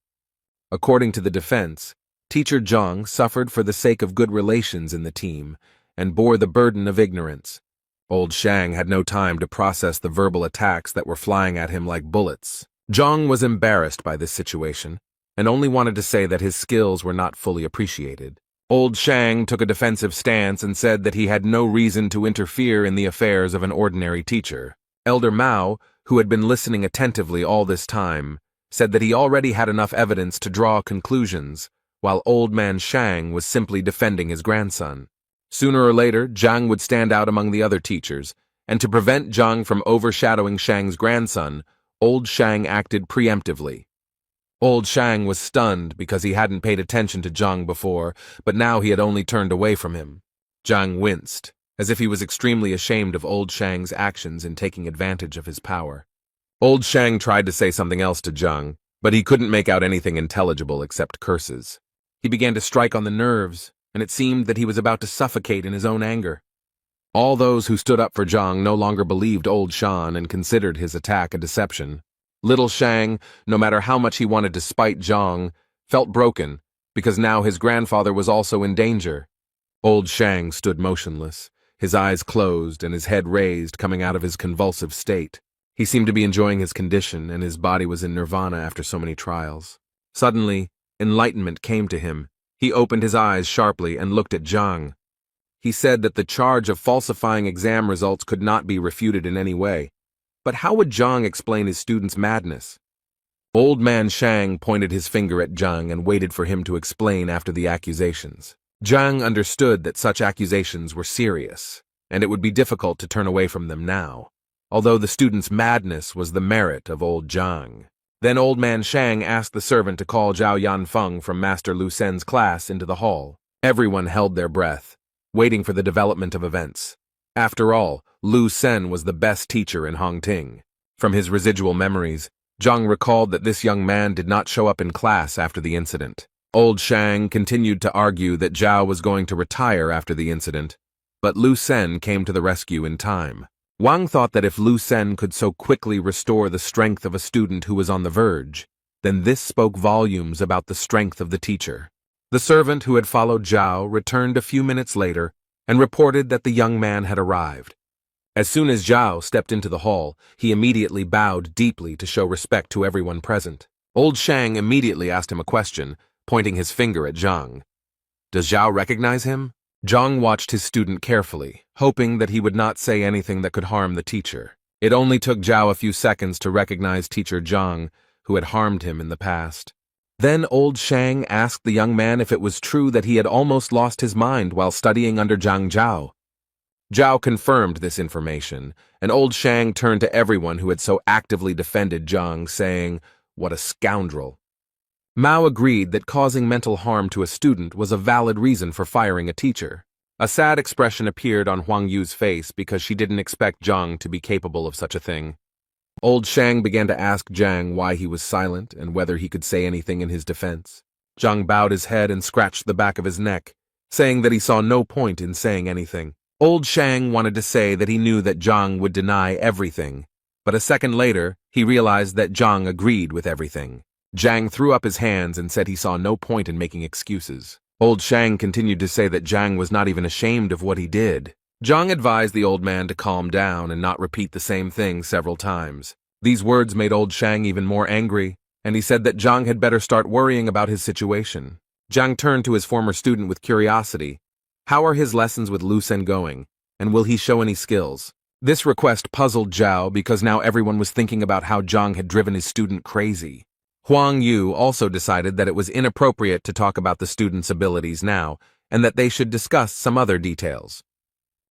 According to the defense, teacher Zhang suffered for the sake of good relations in the team and bore the burden of ignorance. Old Shang had no time to process the verbal attacks that were flying at him like bullets. Zhang was embarrassed by this situation and only wanted to say that his skills were not fully appreciated. Old Shang took a defensive stance and said that he had no reason to interfere in the affairs of an ordinary teacher. Elder Mao, who had been listening attentively all this time, said that he already had enough evidence to draw conclusions, while Old Man Shang was simply defending his grandson. Sooner or later, Zhang would stand out among the other teachers, and to prevent Zhang from overshadowing Shang's grandson, Old Shang acted preemptively. Old Shang was stunned because he hadn't paid attention to Zhang before, but now he had only turned away from him. Zhang winced, as if he was extremely ashamed of Old Shang's actions in taking advantage of his power. Old Shang tried to say something else to Zhang, but he couldn't make out anything intelligible except curses. He began to strike on the nerves, and it seemed that he was about to suffocate in his own anger. All those who stood up for Zhang no longer believed Old Shan and considered his attack a deception. Little Shang, no matter how much he wanted to spite Zhang, felt broken because now his grandfather was also in danger. Old Shang stood motionless, his eyes closed and his head raised, coming out of his convulsive state. He seemed to be enjoying his condition, and his body was in nirvana after so many trials. Suddenly, enlightenment came to him. He opened his eyes sharply and looked at Zhang. He said that the charge of falsifying exam results could not be refuted in any way. But how would Zhang explain his student's madness? Old Man Shang pointed his finger at Zhang and waited for him to explain after the accusations. Zhang understood that such accusations were serious, and it would be difficult to turn away from them now, although the student's madness was the merit of old Zhang. Then Old Man Shang asked the servant to call Zhao Yanfeng from Master Lu Sen's class into the hall. Everyone held their breath, waiting for the development of events. After all, Lu Sen was the best teacher in Hongting. From his residual memories, Zhang recalled that this young man did not show up in class after the incident. Old Shang continued to argue that Zhao was going to retire after the incident, but Lu Sen came to the rescue in time. Wang thought that if Lu Sen could so quickly restore the strength of a student who was on the verge, then this spoke volumes about the strength of the teacher. The servant who had followed Zhao returned a few minutes later and reported that the young man had arrived. As soon as Zhao stepped into the hall, he immediately bowed deeply to show respect to everyone present. Old Shang immediately asked him a question, pointing his finger at Zhang. "Does Zhao recognize him?" Zhang watched his student carefully, hoping that he would not say anything that could harm the teacher. It only took Zhao a few seconds to recognize teacher Zhang, who had harmed him in the past. Then old Shang asked the young man if it was true that he had almost lost his mind while studying under Zhang Zhao. Zhao confirmed this information, and old Shang turned to everyone who had so actively defended Zhang, saying, "What a scoundrel." Mao agreed that causing mental harm to a student was a valid reason for firing a teacher. A sad expression appeared on Huang Yu's face because she didn't expect Zhang to be capable of such a thing. Old Shang began to ask Zhang why he was silent and whether he could say anything in his defense. Zhang bowed his head and scratched the back of his neck, saying that he saw no point in saying anything. Old Shang wanted to say that he knew that Zhang would deny everything, but a second later, he realized that Zhang agreed with everything. Zhang threw up his hands and said he saw no point in making excuses. Old Shang continued to say that Zhang was not even ashamed of what he did. Zhang advised the old man to calm down and not repeat the same thing several times. These words made old Shang even more angry, and he said that Zhang had better start worrying about his situation. Zhang turned to his former student with curiosity. How are his lessons with Lu Sen going, and will he show any skills? This request puzzled Zhao because now everyone was thinking about how Zhang had driven his student crazy. Huang Yu also decided that it was inappropriate to talk about the student's abilities now, and that they should discuss some other details.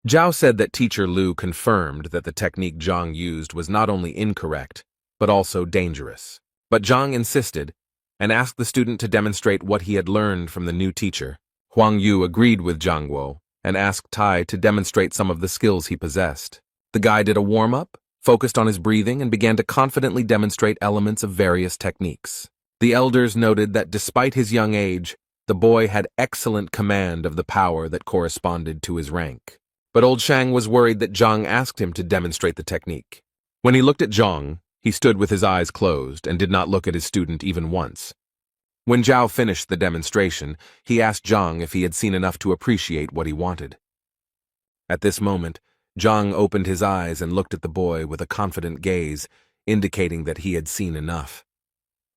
Zhao said that teacher Lu confirmed that the technique Zhang used was not only incorrect, but also dangerous. But Zhang insisted, and asked the student to demonstrate what he had learned from the new teacher. Huang Yu agreed with Zhang Guo, and asked Tai to demonstrate some of the skills he possessed. The guy did a warm-up, focused on his breathing, and began to confidently demonstrate elements of various techniques. The elders noted that despite his young age, the boy had excellent command of the power that corresponded to his rank. But old Shang was worried that Zhang asked him to demonstrate the technique. When he looked at Zhang, he stood with his eyes closed and did not look at his student even once. When Zhao finished the demonstration, he asked Zhang if he had seen enough to appreciate what he wanted. At this moment, Zhang opened his eyes and looked at the boy with a confident gaze, indicating that he had seen enough.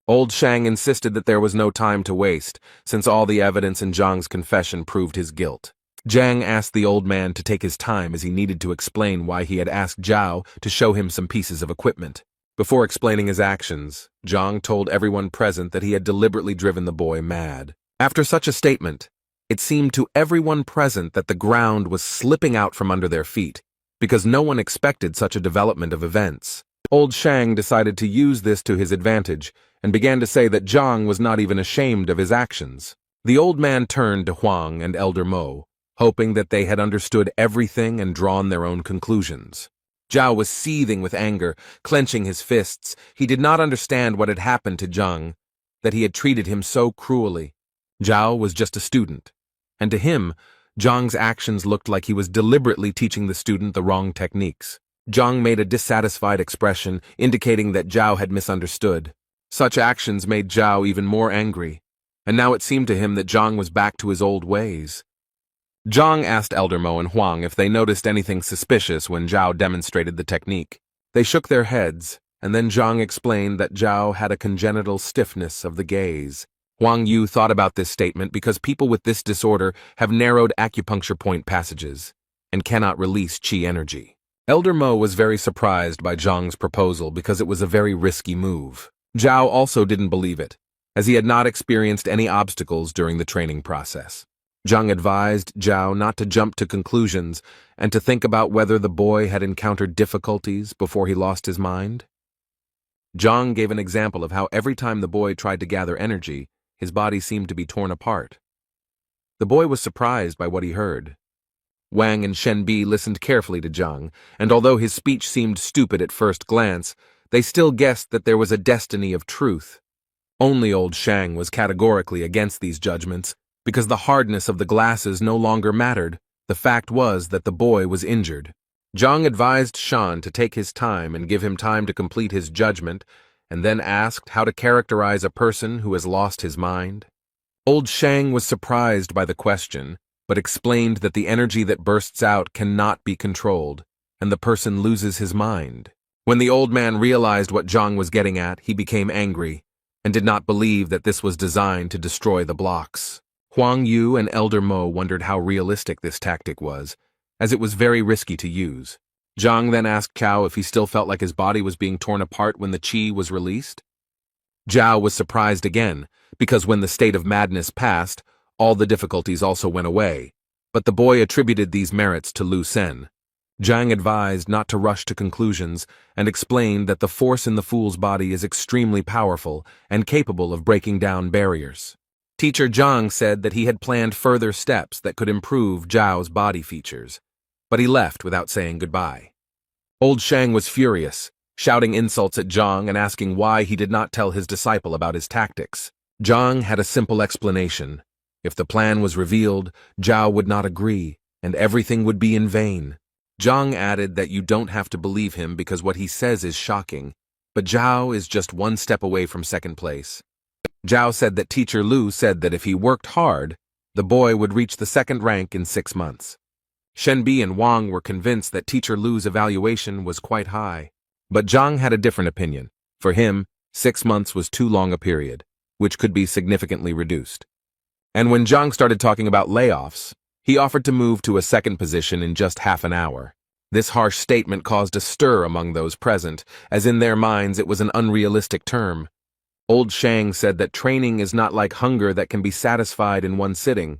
Old Shang insisted that there was no time to waste, since all the evidence in Zhang's confession proved his guilt. Zhang asked the old man to take his time as he needed to explain why he had asked Zhao to show him some pieces of equipment. Before explaining his actions, Zhang told everyone present that he had deliberately driven the boy mad. After such a statement, it seemed to everyone present that the ground was slipping out from under their feet, because no one expected such a development of events. Old Shang decided to use this to his advantage, and began to say that Zhang was not even ashamed of his actions. The old man turned to Huang and Elder Mo, hoping that they had understood everything and drawn their own conclusions. Zhao was seething with anger, clenching his fists. He did not understand what had happened to Zhang, that he had treated him so cruelly. Zhao was just a student, and to him, Zhang's actions looked like he was deliberately teaching the student the wrong techniques. Zhang made a dissatisfied expression, indicating that Zhao had misunderstood. Such actions made Zhao even more angry, and now it seemed to him that Zhang was back to his old ways. Zhang asked Elder Mo and Huang if they noticed anything suspicious when Zhao demonstrated the technique. They shook their heads, and then Zhang explained that Zhao had a congenital stiffness of the gaze. Huang Yu thought about this statement because people with this disorder have narrowed acupuncture point passages and cannot release qi energy. Elder Mo was very surprised by Zhang's proposal because it was a very risky move. Zhao also didn't believe it, as he had not experienced any obstacles during the training process. Zhang advised Zhao not to jump to conclusions and to think about whether the boy had encountered difficulties before he lost his mind. Zhang gave an example of how every time the boy tried to gather energy, his body seemed to be torn apart. The boy was surprised by what he heard. Wang and Shen Bi listened carefully to Zhang, and although his speech seemed stupid at first glance, they still guessed that there was a destiny of truth. Only old Shang was categorically against these judgments, because the hardness of the glasses no longer mattered. The fact was that the boy was injured. Zhang advised Shan to take his time and give him time to complete his judgment, and then asked how to characterize a person who has lost his mind. Old Shang was surprised by the question, but explained that the energy that bursts out cannot be controlled, and the person loses his mind. When the old man realized what Zhang was getting at, he became angry, and did not believe that this was designed to destroy the blocks. Huang Yu and Elder Mo wondered how realistic this tactic was, as it was very risky to use. Zhang then asked Cao if he still felt like his body was being torn apart when the qi was released. Zhao was surprised again, because when the state of madness passed, all the difficulties also went away, but the boy attributed these merits to Lu Sen. Zhang advised not to rush to conclusions and explained that the force in the fool's body is extremely powerful and capable of breaking down barriers. Teacher Zhang said that he had planned further steps that could improve Zhao's body features, but he left without saying goodbye. Old Shang was furious, shouting insults at Zhang and asking why he did not tell his disciple about his tactics. Zhang had a simple explanation. If the plan was revealed, Zhao would not agree, and everything would be in vain. Zhang added that you don't have to believe him because what he says is shocking, but Zhao is just one step away from second place. Zhao said that Teacher Lu said that if he worked hard, the boy would reach the second rank in 6 months. Shenbi and Wang were convinced that Teacher Lu's evaluation was quite high. But Zhang had a different opinion. For him, 6 months was too long a period, which could be significantly reduced. And when Zhang started talking about layoffs, he offered to move to a second position in just half an hour. This harsh statement caused a stir among those present, as in their minds it was an unrealistic term. Old Shang said that training is not like hunger that can be satisfied in one sitting.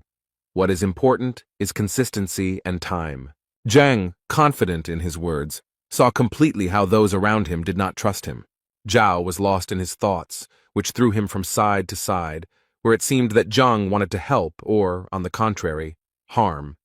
What is important is consistency and time. Zhang, confident in his words, saw completely how those around him did not trust him. Zhao was lost in his thoughts, which threw him from side to side, where it seemed that Zhang wanted to help or, on the contrary, harm.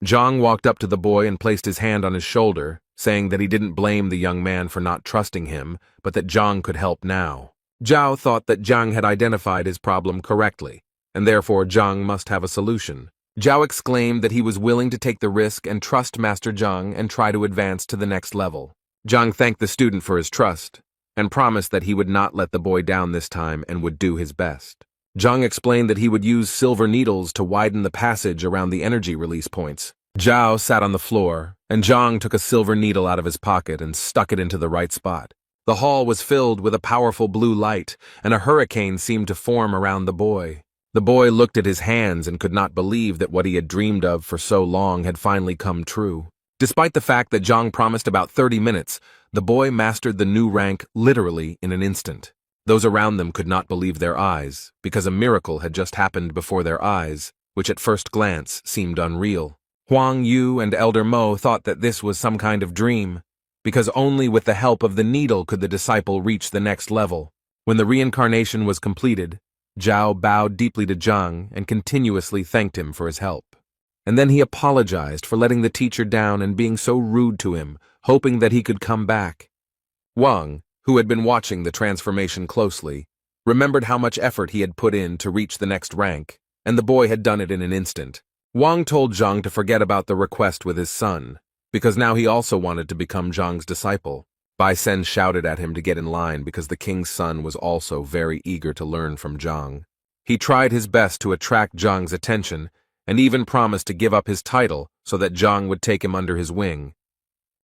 Zhang walked up to the boy and placed his hand on his shoulder, saying that he didn't blame the young man for not trusting him, but that Zhang could help now. Zhao thought that Zhang had identified his problem correctly, and therefore Zhang must have a solution. Zhao exclaimed that he was willing to take the risk and trust Master Zhang and try to advance to the next level. Zhang thanked the student for his trust, and promised that he would not let the boy down this time and would do his best. Zhang explained that he would use silver needles to widen the passage around the energy release points. Zhao sat on the floor, and Zhang took a silver needle out of his pocket and stuck it into the right spot. The hall was filled with a powerful blue light, and a hurricane seemed to form around the boy. The boy looked at his hands and could not believe that what he had dreamed of for so long had finally come true. Despite the fact that Zhang promised about 30 minutes, the boy mastered the new rank literally in an instant. Those around them could not believe their eyes, because a miracle had just happened before their eyes, which at first glance seemed unreal. Huang Yu and Elder Mo thought that this was some kind of dream, because only with the help of the needle could the disciple reach the next level. When the reincarnation was completed, Zhao bowed deeply to Zhang and continuously thanked him for his help. And then he apologized for letting the teacher down and being so rude to him, hoping that he could come back. Wang, who had been watching the transformation closely, remembered how much effort he had put in to reach the next rank, and the boy had done it in an instant. Wang told Zhang to forget about the request with his son, because now he also wanted to become Zhang's disciple. Bai Sen shouted at him to get in line because the king's son was also very eager to learn from Zhang. He tried his best to attract Zhang's attention, and even promised to give up his title so that Zhang would take him under his wing.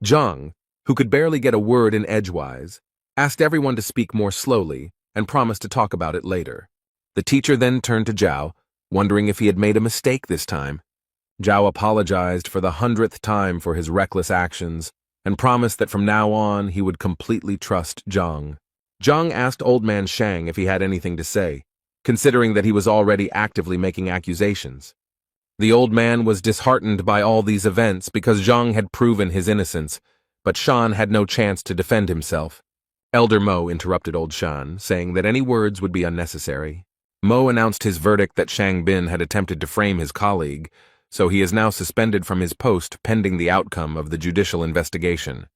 Zhang, who could barely get a word in edgewise, asked everyone to speak more slowly and promised to talk about it later. The teacher then turned to Zhao, wondering if he had made a mistake this time. Zhao apologized for the 100th time for his reckless actions and promised that from now on he would completely trust Zhang. Zhang asked Old Man Shang if he had anything to say, considering that he was already actively making accusations. The old man was disheartened by all these events because Zhang had proven his innocence, but Shan had no chance to defend himself. Elder Mo interrupted Old Shan, saying that any words would be unnecessary. Mo announced his verdict that Shang Bin had attempted to frame his colleague, so he is now suspended from his post pending the outcome of the judicial investigation.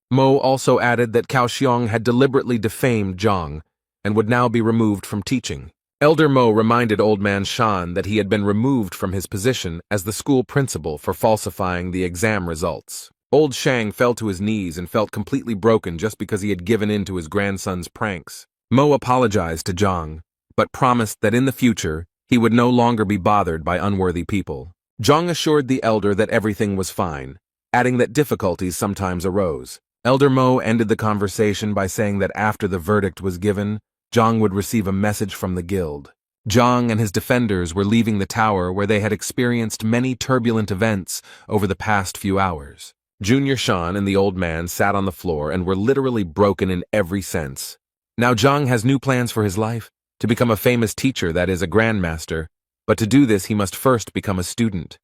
Mo also added that Cao Xiong had deliberately defamed Zhang and would now be removed from teaching. Elder Mo reminded Old Man Shan that he had been removed from his position as the school principal for falsifying the exam results. Old Shang fell to his knees and felt completely broken just because he had given in to his grandson's pranks. Mo apologized to Zhang, but promised that in the future, he would no longer be bothered by unworthy people. Zhang assured the elder that everything was fine, adding that difficulties sometimes arose. Elder Mo ended the conversation by saying that after the verdict was given, Zhang would receive a message from the guild. Zhang and his defenders were leaving the tower where they had experienced many turbulent events over the past few hours. Junior Shan and the old man sat on the floor and were literally broken in every sense. Now Zhang has new plans for his life, to become a famous teacher, that is, a grandmaster, but to do this he must first become a student.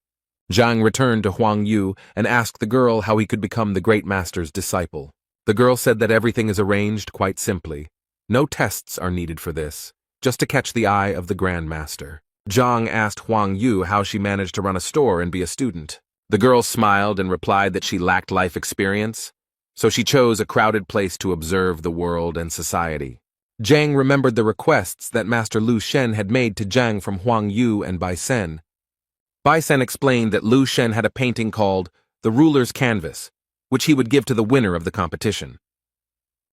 Zhang returned to Huang Yu and asked the girl how he could become the great master's disciple. The girl said that everything is arranged quite simply. No tests are needed for this, just to catch the eye of the Grand Master. Zhang asked Huang Yu how she managed to run a store and be a student. The girl smiled and replied that she lacked life experience, so she chose a crowded place to observe the world and society. Zhang remembered the requests that Master Lu Shen had made to Zhang from Huang Yu and Bai Sen. Bai Sen explained that Lu Shen had a painting called The Ruler's Canvas, which he would give to the winner of the competition.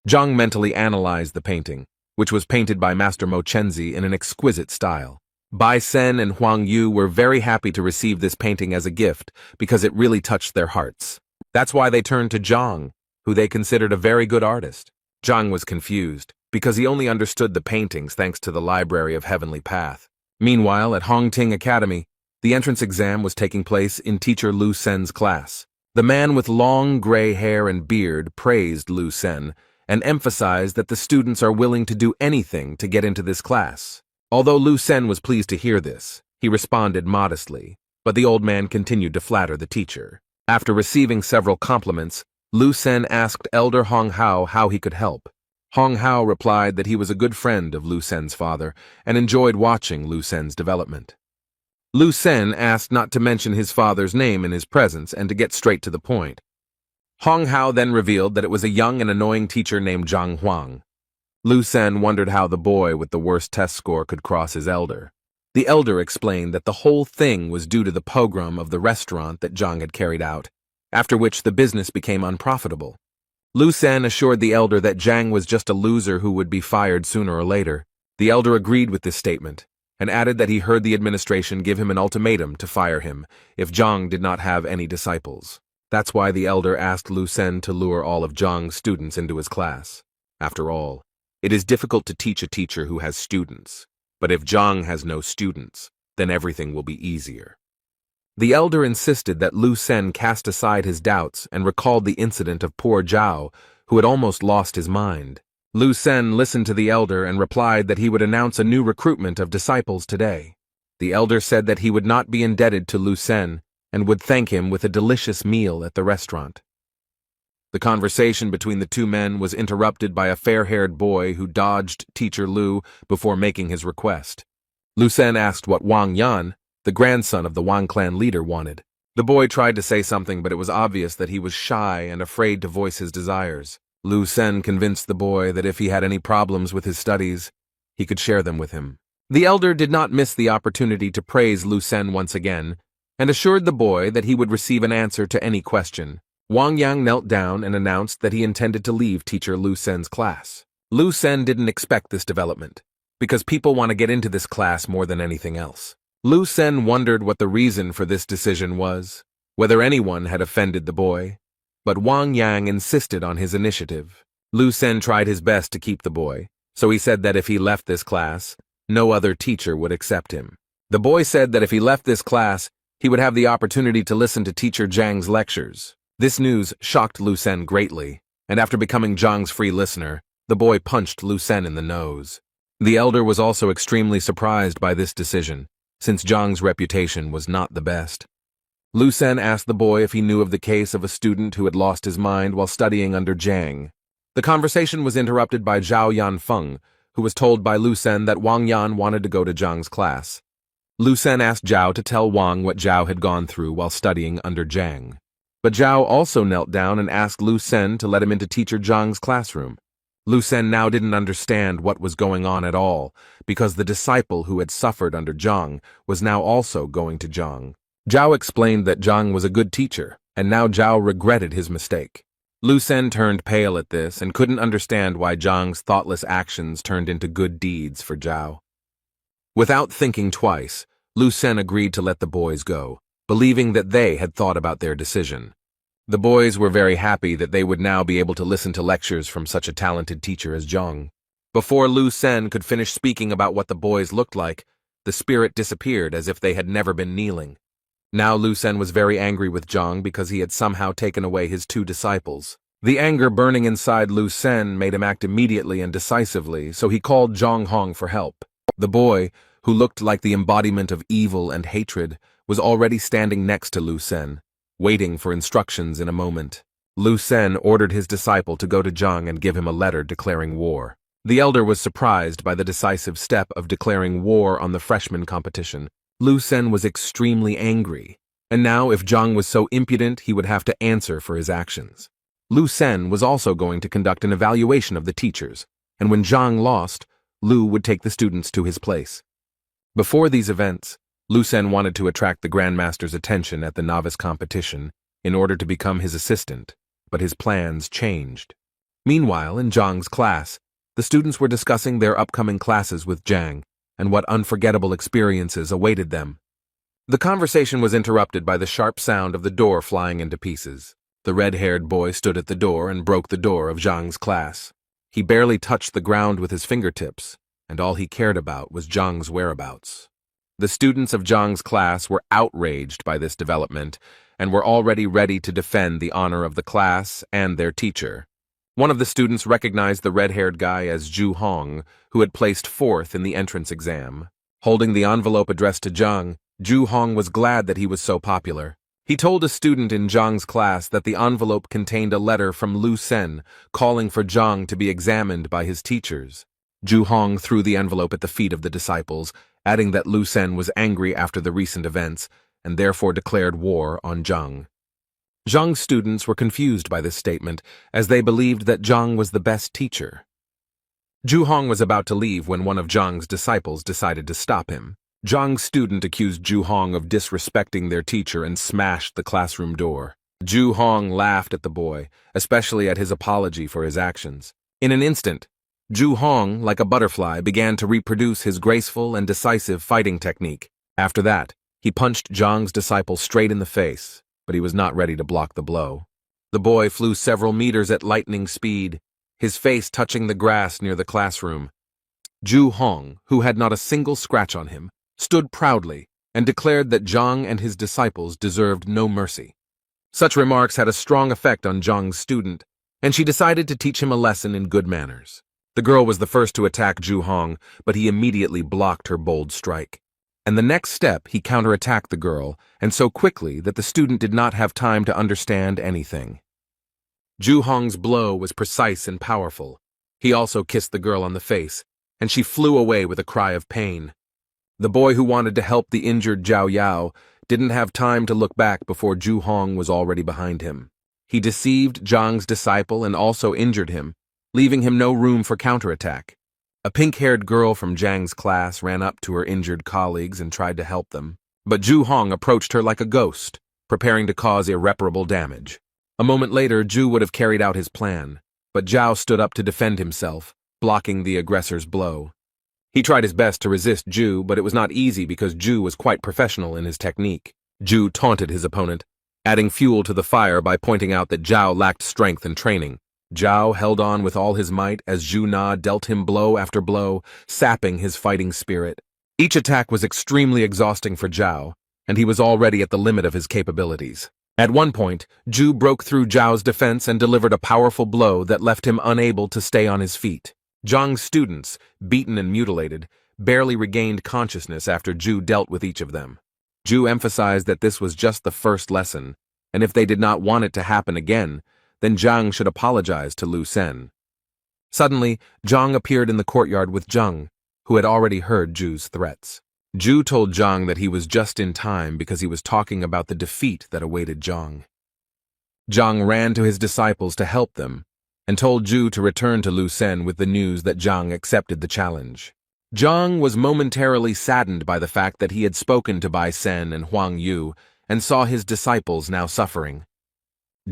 Zhang mentally analyzed the painting, which was painted by Master Mo Chenzi in an exquisite style. Bai Sen and Huang Yu were very happy to receive this painting as a gift because it really touched their hearts. That's why they turned to Zhang, who they considered a very good artist. Zhang was confused because he only understood the paintings thanks to the Library of Heavenly Path. Meanwhile, at Hongting Academy, the entrance exam was taking place in teacher Lu Sen's class. The man with long gray hair and beard praised Lu Sen and emphasized that the students are willing to do anything to get into this class. Although Lu Sen was pleased to hear this, he responded modestly, but the old man continued to flatter the teacher. After receiving several compliments, Lu Sen asked Elder Hong Hao how he could help. Hong Hao replied that he was a good friend of Lu Sen's father and enjoyed watching Lu Sen's development. Lu Sen asked not to mention his father's name in his presence and to get straight to the point. Hong Hao then revealed that it was a young and annoying teacher named Zhang Huang. Lu Sen wondered how the boy with the worst test score could cross his elder. The elder explained that the whole thing was due to the pogrom of the restaurant that Zhang had carried out, after which the business became unprofitable. Lu Sen assured the elder that Zhang was just a loser who would be fired sooner or later. The elder agreed with this statement, and added that he heard the administration give him an ultimatum to fire him if Zhang did not have any disciples. That's why the elder asked Lu Sen to lure all of Zhang's students into his class. After all, it is difficult to teach a teacher who has students, but if Zhang has no students, then everything will be easier. The elder insisted that Lu Sen cast aside his doubts and recalled the incident of poor Zhao, who had almost lost his mind. Lu Sen listened to the elder and replied that he would announce a new recruitment of disciples today. The elder said that he would not be indebted to Lu Sen and would thank him with a delicious meal at the restaurant. The conversation between the two men was interrupted by a fair-haired boy who dodged teacher Lu before making his request. Lu Sen asked what Wang Yan, the grandson of the Wang clan leader, wanted. The boy tried to say something, but it was obvious that he was shy and afraid to voice his desires. Lu Sen convinced the boy that if he had any problems with his studies, he could share them with him. The elder did not miss the opportunity to praise Lu Sen once again, and assured the boy that he would receive an answer to any question. Wang Yang knelt down and announced that he intended to leave teacher Lu Sen's class. Lu Sen didn't expect this development, because people want to get into this class more than anything else. Lu Sen wondered what the reason for this decision was, whether anyone had offended the boy, but Wang Yang insisted on his initiative. Lu Sen tried his best to keep the boy, so he said that if he left this class, no other teacher would accept him. The boy said that if he left this class, he would have the opportunity to listen to teacher Zhang's lectures. This news shocked Lu Sen greatly, and after becoming Zhang's free listener, the boy punched Lu Sen in the nose. The elder was also extremely surprised by this decision, since Zhang's reputation was not the best. Lu Sen asked the boy if he knew of the case of a student who had lost his mind while studying under Zhang. The conversation was interrupted by Zhao Yanfeng, who was told by Lu Sen that Wang Yan wanted to go to Zhang's class. Lu Sen asked Zhao to tell Wang what Zhao had gone through while studying under Zhang. But Zhao also knelt down and asked Lu Sen to let him into teacher Zhang's classroom. Lu Sen now didn't understand what was going on at all, because the disciple who had suffered under Zhang was now also going to Zhang. Zhao explained that Zhang was a good teacher, and now Zhao regretted his mistake. Lu Sen turned pale at this and couldn't understand why Zhang's thoughtless actions turned into good deeds for Zhao. Without thinking twice, Lu Sen agreed to let the boys go, believing that they had thought about their decision. The boys were very happy that they would now be able to listen to lectures from such a talented teacher as Zhang. Before Lu Sen could finish speaking about what the boys looked like, the spirit disappeared as if they had never been kneeling. Now Lu Sen was very angry with Zhang because he had somehow taken away his 2 disciples. The anger burning inside Lu Sen made him act immediately and decisively, so he called Zhang Hong for help. The boy, who looked like the embodiment of evil and hatred, was already standing next to Lu Sen, waiting for instructions in a moment. Lu Sen ordered his disciple to go to Zhang and give him a letter declaring war. The elder was surprised by the decisive step of declaring war on the freshman competition. Lu Sen was extremely angry, and now if Zhang was so impudent, he would have to answer for his actions. Lu Sen was also going to conduct an evaluation of the teachers, and when Zhang lost, Lu would take the students to his place. Before these events, Lu Sen wanted to attract the Grandmaster's attention at the novice competition in order to become his assistant, but his plans changed. Meanwhile, in Zhang's class, the students were discussing their upcoming classes with Zhang and what unforgettable experiences awaited them. The conversation was interrupted by the sharp sound of the door flying into pieces. The red-haired boy stood at the door and broke the door of Zhang's class. He barely touched the ground with his fingertips, and all he cared about was Zhang's whereabouts. The students of Zhang's class were outraged by this development and were already ready to defend the honor of the class and their teacher. One of the students recognized the red-haired guy as Zhu Hong, who had placed 4th in the entrance exam. Holding the envelope addressed to Zhang, Zhu Hong was glad that he was so popular. He told a student in Zhang's class that the envelope contained a letter from Lu Sen calling for Zhang to be examined by his teachers. Zhu Hong threw the envelope at the feet of the disciples, adding that Lu Sen was angry after the recent events and therefore declared war on Zhang. Zhang's students were confused by this statement, as they believed that Zhang was the best teacher. Zhu Hong was about to leave when one of Zhang's disciples decided to stop him. Zhang's student accused Zhu Hong of disrespecting their teacher and smashed the classroom door. Zhu Hong laughed at the boy, especially at his apology for his actions. In an instant, Zhu Hong, like a butterfly, began to reproduce his graceful and decisive fighting technique. After that, he punched Zhang's disciple straight in the face, but he was not ready to block the blow. The boy flew several meters at lightning speed, his face touching the grass near the classroom. Zhu Hong, who had not a single scratch on him, stood proudly and declared that Zhang and his disciples deserved no mercy. Such remarks had a strong effect on Zhang's student, and she decided to teach him a lesson in good manners. The girl was the first to attack Zhu Hong, but he immediately blocked her bold strike. And the next step, he counterattacked the girl, and so quickly that the student did not have time to understand anything. Zhu Hong's blow was precise and powerful. He also kissed the girl on the face, and she flew away with a cry of pain. The boy who wanted to help the injured Zhao Yao didn't have time to look back before Zhu Hong was already behind him. He deceived Zhang's disciple and also injured him, leaving him no room for counterattack. A pink-haired girl from Zhang's class ran up to her injured colleagues and tried to help them, but Zhu Hong approached her like a ghost, preparing to cause irreparable damage. A moment later, Zhu would have carried out his plan, but Zhao stood up to defend himself, blocking the aggressor's blow. He tried his best to resist Zhu, but it was not easy because Zhu was quite professional in his technique. Zhu taunted his opponent, adding fuel to the fire by pointing out that Zhao lacked strength and training. Zhao held on with all his might as Zhu Na dealt him blow after blow, sapping his fighting spirit. Each attack was extremely exhausting for Zhao, and he was already at the limit of his capabilities. At one point, Zhu broke through Zhao's defense and delivered a powerful blow that left him unable to stay on his feet. Zhang's students, beaten and mutilated, barely regained consciousness after Zhu dealt with each of them. Zhu emphasized that this was just the first lesson, and if they did not want it to happen again, then Zhang should apologize to Lu Sen. Suddenly, Zhang appeared in the courtyard with Zhang, who had already heard Zhu's threats. Zhu told Zhang that he was just in time because he was talking about the defeat that awaited Zhang. Zhang ran to his disciples to help them, and told Ju to return to Lu Sen with the news that Zhang accepted the challenge. Zhang was momentarily saddened by the fact that he had spoken to Bai Sen and Huang Yu and saw his disciples now suffering.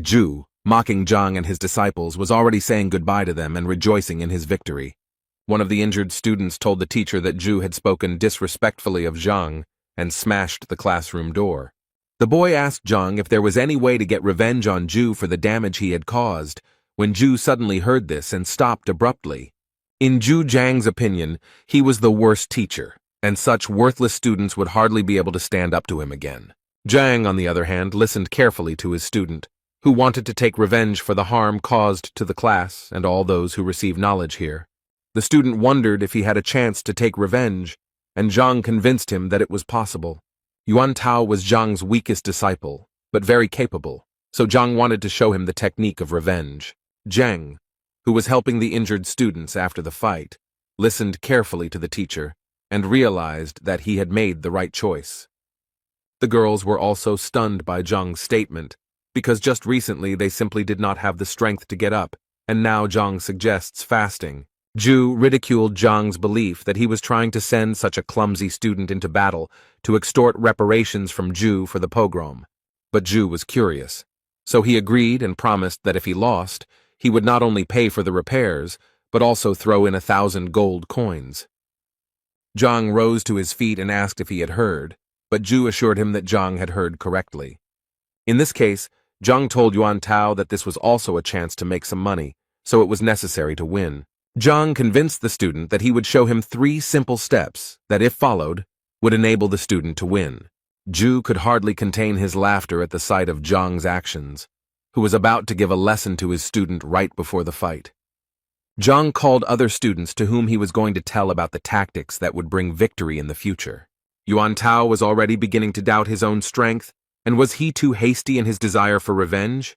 Ju, mocking Zhang and his disciples, was already saying goodbye to them and rejoicing in his victory. One of the injured students told the teacher that Ju had spoken disrespectfully of Zhang and smashed the classroom door. The boy asked Zhang if there was any way to get revenge on Ju for the damage he had caused, when Ju suddenly heard this and stopped abruptly. In Ju Zhang's opinion, he was the worst teacher, and such worthless students would hardly be able to stand up to him again. Zhang, on the other hand, listened carefully to his student, who wanted to take revenge for the harm caused to the class and all those who receive knowledge here. The student wondered if he had a chance to take revenge, and Zhang convinced him that it was possible. Yuan Tao was Zhang's weakest disciple, but very capable, so Zhang wanted to show him the technique of revenge. Zhang, who was helping the injured students after the fight, listened carefully to the teacher and realized that he had made the right choice. The girls were also stunned by Zhang's statement, because just recently they simply did not have the strength to get up, and now Zhang suggests fasting. Ju ridiculed Zhang's belief that he was trying to send such a clumsy student into battle to extort reparations from Ju for the pogrom. But Ju was curious, so he agreed and promised that if he lost, he would not only pay for the repairs, but also throw in 1,000 gold coins. Zhang rose to his feet and asked if he had heard, but Ju assured him that Zhang had heard correctly. In this case, Zhang told Yuan Tao that this was also a chance to make some money, so it was necessary to win. Zhang convinced the student that he would show him 3 simple steps that, if followed, would enable the student to win. Ju could hardly contain his laughter at the sight of Zhang's actions, who was about to give a lesson to his student right before the fight. Zhang called other students to whom he was going to tell about the tactics that would bring victory in the future. Yuan Tao was already beginning to doubt his own strength, and was he too hasty in his desire for revenge?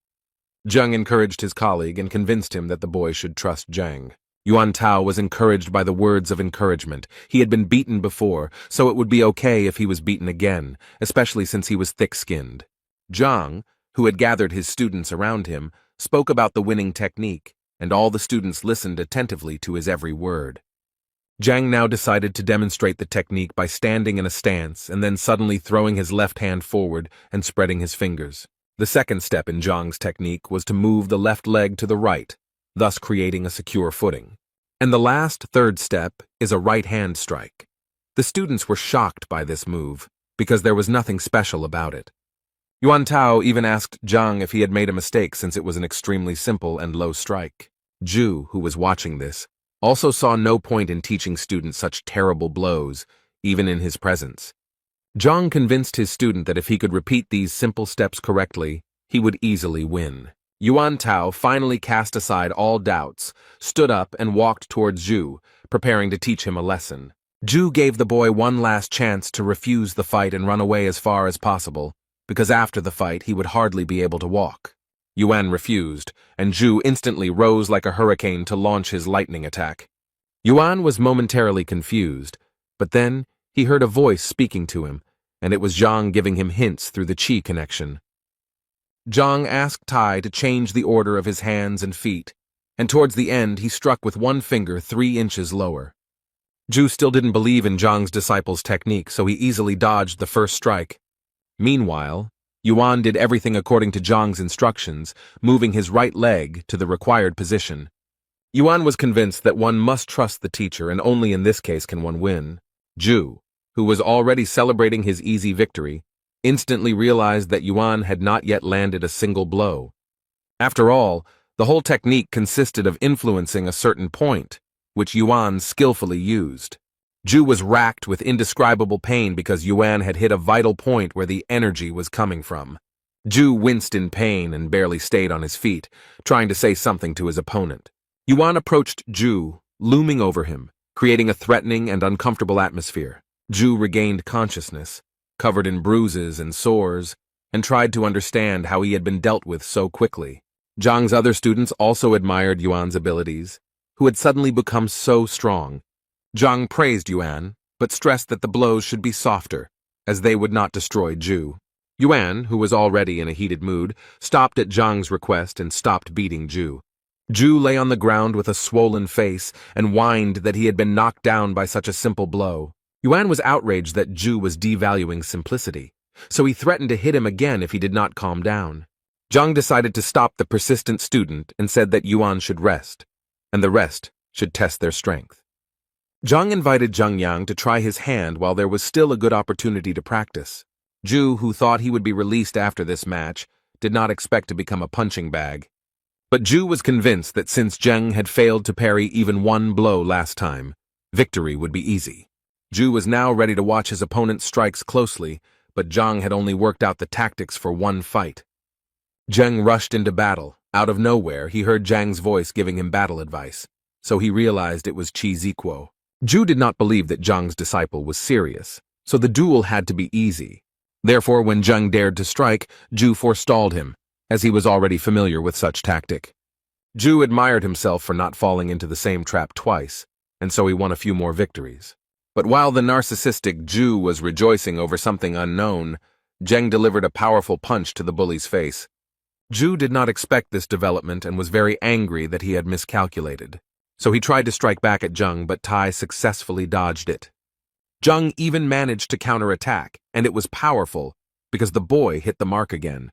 Zhang encouraged his colleague and convinced him that the boy should trust Zhang. Yuan Tao was encouraged by the words of encouragement. He had been beaten before, so it would be okay if he was beaten again, especially since he was thick-skinned. Zhang, who had gathered his students around him, spoke about the winning technique, and all the students listened attentively to his every word. Zhang now decided to demonstrate the technique by standing in a stance and then suddenly throwing his left hand forward and spreading his fingers. The second step in Zhang's technique was to move the left leg to the right, thus creating a secure footing. And the last, third step is a right hand strike. The students were shocked by this move, because there was nothing special about it. Yuan Tao even asked Zhang if he had made a mistake since it was an extremely simple and low strike. Ju, who was watching this, also saw no point in teaching students such terrible blows, even in his presence. Zhang convinced his student that if he could repeat these simple steps correctly, he would easily win. Yuan Tao finally cast aside all doubts, stood up and walked towards Ju, preparing to teach him a lesson. Ju gave the boy one last chance to refuse the fight and run away as far as possible, because after the fight he would hardly be able to walk. Yuan refused, and Ju instantly rose like a hurricane to launch his lightning attack. Yuan was momentarily confused, but then he heard a voice speaking to him, and it was Zhang giving him hints through the qi connection. Zhang asked Tai to change the order of his hands and feet, and towards the end he struck with one finger 3 inches lower. Ju still didn't believe in Zhang's disciple's technique, so he easily dodged the first strike. Meanwhile, Yuan did everything according to Zhang's instructions, moving his right leg to the required position. Yuan was convinced that one must trust the teacher, and only in this case can one win. Ju, who was already celebrating his easy victory, instantly realized that Yuan had not yet landed a single blow. After all, the whole technique consisted of influencing a certain point, which Yuan skillfully used. Ju was racked with indescribable pain because Yuan had hit a vital point where the energy was coming from. Ju winced in pain and barely stayed on his feet, trying to say something to his opponent. Yuan approached Ju, looming over him, creating a threatening and uncomfortable atmosphere. Ju regained consciousness, covered in bruises and sores, and tried to understand how he had been dealt with so quickly. Zhang's other students also admired Yuan's abilities, who had suddenly become so strong. Zhang praised Yuan, but stressed that the blows should be softer, as they would not destroy Ju. Yuan, who was already in a heated mood, stopped at Zhang's request and stopped beating Ju. Ju lay on the ground with a swollen face and whined that he had been knocked down by such a simple blow. Yuan was outraged that Ju was devaluing simplicity, so he threatened to hit him again if he did not calm down. Zhang decided to stop the persistent student and said that Yuan should rest, and the rest should test their strength. Zhang invited Zhang Yang to try his hand while there was still a good opportunity to practice. Ju, who thought he would be released after this match, did not expect to become a punching bag. But Ju was convinced that since Zheng had failed to parry even one blow last time, victory would be easy. Ju was now ready to watch his opponent's strikes closely, but Zhang had only worked out the tactics for one fight. Zheng rushed into battle. Out of nowhere, he heard Zhang's voice giving him battle advice, so he realized it was Chi Ziquo. Ju did not believe that Zhang's disciple was serious, so the duel had to be easy. Therefore, when Zheng dared to strike, Ju forestalled him, as he was already familiar with such tactic. Ju admired himself for not falling into the same trap twice, and so he won a few more victories. But while the narcissistic Ju was rejoicing over something unknown, Zheng delivered a powerful punch to the bully's face. Ju did not expect this development and was very angry that he had miscalculated. So he tried to strike back at Zheng, but Tai successfully dodged it. Zheng even managed to counterattack, and it was powerful because the boy hit the mark again.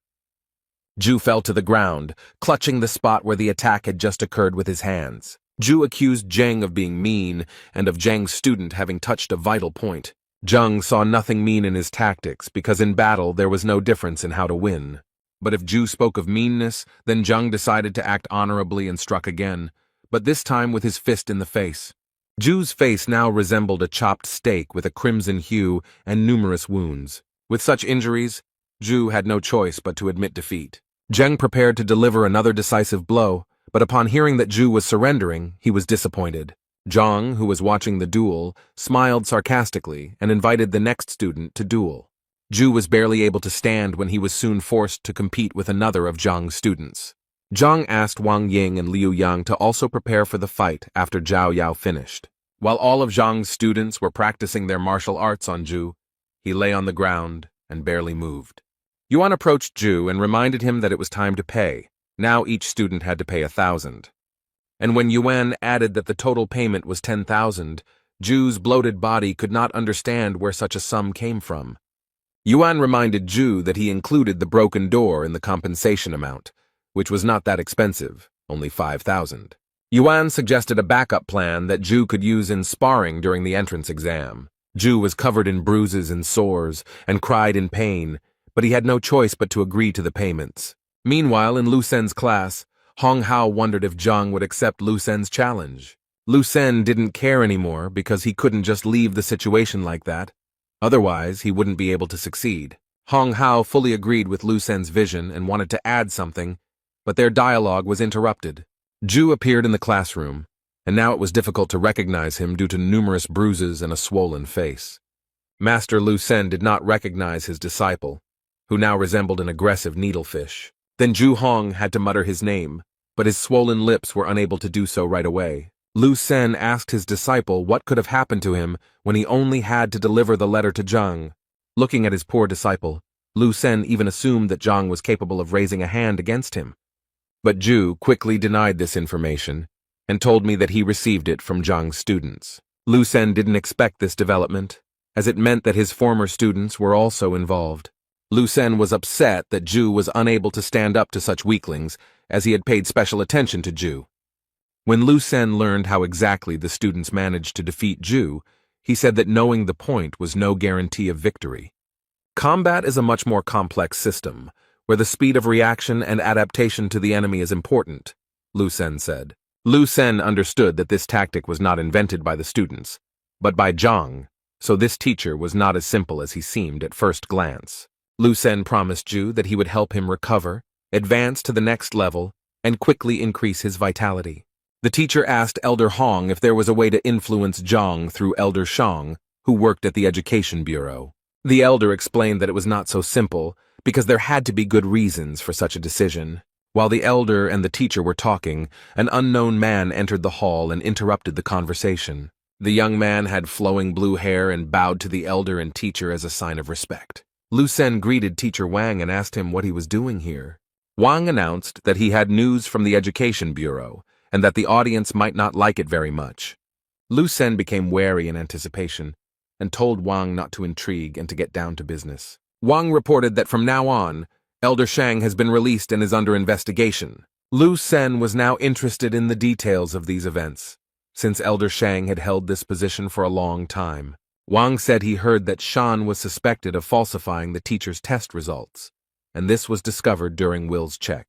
Ju fell to the ground, clutching the spot where the attack had just occurred with his hands. Ju accused Zheng of being mean and of Zheng's student having touched a vital point. Zheng saw nothing mean in his tactics because in battle there was no difference in how to win. But if Ju spoke of meanness, then Zheng decided to act honorably and struck again, but this time with his fist in the face. Ju's face now resembled a chopped steak with a crimson hue and numerous wounds. With such injuries, Ju had no choice but to admit defeat. Zheng prepared to deliver another decisive blow, but upon hearing that Ju was surrendering, he was disappointed. Zhang, who was watching the duel, smiled sarcastically and invited the next student to duel. Ju was barely able to stand when he was soon forced to compete with another of Zhang's students. Zhang asked Wang Ying and Liu Yang to also prepare for the fight after Zhao Yao finished. While all of Zhang's students were practicing their martial arts on Ju, he lay on the ground and barely moved. Yuan approached Ju and reminded him that it was time to pay. Now each student had to pay 1,000. And when Yuan added that the total payment was 10,000, Ju's bloated body could not understand where such a sum came from. Yuan reminded Ju that he included the broken door in the compensation amount, which was not that expensive, only 5,000. Yuan suggested a backup plan that Ju could use in sparring during the entrance exam. Ju was covered in bruises and sores and cried in pain, but he had no choice but to agree to the payments. Meanwhile, in Lu Sen's class, Hong Hao wondered if Zhang would accept Lu Sen's challenge. Lu Sen didn't care anymore because he couldn't just leave the situation like that. Otherwise, he wouldn't be able to succeed. Hong Hao fully agreed with Lu Sen's vision and wanted to add something, but their dialogue was interrupted. Ju appeared in the classroom, and now it was difficult to recognize him due to numerous bruises and a swollen face. Master Lu Sen did not recognize his disciple, who now resembled an aggressive needlefish. Then Ju Hong had to mutter his name, but his swollen lips were unable to do so right away. Lu Sen asked his disciple what could have happened to him when he only had to deliver the letter to Zhang. Looking at his poor disciple, Lu Sen even assumed that Zhang was capable of raising a hand against him. But Ju quickly denied this information and told me that he received it from Zhang's students. Lu Sen didn't expect this development, as it meant that his former students were also involved. Lu Sen was upset that Ju was unable to stand up to such weaklings, as he had paid special attention to Ju. When Lu Sen learned how exactly the students managed to defeat Ju, he said that knowing the point was no guarantee of victory. Combat is a much more complex system, where the speed of reaction and adaptation to the enemy is important, Lu Sen said. Lu Sen understood that this tactic was not invented by the students, but by Zhang, so this teacher was not as simple as he seemed at first glance. Lu Sen promised Ju that he would help him recover, advance to the next level, and quickly increase his vitality. The teacher asked Elder Hong if there was a way to influence Zhang through Elder Shang, who worked at the Education Bureau. The elder explained that it was not so simple, because there had to be good reasons for such a decision. While the elder and the teacher were talking, an unknown man entered the hall and interrupted the conversation. The young man had flowing blue hair and bowed to the elder and teacher as a sign of respect. Lu Sen greeted Teacher Wang and asked him what he was doing here. Wang announced that he had news from the Education Bureau and that the audience might not like it very much. Lu Sen became wary in anticipation and told Wang not to intrigue and to get down to business. Wang reported that from now on, Elder Shang has been released and is under investigation. Lu Sen was now interested in the details of these events, since Elder Shang had held this position for a long time. Wang said he heard that Shan was suspected of falsifying the teacher's test results, and this was discovered during Will's check.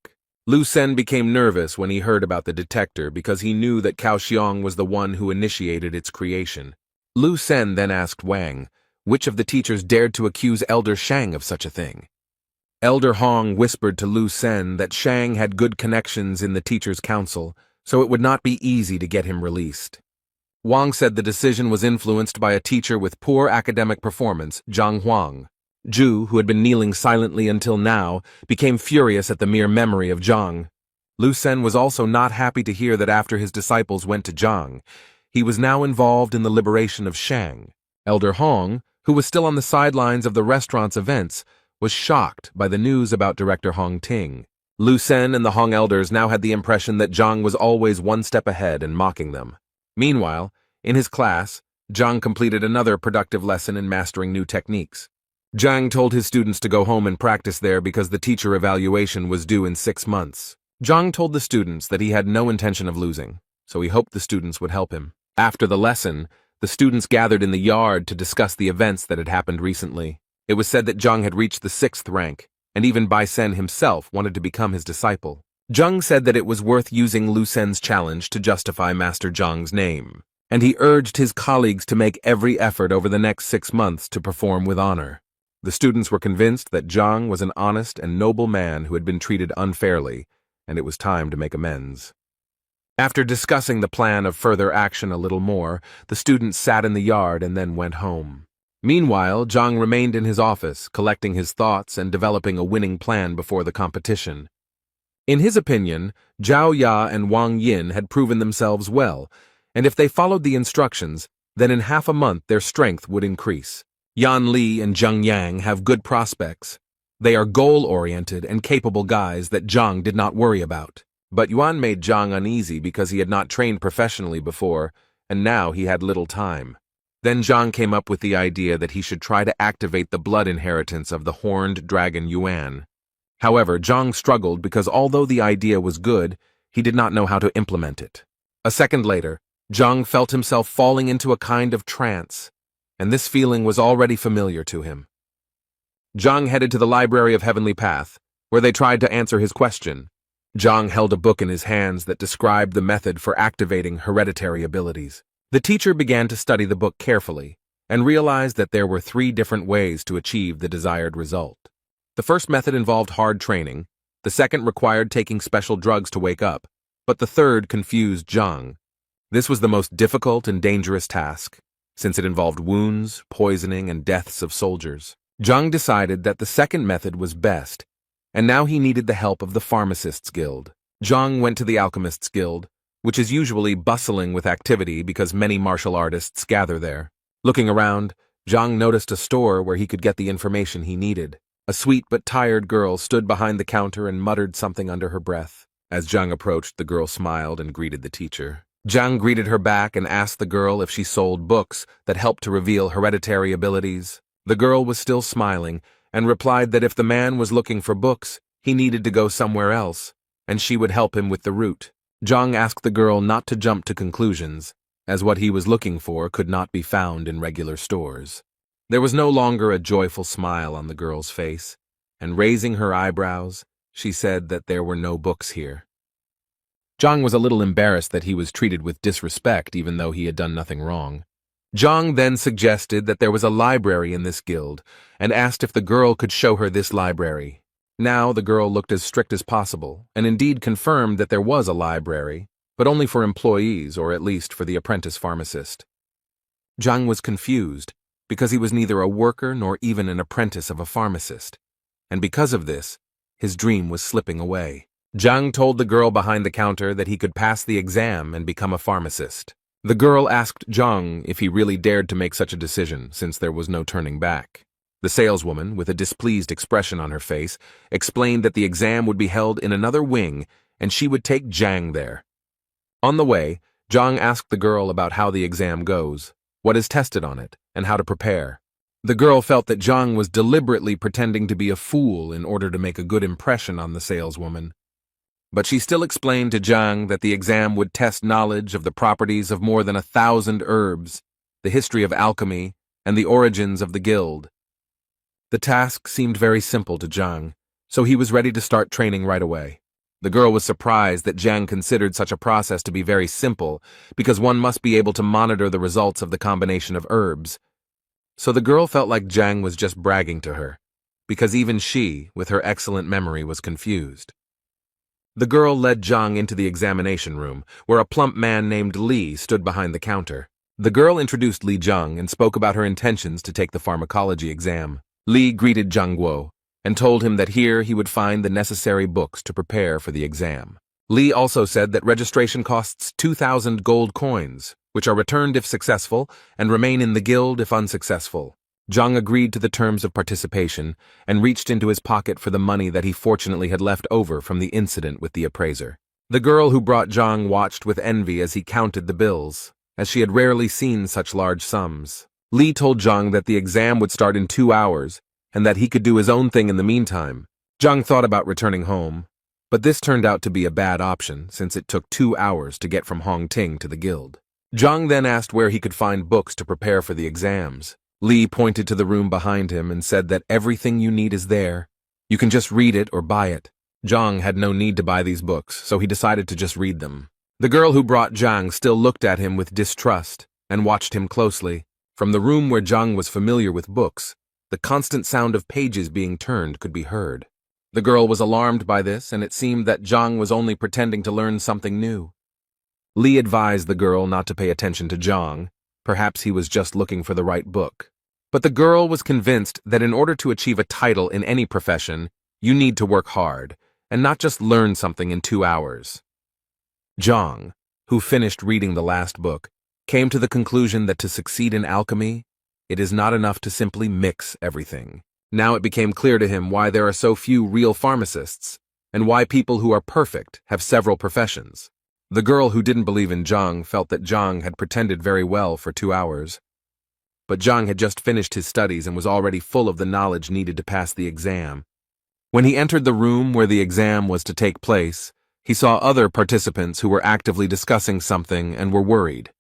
Lu Sen became nervous when he heard about the detector because he knew that Cao Xiong was the one who initiated its creation. Lu Sen then asked Wang which of the teachers dared to accuse Elder Shang of such a thing. Elder Hong whispered to Lu Sen that Shang had good connections in the teachers' council, so it would not be easy to get him released. Wang said the decision was influenced by a teacher with poor academic performance, Zhang Huang. Zhu, who had been kneeling silently until now, became furious at the mere memory of Zhang. Lu Sen was also not happy to hear that after his disciples went to Zhang, he was now involved in the liberation of Shang. Elder Hong, who was still on the sidelines of the restaurant's events, was shocked by the news about Director Hong Ting. Lu Sen and the Hong elders now had the impression that Zhang was always one step ahead and mocking them. Meanwhile, in his class, Zhang completed another productive lesson in mastering new techniques. Zhang told his students to go home and practice there because the teacher evaluation was due in 6 months. Zhang told the students that he had no intention of losing, so he hoped the students would help him. After the lesson, the students gathered in the yard to discuss the events that had happened recently. It was said that Zhang had reached the 6th rank, and even Bai Sen himself wanted to become his disciple. Zhang said that it was worth using Lu Sen's challenge to justify Master Zhang's name, and he urged his colleagues to make every effort over the next 6 months to perform with honor. The students were convinced that Zhang was an honest and noble man who had been treated unfairly, and it was time to make amends. After discussing the plan of further action a little more, the students sat in the yard and then went home. Meanwhile, Zhang remained in his office, collecting his thoughts and developing a winning plan before the competition. In his opinion, Zhao Ya and Wang Yin had proven themselves well, and if they followed the instructions, then in half a month their strength would increase. Yan Li and Zheng Yang have good prospects. They are goal-oriented and capable guys that Zhang did not worry about. But Yuan made Zhang uneasy because he had not trained professionally before, and now he had little time. Then Zhang came up with the idea that he should try to activate the blood inheritance of the horned dragon Yuan. However, Zhang struggled because although the idea was good, he did not know how to implement it. A second later, Zhang felt himself falling into a kind of trance, and this feeling was already familiar to him. Zhang headed to the Library of Heavenly Path, where they tried to answer his question. Zhang held a book in his hands that described the method for activating hereditary abilities. The teacher began to study the book carefully and realized that there were 3 different ways to achieve the desired result. The first method involved hard training, the second required taking special drugs to wake up, but the third confused Zhang. This was the most difficult and dangerous task, since it involved wounds, poisoning, and deaths of soldiers. Zhang decided that the second method was best, and now he needed the help of the Pharmacists Guild. Zhang went to the Alchemists Guild, which is usually bustling with activity because many martial artists gather there. Looking around, Zhang noticed a store where he could get the information he needed. A sweet but tired girl stood behind the counter and muttered something under her breath. As Zhang approached, the girl smiled and greeted the teacher. Zhang greeted her back and asked the girl if she sold books that helped to reveal hereditary abilities. The girl was still smiling and replied that if the man was looking for books, he needed to go somewhere else, and she would help him with the route. Zhang asked the girl not to jump to conclusions, as what he was looking for could not be found in regular stores. There was no longer a joyful smile on the girl's face, and raising her eyebrows, she said that there were no books here. Zhang was a little embarrassed that he was treated with disrespect even though he had done nothing wrong. Zhang then suggested that there was a library in this guild, and asked if the girl could show her this library. Now the girl looked as strict as possible, and indeed confirmed that there was a library, but only for employees or at least for the apprentice pharmacist. Zhang was confused, because he was neither a worker nor even an apprentice of a pharmacist, and because of this, his dream was slipping away. Zhang told the girl behind the counter that he could pass the exam and become a pharmacist. The girl asked Zhang if he really dared to make such a decision, since there was no turning back. The saleswoman, with a displeased expression on her face, explained that the exam would be held in another wing and she would take Zhang there. On the way, Zhang asked the girl about how the exam goes, what is tested on it, and how to prepare. The girl felt that Zhang was deliberately pretending to be a fool in order to make a good impression on the saleswoman. But she still explained to Zhang that the exam would test knowledge of the properties of more than 1,000 herbs, the history of alchemy, and the origins of the guild. The task seemed very simple to Zhang, so he was ready to start training right away. The girl was surprised that Zhang considered such a process to be very simple, because one must be able to monitor the results of the combination of herbs. So the girl felt like Zhang was just bragging to her, because even she, with her excellent memory, was confused. The girl led Zhang into the examination room, where a plump man named Li stood behind the counter. The girl introduced Li Zhang and spoke about her intentions to take the pharmacology exam. Li greeted Zhang Guo and told him that here he would find the necessary books to prepare for the exam. Li also said that registration costs 2,000 gold coins, which are returned if successful and remain in the guild if unsuccessful. Zhang agreed to the terms of participation and reached into his pocket for the money that he fortunately had left over from the incident with the appraiser. The girl who brought Zhang watched with envy as he counted the bills, as she had rarely seen such large sums. Li told Zhang that the exam would start in 2 hours and that he could do his own thing in the meantime. Zhang thought about returning home, but this turned out to be a bad option since it took 2 hours to get from Hongting to the guild. Zhang then asked where he could find books to prepare for the exams. Li pointed to the room behind him and said that everything you need is there. You can just read it or buy it. Zhang had no need to buy these books, so he decided to just read them. The girl who brought Zhang still looked at him with distrust and watched him closely. From the room where Zhang was familiar with books, the constant sound of pages being turned could be heard. The girl was alarmed by this, and it seemed that Zhang was only pretending to learn something new. Li advised the girl not to pay attention to Zhang. Perhaps he was just looking for the right book. But the girl was convinced that in order to achieve a title in any profession, you need to work hard, and not just learn something in 2 hours. Zhang, who finished reading the last book, came to the conclusion that to succeed in alchemy, it is not enough to simply mix everything. Now it became clear to him why there are so few real pharmacists, and why people who are perfect have several professions. The girl who didn't believe in Zhang felt that Zhang had pretended very well for 2 hours. But Zhang had just finished his studies and was already full of the knowledge needed to pass the exam. When he entered the room where the exam was to take place, he saw other participants who were actively discussing something and were worried.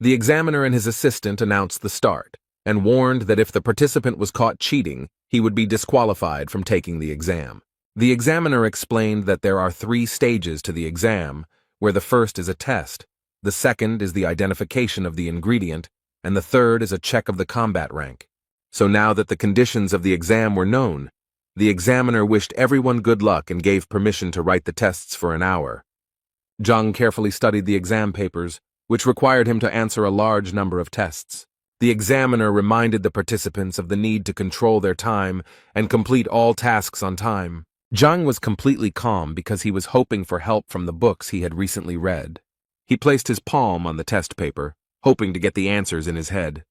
The examiner and his assistant announced the start, and warned that if the participant was caught cheating, he would be disqualified from taking the exam. The examiner explained that there are 3 stages to the exam, where the first is a test, the second is the identification of the ingredient, and the third is a check of the combat rank. So now that the conditions of the exam were known, the examiner wished everyone good luck and gave permission to write the tests for an hour. Zhang carefully studied the exam papers, which required him to answer a large number of tests. The examiner reminded the participants of the need to control their time and complete all tasks on time. Zhang was completely calm because he was hoping for help from the books he had recently read. He placed his palm on the test paper, hoping to get the answers in his head.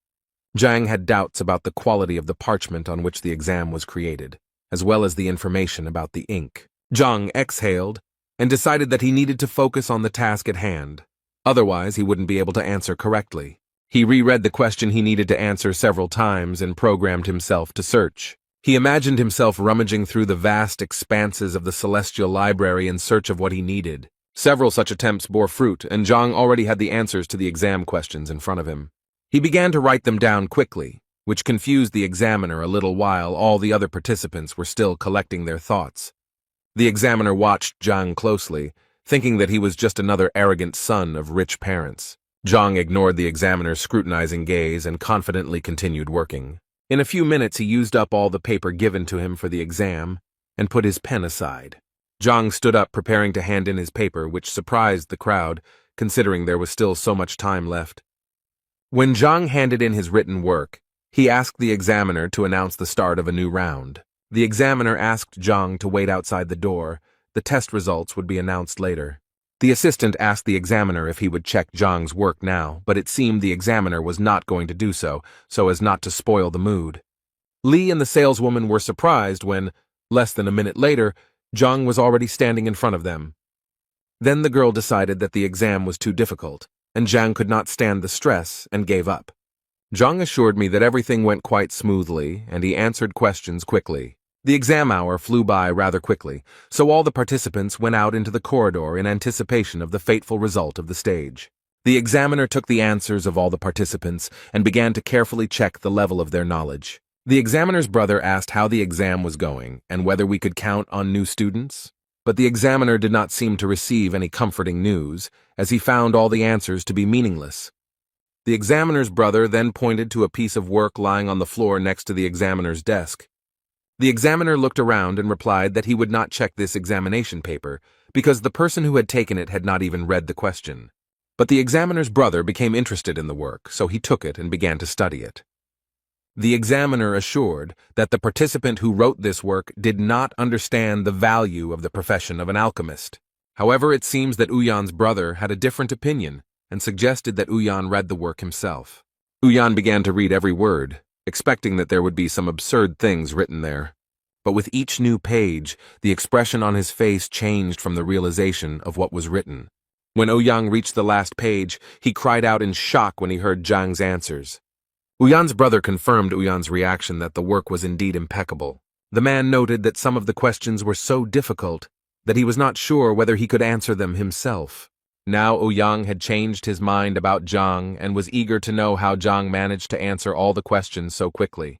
Zhang had doubts about the quality of the parchment on which the exam was created, as well as the information about the ink. Zhang exhaled and decided that he needed to focus on the task at hand. Otherwise, he wouldn't be able to answer correctly. He reread the question he needed to answer several times and programmed himself to search. He imagined himself rummaging through the vast expanses of the celestial library in search of what he needed. Several such attempts bore fruit, and Zhang already had the answers to the exam questions in front of him. He began to write them down quickly, which confused the examiner a little while all the other participants were still collecting their thoughts. The examiner watched Zhang closely, thinking that he was just another arrogant son of rich parents. Zhang ignored the examiner's scrutinizing gaze and confidently continued working. In a few minutes he used up all the paper given to him for the exam and put his pen aside. Zhang stood up preparing to hand in his paper, which surprised the crowd, considering there was still so much time left. When Zhang handed in his written work, he asked the examiner to announce the start of a new round. The examiner asked Zhang to wait outside the door. The test results would be announced later. The assistant asked the examiner if he would check Zhang's work now, but it seemed the examiner was not going to do so as not to spoil the mood. Li and the saleswoman were surprised when, less than a minute later, Zhang was already standing in front of them. Then the girl decided that the exam was too difficult, and Zhang could not stand the stress and gave up. Zhang assured me that everything went quite smoothly, and he answered questions quickly. The exam hour flew by rather quickly, so all the participants went out into the corridor in anticipation of the fateful result of the stage. The examiner took the answers of all the participants and began to carefully check the level of their knowledge. The examiner's brother asked how the exam was going and whether we could count on new students. But the examiner did not seem to receive any comforting news, as he found all the answers to be meaningless. The examiner's brother then pointed to a piece of work lying on the floor next to the examiner's desk. The examiner looked around and replied that he would not check this examination paper because the person who had taken it had not even read the question. But the examiner's brother became interested in the work, so he took it and began to study it. The examiner assured that the participant who wrote this work did not understand the value of the profession of an alchemist. However, it seems that Uyan's brother had a different opinion and suggested that Uyan read the work himself. Uyan began to read every word, expecting that there would be some absurd things written there. But with each new page, the expression on his face changed from the realization of what was written. When Ouyang reached the last page, he cried out in shock when he heard Zhang's answers. Uyan's brother confirmed Uyan's reaction that the work was indeed impeccable. The man noted that some of the questions were so difficult that he was not sure whether he could answer them himself. Now Ouyang had changed his mind about Zhang and was eager to know how Zhang managed to answer all the questions so quickly.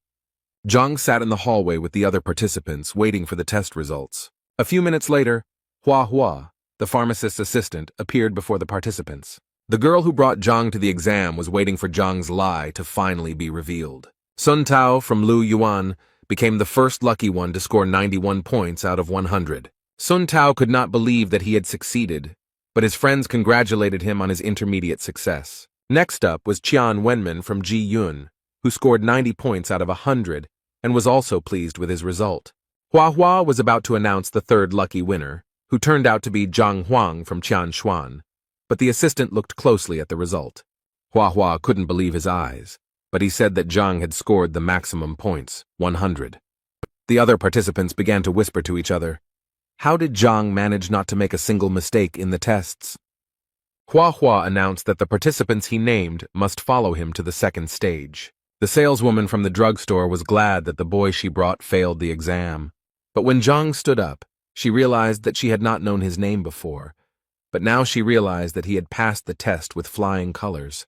Zhang sat in the hallway with the other participants, waiting for the test results. A few minutes later, Hua, the pharmacist's assistant, appeared before the participants. The girl who brought Zhang to the exam was waiting for Zhang's lie to finally be revealed. Sun Tao from Lu Yuan became the first lucky one to score 91 points out of 100. Sun Tao could not believe that he had succeeded, but his friends congratulated him on his intermediate success. Next up was Qian Wenman from Ji Yun, who scored 90 points out of 100 and was also pleased with his result. Hua was about to announce the third lucky winner, who turned out to be Zhang Huang from Qianshuan, but the assistant looked closely at the result. Hua couldn't believe his eyes, but he said that Zhang had scored the maximum points, 100. The other participants began to whisper to each other, "How did Zhang manage not to make a single mistake in the tests?" Hua announced that the participants he named must follow him to the second stage. The saleswoman from the drugstore was glad that the boy she brought failed the exam. But when Zhang stood up, she realized that she had not known his name before, but now she realized that he had passed the test with flying colors.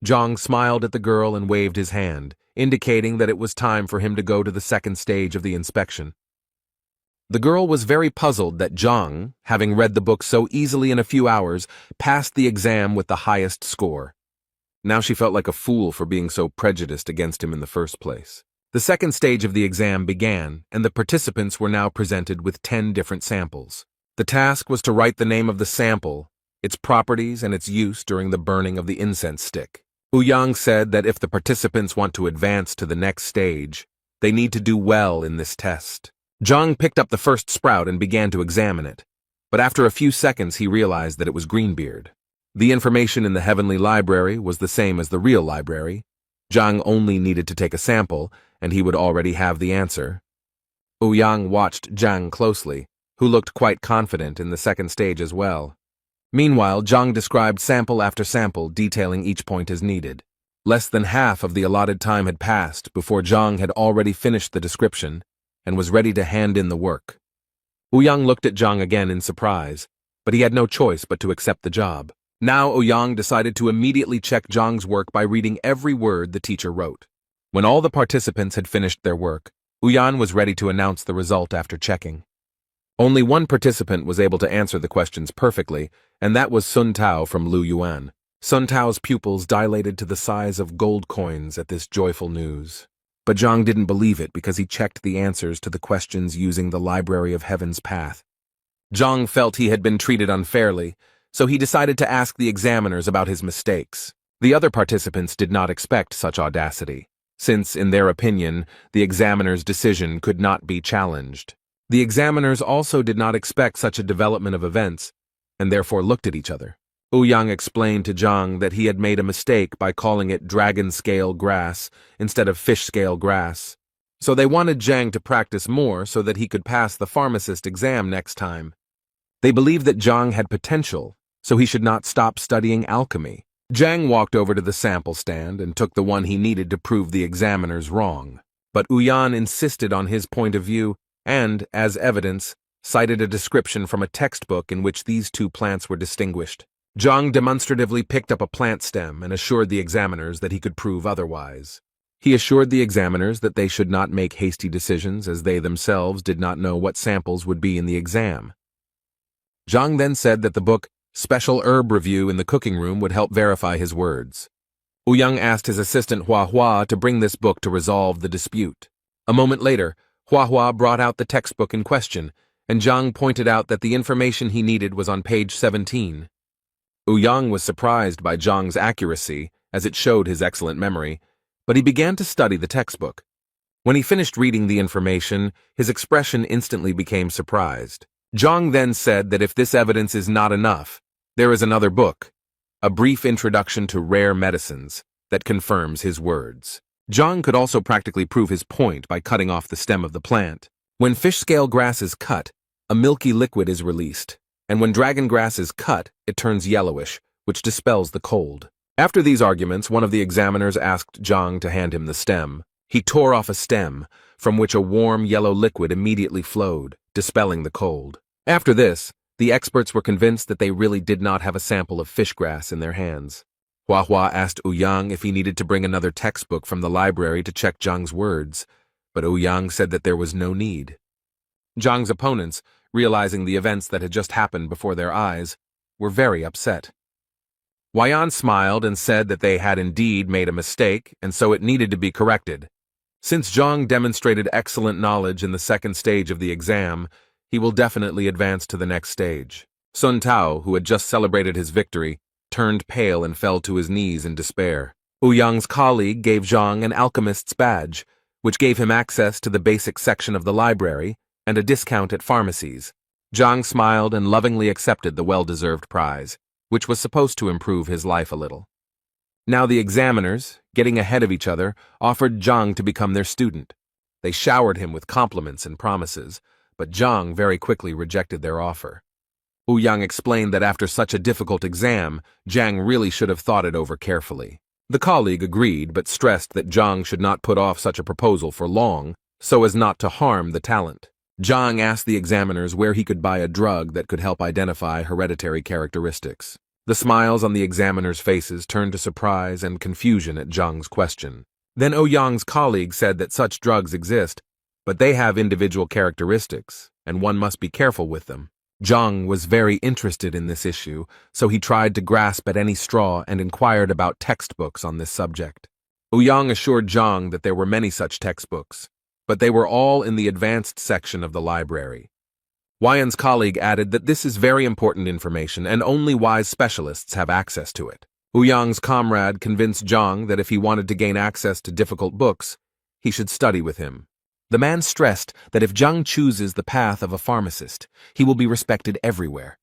Zhang smiled at the girl and waved his hand, indicating that it was time for him to go to the second stage of the inspection. The girl was very puzzled that Zhang, having read the book so easily in a few hours, passed the exam with the highest score. Now she felt like a fool for being so prejudiced against him in the first place. The second stage of the exam began, and the participants were now presented with 10 different samples. The task was to write the name of the sample, its properties, and its use during the burning of the incense stick. Ouyang said that if the participants want to advance to the next stage, they need to do well in this test. Zhang picked up the first sprout and began to examine it, but after a few seconds he realized that it was Greenbeard. The information in the heavenly library was the same as the real library. Zhang only needed to take a sample, and he would already have the answer. Ouyang watched Zhang closely, who looked quite confident in the second stage as well. Meanwhile, Zhang described sample after sample, detailing each point as needed. Less than half of the allotted time had passed before Zhang had already finished the description and was ready to hand in the work. Ouyang looked at Zhang again in surprise, but he had no choice but to accept the job. Now Ouyang decided to immediately check Zhang's work by reading every word the teacher wrote. When all the participants had finished their work, Ouyang was ready to announce the result after checking. Only one participant was able to answer the questions perfectly, and that was Sun Tao from Lu Yuan. Sun Tao's pupils dilated to the size of gold coins at this joyful news. But Zhang didn't believe it because he checked the answers to the questions using the Library of Heaven's path. Zhang felt he had been treated unfairly, so he decided to ask the examiners about his mistakes. The other participants did not expect such audacity, since, in their opinion, the examiner's decision could not be challenged. The examiners also did not expect such a development of events, and therefore looked at each other. Ouyang explained to Zhang that he had made a mistake by calling it dragon-scale grass instead of fish-scale grass, So they wanted Zhang to practice more so that he could pass the pharmacist exam next time. They believed that Zhang had potential, so he should not stop studying alchemy. Zhang walked over to the sample stand and took the one he needed to prove the examiners wrong. But Uyan insisted on his point of view and, as evidence, cited a description from a textbook in which these two plants were distinguished. Zhang demonstratively picked up a plant stem and assured the examiners that he could prove otherwise. He assured the examiners that they should not make hasty decisions as they themselves did not know what samples would be in the exam. Zhang then said that the book Special Herb Review in the cooking room would help verify his words. Ouyang asked his assistant Hua to bring this book to resolve the dispute. A moment later, Hua brought out the textbook in question, and Zhang pointed out that the information he needed was on page 17. Ouyang was surprised by Zhang's accuracy, as it showed his excellent memory, but he began to study the textbook. When he finished reading the information, his expression instantly became surprised. Zhang then said that if this evidence is not enough, there is another book, A Brief Introduction to Rare Medicines, that confirms his words. Zhang could also practically prove his point by cutting off the stem of the plant. When fish scale grass is cut, a milky liquid is released, and when dragon grass is cut, it turns yellowish, which dispels the cold. After these arguments, one of the examiners asked Zhang to hand him the stem. He tore off a stem, from which a warm yellow liquid immediately flowed, dispelling the cold. After this, the experts were convinced that they really did not have a sample of fish grass in their hands. Hua asked Ouyang if he needed to bring another textbook from the library to check Zhang's words, but Ouyang said that there was no need. Zhang's opponents, realizing the events that had just happened before their eyes, were very upset. Huayan smiled and said that they had indeed made a mistake, and so it needed to be corrected. Since Zhang demonstrated excellent knowledge in the second stage of the exam, he will definitely advance to the next stage. Sun Tao, who had just celebrated his victory, turned pale and fell to his knees in despair. Ouyang's colleague gave Zhang an alchemist's badge, which gave him access to the basic section of the library and a discount at pharmacies. Zhang smiled and lovingly accepted the well-deserved prize, which was supposed to improve his life a little. Now the examiners, getting ahead of each other, offered Zhang to become their student. They showered him with compliments and promises, but Zhang very quickly rejected their offer. Ouyang explained that after such a difficult exam, Zhang really should have thought it over carefully. The colleague agreed, but stressed that Zhang should not put off such a proposal for long, so as not to harm the talent. Zhang asked the examiners where he could buy a drug that could help identify hereditary characteristics. The smiles on the examiners' faces turned to surprise and confusion at Zhang's question. Then Ouyang's colleague said that such drugs exist, but they have individual characteristics, and one must be careful with them. Zhang was very interested in this issue, so he tried to grasp at any straw and inquired about textbooks on this subject. Ouyang assured Zhang that there were many such textbooks, but they were all in the advanced section of the library. Huayan's colleague added that this is very important information and only wise specialists have access to it. Ouyang's comrade convinced Zhang that if he wanted to gain access to difficult books, he should study with him. The man stressed that if Zhang chooses the path of a pharmacist, he will be respected everywhere.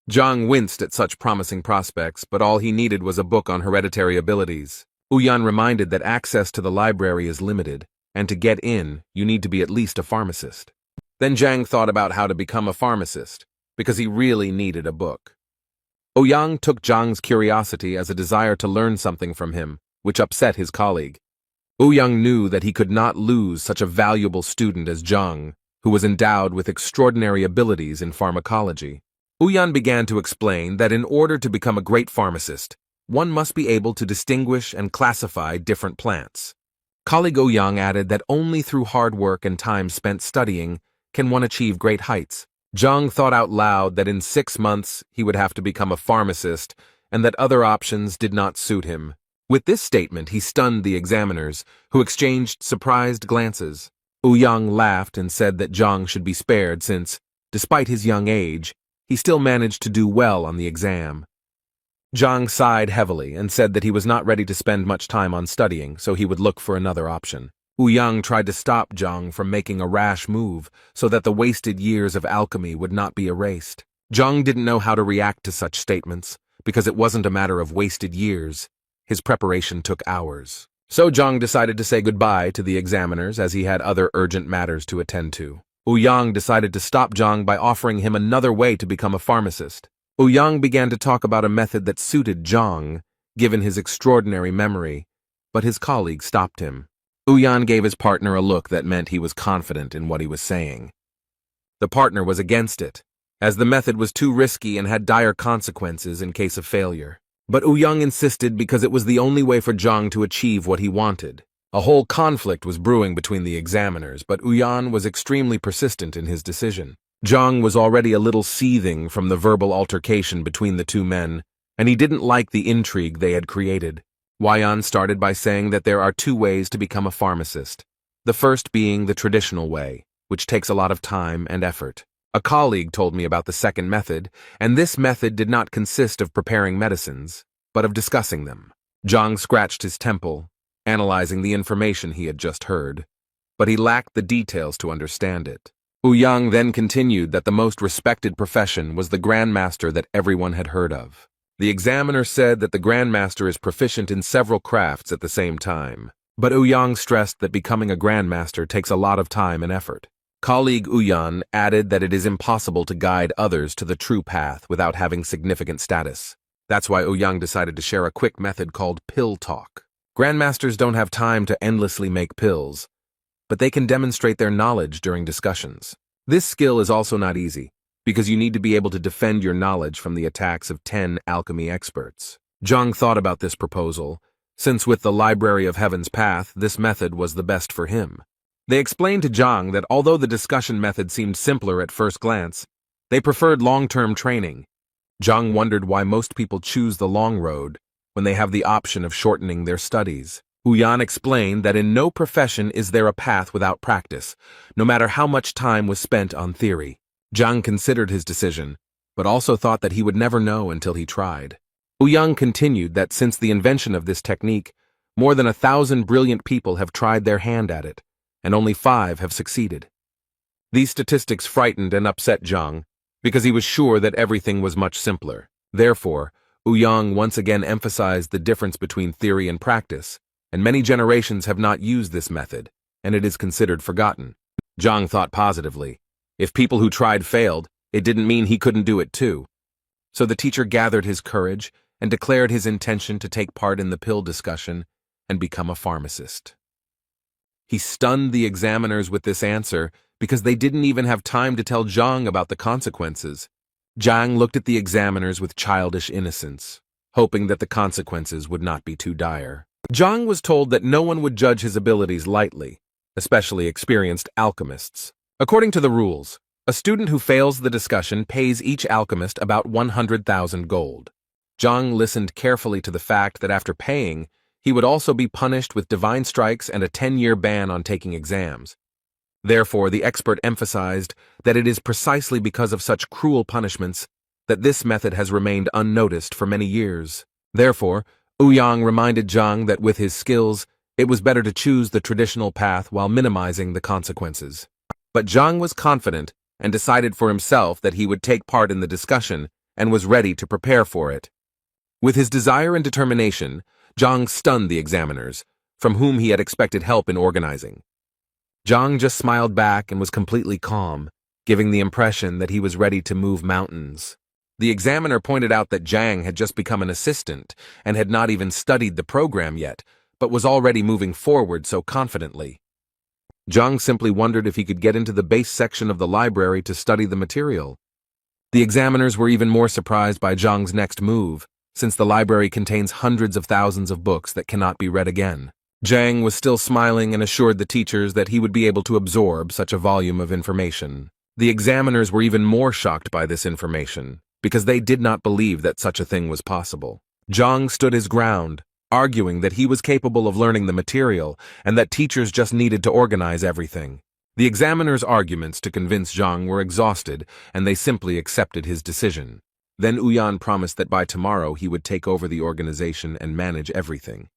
Zhang winced at such promising prospects, but all he needed was a book on hereditary abilities. Ouyang reminded that access to the library is limited, and to get in, you need to be at least a pharmacist. Then Zhang thought about how to become a pharmacist, because he really needed a book. Ouyang took Zhang's curiosity as a desire to learn something from him, which upset his colleague. Ouyang knew that he could not lose such a valuable student as Zhang, who was endowed with extraordinary abilities in pharmacology. Ouyang began to explain that in order to become a great pharmacist, one must be able to distinguish and classify different plants. Colleague Ouyang added that only through hard work and time spent studying can one achieve great heights. Zhang thought out loud that in 6 months he would have to become a pharmacist and that other options did not suit him. With this statement, he stunned the examiners, who exchanged surprised glances. Ouyang laughed and said that Zhang should be spared since, despite his young age, he still managed to do well on the exam. Zhang sighed heavily and said that he was not ready to spend much time on studying, so he would look for another option. Ouyang tried to stop Zhang from making a rash move so that the wasted years of alchemy would not be erased. Zhang didn't know how to react to such statements, because it wasn't a matter of wasted years. His preparation took hours. So Zhang decided to say goodbye to the examiners as he had other urgent matters to attend to. Ouyang decided to stop Zhang by offering him another way to become a pharmacist. Ouyang began to talk about a method that suited Zhang, given his extraordinary memory, but his colleague stopped him. Ouyang gave his partner a look that meant he was confident in what he was saying. The partner was against it, as the method was too risky and had dire consequences in case of failure. But Ouyang insisted because it was the only way for Zhang to achieve what he wanted. A whole conflict was brewing between the examiners, but Ouyang was extremely persistent in his decision. Zhang was already a little seething from the verbal altercation between the two men, and he didn't like the intrigue they had created. Ouyang started by saying that there are two ways to become a pharmacist, the first being the traditional way, which takes a lot of time and effort. A colleague told me about the second method, and this method did not consist of preparing medicines, but of discussing them. Zhang scratched his temple, analyzing the information he had just heard, but he lacked the details to understand it. Ouyang then continued that the most respected profession was the grandmaster that everyone had heard of. The examiner said that the grandmaster is proficient in several crafts at the same time, but Ouyang stressed that becoming a grandmaster takes a lot of time and effort. Colleague Ouyang added that it is impossible to guide others to the true path without having significant status. That's why Ouyang decided to share a quick method called pill talk. Grandmasters don't have time to endlessly make pills, but they can demonstrate their knowledge during discussions. This skill is also not easy, because you need to be able to defend your knowledge from the attacks of 10 alchemy experts. Zhang thought about this proposal, since with the Library of Heaven's Path, this method was the best for him. They explained to Zhang that although the discussion method seemed simpler at first glance, they preferred long-term training. Zhang wondered why most people choose the long road when they have the option of shortening their studies. Ouyang explained that in no profession is there a path without practice, no matter how much time was spent on theory. Zhang considered his decision, but also thought that he would never know until he tried. Ouyang continued that since the invention of this technique, more than 1,000 brilliant people have tried their hand at it, and only 5 have succeeded. These statistics frightened and upset Zhang, because he was sure that everything was much simpler. Therefore, Ouyang once again emphasized the difference between theory and practice, and many generations have not used this method, and it is considered forgotten. Zhang thought positively. If people who tried failed, it didn't mean he couldn't do it too. So the teacher gathered his courage and declared his intention to take part in the pill discussion and become a pharmacist. He stunned the examiners with this answer because they didn't even have time to tell Zhang about the consequences. Zhang looked at the examiners with childish innocence, hoping that the consequences would not be too dire. Zhang was told that no one would judge his abilities lightly, especially experienced alchemists. According to the rules, a student who fails the discussion pays each alchemist about 100,000 gold. Zhang listened carefully to the fact that after paying, he would also be punished with divine strikes and a 10-year ban on taking exams. Therefore, the expert emphasized that it is precisely because of such cruel punishments that this method has remained unnoticed for many years. Therefore, Ouyang reminded Zhang that with his skills, it was better to choose the traditional path while minimizing the consequences. But Zhang was confident and decided for himself that he would take part in the discussion and was ready to prepare for it. With his desire and determination, Zhang stunned the examiners, from whom he had expected help in organizing. Zhang just smiled back and was completely calm, giving the impression that he was ready to move mountains. The examiner pointed out that Zhang had just become an assistant and had not even studied the program yet, but was already moving forward so confidently. Zhang simply wondered if he could get into the base section of the library to study the material. The examiners were even more surprised by Zhang's next move, since the library contains hundreds of thousands of books that cannot be read again. Zhang was still smiling and assured the teachers that he would be able to absorb such a volume of information. The examiners were even more shocked by this information, because they did not believe that such a thing was possible. Zhang stood his ground, arguing that he was capable of learning the material and that teachers just needed to organize everything. The examiners' arguments to convince Zhang were exhausted, and they simply accepted his decision. Then Ouyang promised that by tomorrow he would take over the organization and manage everything.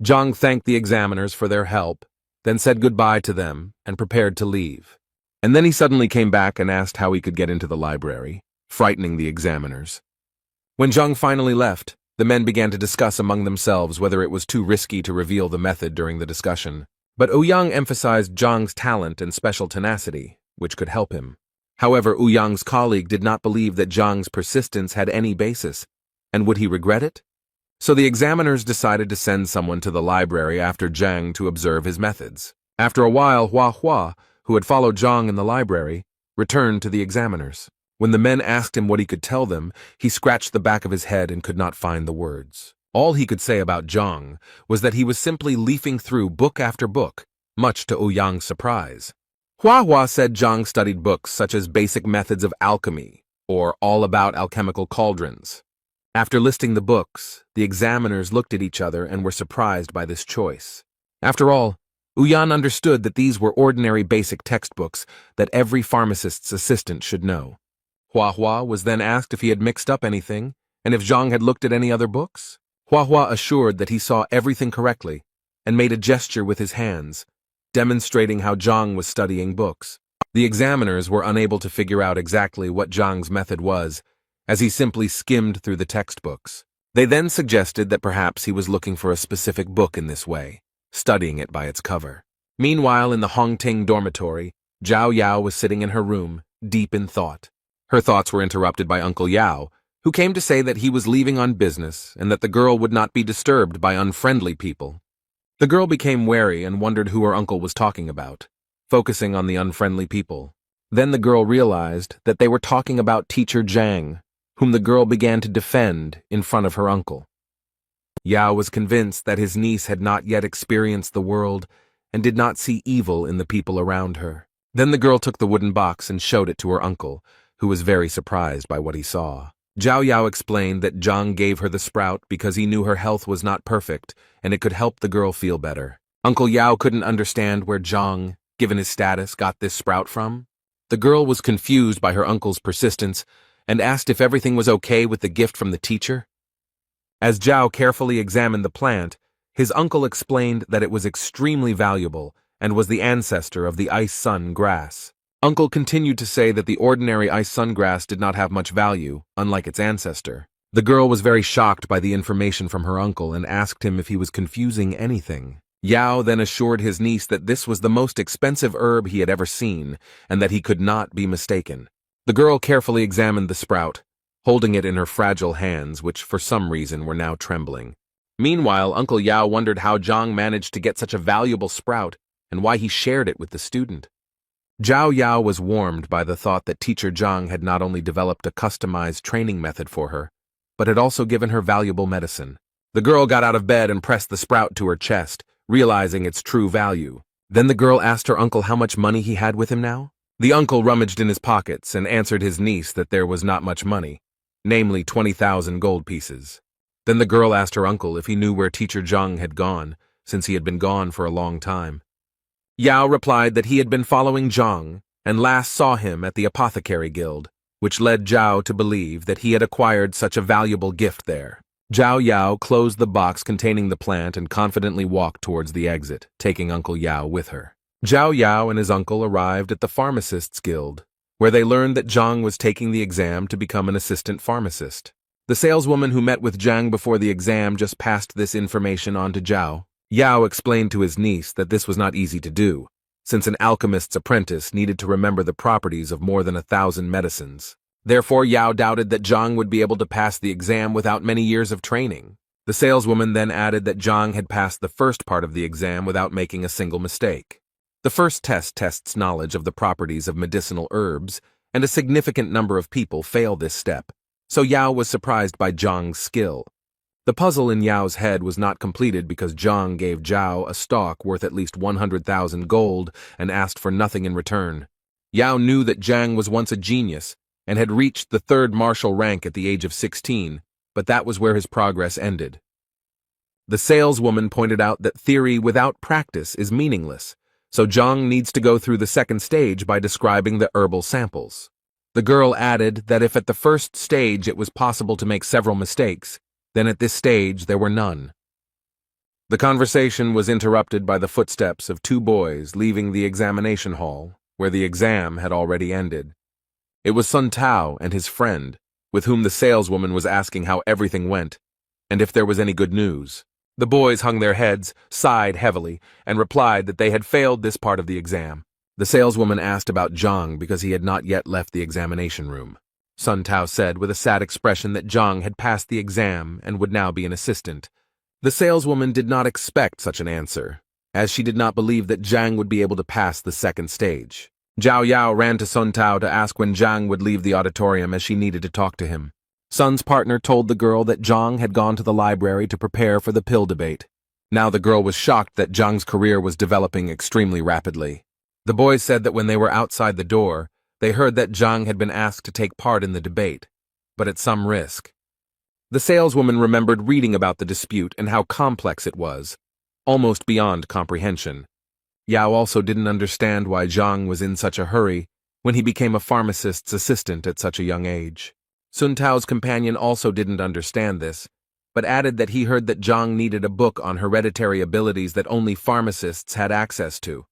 Zhang thanked the examiners for their help, then said goodbye to them and prepared to leave. And then he suddenly came back and asked how he could get into the library, frightening the examiners. When Zhang finally left, The men began to discuss among themselves whether it was too risky to reveal the method during the discussion. But Ouyang emphasized Zhang's talent and special tenacity, which could help him. However, Ouyang's colleague did not believe that Zhang's persistence had any basis, and would he regret it? So the examiners decided to send someone to the library after Zhang to observe his methods. After a while, Hua, who had followed Zhang in the library, returned to the examiners. When the men asked him what he could tell them, he scratched the back of his head and could not find the words. All he could say about Zhang was that he was simply leafing through book after book, much to Ouyang's surprise. Hua said Zhang studied books such as Basic Methods of Alchemy or All About Alchemical Cauldrons. After listing the books, the examiners looked at each other and were surprised by this choice. After all, Ouyang understood that these were ordinary basic textbooks that every pharmacist's assistant should know. Hua was then asked if he had mixed up anything and if Zhang had looked at any other books. Hua assured that he saw everything correctly and made a gesture with his hands, demonstrating how Zhang was studying books. The examiners were unable to figure out exactly what Zhang's method was, as he simply skimmed through the textbooks. They then suggested that perhaps he was looking for a specific book in this way, studying it by its cover. Meanwhile, in the Hongting dormitory, Zhao Yao was sitting in her room, deep in thought. Her thoughts were interrupted by Uncle Yao, who came to say that he was leaving on business and that the girl would not be disturbed by unfriendly people. The girl became wary and wondered who her uncle was talking about, focusing on the unfriendly people. Then the girl realized that they were talking about teacher Zhang, whom the girl began to defend in front of her uncle. Yao was convinced that his niece had not yet experienced the world and did not see evil in the people around her. Then the girl took the wooden box and showed it to her uncle, who was very surprised by what he saw. Zhao Yao explained that Zhang gave her the sprout because he knew her health was not perfect and it could help the girl feel better. Uncle Yao couldn't understand where Zhang, given his status, got this sprout from. The girl was confused by her uncle's persistence and asked if everything was okay with the gift from the teacher. As Zhao carefully examined the plant, his uncle explained that it was extremely valuable and was the ancestor of the ice sun grass. Uncle continued to say that the ordinary ice sun grass did not have much value, unlike its ancestor. The girl was very shocked by the information from her uncle and asked him if he was confusing anything. Yao then assured his niece that this was the most expensive herb he had ever seen and that he could not be mistaken. The girl carefully examined the sprout, holding it in her fragile hands, which for some reason were now trembling. Meanwhile, Uncle Yao wondered how Zhang managed to get such a valuable sprout and why he shared it with the student. Zhao Yao was warmed by the thought that teacher Zhang had not only developed a customized training method for her, but had also given her valuable medicine. The girl got out of bed and pressed the sprout to her chest, realizing its true value. Then the girl asked her uncle how much money he had with him now. The uncle rummaged in his pockets and answered his niece that there was not much money, namely 20,000 gold pieces. Then the girl asked her uncle if he knew where teacher Zhang had gone, since he had been gone for a long time. Yao replied that he had been following Zhang and last saw him at the apothecary guild, which led Zhao to believe that he had acquired such a valuable gift there. Zhao Yao closed the box containing the plant and confidently walked towards the exit, taking Uncle Yao with her. Zhao Yao and his uncle arrived at the pharmacists' guild, where they learned that Zhang was taking the exam to become an assistant pharmacist. The saleswoman who met with Zhang before the exam just passed this information on to Zhao. Yao explained to his niece that this was not easy to do, since an alchemist's apprentice needed to remember the properties of more than 1,000 medicines. Therefore, Yao doubted that Zhang would be able to pass the exam without many years of training. The saleswoman then added that Zhang had passed the first part of the exam without making a single mistake. The first test tests knowledge of the properties of medicinal herbs, and a significant number of people fail this step, so Yao was surprised by Zhang's skill. The puzzle in Yao's head was not completed because Zhang gave Zhao a stock worth at least 100,000 gold and asked for nothing in return. Yao knew that Zhang was once a genius and had reached the 3rd martial rank at the age of 16, but that was where his progress ended. The saleswoman pointed out that theory without practice is meaningless, so Zhang needs to go through the 2nd stage by describing the herbal samples. The girl added that if at the 1st stage it was possible to make several mistakes, then at this stage there were none. The conversation was interrupted by the footsteps of 2 boys leaving the examination hall, where the exam had already ended. It was Sun Tao and his friend, with whom the saleswoman was asking how everything went. and if there was any good news. The boys hung their heads, sighed heavily, and replied that they had failed this part of the exam. The saleswoman asked about Zhang because he had not yet left the examination room. Sun Tao said with a sad expression that Zhang had passed the exam and would now be an assistant. The saleswoman did not expect such an answer, as she did not believe that Zhang would be able to pass the second stage. Zhao Yao ran to Sun Tao to ask when Zhang would leave the auditorium as she needed to talk to him. Sun's partner told the girl that Zhang had gone to the library to prepare for the pill debate. Now the girl was shocked that Zhang's career was developing extremely rapidly. The boys said that when they were outside the door, they heard that Zhang had been asked to take part in the debate, but at some risk. The saleswoman remembered reading about the dispute and how complex it was, almost beyond comprehension. Yao also didn't understand why Zhang was in such a hurry when he became a pharmacist's assistant at such a young age. Sun Tao's companion also didn't understand this, but added that he heard that Zhang needed a book on hereditary abilities that only pharmacists had access to.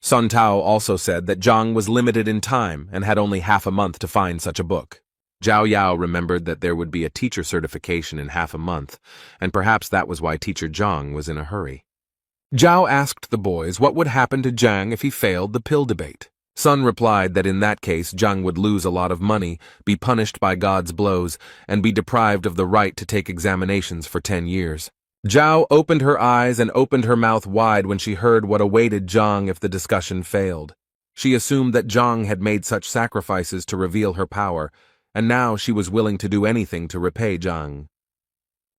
Sun Tao also said that Zhang was limited in time and had only half a month to find such a book. Zhao Yao remembered that there would be a teacher certification in half a month, and perhaps that was why Teacher Zhang was in a hurry. Zhao asked the boys what would happen to Zhang if he failed the pill debate. Sun replied that in that case Zhang would lose a lot of money, be punished by God's blows, and be deprived of the right to take examinations for 10 years. Zhao opened her eyes and opened her mouth wide when she heard what awaited Zhang if the discussion failed. She assumed that Zhang had made such sacrifices to reveal her power, and now she was willing to do anything to repay Zhang.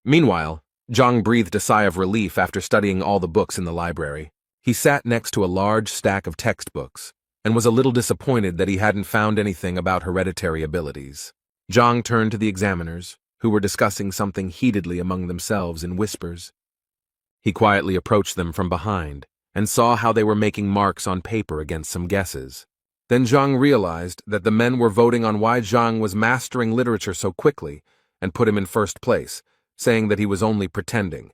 Meanwhile, Zhang breathed a sigh of relief after studying all the books in the library. He sat next to a large stack of textbooks, and was a little disappointed that he hadn't found anything about hereditary abilities. Zhang turned to the examiners, who were discussing something heatedly among themselves in whispers. He quietly approached them from behind, and saw how they were making marks on paper against some guesses. Then Zhang realized that the men were voting on why Zhang was mastering literature so quickly, and put him in first place, saying that he was only pretending.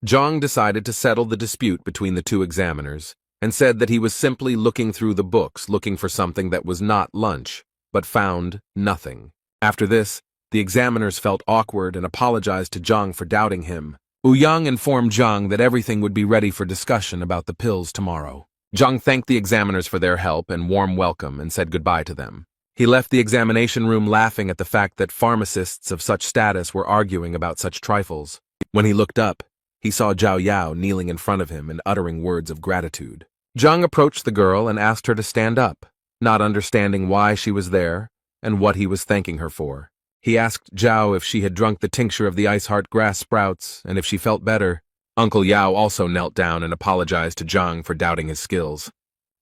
Zhang decided to settle the dispute between the two examiners, and said that he was simply looking through the books looking for something that was not lunch, but found nothing. After this, the examiners felt awkward and apologized to Zhang for doubting him. Yang informed Zhang that everything would be ready for discussion about the pills tomorrow. Zhang thanked the examiners for their help and warm welcome and said goodbye to them. He left the examination room laughing at the fact that pharmacists of such status were arguing about such trifles. When he looked up, he saw Zhao Yao kneeling in front of him and uttering words of gratitude. Zhang approached the girl and asked her to stand up, not understanding why she was there and what he was thanking her for. He asked Zhao if she had drunk the tincture of the ice heart grass sprouts and if she felt better. Uncle Yao also knelt down and apologized to Zhang for doubting his skills.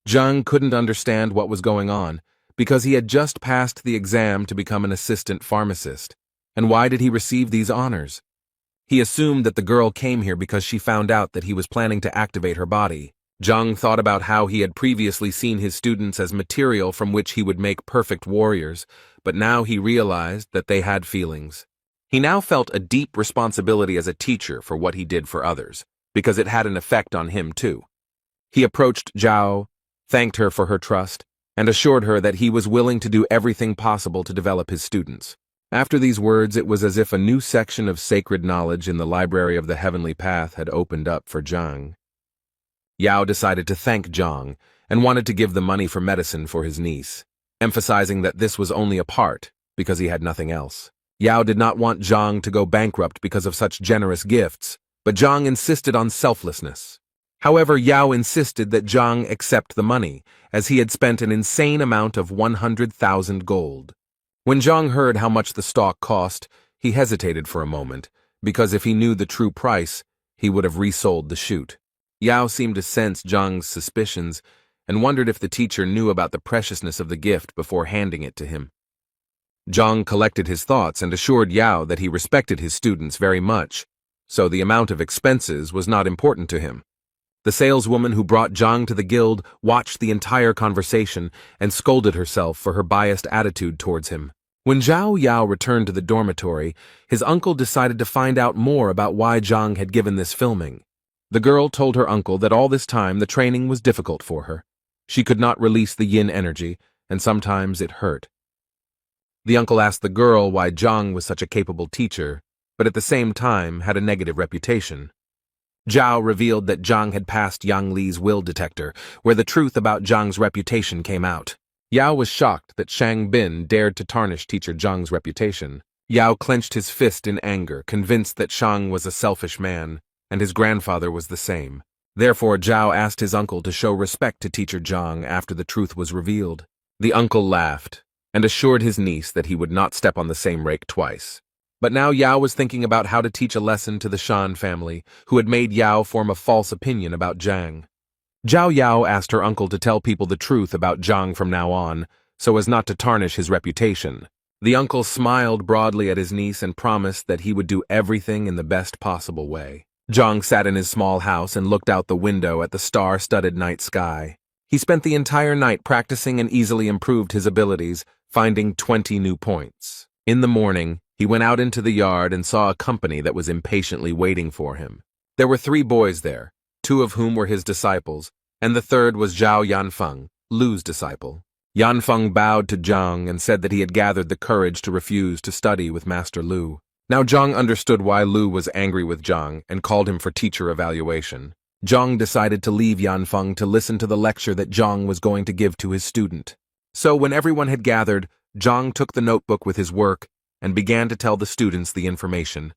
Zhang couldn't understand what was going on, because he had just passed the exam to become an assistant pharmacist. And why did he receive these honors? He assumed that the girl came here because she found out that he was planning to activate her body. Zhang thought about how he had previously seen his students as material from which he would make perfect warriors, but now he realized that they had feelings. He now felt a deep responsibility as a teacher for what he did for others, because it had an effect on him too. He approached Zhao, thanked her for her trust, and assured her that he was willing to do everything possible to develop his students. After these words, it was as if a new section of sacred knowledge in the library of the heavenly path had opened up for Zhang. Yao decided to thank Zhang and wanted to give the money for medicine for his niece, emphasizing that this was only a part because he had nothing else. Yao did not want Zhang to go bankrupt because of such generous gifts, but Zhang insisted on selflessness. However, Yao insisted that Zhang accept the money, as he had spent an insane amount of 100,000 gold. When Zhang heard how much the stock cost, he hesitated for a moment, because if he knew the true price, he would have resold the shoot. Yao seemed to sense Zhang's suspicions and wondered if the teacher knew about the preciousness of the gift before handing it to him. Zhang collected his thoughts and assured Yao that he respected his students very much, so the amount of expenses was not important to him. The saleswoman who brought Zhang to the guild watched the entire conversation and scolded herself for her biased attitude towards him. When Zhao Yao returned to the dormitory, his uncle decided to find out more about why Zhang had given this filming. The girl told her uncle that all this time the training was difficult for her. She could not release the yin energy, and sometimes it hurt. The uncle asked the girl why Zhang was such a capable teacher, but at the same time had a negative reputation. Zhao revealed that Zhang had passed Yang Li's will detector, where the truth about Zhang's reputation came out. Yao was shocked that Shang Bin dared to tarnish teacher Zhang's reputation. Yao clenched his fist in anger, convinced that Shang was a selfish man, and his grandfather was the same. Therefore, Zhao asked his uncle to show respect to teacher Zhang after the truth was revealed. The uncle laughed, and assured his niece that he would not step on the same rake twice. But now Yao was thinking about how to teach a lesson to the Shan family, who had made Yao form a false opinion about Zhang. Zhao Yao asked her uncle to tell people the truth about Zhang from now on, so as not to tarnish his reputation. The uncle smiled broadly at his niece and promised that he would do everything in the best possible way. Zhang sat in his small house and looked out the window at the star-studded night sky. He spent the entire night practicing and easily improved his abilities, finding 20 new points. In the morning, he went out into the yard and saw a company that was impatiently waiting for him. There were 3 boys there, 2 of whom were his disciples, and the third was Zhao Yanfeng, Lu's disciple. Yanfeng bowed to Zhang and said that he had gathered the courage to refuse to study with Master Lu. Now Zhang understood why Lu was angry with Zhang and called him for teacher evaluation. Zhang decided to leave Yanfeng to listen to the lecture that Zhang was going to give to his student. So when everyone had gathered, Zhang took the notebook with his work and began to tell the students the information.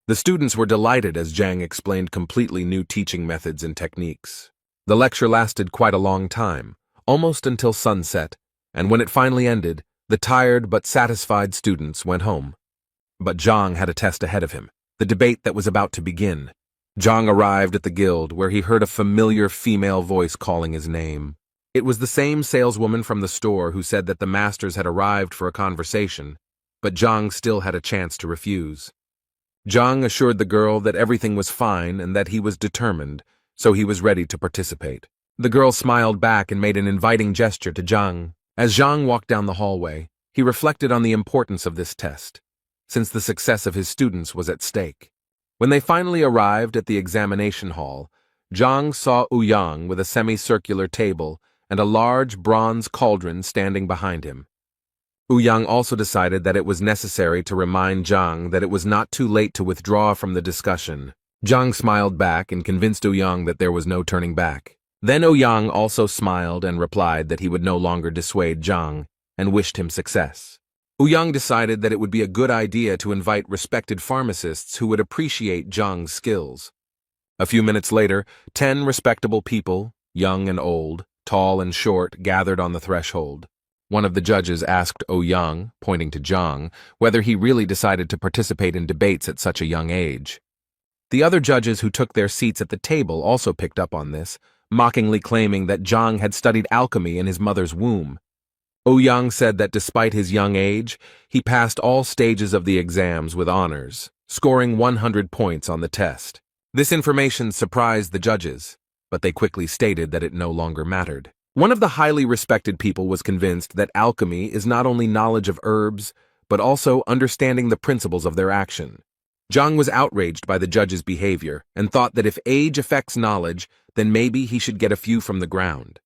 The students were delighted as Zhang explained completely new teaching methods and techniques. The lecture lasted quite a long time, almost until sunset, and when it finally ended, the tired but satisfied students went home. But Zhang had a test ahead of him, the debate that was about to begin. Zhang arrived at the guild where he heard a familiar female voice calling his name. It was the same saleswoman from the store who said that the masters had arrived for a conversation, but Zhang still had a chance to refuse. Zhang assured the girl that everything was fine and that he was determined, so he was ready to participate. The girl smiled back and made an inviting gesture to Zhang. As Zhang walked down the hallway, he reflected on the importance of this test, since the success of his students was at stake. When they finally arrived at the examination hall, Zhang saw Ouyang with a semicircular table and a large bronze cauldron standing behind him. Ouyang also decided that it was necessary to remind Zhang that it was not too late to withdraw from the discussion. Zhang smiled back and convinced Ouyang that there was no turning back. Then Ouyang also smiled and replied that he would no longer dissuade Zhang and wished him success. Ouyang decided that it would be a good idea to invite respected pharmacists who would appreciate Zhang's skills. A few minutes later, 10 respectable people, young and old, tall and short, gathered on the threshold. One of the judges asked Ouyang, pointing to Zhang, whether he really decided to participate in debates at such a young age. The other judges who took their seats at the table also picked up on this, mockingly claiming that Zhang had studied alchemy in his mother's womb. Ouyang said that despite his young age, he passed all stages of the exams with honors, scoring 100 points on the test. This information surprised the judges, but they quickly stated that it no longer mattered. One of the highly respected people was convinced that alchemy is not only knowledge of herbs, but also understanding the principles of their action. Zhang was outraged by the judge's behavior and thought that if age affects knowledge, then maybe he should get a few from the ground.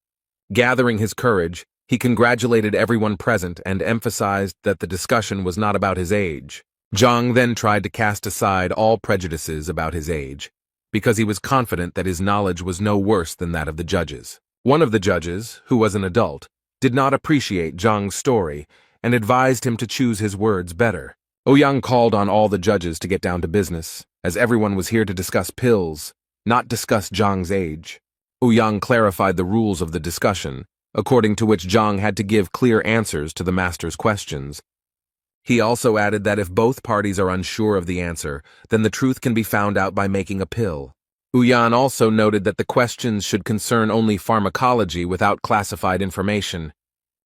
Gathering his courage, he congratulated everyone present and emphasized that the discussion was not about his age. Zhang then tried to cast aside all prejudices about his age, because he was confident that his knowledge was no worse than that of the judges. One of the judges, who was an adult, did not appreciate Zhang's story and advised him to choose his words better. Ouyang called on all the judges to get down to business, as everyone was here to discuss pills, not discuss Zhang's age. Ouyang clarified the rules of the discussion, according to which Zhang had to give clear answers to the master's questions. He also added that if both parties are unsure of the answer, then the truth can be found out by making a pill. Ouyang also noted that the questions should concern only pharmacology without classified information.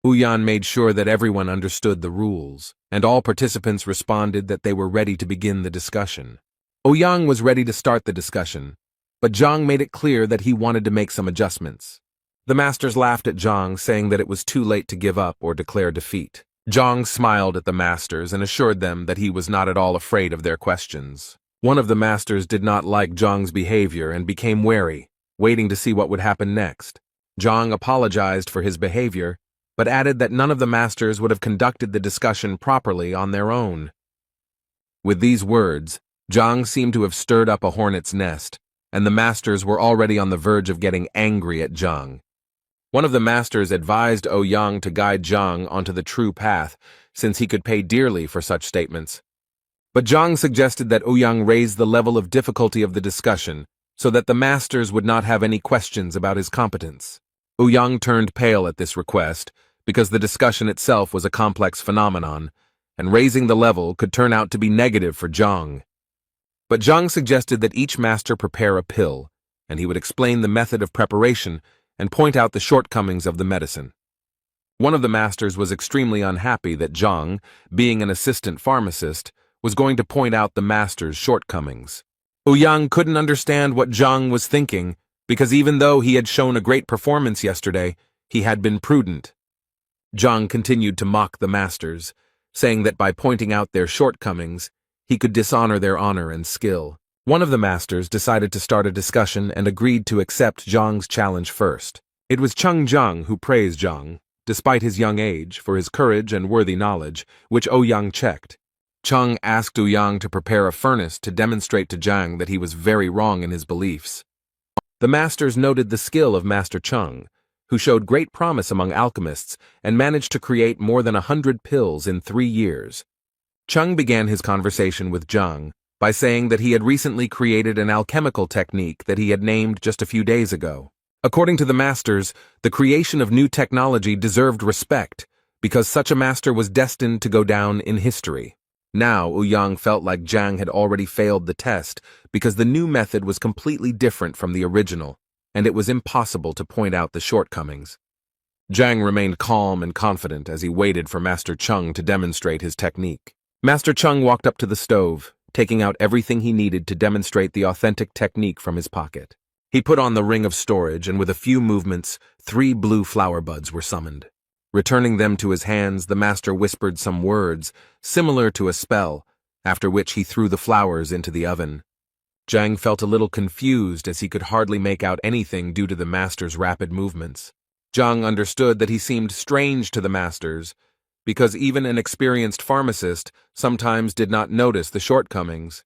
Ouyang made sure that everyone understood the rules, and all participants responded that they were ready to begin the discussion. Ouyang was ready to start the discussion, but Zhang made it clear that he wanted to make some adjustments. The masters laughed at Zhang, saying that it was too late to give up or declare defeat. Zhang smiled at the masters and assured them that he was not at all afraid of their questions. One of the masters did not like Zhang's behavior and became wary, waiting to see what would happen next. Zhang apologized for his behavior, but added that none of the masters would have conducted the discussion properly on their own. With these words, Zhang seemed to have stirred up a hornet's nest, and the masters were already on the verge of getting angry at Zhang. One of the masters advised Ouyang to guide Zhang onto the true path, since he could pay dearly for such statements. But Zhang suggested that Ouyang raise the level of difficulty of the discussion, so that the masters would not have any questions about his competence. Ouyang turned pale at this request, because the discussion itself was a complex phenomenon, and raising the level could turn out to be negative for Zhang. But Zhang suggested that each master prepare a pill, and he would explain the method of preparation and point out the shortcomings of the medicine. One of the masters was extremely unhappy that Zhang, being an assistant pharmacist, was going to point out the master's shortcomings. Ouyang couldn't understand what Zhang was thinking, because even though he had shown a great performance yesterday, he had been prudent. Zhang continued to mock the masters, saying that by pointing out their shortcomings, he could dishonor their honor and skill. One of the masters decided to start a discussion and agreed to accept Zhang's challenge first. It was Zhang who praised Zhang, despite his young age, for his courage and worthy knowledge, which Ouyang checked. Zhang asked Ouyang to prepare a furnace to demonstrate to Zhang that he was very wrong in his beliefs. The masters noted the skill of Master Zhang, who showed great promise among alchemists and managed to create more than 100 pills in 3 years. Zhang began his conversation with Zhang by saying that he had recently created an alchemical technique that he had named just a few days ago. According to the masters, the creation of new technology deserved respect, because such a master was destined to go down in history. Now, Ouyang felt like Zhang had already failed the test, because the new method was completely different from the original, and it was impossible to point out the shortcomings. Zhang remained calm and confident as he waited for Master Zhang to demonstrate his technique. Master Zhang walked up to the stove, taking out everything he needed to demonstrate the authentic technique from his pocket. He put on the ring of storage, and with a few movements, 3 blue flower buds were summoned. Returning them to his hands, the master whispered some words, similar to a spell, after which he threw the flowers into the oven. Zhang felt a little confused as he could hardly make out anything due to the master's rapid movements. Zhang understood that he seemed strange to the masters, because even an experienced pharmacist sometimes did not notice the shortcomings.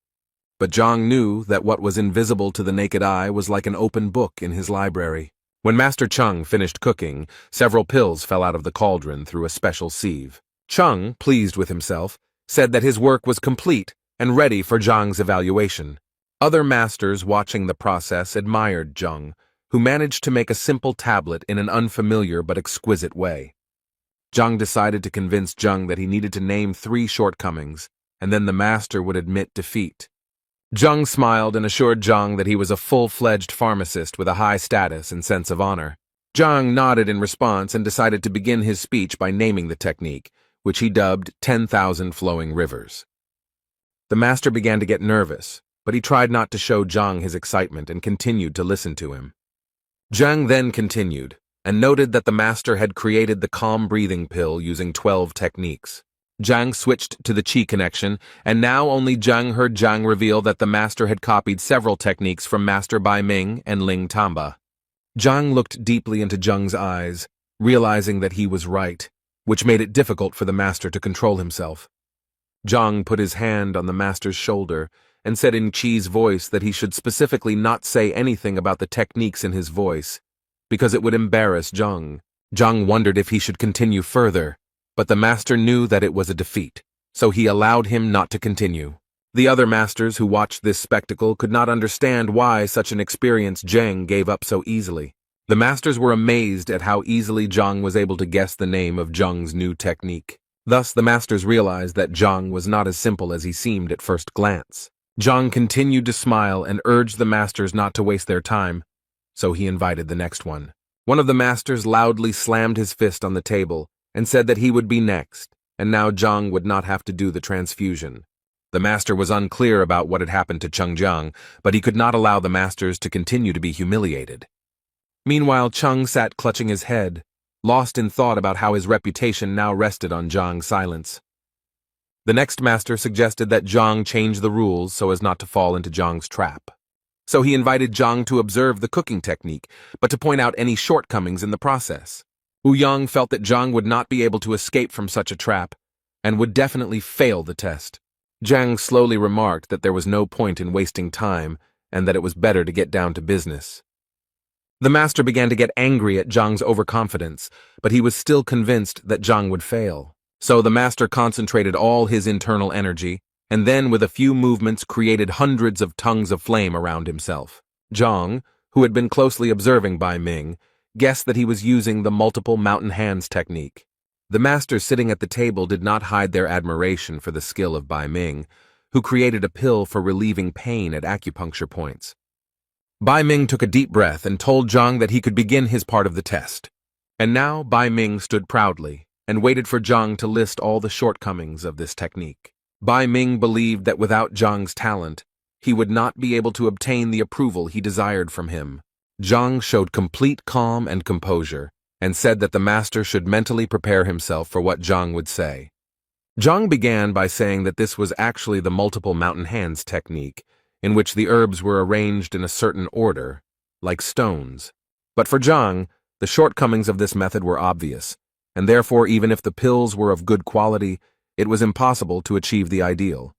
But Zhang knew that what was invisible to the naked eye was like an open book in his library. When Master Zhang finished cooking, several pills fell out of the cauldron through a special sieve. Zhang, pleased with himself, said that his work was complete and ready for Zhang's evaluation. Other masters watching the process admired Zhang, who managed to make a simple tablet in an unfamiliar but exquisite way. Zhang decided to convince Zhang that he needed to name 3 shortcomings, and then the master would admit defeat. Zhang smiled and assured Zhang that he was a full-fledged pharmacist with a high status and sense of honor. Zhang nodded in response and decided to begin his speech by naming the technique, which he dubbed 10,000 Flowing Rivers. The master began to get nervous, but he tried not to show Zhang his excitement and continued to listen to him. Zhang then continued, and noted that the master had created the calm breathing pill using 12 techniques. Zhang switched to the Qi connection, and now only Zhang heard Zhang reveal that the master had copied several techniques from Master Bai Ming and Ling Tamba. Zhang looked deeply into Zhang's eyes, realizing that he was right, which made it difficult for the master to control himself. Zhang put his hand on the master's shoulder and said in Qi's voice that he should specifically not say anything about the techniques in his voice, because it would embarrass Zhang. Zhang wondered if he should continue further, but the master knew that it was a defeat, so he allowed him not to continue. The other masters who watched this spectacle could not understand why such an experienced Zhang gave up so easily. The masters were amazed at how easily Zhang was able to guess the name of Zhang's new technique. Thus, the masters realized that Zhang was not as simple as he seemed at first glance. Zhang continued to smile and urged the masters not to waste their time, so he invited the next one. One of the masters loudly slammed his fist on the table and said that he would be next, and now Zhang would not have to do the transfusion. The master was unclear about what had happened to Zhang, but he could not allow the masters to continue to be humiliated. Meanwhile, Zhang sat clutching his head, lost in thought about how his reputation now rested on Zhang's silence. The next master suggested that Zhang change the rules so as not to fall into Zhang's trap. So he invited Zhang to observe the cooking technique, but to point out any shortcomings in the process. Ouyang felt that Zhang would not be able to escape from such a trap, and would definitely fail the test. Zhang slowly remarked that there was no point in wasting time and that it was better to get down to business. The master began to get angry at Zhang's overconfidence, but he was still convinced that Zhang would fail. So the master concentrated all his internal energy, and then with a few movements created hundreds of tongues of flame around himself. Zhang, who had been closely observing Bai Ming, guessed that he was using the multiple mountain hands technique. The masters sitting at the table did not hide their admiration for the skill of Bai Ming, who created a pill for relieving pain at acupuncture points. Bai Ming took a deep breath and told Zhang that he could begin his part of the test. And now Bai Ming stood proudly and waited for Zhang to list all the shortcomings of this technique. Bai Ming believed that without Zhang's talent, he would not be able to obtain the approval he desired from him. Zhang showed complete calm and composure, and said that the master should mentally prepare himself for what Zhang would say. Zhang began by saying that this was actually the multiple mountain hands technique, in which the herbs were arranged in a certain order, like stones. But for Zhang, the shortcomings of this method were obvious, and therefore even if the pills were of good quality, it was impossible to achieve the ideal.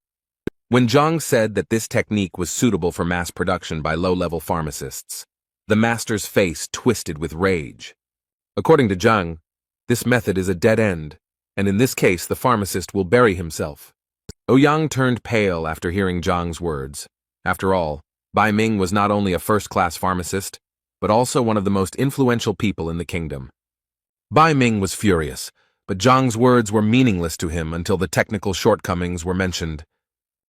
When Zhang said that this technique was suitable for mass production by low-level pharmacists, the master's face twisted with rage. According to Zhang, this method is a dead end, and in this case the pharmacist will bury himself. Ouyang turned pale after hearing Zhang's words. After all, Bai Ming was not only a first-class pharmacist, but also one of the most influential people in the kingdom. Bai Ming was furious, but Zhang's words were meaningless to him until the technical shortcomings were mentioned.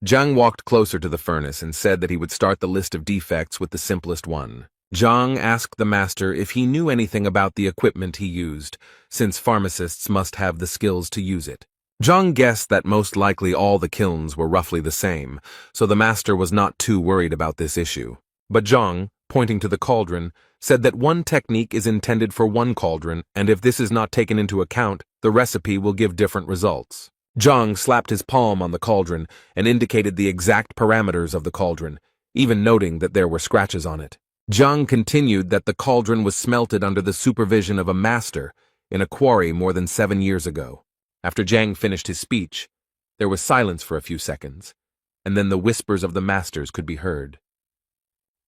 Zhang walked closer to the furnace and said that he would start the list of defects with the simplest one. Zhang asked the master if he knew anything about the equipment he used, since pharmacists must have the skills to use it. Zhang guessed that most likely all the kilns were roughly the same, so the master was not too worried about this issue. But Zhang, pointing to the cauldron, said that one technique is intended for one cauldron, and if this is not taken into account, the recipe will give different results. Zhang slapped his palm on the cauldron and indicated the exact parameters of the cauldron, even noting that there were scratches on it. Zhang continued that the cauldron was smelted under the supervision of a master in a quarry more than 7 years ago. After Zhang finished his speech, there was silence for a few seconds, and then the whispers of the masters could be heard.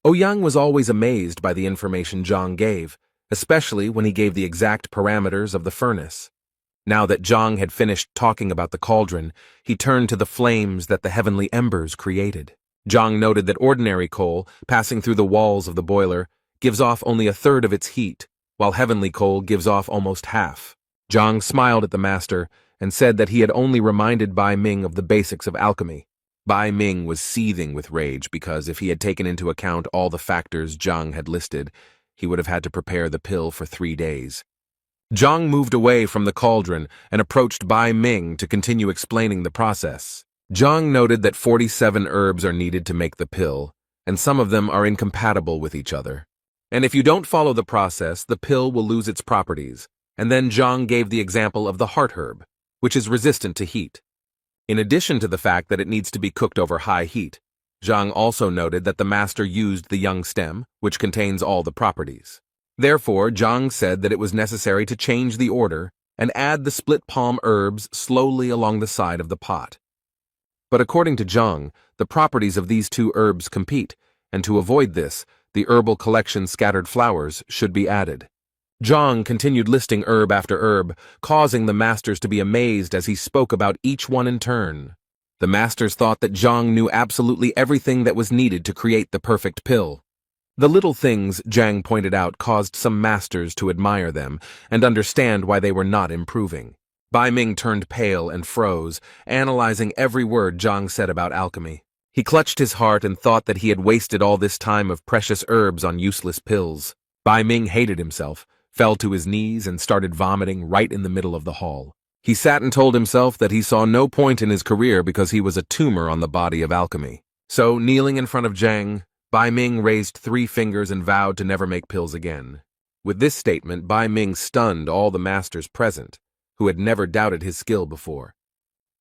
Ouyang was always amazed by the information Zhang gave, especially when he gave the exact parameters of the furnace. Now that Zhang had finished talking about the cauldron, he turned to the flames that the heavenly embers created. Zhang noted that ordinary coal, passing through the walls of the boiler, gives off only a third of its heat, while heavenly coal gives off almost half. Zhang smiled at the master and said that he had only reminded Bai Ming of the basics of alchemy. Bai Ming was seething with rage because if he had taken into account all the factors Zhang had listed, he would have had to prepare the pill for 3 days. Zhang moved away from the cauldron and approached Bai Ming to continue explaining the process. Zhang noted that 47 herbs are needed to make the pill, and some of them are incompatible with each other. And if you don't follow the process, the pill will lose its properties. And then Zhang gave the example of the heart herb, which is resistant to heat. In addition to the fact that it needs to be cooked over high heat, Zhang also noted that the master used the young stem, which contains all the properties. Therefore, Zhang said that it was necessary to change the order and add the split palm herbs slowly along the side of the pot. But according to Zhang, the properties of these 2 herbs compete, and to avoid this, the herbal collection scattered flowers should be added. Zhang continued listing herb after herb, causing the masters to be amazed as he spoke about each one in turn. The masters thought that Zhang knew absolutely everything that was needed to create the perfect pill. The little things Zhang pointed out caused some masters to admire them and understand why they were not improving. Bai Ming turned pale and froze, analyzing every word Zhang said about alchemy. He clutched his heart and thought that he had wasted all this time of precious herbs on useless pills. Bai Ming hated himself, fell to his knees, and started vomiting right in the middle of the hall. He sat and told himself that he saw no point in his career because he was a tumor on the body of alchemy. So, kneeling in front of Zhang, Bai Ming raised 3 fingers and vowed to never make pills again. With this statement, Bai Ming stunned all the masters present, who had never doubted his skill before.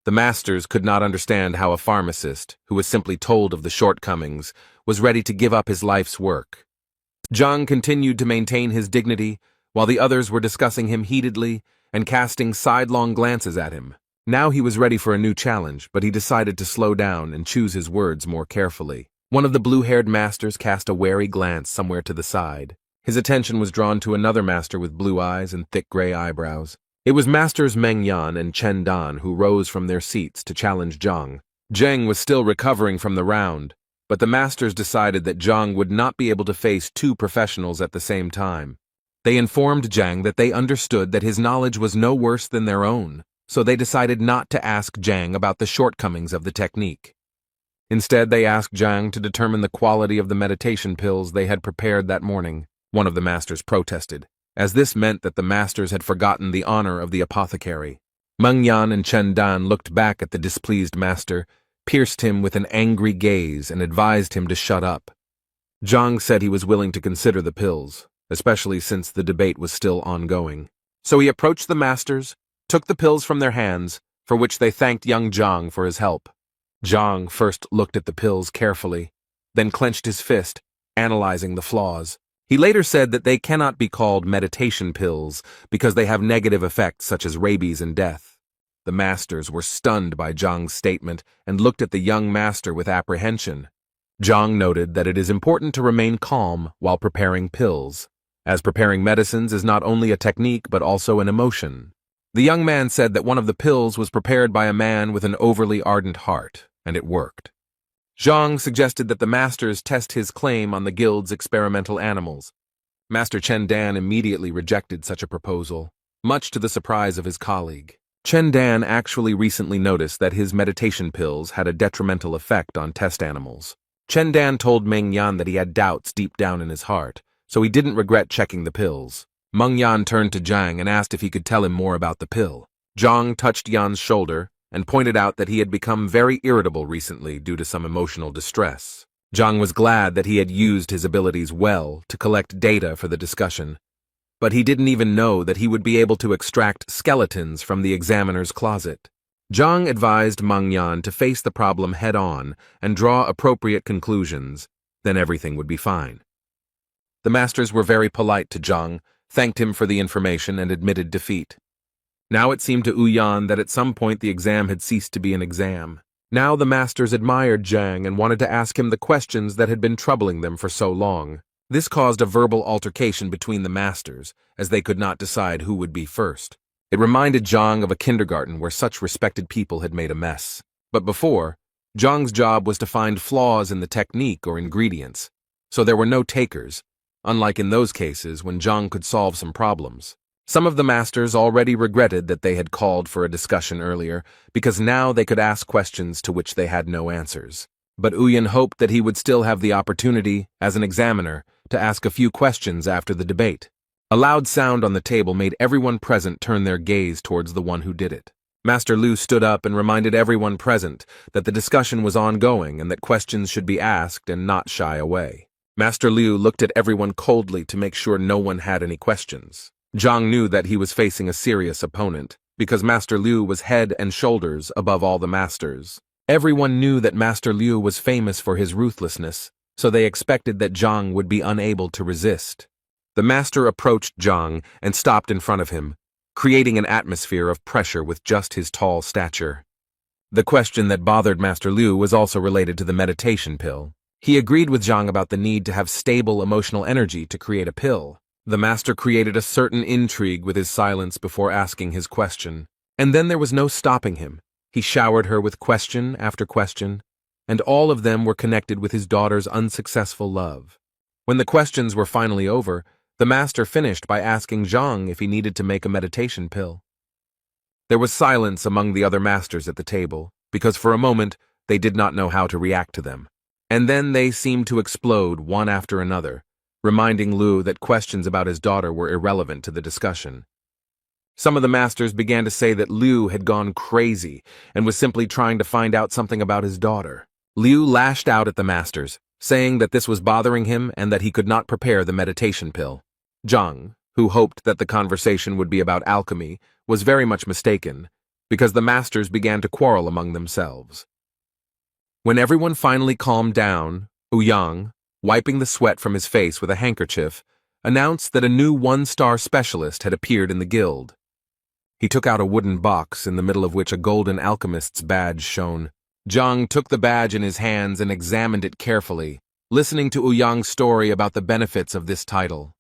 The masters could not understand how a pharmacist, who was simply told of the shortcomings, was ready to give up his life's work. Zhang continued to maintain his dignity, while the others were discussing him heatedly and casting sidelong glances at him. Now he was ready for a new challenge, but he decided to slow down and choose his words more carefully. One of the blue-haired masters cast a wary glance somewhere to the side. His attention was drawn to another master with blue eyes and thick gray eyebrows. It was Masters Meng Yan and Chen Dan who rose from their seats to challenge Zhang. Zheng was still recovering from the round, but the masters decided that Zhang would not be able to face two professionals at the same time. They informed Zhang that they understood that his knowledge was no worse than their own, so they decided not to ask Zhang about the shortcomings of the technique. Instead, they asked Zhang to determine the quality of the meditation pills they had prepared that morning. One of the masters protested, as this meant that the masters had forgotten the honor of the apothecary. Meng Yan and Chen Dan looked back at the displeased master, pierced him with an angry gaze, and advised him to shut up. Zhang said he was willing to consider the pills, especially since the debate was still ongoing. So he approached the masters, took the pills from their hands, for which they thanked young Zhang for his help. Zhang first looked at the pills carefully, then clenched his fist, analyzing the flaws. He later said that they cannot be called meditation pills because they have negative effects such as rabies and death. The masters were stunned by Zhang's statement and looked at the young master with apprehension. Zhang noted that it is important to remain calm while preparing pills, as preparing medicines is not only a technique but also an emotion. The young man said that one of the pills was prepared by a man with an overly ardent heart, and it worked. Zhang suggested that the masters test his claim on the guild's experimental animals. Master Chen Dan immediately rejected such a proposal, much to the surprise of his colleague. Chen Dan actually recently noticed that his meditation pills had a detrimental effect on test animals. Chen Dan told Meng Yan that he had doubts deep down in his heart, so he didn't regret checking the pills. Meng Yan turned to Zhang and asked if he could tell him more about the pill. Zhang touched Yan's shoulder and pointed out that he had become very irritable recently due to some emotional distress. Zhang was glad that he had used his abilities well to collect data for the discussion, but he didn't even know that he would be able to extract skeletons from the examiner's closet. Zhang advised Meng Yan to face the problem head-on and draw appropriate conclusions, then everything would be fine. The masters were very polite to Zhang, thanked him for the information, and admitted defeat. Now it seemed to Yan that at some point the exam had ceased to be an exam. Now the masters admired Zhang and wanted to ask him the questions that had been troubling them for so long. This caused a verbal altercation between the masters, as they could not decide who would be first. It reminded Zhang of a kindergarten where such respected people had made a mess. But before, Zhang's job was to find flaws in the technique or ingredients, so there were no takers, unlike in those cases when Zhang could solve some problems. Some of the masters already regretted that they had called for a discussion earlier, because now they could ask questions to which they had no answers. But Yan hoped that he would still have the opportunity, as an examiner, to ask a few questions after the debate. A loud sound on the table made everyone present turn their gaze towards the one who did it. Master Lu stood up and reminded everyone present that the discussion was ongoing and that questions should be asked and not shy away. Master Liu looked at everyone coldly to make sure no one had any questions. Zhang knew that he was facing a serious opponent, because Master Liu was head and shoulders above all the masters. Everyone knew that Master Liu was famous for his ruthlessness, so they expected that Zhang would be unable to resist. The master approached Zhang and stopped in front of him, creating an atmosphere of pressure with just his tall stature. The question that bothered Master Liu was also related to the meditation pill. He agreed with Zhang about the need to have stable emotional energy to create a pill. The master created a certain intrigue with his silence before asking his question, and then there was no stopping him. He showered her with question after question, and all of them were connected with his daughter's unsuccessful love. When the questions were finally over, the master finished by asking Zhang if he needed to make a meditation pill. There was silence among the other masters at the table, because for a moment they did not know how to react to them. And then they seemed to explode one after another, reminding Lu that questions about his daughter were irrelevant to the discussion. Some of the masters began to say that Liu had gone crazy and was simply trying to find out something about his daughter. Liu lashed out at the masters, saying that this was bothering him and that he could not prepare the meditation pill. Zhang, who hoped that the conversation would be about alchemy, was very much mistaken, because the masters began to quarrel among themselves. When everyone finally calmed down, Yang, wiping the sweat from his face with a handkerchief, announced that a new one-star specialist had appeared in the guild. He took out a wooden box in the middle of which a golden alchemist's badge shone. Zhang took the badge in his hands and examined it carefully, listening to Ouyang's story about the benefits of this title.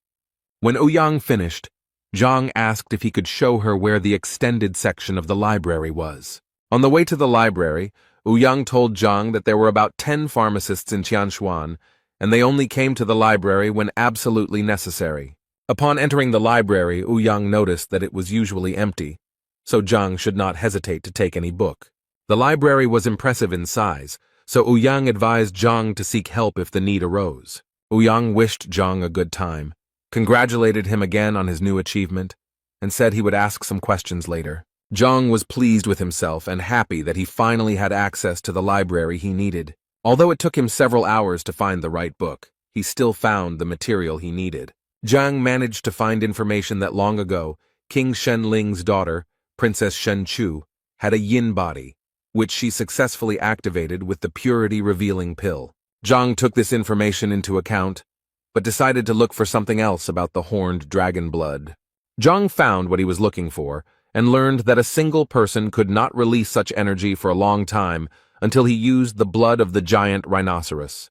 When Ouyang finished, Zhang asked if he could show her where the extended section of the library was. On the way to the library, Ouyang told Zhang that there were about 10 pharmacists in Tianshuan, and they only came to the library when absolutely necessary. Upon entering the library, Ouyang noticed that it was usually empty, so Zhang should not hesitate to take any book. The library was impressive in size, so Ouyang advised Zhang to seek help if the need arose. Ouyang wished Zhang a good time, congratulated him again on his new achievement, and said he would ask some questions later. Zhang was pleased with himself and happy that he finally had access to the library he needed. Although it took him several hours to find the right book, he still found the material he needed. Zhang managed to find information that long ago, King Shenling's daughter, Princess Shenchu, had a yin body, which she successfully activated with the purity-revealing pill. Zhang took this information into account, but decided to look for something else about the horned dragon blood. Zhang found what he was looking for, and learned that a single person could not release such energy for a long time until he used the blood of the giant rhinoceros.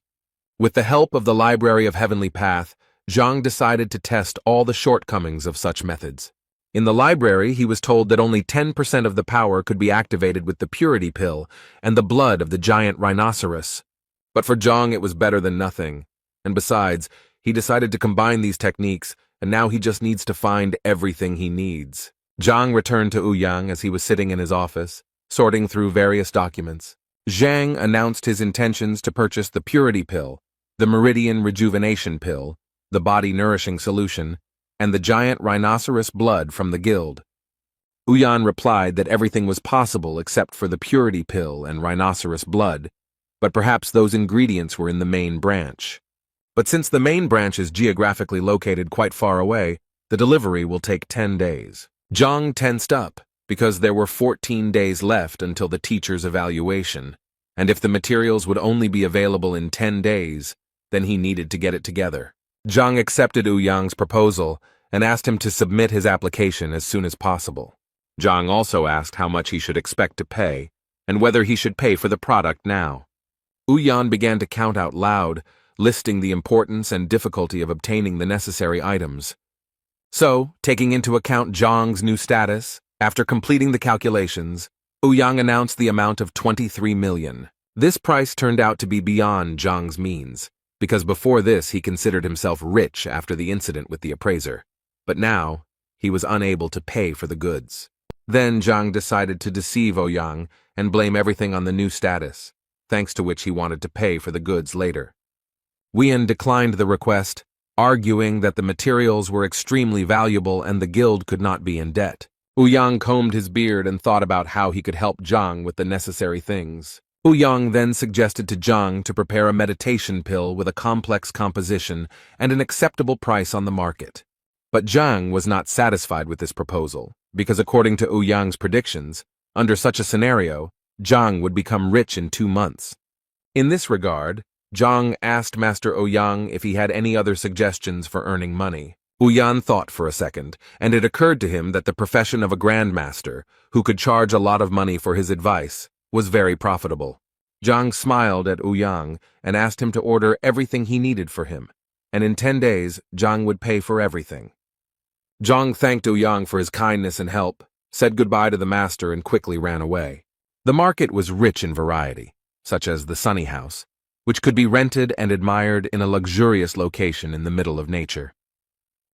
With the help of the Library of Heavenly Path, Zhang decided to test all the shortcomings of such methods. In the library, he was told that only 10% of the power could be activated with the purity pill and the blood of the giant rhinoceros. But for Zhang, it was better than nothing. And besides, he decided to combine these techniques, and now he just needs to find everything he needs. Zhang returned to Ouyang as he was sitting in his office, sorting through various documents. Zhang announced his intentions to purchase the purity pill, the meridian rejuvenation pill, the body nourishing solution, and the giant rhinoceros blood from the guild. Ouyang replied that everything was possible except for the purity pill and rhinoceros blood, but perhaps those ingredients were in the main branch. But since the main branch is geographically located quite far away, the delivery will take 10 days. Zhang tensed up, because there were 14 days left until the teacher's evaluation, and if the materials would only be available in 10 days, then he needed to get it together. Zhang accepted Ouyang's proposal and asked him to submit his application as soon as possible. Zhang also asked how much he should expect to pay, and whether he should pay for the product now. Ouyang began to count out loud, listing the importance and difficulty of obtaining the necessary items. So, taking into account Zhang's new status, after completing the calculations, Ouyang announced the amount of 23 million. This price turned out to be beyond Zhang's means, because before this he considered himself rich after the incident with the appraiser. But now, he was unable to pay for the goods. Then Zhang decided to deceive Ouyang and blame everything on the new status, thanks to which he wanted to pay for the goods later. Ouyang declined the request, arguing that the materials were extremely valuable and the guild could not be in debt. Ouyang combed his beard and thought about how he could help Zhang with the necessary things. Ouyang then suggested to Zhang to prepare a meditation pill with a complex composition and an acceptable price on the market. But Zhang was not satisfied with this proposal, because according to Ouyang's predictions, under such a scenario, Zhang would become rich in 2 months. In this regard, Zhang asked Master Ouyang if he had any other suggestions for earning money. Ouyang thought for a second, and it occurred to him that the profession of a grandmaster, who could charge a lot of money for his advice, was very profitable. Zhang smiled at Ouyang and asked him to order everything he needed for him, and in 10 days, Zhang would pay for everything. Zhang thanked Ouyang for his kindness and help, said goodbye to the master, and quickly ran away. The market was rich in variety, such as the Sunny House, which could be rented and admired in a luxurious location in the middle of nature.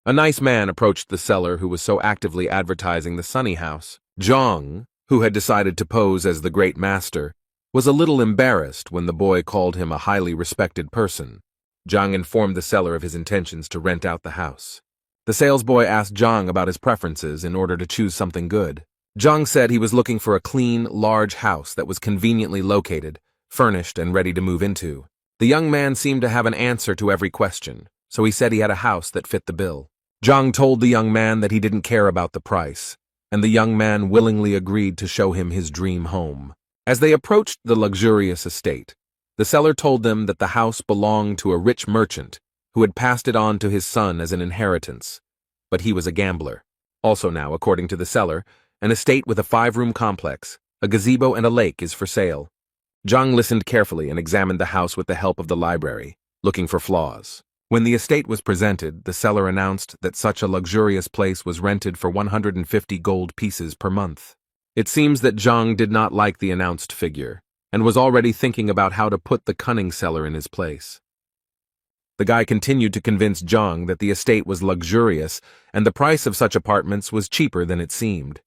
A nice man approached the seller who was so actively advertising the Sunny House. Zhang, who had decided to pose as the great master, was a little embarrassed when the boy called him a highly respected person. Zhang informed the seller of his intentions to rent out the house. The salesboy asked Zhang about his preferences in order to choose something good. Zhang said he was looking for a clean, large house that was conveniently located, furnished and ready to move into. The young man seemed to have an answer to every question, so he said he had a house that fit the bill. Zhang told the young man that he didn't care about the price, and the young man willingly agreed to show him his dream home. As they approached the luxurious estate, the seller told them that the house belonged to a rich merchant who had passed it on to his son as an inheritance, but he was a gambler. Also now, according to the seller, An estate with a 5-room complex, a gazebo and a lake is for sale. Zhang listened carefully and examined the house with the help of the library, looking for flaws. When the estate was presented, the seller announced that such a luxurious place was rented for 150 gold pieces per month. It seems that Zhang did not like the announced figure, and was already thinking about how to put the cunning seller in his place. The guy continued to convince Zhang that the estate was luxurious and the price of such apartments was cheaper than it seemed.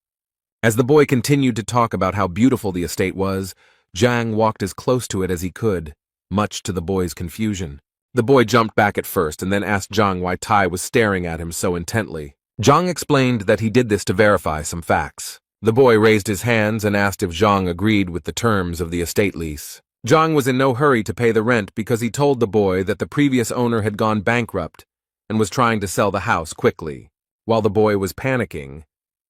As the boy continued to talk about how beautiful the estate was, Zhang walked as close to it as he could, much to the boy's confusion. The boy jumped back at first and then asked Zhang why Tai was staring at him so intently. Zhang explained that he did this to verify some facts. The boy raised his hands and asked if Zhang agreed with the terms of the estate lease. Zhang was in no hurry to pay the rent because he told the boy that the previous owner had gone bankrupt and was trying to sell the house quickly. While the boy was panicking,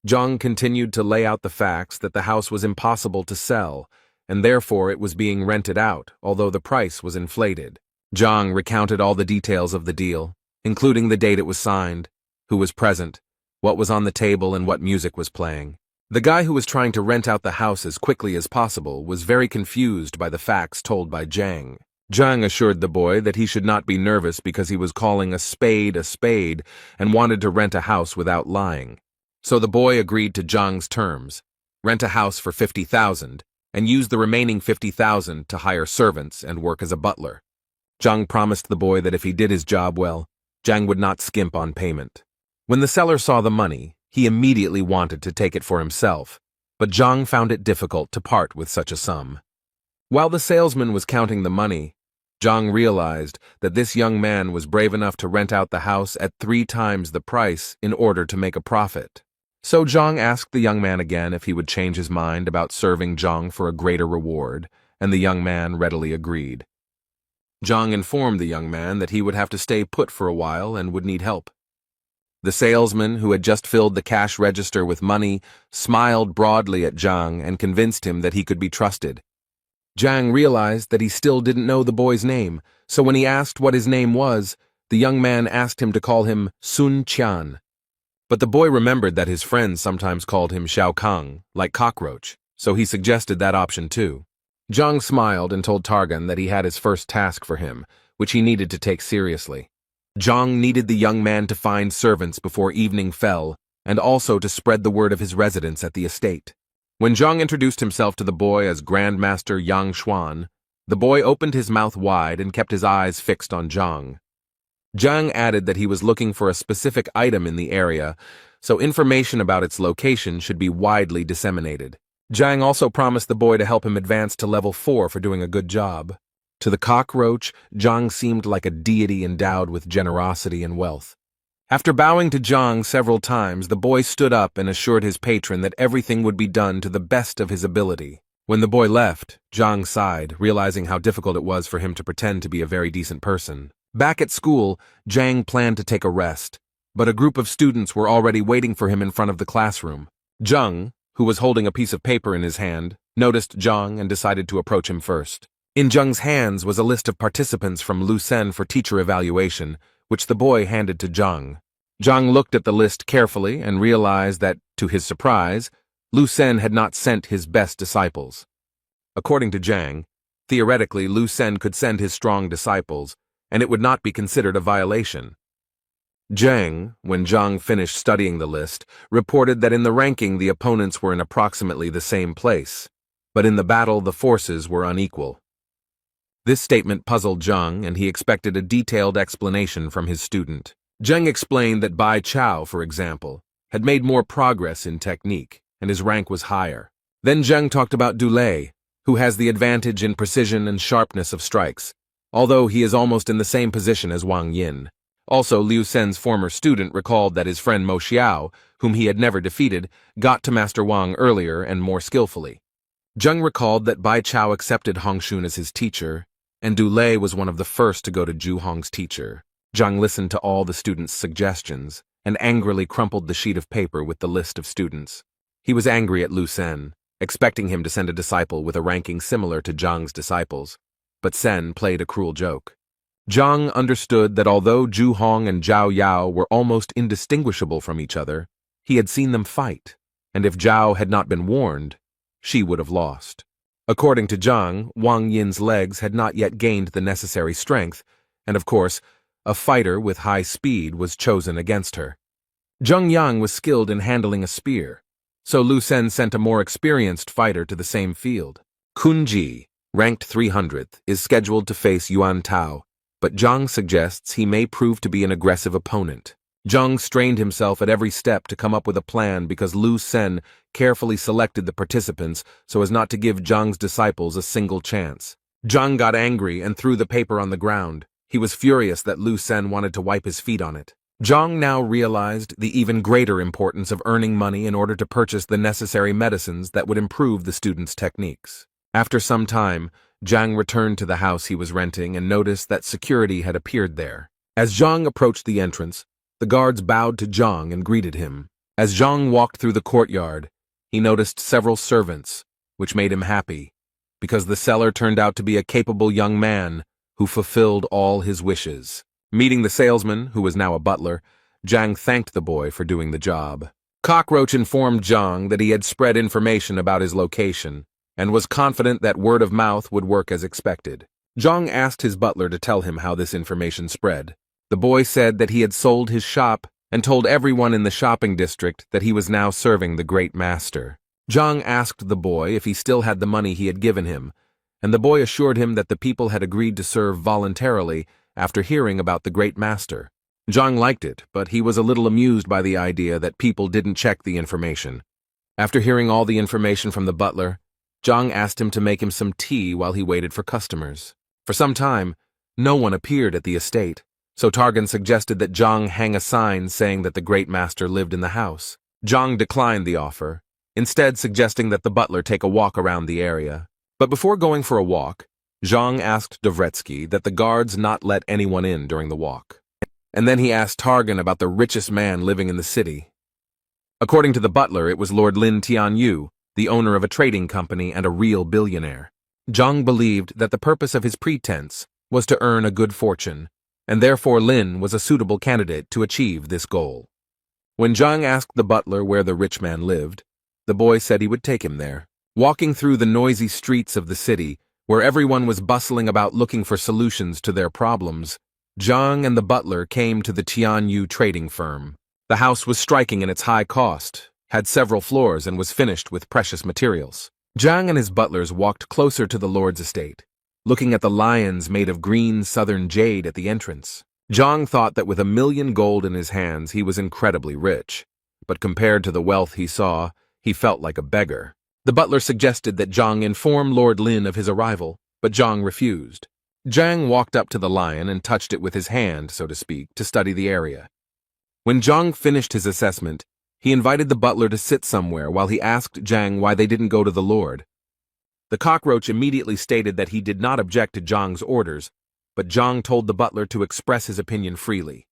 Zhang continued to lay out the facts that the house was impossible to sell, and therefore it was being rented out, although the price was inflated. Zhang recounted all the details of the deal, including the date it was signed, who was present, what was on the table, and what music was playing. The guy who was trying to rent out the house as quickly as possible was very confused by the facts told by Zhang. Zhang assured the boy that he should not be nervous because he was calling a spade and wanted to rent a house without lying. So the boy agreed to Zhang's terms, rent a house for 50,000, and use the remaining 50,000 to hire servants and work as a butler. Zhang promised the boy that if he did his job well, Zhang would not skimp on payment. When the seller saw the money, he immediately wanted to take it for himself, but Zhang found it difficult to part with such a sum. While the salesman was counting the money, Zhang realized that this young man was brave enough to rent out the house at 3 times the price in order to make a profit. So Zhang asked the young man again if he would change his mind about serving Zhang for a greater reward, and the young man readily agreed. Zhang informed the young man that he would have to stay put for a while and would need help. The salesman, who had just filled the cash register with money, smiled broadly at Zhang and convinced him that he could be trusted. Zhang realized that he still didn't know the boy's name, so when he asked what his name was, the young man asked him to call him Sun Qian. But the boy remembered that his friends sometimes called him Xiao Kang, like cockroach, so he suggested that option too. Zhang smiled and told Targan that he had his first task for him, which he needed to take seriously. Zhang needed the young man to find servants before evening fell, and also to spread the word of his residence at the estate. When Zhang introduced himself to the boy as Grandmaster Yang Xuan, the boy opened his mouth wide and kept his eyes fixed on Zhang. Zhang added that he was looking for a specific item in the area, so information about its location should be widely disseminated. Zhang also promised the boy to help him advance to level 4 for doing a good job. To the cockroach, Zhang seemed like a deity endowed with generosity and wealth. After bowing to Zhang several times, the boy stood up and assured his patron that everything would be done to the best of his ability. When the boy left, Zhang sighed, realizing how difficult it was for him to pretend to be a very decent person. Back at school, Zhang planned to take a rest, but a group of students were already waiting for him in front of the classroom. Zhang, who was holding a piece of paper in his hand, noticed Zhang and decided to approach him first. In Zhang's hands was a list of participants from Lucen for teacher evaluation, which the boy handed to Zhang. Zhang looked at the list carefully and realized that, to his surprise, Lucen had not sent his best disciples. According to Zhang, theoretically Lucen could send his strong disciples, and it would not be considered a violation. Zhang, when Zhang finished studying the list, reported that in the ranking the opponents were in approximately the same place, but in the battle the forces were unequal. This statement puzzled Zhang, and he expected a detailed explanation from his student. Zhang explained that Bai Chao, for example, had made more progress in technique, and his rank was higher. Then Zhang talked about Dulei, who has the advantage in precision and sharpness of strikes, although he is almost in the same position as Wang Yin. Also, Liu Sen's former student recalled that his friend Mo Xiao, whom he had never defeated, got to Master Wang earlier and more skillfully. Zhang recalled that Bai Chao accepted Hongxun as his teacher, and Dulei was one of the first to go to Zhu Hong's teacher. Zhang listened to all the students' suggestions and angrily crumpled the sheet of paper with the list of students. He was angry at Liu Sen, expecting him to send a disciple with a ranking similar to Zhang's disciples, but Sen played a cruel joke. Zhang understood that although Zhu Hong and Zhao Yao were almost indistinguishable from each other, he had seen them fight, and if Zhao had not been warned, she would have lost. According to Zhang, Wang Yin's legs had not yet gained the necessary strength, and of course, a fighter with high speed was chosen against her. Zheng Yang was skilled in handling a spear, so Lu Sen sent a more experienced fighter to the same field. Kun Ji, ranked 300th, is scheduled to face Yuan Tao, but Zhang suggests he may prove to be an aggressive opponent. Zhang strained himself at every step to come up with a plan because Lu Sen carefully selected the participants so as not to give Zhang's disciples a single chance. Zhang got angry and threw the paper on the ground. He was furious that Lu Sen wanted to wipe his feet on it. Zhang now realized the even greater importance of earning money in order to purchase the necessary medicines that would improve the students' techniques. After some time, Zhang returned to the house he was renting and noticed that security had appeared there. As Zhang approached the entrance, the guards bowed to Zhang and greeted him. As Zhang walked through the courtyard, he noticed several servants, which made him happy, because the seller turned out to be a capable young man who fulfilled all his wishes. Meeting the salesman, who was now a butler, Zhang thanked the boy for doing the job. Cockroach informed Zhang that he had spread information about his location and was confident that word of mouth would work as expected. Zhang asked his butler to tell him how this information spread. The boy said that he had sold his shop and told everyone in the shopping district that he was now serving the great master. Zhang asked the boy if he still had the money he had given him, and the boy assured him that the people had agreed to serve voluntarily after hearing about the great master. Zhang liked it, but he was a little amused by the idea that people didn't check the information. After hearing all the information from the butler, Zhang asked him to make him some tea while he waited for customers. For some time, no one appeared at the estate, so Targan suggested that Zhang hang a sign saying that the great master lived in the house. Zhang declined the offer, instead suggesting that the butler take a walk around the area. But before going for a walk, Zhang asked Dvoretsky that the guards not let anyone in during the walk. And then he asked Targan about the richest man living in the city. According to the butler, it was Lord Lin Tianyu, the owner of a trading company and a real billionaire. Zhang believed that the purpose of his pretense was to earn a good fortune, and therefore Lin was a suitable candidate to achieve this goal. When Zhang asked the butler where the rich man lived, the boy said he would take him there. Walking through the noisy streets of the city, where everyone was bustling about looking for solutions to their problems, Zhang and the butler came to the Tianyu trading firm. The house was striking in its high cost, had several floors, and was finished with precious materials. Zhang and his butlers walked closer to the lord's estate, looking at the lions made of green southern jade at the entrance. Zhang thought that with $1 million gold in his hands he was incredibly rich, but compared to the wealth he saw, he felt like a beggar. The butler suggested that Zhang inform Lord Lin of his arrival, but Zhang refused. Zhang walked up to the lion and touched it with his hand, so to speak, to study the area. When Zhang finished his assessment, he invited the butler to sit somewhere while he asked Zhang why they didn't go to the lord. The cockroach immediately stated that he did not object to Zhang's orders, but Zhang told the butler to express his opinion freely.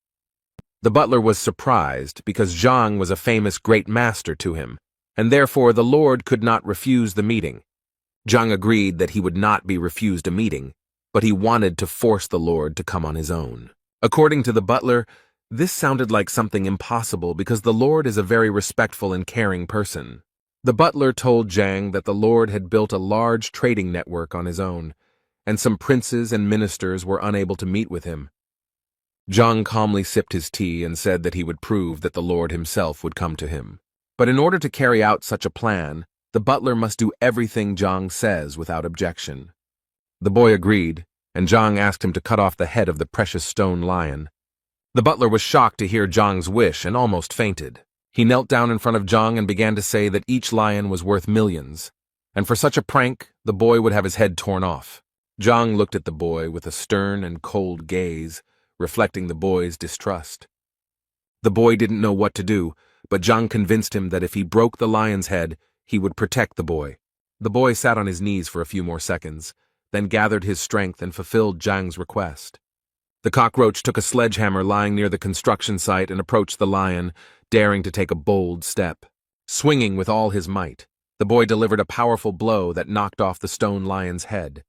The butler was surprised because Zhang was a famous great master to him, and therefore the lord could not refuse the meeting. Zhang agreed that he would not be refused a meeting, but he wanted to force the lord to come on his own. According to the butler, this sounded like something impossible because the lord is a very respectful and caring person. The butler told Zhang that the lord had built a large trading network on his own, and some princes and ministers were unable to meet with him. Zhang calmly sipped his tea and said that he would prove that the lord himself would come to him. But in order to carry out such a plan, the butler must do everything Zhang says without objection. The boy agreed, and Zhang asked him to cut off the head of the precious stone lion. The butler was shocked to hear Zhang's wish and almost fainted. He knelt down in front of Zhang and began to say that each lion was worth millions, and for such a prank, the boy would have his head torn off. Zhang looked at the boy with a stern and cold gaze, reflecting the boy's distrust. The boy didn't know what to do, but Zhang convinced him that if he broke the lion's head, he would protect the boy. The boy sat on his knees for a few more seconds, then gathered his strength and fulfilled Zhang's request. The cockroach took a sledgehammer lying near the construction site and approached the lion, daring to take a bold step. Swinging with all his might, the boy delivered a powerful blow that knocked off the stone lion's head.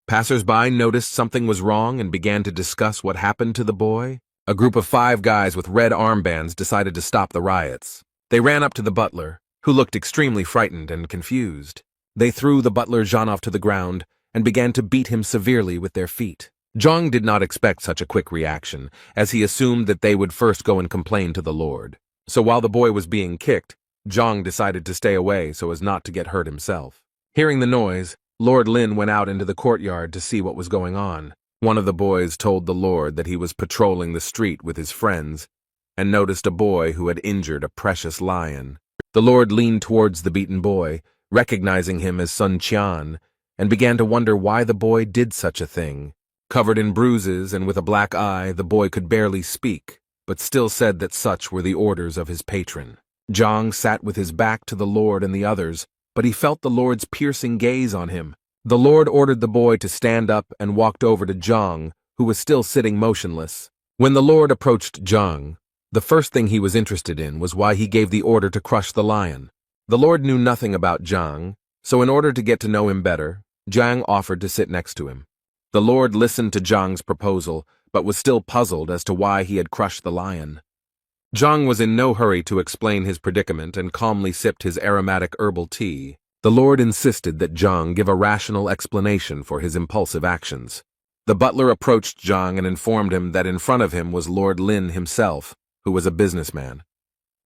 Passers-by noticed something was wrong and began to discuss what happened to the boy. A group of 5 guys with red armbands decided to stop the riots. They ran up to the butler, who looked extremely frightened and confused. They threw the butler Zhanov to the ground and began to beat him severely with their feet. Zhang did not expect such a quick reaction, as he assumed that they would first go and complain to the Lord. So while the boy was being kicked, Zhang decided to stay away so as not to get hurt himself. Hearing the noise, Lord Lin went out into the courtyard to see what was going on. One of the boys told the Lord that he was patrolling the street with his friends and noticed a boy who had injured a precious lion. The Lord leaned towards the beaten boy, recognizing him as Sun Qian, and began to wonder why the boy did such a thing. Covered in bruises and with a black eye, the boy could barely speak, but still said that such were the orders of his patron. Zhang sat with his back to the Lord and the others, but he felt the Lord's piercing gaze on him. The Lord ordered the boy to stand up and walked over to Zhang, who was still sitting motionless. When the Lord approached Zhang, the first thing he was interested in was why he gave the order to crush the lion. The Lord knew nothing about Zhang, so in order to get to know him better, Zhang offered to sit next to him. The Lord listened to Zhang's proposal, but was still puzzled as to why he had crushed the lion. Zhang was in no hurry to explain his predicament and calmly sipped his aromatic herbal tea. The Lord insisted that Zhang give a rational explanation for his impulsive actions. The butler approached Zhang and informed him that in front of him was Lord Lin himself, who was a businessman.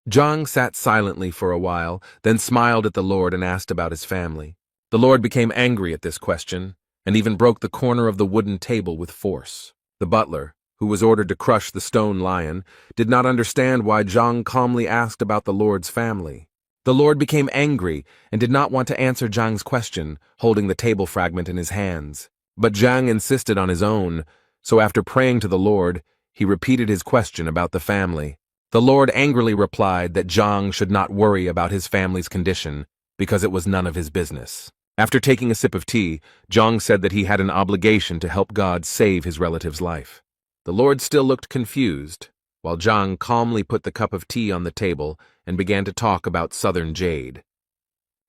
Zhang sat silently for a while, then smiled at the Lord and asked about his family. The Lord became angry at this question, and even broke the corner of the wooden table with force. The butler, who was ordered to crush the stone lion, did not understand why Zhang calmly asked about the Lord's family. The Lord became angry and did not want to answer Zhang's question, holding the table fragment in his hands. But Zhang insisted on his own, so after praying to the Lord, he repeated his question about the family. The Lord angrily replied that Zhang should not worry about his family's condition, because it was none of his business. After taking a sip of tea, Zhang said that he had an obligation to help God save his relative's life. The Lord still looked confused, while Zhang calmly put the cup of tea on the table and began to talk about southern jade.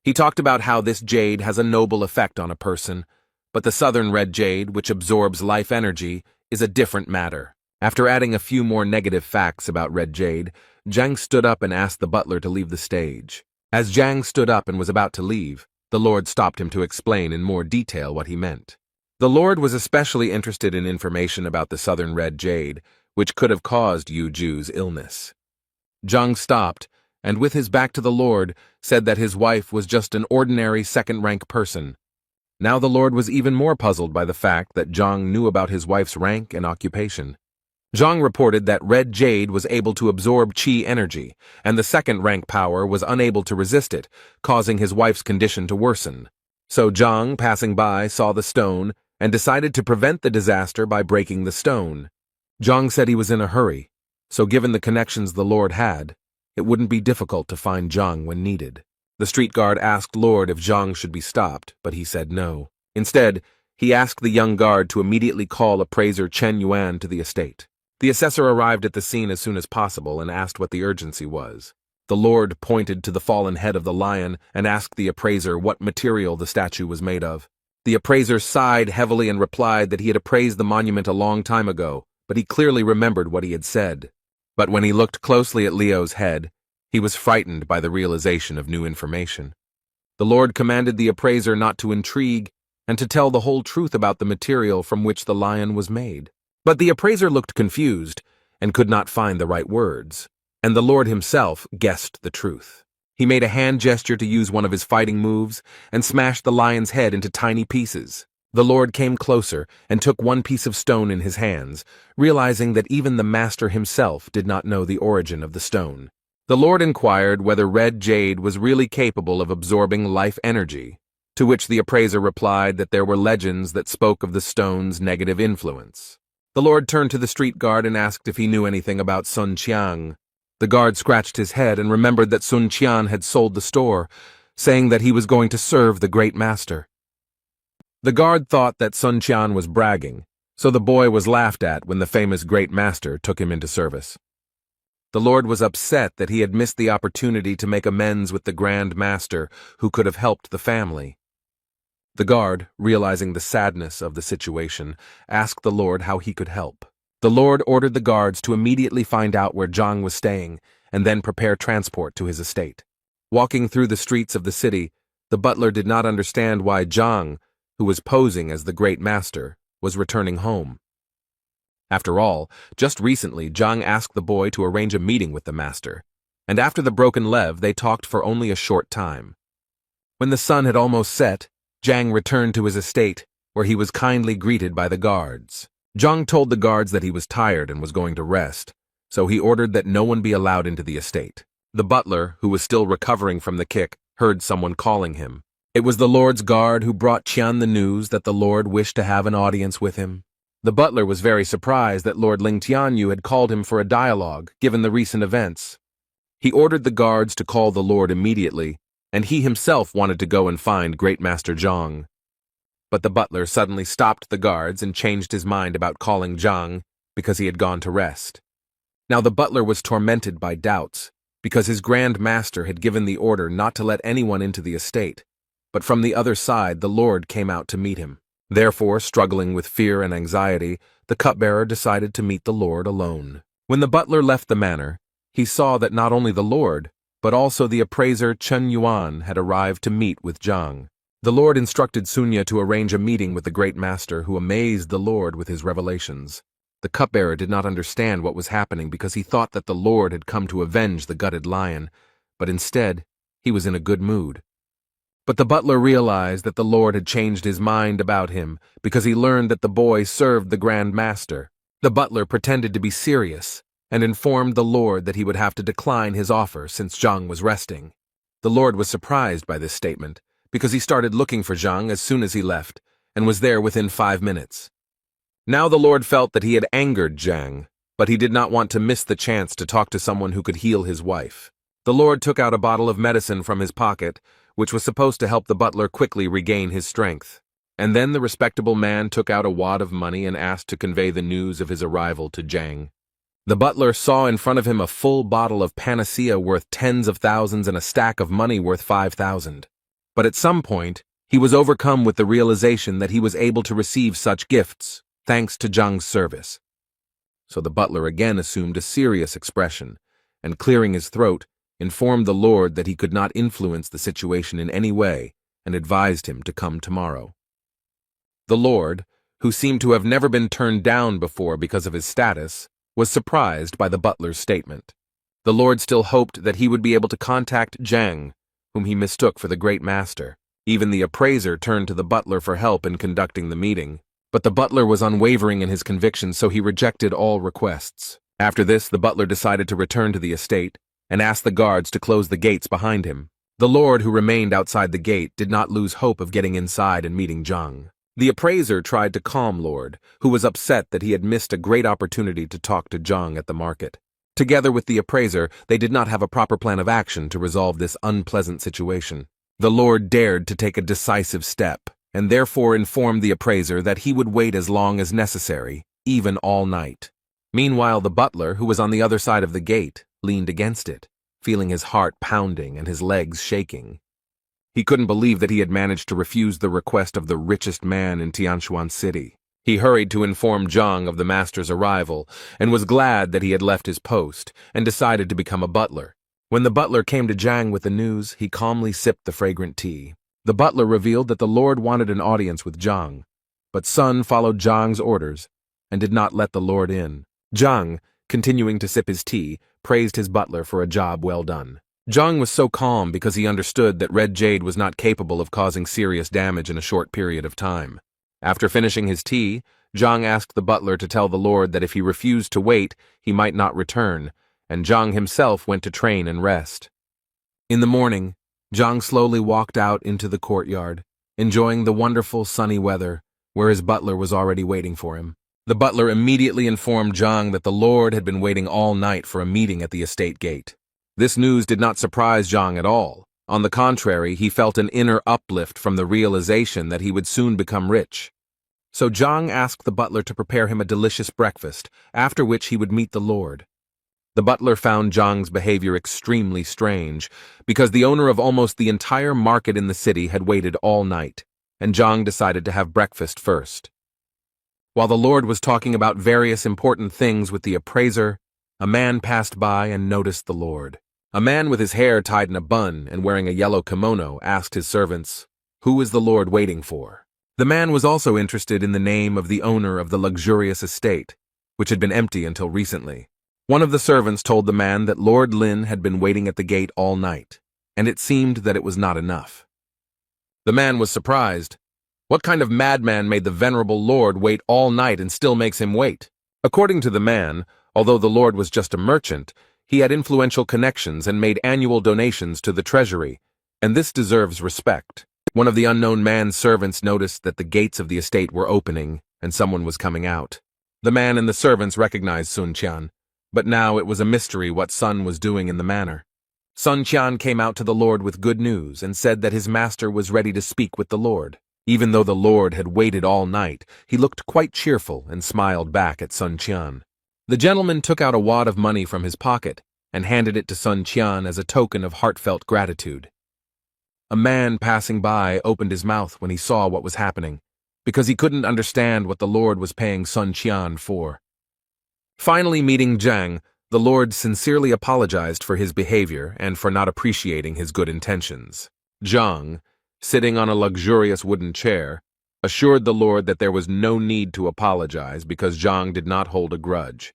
He talked about how this jade has a noble effect on a person, but the southern red jade, which absorbs life energy, is a different matter. After adding a few more negative facts about red jade, Zhang stood up and asked the butler to leave the stage. As Zhang stood up and was about to leave, the Lord stopped him to explain in more detail what he meant. The Lord was especially interested in information about the southern red jade, which could have caused Yu Ju's illness. Zhang stopped, and with his back to the Lord, said that his wife was just an ordinary second-rank person. Now the Lord was even more puzzled by the fact that Zhang knew about his wife's rank and occupation. Zhang reported that red jade was able to absorb qi energy, and the second-rank power was unable to resist it, causing his wife's condition to worsen. So Zhang, passing by, saw the stone and decided to prevent the disaster by breaking the stone. Zhang said he was in a hurry, so given the connections the Lord had, it wouldn't be difficult to find Zhang when needed. The street guard asked Lord if Zhang should be stopped, but he said no. Instead, he asked the young guard to immediately call appraiser Chen Yuan to the estate. The assessor arrived at the scene as soon as possible and asked what the urgency was. The Lord pointed to the fallen head of the lion and asked the appraiser what material the statue was made of. The appraiser sighed heavily and replied that he had appraised the monument a long time ago, but he clearly remembered what he had said. But when he looked closely at Leo's head, he was frightened by the realization of new information. The Lord commanded the appraiser not to intrigue and to tell the whole truth about the material from which the lion was made. But the appraiser looked confused and could not find the right words, and the Lord himself guessed the truth. He made a hand gesture to use one of his fighting moves and smashed the lion's head into tiny pieces. The Lord came closer and took one piece of stone in his hands, realizing that even the master himself did not know the origin of the stone. The Lord inquired whether red jade was really capable of absorbing life energy, to which the appraiser replied that there were legends that spoke of the stone's negative influence. The Lord turned to the street guard and asked if he knew anything about Sun Qiang. The guard scratched his head and remembered that Sun Qian had sold the store, saying that he was going to serve the great master. The guard thought that Sun Qian was bragging, so the boy was laughed at when the famous great master took him into service. The Lord was upset that he had missed the opportunity to make amends with the Grand Master who could have helped the family. The guard, realizing the sadness of the situation, asked the Lord how he could help. The Lord ordered the guards to immediately find out where Zhang was staying and then prepare transport to his estate. Walking through the streets of the city, the butler did not understand why Zhang, who was posing as the great master, was returning home. After all, just recently Zhang asked the boy to arrange a meeting with the master, and after the broken lev they talked for only a short time. When the sun had almost set, Zhang returned to his estate, where he was kindly greeted by the guards. Zhang told the guards that he was tired and was going to rest, so he ordered that no one be allowed into the estate. The butler, who was still recovering from the kick, heard someone calling him. It was the Lord's guard who brought Qian the news that the Lord wished to have an audience with him. The butler was very surprised that Lord Ling Tianyu had called him for a dialogue, given the recent events. He ordered the guards to call the Lord immediately, and he himself wanted to go and find Great Master Zhang. But the butler suddenly stopped the guards and changed his mind about calling Zhang because he had gone to rest. Now the butler was tormented by doubts, because his Grand Master had given the order not to let anyone into the estate, but from the other side the Lord came out to meet him. Therefore, struggling with fear and anxiety, the cupbearer decided to meet the Lord alone. When the butler left the manor, he saw that not only the Lord, but also the appraiser Chen Yuan had arrived to meet with Zhang. The Lord instructed Sunya to arrange a meeting with the Great Master, who amazed the Lord with his revelations. The cupbearer did not understand what was happening because he thought that the Lord had come to avenge the gutted lion, but instead, he was in a good mood. But the butler realized that the Lord had changed his mind about him because he learned that the boy served the Grand Master. The butler pretended to be serious and informed the Lord that he would have to decline his offer since Zhang was resting. The Lord was surprised by this statement because he started looking for Zhang as soon as he left and was there within 5 minutes. Now the Lord felt that he had angered Zhang, but he did not want to miss the chance to talk to someone who could heal his wife. The Lord took out a bottle of medicine from his pocket, which was supposed to help the butler quickly regain his strength. And then the respectable man took out a wad of money and asked to convey the news of his arrival to Zhang. The butler saw in front of him a full bottle of panacea worth tens of thousands and a stack of money worth 5,000. But at some point, he was overcome with the realization that he was able to receive such gifts, thanks to Zhang's service. So the butler again assumed a serious expression, and clearing his throat, informed the Lord that he could not influence the situation in any way, and advised him to come tomorrow. The Lord, who seemed to have never been turned down before because of his status, was surprised by the butler's statement. The Lord still hoped that he would be able to contact Zhang, whom he mistook for the Great Master. Even the appraiser turned to the butler for help in conducting the meeting. But the butler was unwavering in his convictions, so he rejected all requests. After this, the butler decided to return to the estate and asked the guards to close the gates behind him. The Lord, who remained outside the gate, did not lose hope of getting inside and meeting Zhang. The appraiser tried to calm Lord, who was upset that he had missed a great opportunity to talk to Zhang at the market. Together with the appraiser, they did not have a proper plan of action to resolve this unpleasant situation. The Lord dared to take a decisive step, and therefore informed the appraiser that he would wait as long as necessary, even all night. Meanwhile, the butler, who was on the other side of the gate, leaned against it, feeling his heart pounding and his legs shaking. He couldn't believe that he had managed to refuse the request of the richest man in Tianshuan City. He hurried to inform Zhang of the master's arrival, and was glad that he had left his post, and decided to become a butler. When the butler came to Zhang with the news, he calmly sipped the fragrant tea. The butler revealed that the Lord wanted an audience with Zhang, but Sun followed Zhang's orders and did not let the Lord in. Zhang, continuing to sip his tea, praised his butler for a job well done. Zhang was so calm because he understood that red jade was not capable of causing serious damage in a short period of time. After finishing his tea, Zhang asked the butler to tell the Lord that if he refused to wait, he might not return, and Zhang himself went to train and rest. In the morning, Zhang slowly walked out into the courtyard, enjoying the wonderful sunny weather, where his butler was already waiting for him. The butler immediately informed Zhang that the Lord had been waiting all night for a meeting at the estate gate. This news did not surprise Zhang at all. On the contrary, he felt an inner uplift from the realization that he would soon become rich. So Zhang asked the butler to prepare him a delicious breakfast, after which he would meet the Lord. The butler found Zhang's behavior extremely strange, because the owner of almost the entire market in the city had waited all night, and Zhang decided to have breakfast first. While the Lord was talking about various important things with the appraiser, a man passed by and noticed the Lord. A man with his hair tied in a bun and wearing a yellow kimono asked his servants, "Who is the Lord waiting for?" The man was also interested in the name of the owner of the luxurious estate, which had been empty until recently. One of the servants told the man that Lord Lin had been waiting at the gate all night, and it seemed that it was not enough. The man was surprised. What kind of madman made the venerable Lord wait all night and still makes him wait? According to the man, although the Lord was just a merchant, he had influential connections and made annual donations to the treasury, and this deserves respect. One of the unknown man's servants noticed that the gates of the estate were opening and someone was coming out. The man and the servants recognized Sun Qian, but now it was a mystery what Sun was doing in the manor. Sun Qian came out to the Lord with good news and said that his master was ready to speak with the Lord. Even though the Lord had waited all night, he looked quite cheerful and smiled back at Sun Qian. The gentleman took out a wad of money from his pocket and handed it to Sun Qian as a token of heartfelt gratitude. A man passing by opened his mouth when he saw what was happening, because he couldn't understand what the Lord was paying Sun Qian for. Finally meeting Zhang, the Lord sincerely apologized for his behavior and for not appreciating his good intentions. Zhang, sitting on a luxurious wooden chair, assured the Lord that there was no need to apologize because Zhang did not hold a grudge.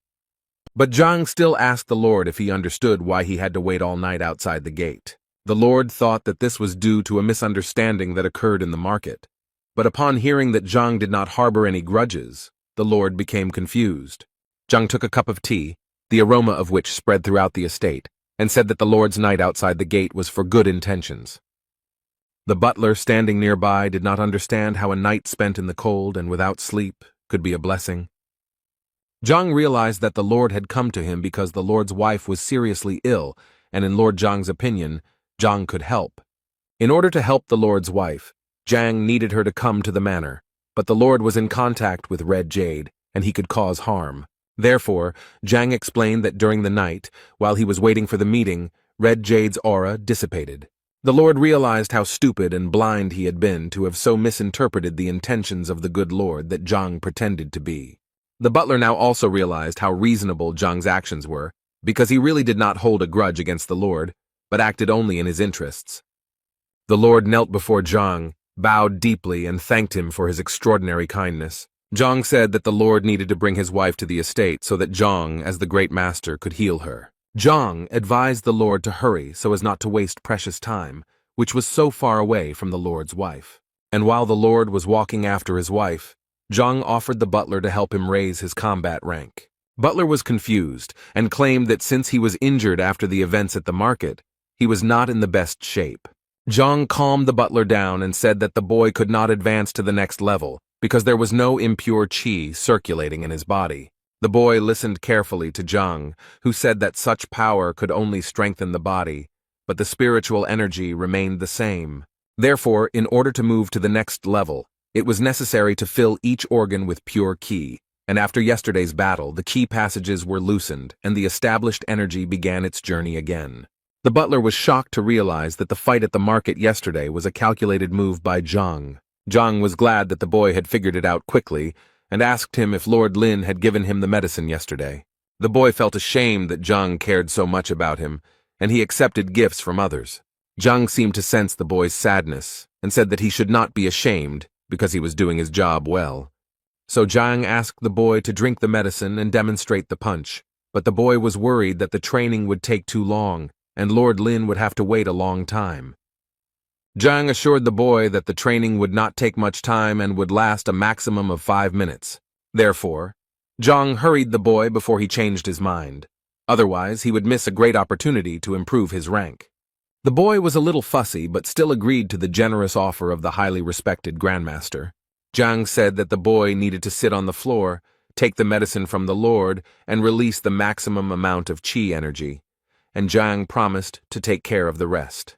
But Zhang still asked the Lord if he understood why he had to wait all night outside the gate. The Lord thought that this was due to a misunderstanding that occurred in the market. But upon hearing that Zhang did not harbor any grudges, the Lord became confused. Zhang took a cup of tea, the aroma of which spread throughout the estate, and said that the Lord's night outside the gate was for good intentions. The butler standing nearby did not understand how a night spent in the cold and without sleep could be a blessing. Zhang realized that the Lord had come to him because the Lord's wife was seriously ill, and in Lord Zhang's opinion, Zhang could help. In order to help the Lord's wife, Zhang needed her to come to the manor, but the Lord was in contact with Red Jade, and he could cause harm. Therefore, Zhang explained that during the night, while he was waiting for the meeting, Red Jade's aura dissipated. The Lord realized how stupid and blind he had been to have so misinterpreted the intentions of the good Lord that Zhang pretended to be. The butler now also realized how reasonable Zhang's actions were, because he really did not hold a grudge against the Lord, but acted only in his interests. The Lord knelt before Zhang, bowed deeply, and thanked him for his extraordinary kindness. Zhang said that the Lord needed to bring his wife to the estate so that Zhang, as the great master, could heal her. Zhang advised the Lord to hurry so as not to waste precious time, which was so far away from the Lord's wife. And while the Lord was walking after his wife, Zhang offered the butler to help him raise his combat rank. Butler was confused and claimed that since he was injured after the events at the market, he was not in the best shape. Zhang calmed the butler down and said that the boy could not advance to the next level because there was no impure qi circulating in his body. The boy listened carefully to Zhang, who said that such power could only strengthen the body, but the spiritual energy remained the same. Therefore, in order to move to the next level, it was necessary to fill each organ with pure qi, and after yesterday's battle, the qi passages were loosened and the established energy began its journey again. The butler was shocked to realize that the fight at the market yesterday was a calculated move by Zhang. Zhang was glad that the boy had figured it out quickly and asked him if Lord Lin had given him the medicine yesterday. The boy felt ashamed that Zhang cared so much about him, and he accepted gifts from others. Zhang seemed to sense the boy's sadness and said that he should not be ashamed because he was doing his job well. So Zhang asked the boy to drink the medicine and demonstrate the punch, but the boy was worried that the training would take too long and Lord Lin would have to wait a long time. Zhang assured the boy that the training would not take much time and would last a maximum of 5 minutes. Therefore, Zhang hurried the boy before he changed his mind. Otherwise, he would miss a great opportunity to improve his rank. The boy was a little fussy but still agreed to the generous offer of the highly respected Grandmaster. Zhang said that the boy needed to sit on the floor, take the medicine from the Lord, and release the maximum amount of qi energy, and Zhang promised to take care of the rest.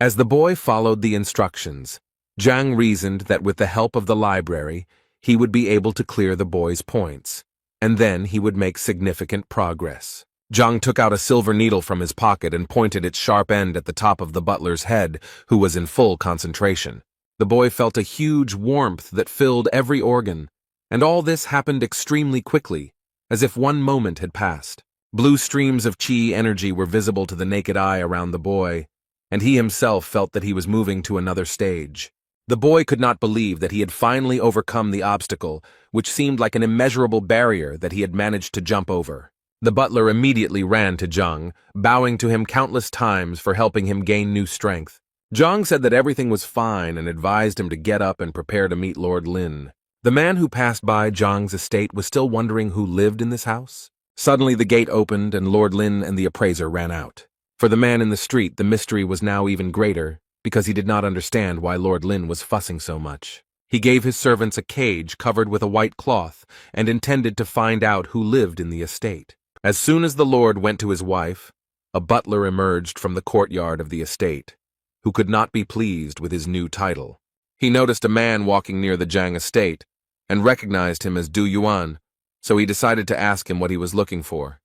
As the boy followed the instructions, Zhang reasoned that with the help of the library, he would be able to clear the boy's points, and then he would make significant progress. Zhang took out a silver needle from his pocket and pointed its sharp end at the top of the butler's head, who was in full concentration. The boy felt a huge warmth that filled every organ, and all this happened extremely quickly, as if one moment had passed. Blue streams of chi energy were visible to the naked eye around the boy, and he himself felt that he was moving to another stage. The boy could not believe that he had finally overcome the obstacle, which seemed like an immeasurable barrier that he had managed to jump over. The butler immediately ran to Zhang, bowing to him countless times for helping him gain new strength. Zhang said that everything was fine and advised him to get up and prepare to meet Lord Lin. The man who passed by Zhang's estate was still wondering who lived in this house. Suddenly the gate opened and Lord Lin and the appraiser ran out. For the man in the street, the mystery was now even greater, because he did not understand why Lord Lin was fussing so much. He gave his servants a cage covered with a white cloth and intended to find out who lived in the estate. As soon as the lord went to his wife, a butler emerged from the courtyard of the estate, who could not be pleased with his new title. He noticed a man walking near the Zhang estate and recognized him as Du Yuan, so he decided to ask him what he was looking for.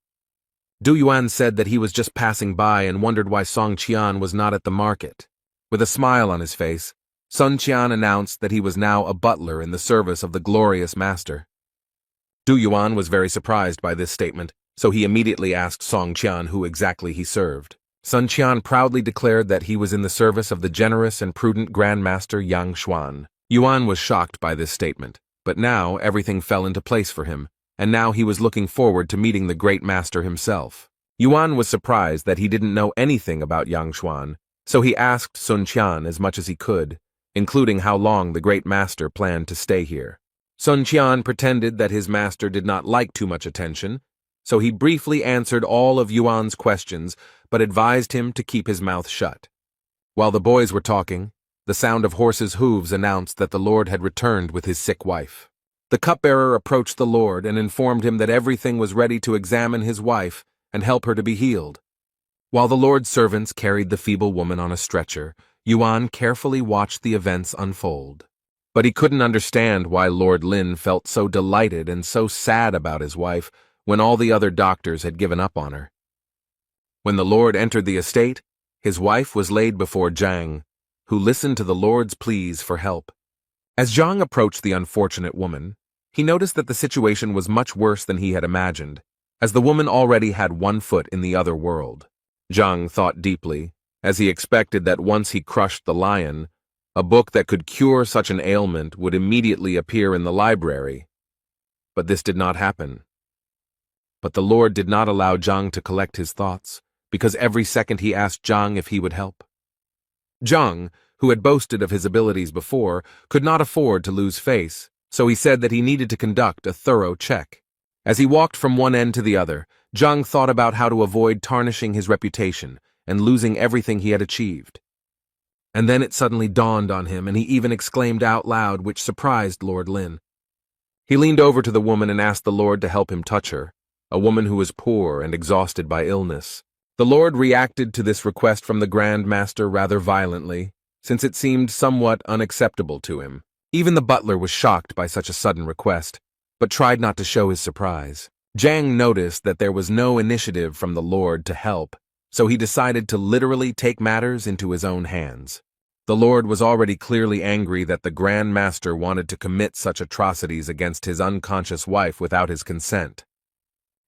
Du Yuan said that he was just passing by and wondered why Song Qian was not at the market. With a smile on his face, Sun Qian announced that he was now a butler in the service of the glorious master. Du Yuan was very surprised by this statement, so he immediately asked Song Qian who exactly he served. Sun Qian proudly declared that he was in the service of the generous and prudent Grand Master Yang Xuan. Yuan was shocked by this statement, but now everything fell into place for him, and now he was looking forward to meeting the great master himself. Yuan was surprised that he didn't know anything about Yang Xuan, so he asked Sun Qian as much as he could, including how long the great master planned to stay here. Sun Qian pretended that his master did not like too much attention, so he briefly answered all of Yuan's questions but advised him to keep his mouth shut. While the boys were talking, the sound of horses' hooves announced that the lord had returned with his sick wife. The cupbearer approached the lord and informed him that everything was ready to examine his wife and help her to be healed. While the lord's servants carried the feeble woman on a stretcher, Yuan carefully watched the events unfold. But he couldn't understand why Lord Lin felt so delighted and so sad about his wife when all the other doctors had given up on her. When the lord entered the estate, his wife was laid before Zhang, who listened to the lord's pleas for help. As Zhang approached the unfortunate woman, he noticed that the situation was much worse than he had imagined, as the woman already had one foot in the other world. Zhang thought deeply, as he expected that once he crushed the lion, a book that could cure such an ailment would immediately appear in the library. But this did not happen. But the lord did not allow Zhang to collect his thoughts, because every second he asked Zhang if he would help. Zhang, who had boasted of his abilities before, could not afford to lose face, so he said that he needed to conduct a thorough check. As he walked from one end to the other, Zhang thought about how to avoid tarnishing his reputation and losing everything he had achieved. And then it suddenly dawned on him, and he even exclaimed out loud, which surprised Lord Lin. He leaned over to the woman and asked the lord to help him touch her, a woman who was poor and exhausted by illness. The lord reacted to this request from the Grand Master rather violently, since it seemed somewhat unacceptable to him. Even the butler was shocked by such a sudden request, but tried not to show his surprise. Zhang noticed that there was no initiative from the lord to help, so he decided to literally take matters into his own hands. The lord was already clearly angry that the Grand Master wanted to commit such atrocities against his unconscious wife without his consent.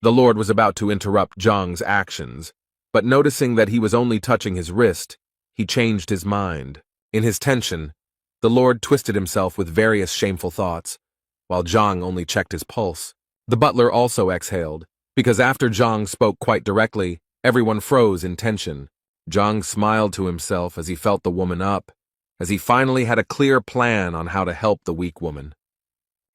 The lord was about to interrupt Zhang's actions, but noticing that he was only touching his wrist, he changed his mind. In his tension, the lord twisted himself with various shameful thoughts, while Zhang only checked his pulse. The butler also exhaled, because after Zhang spoke quite directly, everyone froze in tension. Zhang smiled to himself as he felt the woman up, as he finally had a clear plan on how to help the weak woman.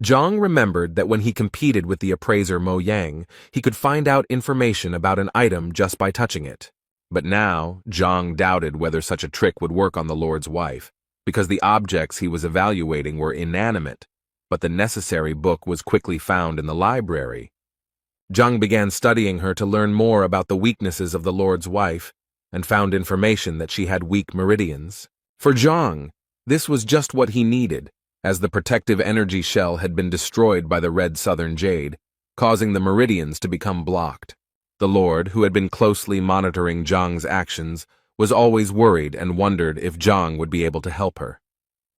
Zhang remembered that when he competed with the appraiser Mo Yang, he could find out information about an item just by touching it. But now, Zhang doubted whether such a trick would work on the lord's wife, because the objects he was evaluating were inanimate, but the necessary book was quickly found in the library. Zhang began studying her to learn more about the weaknesses of the lord's wife, and found information that she had weak meridians. For Zhang, this was just what he needed, as the protective energy shell had been destroyed by the red southern jade, causing the meridians to become blocked. The lord, who had been closely monitoring Zhang's actions, was always worried and wondered if Zhang would be able to help her.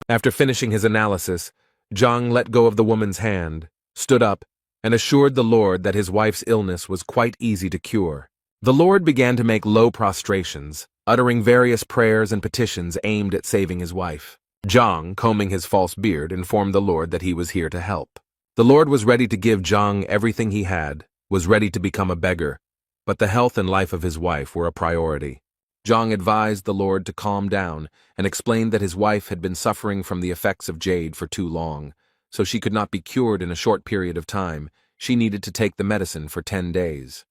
After finishing his analysis, Zhang let go of the woman's hand, stood up, and assured the Lord that his wife's illness was quite easy to cure. The Lord began to make low prostrations, uttering various prayers and petitions aimed at saving his wife. Zhang, combing his false beard, informed the Lord that he was here to help. The Lord was ready to give Zhang everything he had, was ready to become a beggar, but the health and life of his wife were a priority. Zhang advised the Lord to calm down and explained that his wife had been suffering from the effects of jade for too long, so she could not be cured in a short period of time. She needed to take the medicine for 10 days.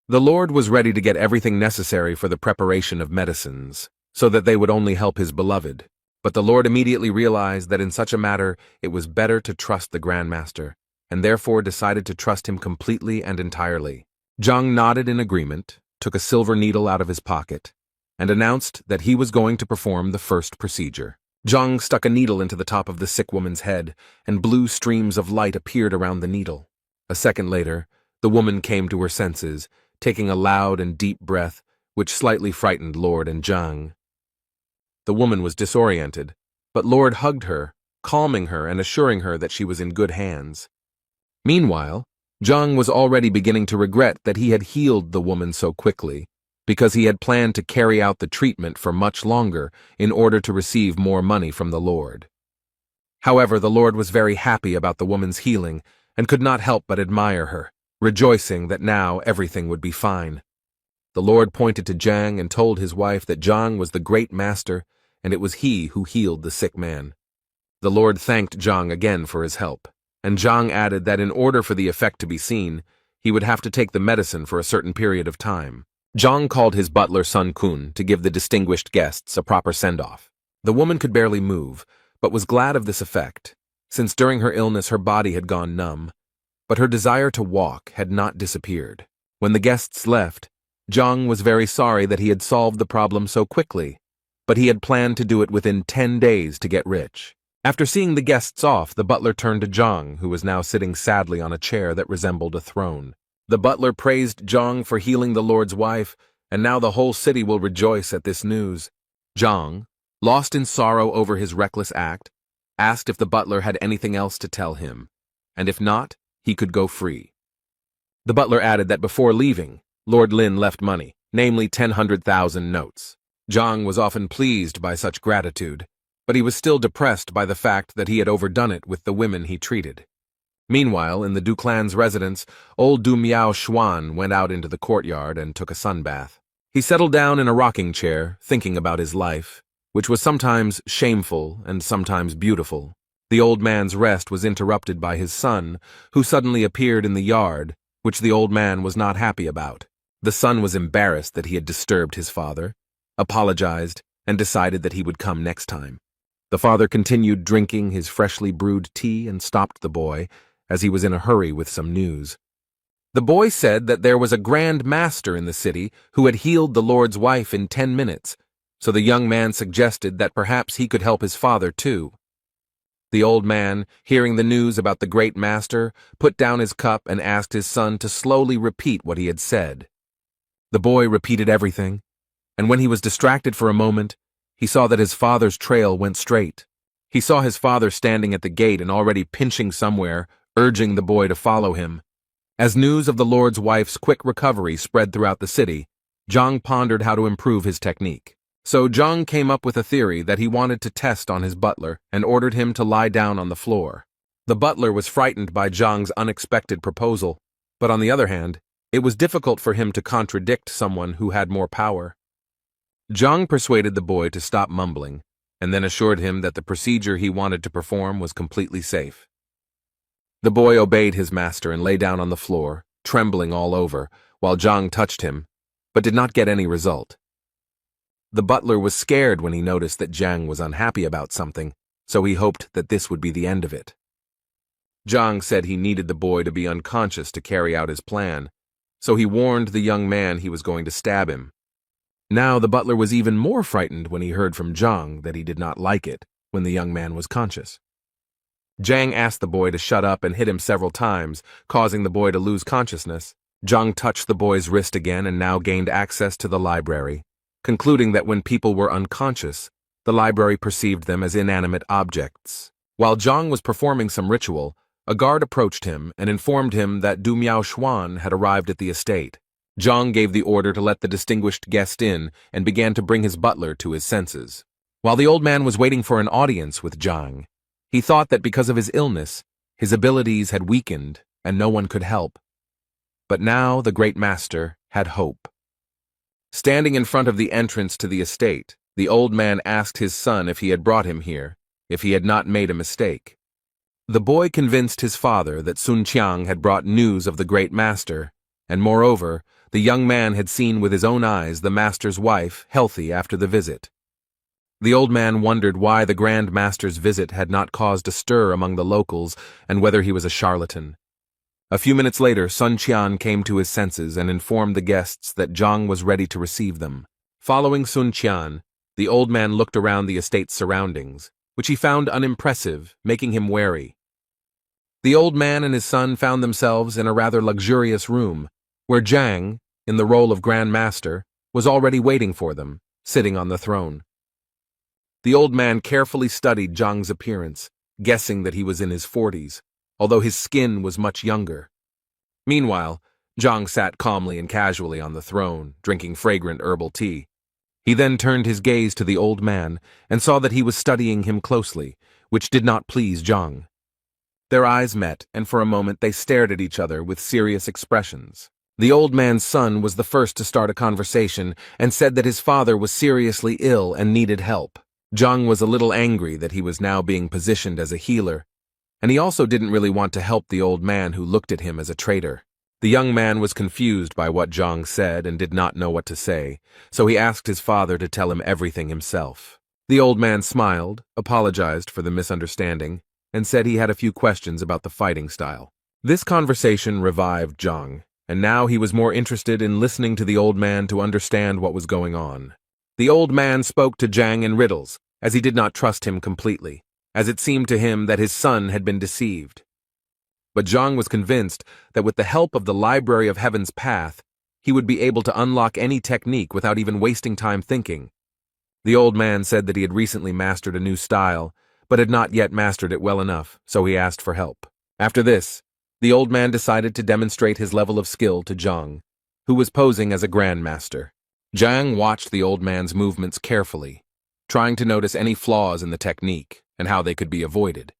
The Lord was ready to get everything necessary for the preparation of medicines, so that they would only help his beloved. But the Lord immediately realized that in such a matter it was better to trust the Grandmaster, and therefore decided to trust him completely and entirely. Zhang nodded in agreement, took a silver needle out of his pocket, and announced that he was going to perform the first procedure. Zhang stuck a needle into the top of the sick woman's head, and blue streams of light appeared around the needle. A second later, the woman came to her senses, taking a loud and deep breath, which slightly frightened Lord and Zhang. The woman was disoriented, but Lord hugged her, calming her and assuring her that she was in good hands. Meanwhile, Zhang was already beginning to regret that he had healed the woman so quickly, because he had planned to carry out the treatment for much longer in order to receive more money from the Lord. However, the Lord was very happy about the woman's healing and could not help but admire her, rejoicing that now everything would be fine. The Lord pointed to Zhang and told his wife that Zhang was the great master and it was he who healed the sick man. The Lord thanked Zhang again for his help, and Zhang added that in order for the effect to be seen, he would have to take the medicine for a certain period of time. Zhang called his butler Sun Kun to give the distinguished guests a proper send-off. The woman could barely move, but was glad of this effect, since during her illness her body had gone numb, but her desire to walk had not disappeared. When the guests left, Zhang was very sorry that he had solved the problem so quickly, but he had planned to do it within 10 days to get rich. After seeing the guests off, the butler turned to Zhang, who was now sitting sadly on a chair that resembled a throne. The butler praised Zhang for healing the Lord's wife, and now the whole city will rejoice at this news. Zhang, lost in sorrow over his reckless act, asked if the butler had anything else to tell him, and if not, he could go free. The butler added that before leaving, Lord Lin left money, namely 100,000 notes. Zhang was often pleased by such gratitude, but he was still depressed by the fact that he had overdone it with the women he treated. Meanwhile, in the Du clan's residence, old Du Miao Xuan went out into the courtyard and took a sunbath. He settled down in a rocking chair, thinking about his life, which was sometimes shameful and sometimes beautiful. The old man's rest was interrupted by his son, who suddenly appeared in the yard, which the old man was not happy about. The son was embarrassed that he had disturbed his father, apologized, and decided that he would come next time. The father continued drinking his freshly brewed tea and stopped the boy, as he was in a hurry with some news. The boy said that there was a grand master in the city who had healed the Lord's wife in 10 minutes, so the young man suggested that perhaps he could help his father too. The old man, hearing the news about the great master, put down his cup and asked his son to slowly repeat what he had said. The boy repeated everything, and when he was distracted for a moment, he saw that his father's trail went straight. He saw his father standing at the gate and already pinching somewhere, urging the boy to follow him. As news of the Lord's wife's quick recovery spread throughout the city, Zhang pondered how to improve his technique. So Zhang came up with a theory that he wanted to test on his butler and ordered him to lie down on the floor. The butler was frightened by Zhang's unexpected proposal, but on the other hand, it was difficult for him to contradict someone who had more power. Zhang persuaded the boy to stop mumbling, and then assured him that the procedure he wanted to perform was completely safe. The boy obeyed his master and lay down on the floor, trembling all over, while Zhang touched him, but did not get any result. The butler was scared when he noticed that Zhang was unhappy about something, so he hoped that this would be the end of it. Zhang said he needed the boy to be unconscious to carry out his plan, so he warned the young man he was going to stab him. Now the butler was even more frightened when he heard from Zhang that he did not like it when the young man was conscious. Zhang asked the boy to shut up and hit him several times, causing the boy to lose consciousness. Zhang touched the boy's wrist again and now gained access to the library, concluding that when people were unconscious, the library perceived them as inanimate objects. While Zhang was performing some ritual, A guard approached him and informed him that Du Miao Xuan had arrived at the estate. Zhang gave the order to let the distinguished guest in and began to bring his butler to his senses. While the old man was waiting for an audience with Zhang, he thought that because of his illness, his abilities had weakened and no one could help. But now the great master had hope. Standing in front of the entrance to the estate, the old man asked his son if he had brought him here, if he had not made a mistake. The boy convinced his father that Sun Qiang had brought news of the great master, and moreover, the young man had seen with his own eyes the master's wife healthy after the visit. The old man wondered why the Grand Master's visit had not caused a stir among the locals and whether he was a charlatan. A few minutes later, Sun Qian came to his senses and informed the guests that Zhang was ready to receive them. Following Sun Qian, the old man looked around the estate's surroundings, which he found unimpressive, making him wary. The old man and his son found themselves in a rather luxurious room, where Zhang, in the role of Grand Master, was already waiting for them, sitting on the throne. The old man carefully studied Zhang's appearance, guessing that he was in his 40s, although his skin was much younger. Meanwhile, Zhang sat calmly and casually on the throne, drinking fragrant herbal tea. He then turned his gaze to the old man and saw that he was studying him closely, which did not please Zhang. Their eyes met, and for a moment they stared at each other with serious expressions. The old man's son was the first to start a conversation and said that his father was seriously ill and needed help. Zhang was a little angry that he was now being positioned as a healer, and he also didn't really want to help the old man who looked at him as a traitor. The young man was confused by what Zhang said and did not know what to say, so he asked his father to tell him everything himself. The old man smiled, apologized for the misunderstanding, and said he had a few questions about the fighting style. This conversation revived Zhang, and now he was more interested in listening to the old man to understand what was going on. The old man spoke to Zhang in riddles, as he did not trust him completely, as it seemed to him that his son had been deceived. But Zhang was convinced that with the help of the Library of Heaven's Path, he would be able to unlock any technique without even wasting time thinking. The old man said that he had recently mastered a new style, but had not yet mastered it well enough, so he asked for help. After this, the old man decided to demonstrate his level of skill to Zhang, who was posing as a grandmaster. Zhang watched the old man's movements carefully, trying to notice any flaws in the technique and how they could be avoided.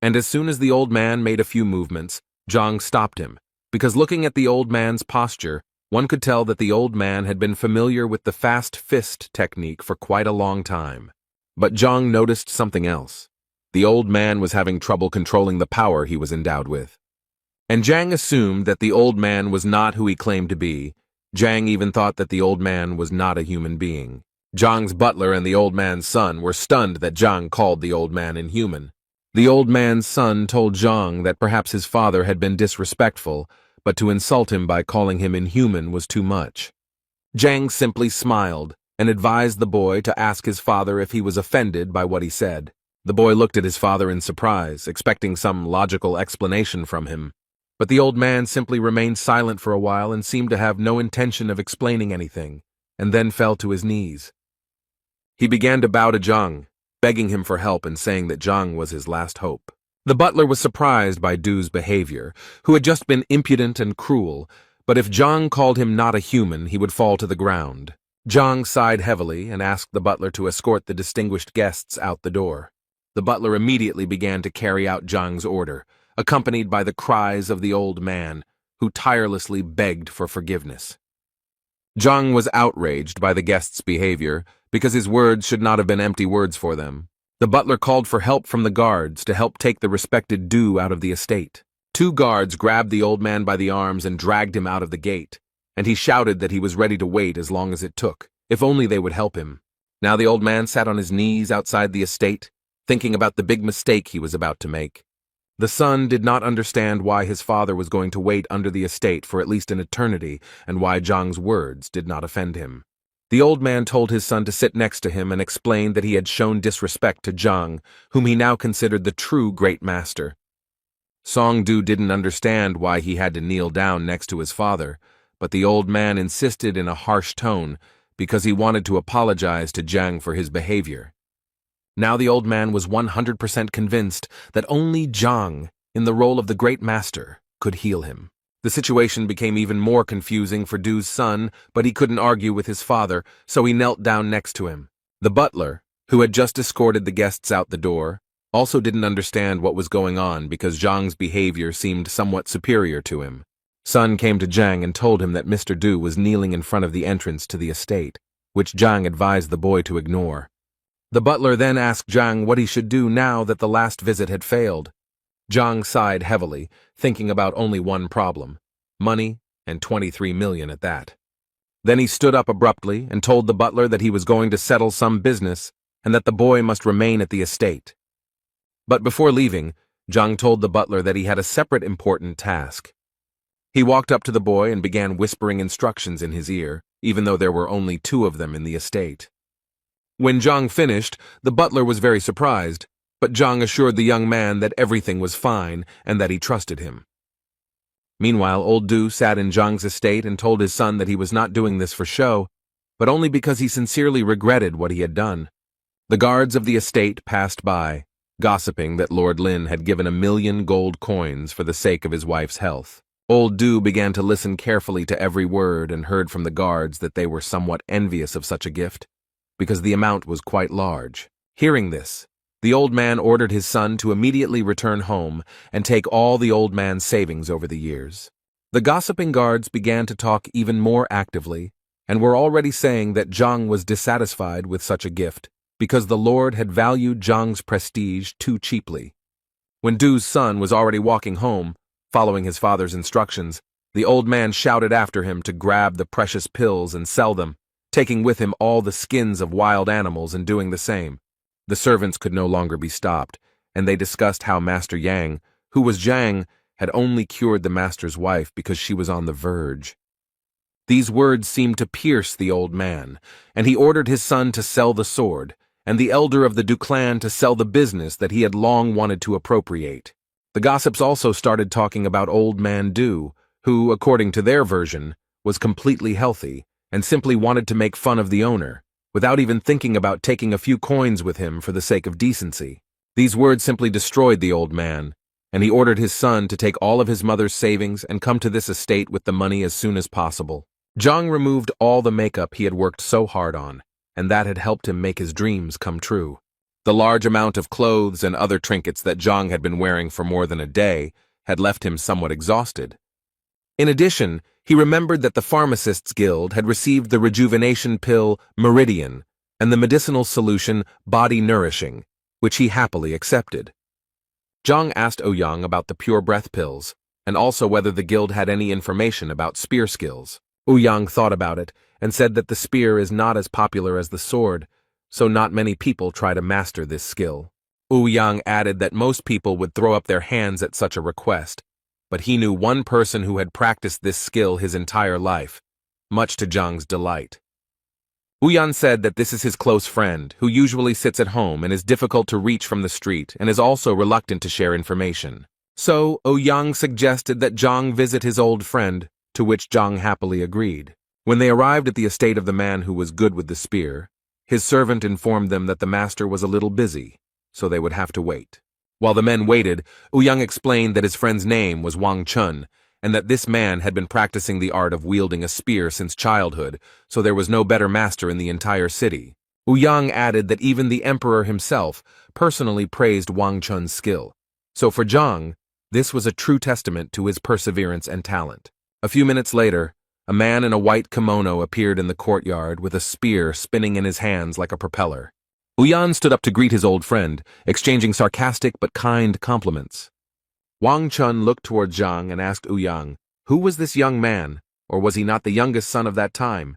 And as soon as the old man made a few movements, Zhang stopped him, because looking at the old man's posture, one could tell that the old man had been familiar with the fast fist technique for quite a long time. But Zhang noticed something else. The old man was having trouble controlling the power he was endowed with. And Zhang assumed that the old man was not who he claimed to be. Zhang even thought that the old man was not a human being. Zhang's butler and the old man's son were stunned that Zhang called the old man inhuman. The old man's son told Zhang that perhaps his father had been disrespectful, but to insult him by calling him inhuman was too much. Zhang simply smiled and advised the boy to ask his father if he was offended by what he said. The boy looked at his father in surprise, expecting some logical explanation from him. But the old man simply remained silent for a while and seemed to have no intention of explaining anything, and then fell to his knees. He began to bow to Zhang, begging him for help and saying that Zhang was his last hope. The butler was surprised by Du's behavior, who had just been impudent and cruel, but if Zhang called him not a human, he would fall to the ground. Zhang sighed heavily and asked the butler to escort the distinguished guests out the door. The butler immediately began to carry out Zhang's order, accompanied by the cries of the old man, who tirelessly begged for forgiveness. Zhang was outraged by the guests' behavior, because his words should not have been empty words for them. The butler called for help from the guards to help take the respected Du out of the estate. 2 guards grabbed the old man by the arms and dragged him out of the gate, and he shouted that he was ready to wait as long as it took, if only they would help him. Now the old man sat on his knees outside the estate, thinking about the big mistake he was about to make. The son did not understand why his father was going to wait under the estate for at least an eternity, and why Zhang's words did not offend him. The old man told his son to sit next to him and explained that he had shown disrespect to Zhang, whom he now considered the true great master. Song Du didn't understand why he had to kneel down next to his father, but the old man insisted in a harsh tone because he wanted to apologize to Zhang for his behavior. Now the old man was 100% convinced that only Zhang in the role of the great master, could heal him. The situation became even more confusing for Du's son, but he couldn't argue with his father, so he knelt down next to him. The butler, who had just escorted the guests out the door, also didn't understand what was going on because Zhang's behavior seemed somewhat superior to him. Sun came to Zhang and told him that Mr. Du was kneeling in front of the entrance to the estate, which Zhang advised the boy to ignore. The butler then asked Zhang what he should do now that the last visit had failed. Zhang sighed heavily, thinking about only one problem: money, and 23 million at that. Then he stood up abruptly and told the butler that he was going to settle some business and that the boy must remain at the estate. But before leaving, Zhang told the butler that he had a separate important task. He walked up to the boy and began whispering instructions in his ear, even though there were only 2 of them in the estate. When Zhang finished, the butler was very surprised, but Zhang assured the young man that everything was fine and that he trusted him. Meanwhile, old Du sat in Zhang's estate and told his son that he was not doing this for show, but only because he sincerely regretted what he had done. The guards of the estate passed by, gossiping that Lord Lin had given 1 million gold coins for the sake of his wife's health. Old Du began to listen carefully to every word and heard from the guards that they were somewhat envious of such a gift, because the amount was quite large. Hearing this, the old man ordered his son to immediately return home and take all the old man's savings over the years. The gossiping guards began to talk even more actively and were already saying that Zhang was dissatisfied with such a gift because the Lord had valued Zhang's prestige too cheaply. When Du's son was already walking home, following his father's instructions, the old man shouted after him to grab the precious pills and sell them, taking with him all the skins of wild animals and doing the same. The servants could no longer be stopped, and they discussed how Master Yang, who was Zhang, had only cured the master's wife because she was on the verge. These words seemed to pierce the old man, and he ordered his son to sell the sword, and the elder of the Du clan to sell the business that he had long wanted to appropriate. The gossips also started talking about old man Du, who, according to their version, was completely healthy and simply wanted to make fun of the owner, without even thinking about taking a few coins with him for the sake of decency. These words simply destroyed the old man, and he ordered his son to take all of his mother's savings and come to this estate with the money as soon as possible. Zhang removed all the makeup he had worked so hard on, and that had helped him make his dreams come true. The large amount of clothes and other trinkets that Zhang had been wearing for more than a day had left him somewhat exhausted. In addition, he remembered that the Pharmacists' Guild had received the rejuvenation pill Meridian and the medicinal solution Body Nourishing, which he happily accepted. Zhang asked Ouyang about the pure breath pills, and also whether the guild had any information about spear skills. Ouyang thought about it and said that the spear is not as popular as the sword, so not many people try to master this skill. Ouyang added that most people would throw up their hands at such a request, but he knew one person who had practiced this skill his entire life, much to Zhang's delight. Ouyang said that this is his close friend, who usually sits at home and is difficult to reach from the street and is also reluctant to share information. So, Ouyang suggested that Zhang visit his old friend, to which Zhang happily agreed. When they arrived at the estate of the man who was good with the spear, his servant informed them that the master was a little busy, so they would have to wait. While the men waited, Ouyang explained that his friend's name was Wang Chun, and that this man had been practicing the art of wielding a spear since childhood, so there was no better master in the entire city. Ouyang added that even the emperor himself personally praised Wang Chun's skill, so for Zhang, this was a true testament to his perseverance and talent. A few minutes later, a man in a white kimono appeared in the courtyard with a spear spinning in his hands like a propeller. Ouyang stood up to greet his old friend, exchanging sarcastic but kind compliments. Wang Chun looked toward Zhang and asked Ouyang, who was this young man, or was he not the youngest son of that time?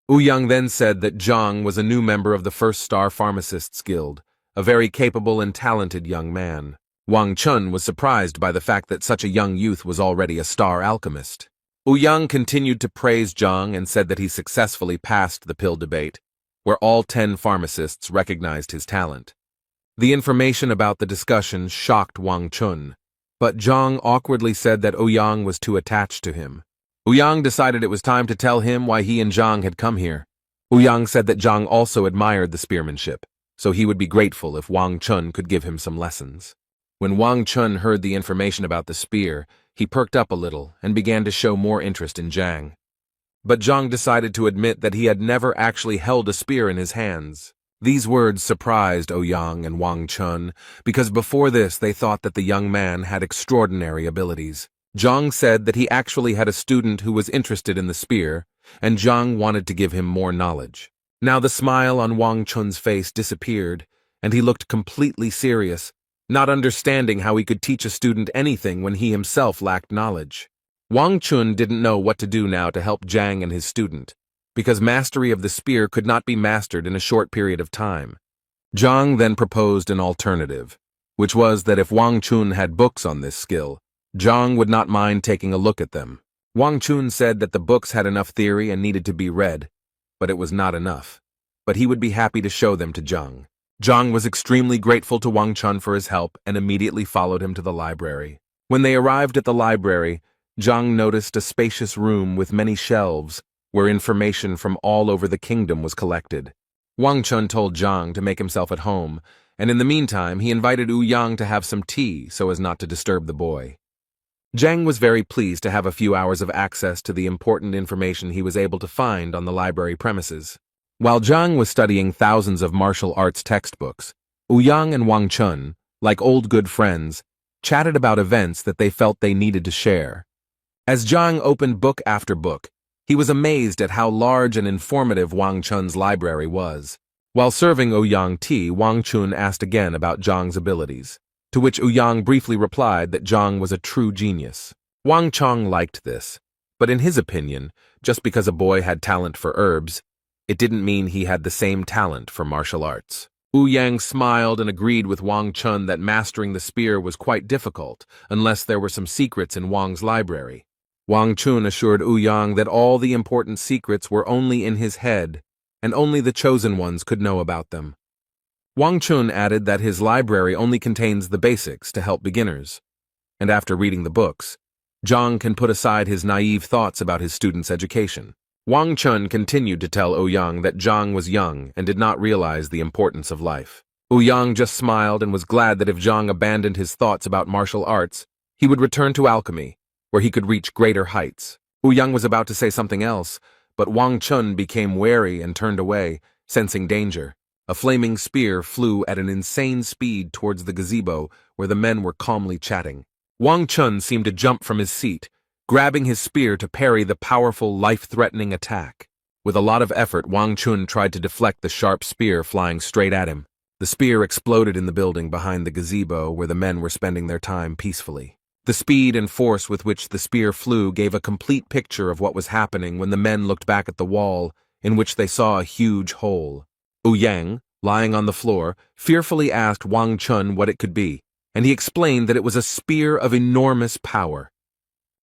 Ouyang then said that Zhang was a new member of the First Star Pharmacists Guild, a very capable and talented young man. Wang Chun was surprised by the fact that such a young youth was already a star alchemist. Ouyang continued to praise Zhang and said that he successfully passed the pill debate, where all 10 pharmacists recognized his talent. The information about the discussion shocked Wang Chun, but Zhang awkwardly said that Ouyang was too attached to him. Ouyang decided it was time to tell him why he and Zhang had come here. Ouyang said that Zhang also admired the spearmanship, so he would be grateful if Wang Chun could give him some lessons. When Wang Chun heard the information about the spear, he perked up a little and began to show more interest in Zhang. But Zhang decided to admit that he had never actually held a spear in his hands. These words surprised Ouyang and Wang Chun, because before this they thought that the young man had extraordinary abilities. Zhang said that he actually had a student who was interested in the spear, and Zhang wanted to give him more knowledge. Now the smile on Wang Chun's face disappeared, and he looked completely serious, not understanding how he could teach a student anything when he himself lacked knowledge. Wang Chun didn't know what to do now to help Zhang and his student, because mastery of the spear could not be mastered in a short period of time. Zhang then proposed an alternative, which was that if Wang Chun had books on this skill, Zhang would not mind taking a look at them. Wang Chun said that the books had enough theory and needed to be read, but it was not enough. But he would be happy to show them to Zhang. Zhang was extremely grateful to Wang Chun for his help and immediately followed him to the library. When they arrived at the library, Zhang noticed a spacious room with many shelves where information from all over the kingdom was collected. Wang Chun told Zhang to make himself at home, and in the meantime he invited Ouyang to have some tea so as not to disturb the boy. Zhang was very pleased to have a few hours of access to the important information he was able to find on the library premises. While Zhang was studying thousands of martial arts textbooks, Ouyang and Wang Chun, like old good friends, chatted about events that they felt they needed to share. As Zhang opened book after book, he was amazed at how large and informative Wang Chun's library was. While serving Ouyang tea, Wang Chun asked again about Zhang's abilities, to which Ouyang briefly replied that Zhang was a true genius. Wang Chun liked this, but in his opinion, just because a boy had talent for herbs, it didn't mean he had the same talent for martial arts. Ouyang smiled and agreed with Wang Chun that mastering the spear was quite difficult, unless there were some secrets in Wang's library. Wang Chun assured Ouyang that all the important secrets were only in his head, and only the chosen ones could know about them. Wang Chun added that his library only contains the basics to help beginners, and after reading the books, Zhang can put aside his naive thoughts about his student's education. Wang Chun continued to tell Ouyang that Zhang was young and did not realize the importance of life. Ouyang just smiled and was glad that if Zhang abandoned his thoughts about martial arts, he would return to alchemy, where he could reach greater heights. Ouyang was about to say something else, but Wang Chun became wary and turned away, sensing danger. A flaming spear flew at an insane speed towards the gazebo where the men were calmly chatting. Wang Chun seemed to jump from his seat, grabbing his spear to parry the powerful, life-threatening attack. With a lot of effort, Wang Chun tried to deflect the sharp spear flying straight at him. The spear exploded in the building behind the gazebo where the men were spending their time peacefully. The speed and force with which the spear flew gave a complete picture of what was happening when the men looked back at the wall, in which they saw a huge hole. Ouyang, lying on the floor, fearfully asked Wang Chun what it could be, and he explained that it was a spear of enormous power.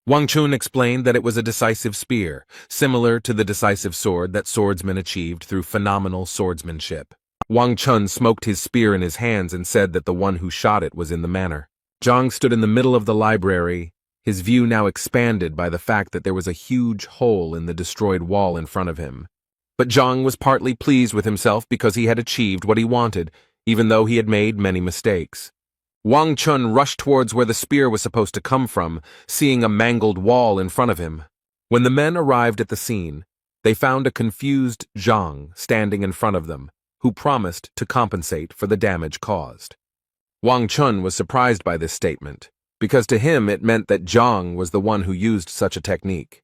Wang Chun explained that it was a decisive spear, similar to the decisive sword that swordsmen achieved through phenomenal swordsmanship. Wang Chun smoked his spear in his hands and said that the one who shot it was in the manor. Zhang stood in the middle of the library, his view now expanded by the fact that there was a huge hole in the destroyed wall in front of him. But Zhang was partly pleased with himself because he had achieved what he wanted, even though he had made many mistakes. Wang Chun rushed towards where the spear was supposed to come from, seeing a mangled wall in front of him. When the men arrived at the scene, they found a confused Zhang standing in front of them, who promised to compensate for the damage caused. Wang Chun was surprised by this statement, because to him it meant that Zhang was the one who used such a technique.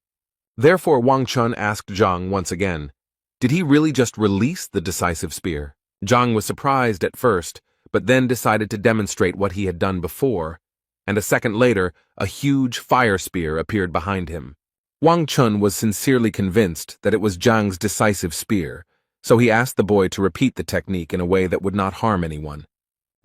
Therefore Wang Chun asked Zhang once again, did he really just release the decisive spear? Zhang was surprised at first, but then decided to demonstrate what he had done before, and a second later, a huge fire spear appeared behind him. Wang Chun was sincerely convinced that it was Zhang's decisive spear, so he asked the boy to repeat the technique in a way that would not harm anyone.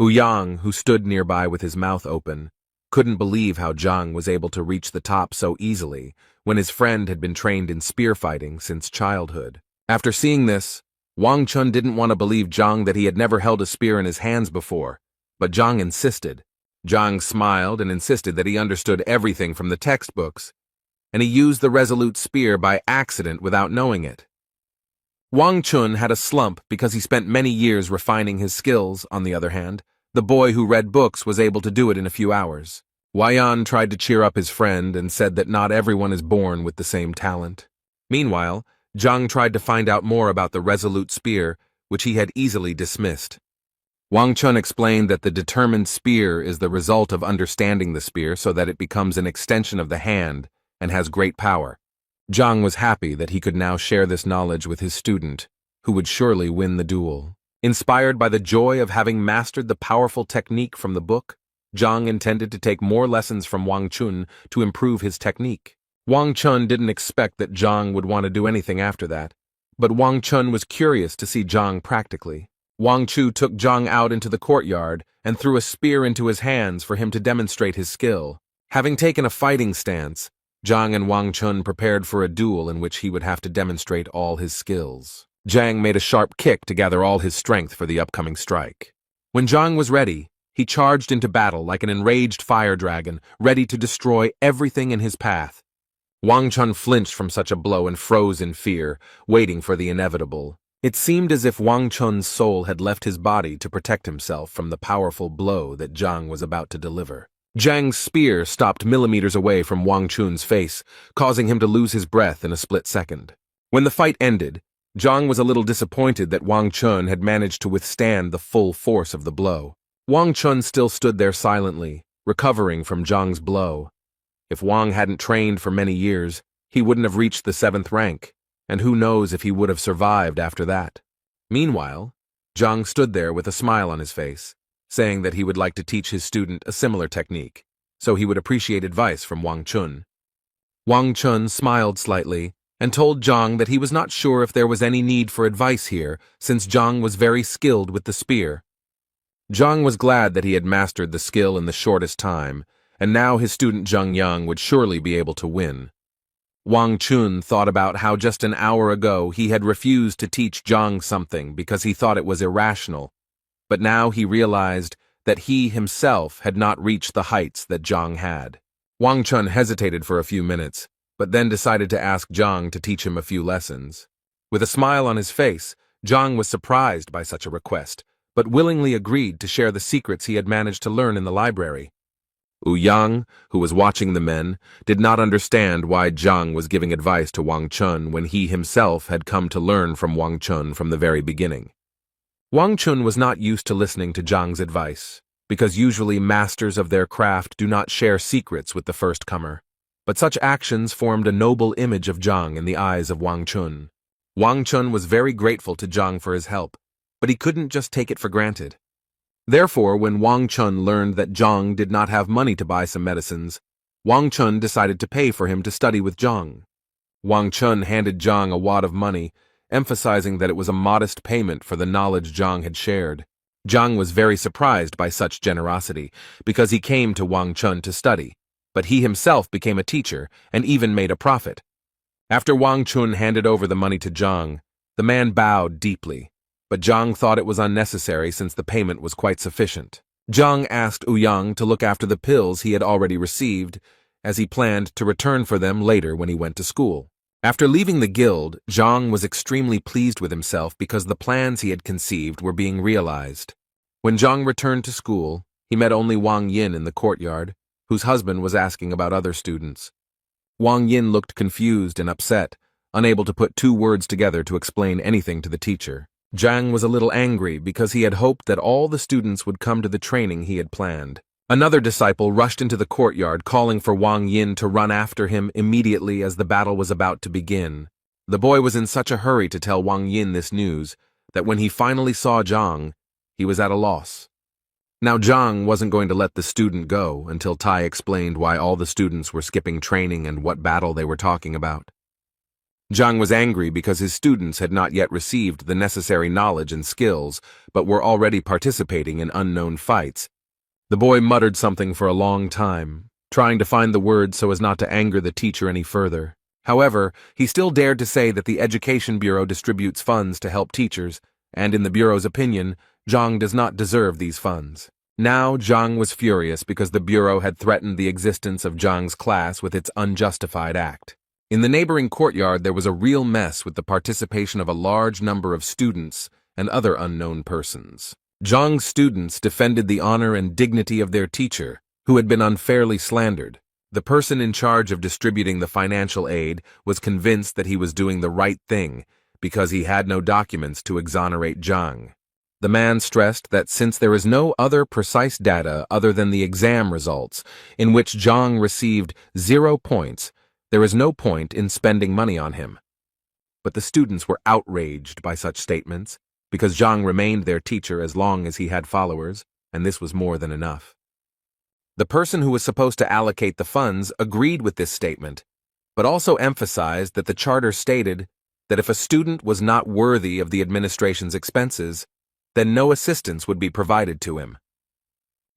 Ouyang, who stood nearby with his mouth open, couldn't believe how Zhang was able to reach the top so easily when his friend had been trained in spear fighting since childhood. After seeing this, Wang Chun didn't want to believe Zhang that he had never held a spear in his hands before, but Zhang insisted. Zhang smiled and insisted that he understood everything from the textbooks, and he used the resolute spear by accident without knowing it. Wang Chun had a slump because he spent many years refining his skills, on the other hand, The boy who read books was able to do it in a few hours. Wayan tried to cheer up his friend and said that not everyone is born with the same talent. Meanwhile, Zhang tried to find out more about the resolute spear, which he had easily dismissed. Wang Chun explained that the determined spear is the result of understanding the spear so that it becomes an extension of the hand and has great power. Zhang was happy that he could now share this knowledge with his student, who would surely win the duel. Inspired by the joy of having mastered the powerful technique from the book, Zhang intended to take more lessons from Wang Chun to improve his technique. Wang Chun didn't expect that Zhang would want to do anything after that, but Wang Chun was curious to see Zhang practically. Wang Chu took Zhang out into the courtyard and threw a spear into his hands for him to demonstrate his skill. Having taken a fighting stance, Zhang and Wang Chun prepared for a duel in which he would have to demonstrate all his skills. Zhang made a sharp kick to gather all his strength for the upcoming strike. When Zhang was ready, he charged into battle like an enraged fire dragon, ready to destroy everything in his path. Wang Chun flinched from such a blow and froze in fear, waiting for the inevitable. It seemed as if Wang Chun's soul had left his body to protect himself from the powerful blow that Zhang was about to deliver. Zhang's spear stopped millimeters away from Wang Chun's face, causing him to lose his breath in a split second. When the fight ended, Zhang was a little disappointed that Wang Chun had managed to withstand the full force of the blow. Wang Chun still stood there silently, recovering from Zhang's blow. If Wang hadn't trained for many years, he wouldn't have reached the 7th rank, and who knows if he would have survived after that. Meanwhile, Zhang stood there with a smile on his face, saying that he would like to teach his student a similar technique, so he would appreciate advice from Wang Chun. Wang Chun smiled slightly and told Zhang that he was not sure if there was any need for advice here, since Zhang was very skilled with the spear. Zhang was glad that he had mastered the skill in the shortest time, and now his student Zhang Yang would surely be able to win. Wang Chun thought about how just an hour ago he had refused to teach Zhang something because he thought it was irrational, but now he realized that he himself had not reached the heights that Zhang had. Wang Chun hesitated for a few minutes, but then decided to ask Zhang to teach him a few lessons. With a smile on his face, Zhang was surprised by such a request, but willingly agreed to share the secrets he had managed to learn in the library. Yang, who was watching the men, did not understand why Zhang was giving advice to Wang Chun when he himself had come to learn from Wang Chun from the very beginning. Wang Chun was not used to listening to Zhang's advice, because usually masters of their craft do not share secrets with the first comer. But such actions formed a noble image of Zhang in the eyes of Wang Chun. Wang Chun was very grateful to Zhang for his help, but he couldn't just take it for granted. Therefore, when Wang Chun learned that Zhang did not have money to buy some medicines, Wang Chun decided to pay for him to study with Zhang. Wang Chun handed Zhang a wad of money, emphasizing that it was a modest payment for the knowledge Zhang had shared. Zhang was very surprised by such generosity, because he came to Wang Chun to study, but he himself became a teacher and even made a profit. After Wang Chun handed over the money to Zhang, the man bowed deeply. But Zhang thought it was unnecessary since the payment was quite sufficient. Zhang asked Yang to look after the pills he had already received, as he planned to return for them later when he went to school. After leaving the guild, Zhang was extremely pleased with himself because the plans he had conceived were being realized. When Zhang returned to school, he met only Wang Yin in the courtyard, whose husband was asking about other students. Wang Yin looked confused and upset, unable to put 2 words together to explain anything to the teacher. Zhang was a little angry because he had hoped that all the students would come to the training he had planned. Another disciple rushed into the courtyard calling for Wang Yin to run after him immediately as the battle was about to begin. The boy was in such a hurry to tell Wang Yin this news that when he finally saw Zhang, he was at a loss. Now Zhang wasn't going to let the student go until Tai explained why all the students were skipping training and what battle they were talking about. Zhang was angry because his students had not yet received the necessary knowledge and skills, but were already participating in unknown fights. The boy muttered something for a long time, trying to find the words so as not to anger the teacher any further. However, he still dared to say that the Education Bureau distributes funds to help teachers, and in the Bureau's opinion, Zhang does not deserve these funds. Now Zhang was furious because the Bureau had threatened the existence of Zhang's class with its unjustified act. In the neighboring courtyard, there was a real mess with the participation of a large number of students and other unknown persons. Zhang's students defended the honor and dignity of their teacher, who had been unfairly slandered. The person in charge of distributing the financial aid was convinced that he was doing the right thing because he had no documents to exonerate Zhang. The man stressed that since there is no other precise data other than the exam results, in which Zhang received 0 points, there is no point in spending money on him. But the students were outraged by such statements, because Zhang remained their teacher as long as he had followers, and this was more than enough. The person who was supposed to allocate the funds agreed with this statement, but also emphasized that the charter stated that if a student was not worthy of the administration's expenses, then no assistance would be provided to him.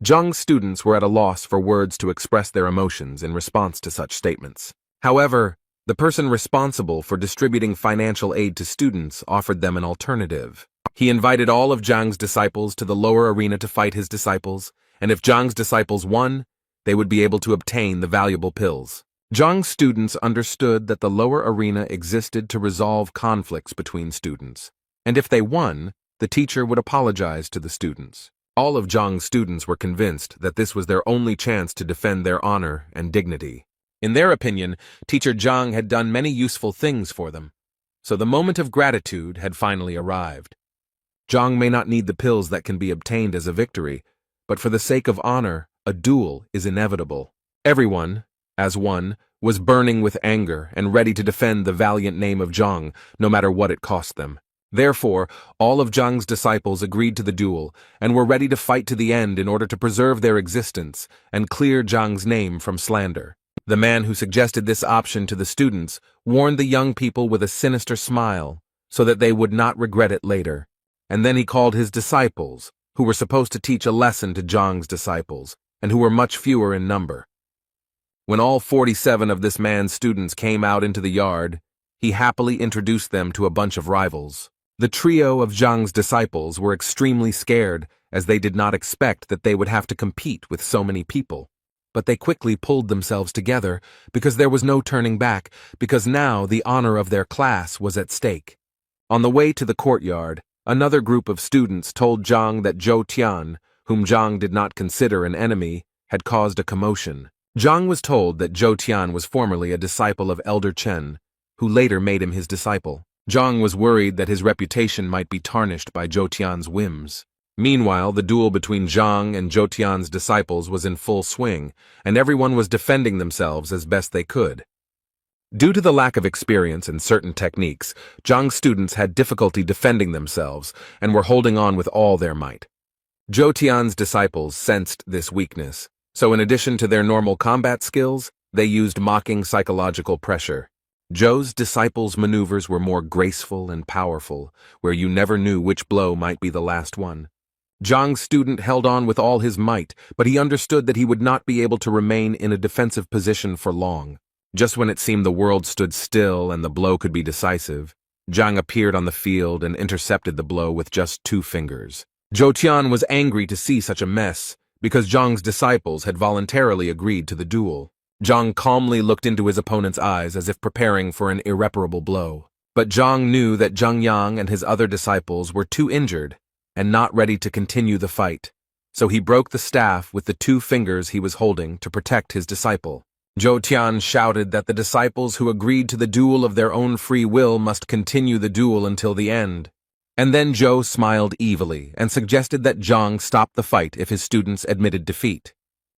Zhang's students were at a loss for words to express their emotions in response to such statements. However, the person responsible for distributing financial aid to students offered them an alternative. He invited all of Zhang's disciples to the lower arena to fight his disciples, and if Zhang's disciples won, they would be able to obtain the valuable pills. Zhang's students understood that the lower arena existed to resolve conflicts between students, and if they won, the teacher would apologize to the students. All of Zhang's students were convinced that this was their only chance to defend their honor and dignity. In their opinion, Teacher Zhang had done many useful things for them, so the moment of gratitude had finally arrived. Zhang may not need the pills that can be obtained as a victory, but for the sake of honor, a duel is inevitable. Everyone, as one, was burning with anger and ready to defend the valiant name of Zhang, no matter what it cost them. Therefore, all of Zhang's disciples agreed to the duel and were ready to fight to the end in order to preserve their existence and clear Zhang's name from slander. The man who suggested this option to the students warned the young people with a sinister smile so that they would not regret it later. And then he called his disciples, who were supposed to teach a lesson to Zhang's disciples, and who were much fewer in number. When all 47 of this man's students came out into the yard, he happily introduced them to a bunch of rivals. The trio of Zhang's disciples were extremely scared, as they did not expect that they would have to compete with so many people. But they quickly pulled themselves together, because there was no turning back, because now the honor of their class was at stake. On the way to the courtyard, another group of students told Zhang that Zhou Tian, whom Zhang did not consider an enemy, had caused a commotion. Zhang was told that Zhou Tian was formerly a disciple of Elder Chen, who later made him his disciple. Zhang was worried that his reputation might be tarnished by Zhou Tian's whims. Meanwhile, the duel between Zhang and Zhou Tian's disciples was in full swing, and everyone was defending themselves as best they could. Due to the lack of experience in certain techniques, Zhang's students had difficulty defending themselves and were holding on with all their might. Zhou Tian's disciples sensed this weakness, so in addition to their normal combat skills, they used mocking psychological pressure. Zhou's disciples' maneuvers were more graceful and powerful, where you never knew which blow might be the last one. Zhang's student held on with all his might, but he understood that he would not be able to remain in a defensive position for long. Just when it seemed the world stood still and the blow could be decisive, Zhang appeared on the field and intercepted the blow with just 2 fingers. Zhou Tian was angry to see such a mess, because Zhang's disciples had voluntarily agreed to the duel. Zhang calmly looked into his opponent's eyes as if preparing for an irreparable blow. But Zhang knew that Zhang Yang and his other disciples were too injured and not ready to continue the fight, so he broke the staff with the 2 fingers he was holding to protect his disciple. Zhou Tian shouted that the disciples who agreed to the duel of their own free will must continue the duel until the end. And then Zhou smiled evilly and suggested that Zhang stop the fight if his students admitted defeat.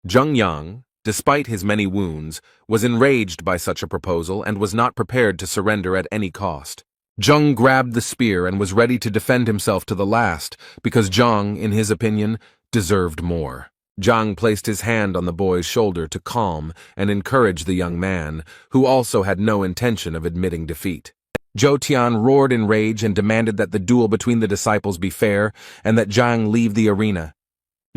Zhang Yang, despite his many wounds, was enraged by such a proposal and was not prepared to surrender at any cost. Zhang grabbed the spear and was ready to defend himself to the last, because Zhang, in his opinion, deserved more. Zhang placed his hand on the boy's shoulder to calm and encourage the young man, who also had no intention of admitting defeat. Zhou Tian roared in rage and demanded that the duel between the disciples be fair and that Zhang leave the arena.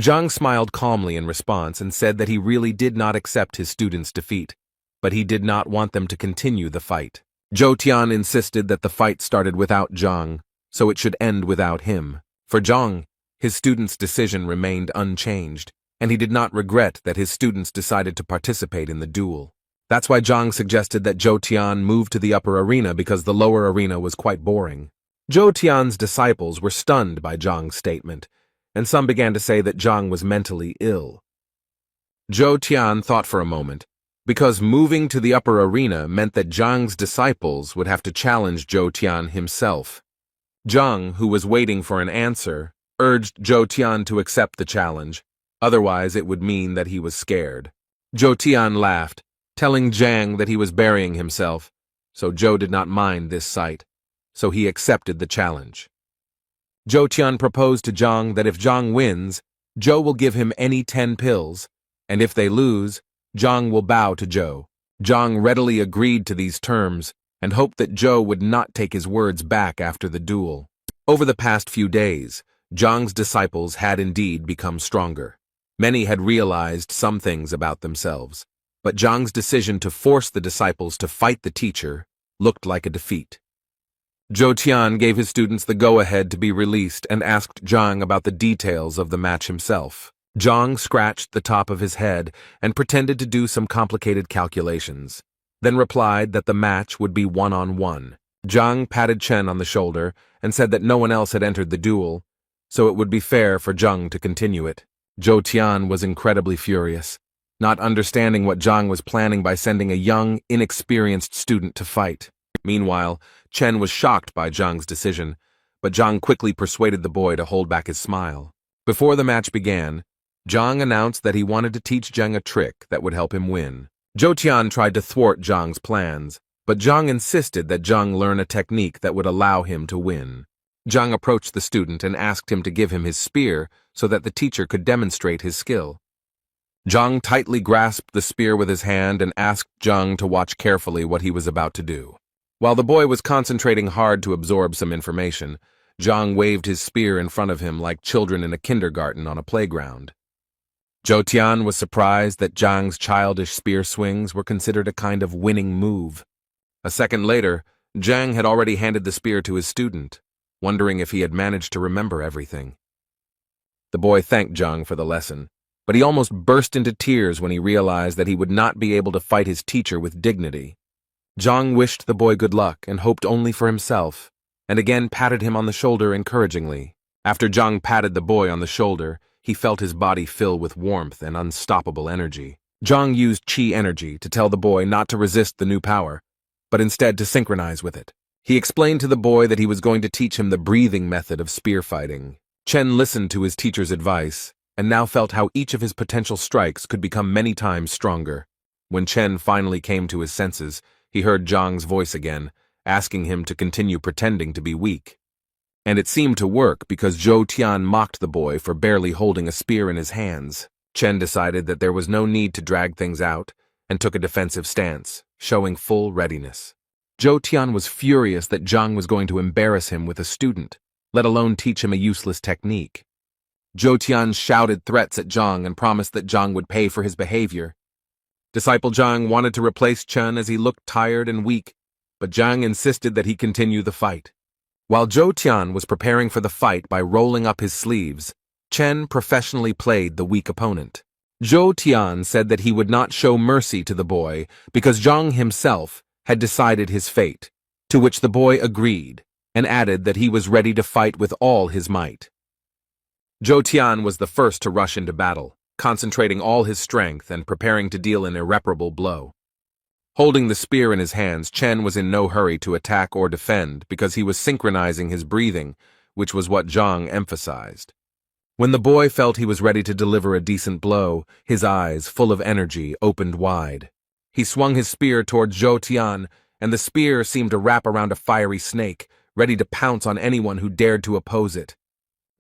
Zhang smiled calmly in response and said that he really did not accept his students' defeat, but he did not want them to continue the fight. Zhou Tian insisted that the fight started without Zhang, so it should end without him. For Zhang, his students' decision remained unchanged, and he did not regret that his students decided to participate in the duel. That's why Zhang suggested that Zhou Tian move to the upper arena because the lower arena was quite boring. Zhou Tian's disciples were stunned by Zhang's statement, and some began to say that Zhang was mentally ill. Zhou Tian thought for a moment, because moving to the upper arena meant that Zhang's disciples would have to challenge Zhou Tian himself. Zhang, who was waiting for an answer, urged Zhou Tian to accept the challenge, otherwise it would mean that he was scared. Zhou Tian laughed, telling Zhang that he was burying himself, so Zhou did not mind this sight, so he accepted the challenge. Zhou Tian proposed to Zhang that if Zhang wins, Zhou will give him any 10 pills, and if they lose, Zhang will bow to Zhou. Zhang readily agreed to these terms and hoped that Zhou would not take his words back after the duel. Over the past few days, Zhang's disciples had indeed become stronger. Many had realized some things about themselves, but Zhang's decision to force the disciples to fight the teacher looked like a defeat. Zhou Tian gave his students the go-ahead to be released and asked Zhang about the details of the match himself. Zhang scratched the top of his head and pretended to do some complicated calculations, then replied that the match would be one-on-one. Zhang patted Chen on the shoulder and said that no one else had entered the duel, so it would be fair for Zhang to continue it. Zhou Tian was incredibly furious, not understanding what Zhang was planning by sending a young, inexperienced student to fight. Meanwhile, Chen was shocked by Zhang's decision, but Zhang quickly persuaded the boy to hold back his smile. Before the match began, Zhang announced that he wanted to teach Zhang a trick that would help him win. Zhou Tian tried to thwart Zhang's plans, but Zhang insisted that Zhang learn a technique that would allow him to win. Zhang approached the student and asked him to give him his spear so that the teacher could demonstrate his skill. Zhang tightly grasped the spear with his hand and asked Zhang to watch carefully what he was about to do. While the boy was concentrating hard to absorb some information, Zhang waved his spear in front of him like children in a kindergarten on a playground. Zhou Tian was surprised that Zhang's childish spear swings were considered a kind of winning move. A second later, Zhang had already handed the spear to his student, wondering if he had managed to remember everything. The boy thanked Zhang for the lesson, but he almost burst into tears when he realized that he would not be able to fight his teacher with dignity. Zhang wished the boy good luck and hoped only for himself, and again patted him on the shoulder encouragingly. After Zhang patted the boy on the shoulder, he felt his body fill with warmth and unstoppable energy. Zhang used Qi energy to tell the boy not to resist the new power, but instead to synchronize with it. He explained to the boy that he was going to teach him the breathing method of spear fighting. Chen listened to his teacher's advice, and now felt how each of his potential strikes could become many times stronger. When Chen finally came to his senses, he heard Zhang's voice again, asking him to continue pretending to be weak. And it seemed to work because Zhou Tian mocked the boy for barely holding a spear in his hands. Chen decided that there was no need to drag things out and took a defensive stance, showing full readiness. Zhou Tian was furious that Zhang was going to embarrass him with a student, let alone teach him a useless technique. Zhou Tian shouted threats at Zhang and promised that Zhang would pay for his behavior. Disciple Zhang wanted to replace Chen as he looked tired and weak, but Zhang insisted that he continue the fight. While Zhou Tian was preparing for the fight by rolling up his sleeves, Chen professionally played the weak opponent. Zhou Tian said that he would not show mercy to the boy because Zhang himself had decided his fate, to which the boy agreed and added that he was ready to fight with all his might. Zhou Tian was the first to rush into battle, concentrating all his strength and preparing to deal an irreparable blow. Holding the spear in his hands, Chen was in no hurry to attack or defend because he was synchronizing his breathing, which was what Zhang emphasized. When the boy felt he was ready to deliver a decent blow, his eyes, full of energy, opened wide. He swung his spear toward Zhou Tian, and the spear seemed to wrap around a fiery snake, ready to pounce on anyone who dared to oppose it.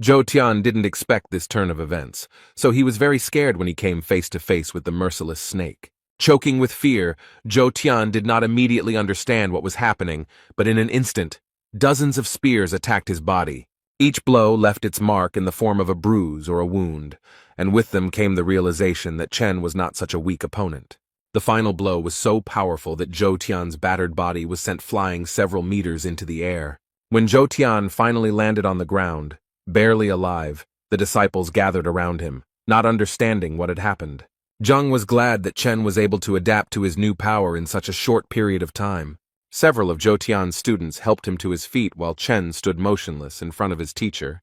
Zhou Tian didn't expect this turn of events, so he was very scared when he came face to face with the merciless snake. Choking with fear, Zhou Tian did not immediately understand what was happening, but in an instant, dozens of spears attacked his body. Each blow left its mark in the form of a bruise or a wound, and with them came the realization that Chen was not such a weak opponent. The final blow was so powerful that Zhou Tian's battered body was sent flying several meters into the air. When Zhou Tian finally landed on the ground, barely alive, the disciples gathered around him, not understanding what had happened. Zhang was glad that Chen was able to adapt to his new power in such a short period of time. Several of Zhou Tian's students helped him to his feet while Chen stood motionless in front of his teacher.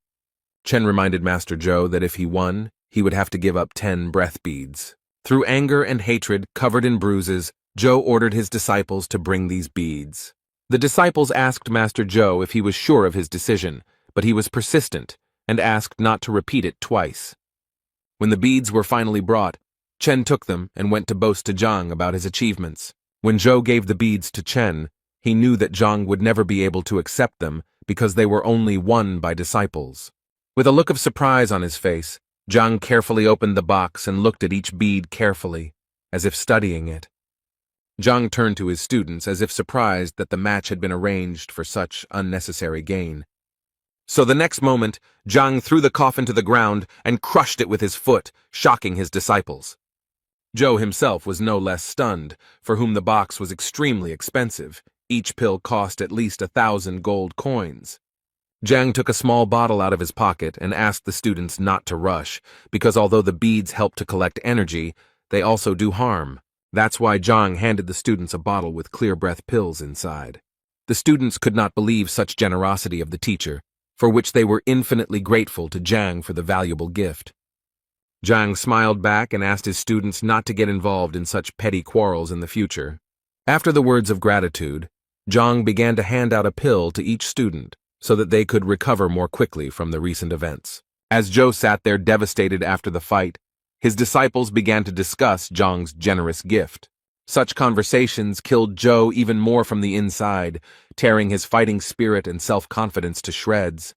Chen reminded Master Zhou that if he won, he would have to give up 10 breath beads. Through anger and hatred, covered in bruises, Zhou ordered his disciples to bring these beads. The disciples asked Master Zhou if he was sure of his decision, but he was persistent and asked not to repeat it twice. When the beads were finally brought, Chen took them and went to boast to Zhang about his achievements. When Zhou gave the beads to Chen, he knew that Zhang would never be able to accept them because they were only won by disciples. With a look of surprise on his face, Zhang carefully opened the box and looked at each bead carefully, as if studying it. Zhang turned to his students as if surprised that the match had been arranged for such unnecessary gain. So the next moment, Zhang threw the coffin to the ground and crushed it with his foot, shocking his disciples. Zhou himself was no less stunned, for whom the box was extremely expensive. Each pill cost at least 1,000 gold coins. Zhang took a small bottle out of his pocket and asked the students not to rush, because although the beads help to collect energy, they also do harm. That's why Zhang handed the students a bottle with clear breath pills inside. The students could not believe such generosity of the teacher, for which they were infinitely grateful to Zhang for the valuable gift. Zhang smiled back and asked his students not to get involved in such petty quarrels in the future. After the words of gratitude, Zhang began to hand out a pill to each student so that they could recover more quickly from the recent events. As Zhou sat there devastated after the fight, his disciples began to discuss Zhang's generous gift. Such conversations killed Zhou even more from the inside, tearing his fighting spirit and self-confidence to shreds.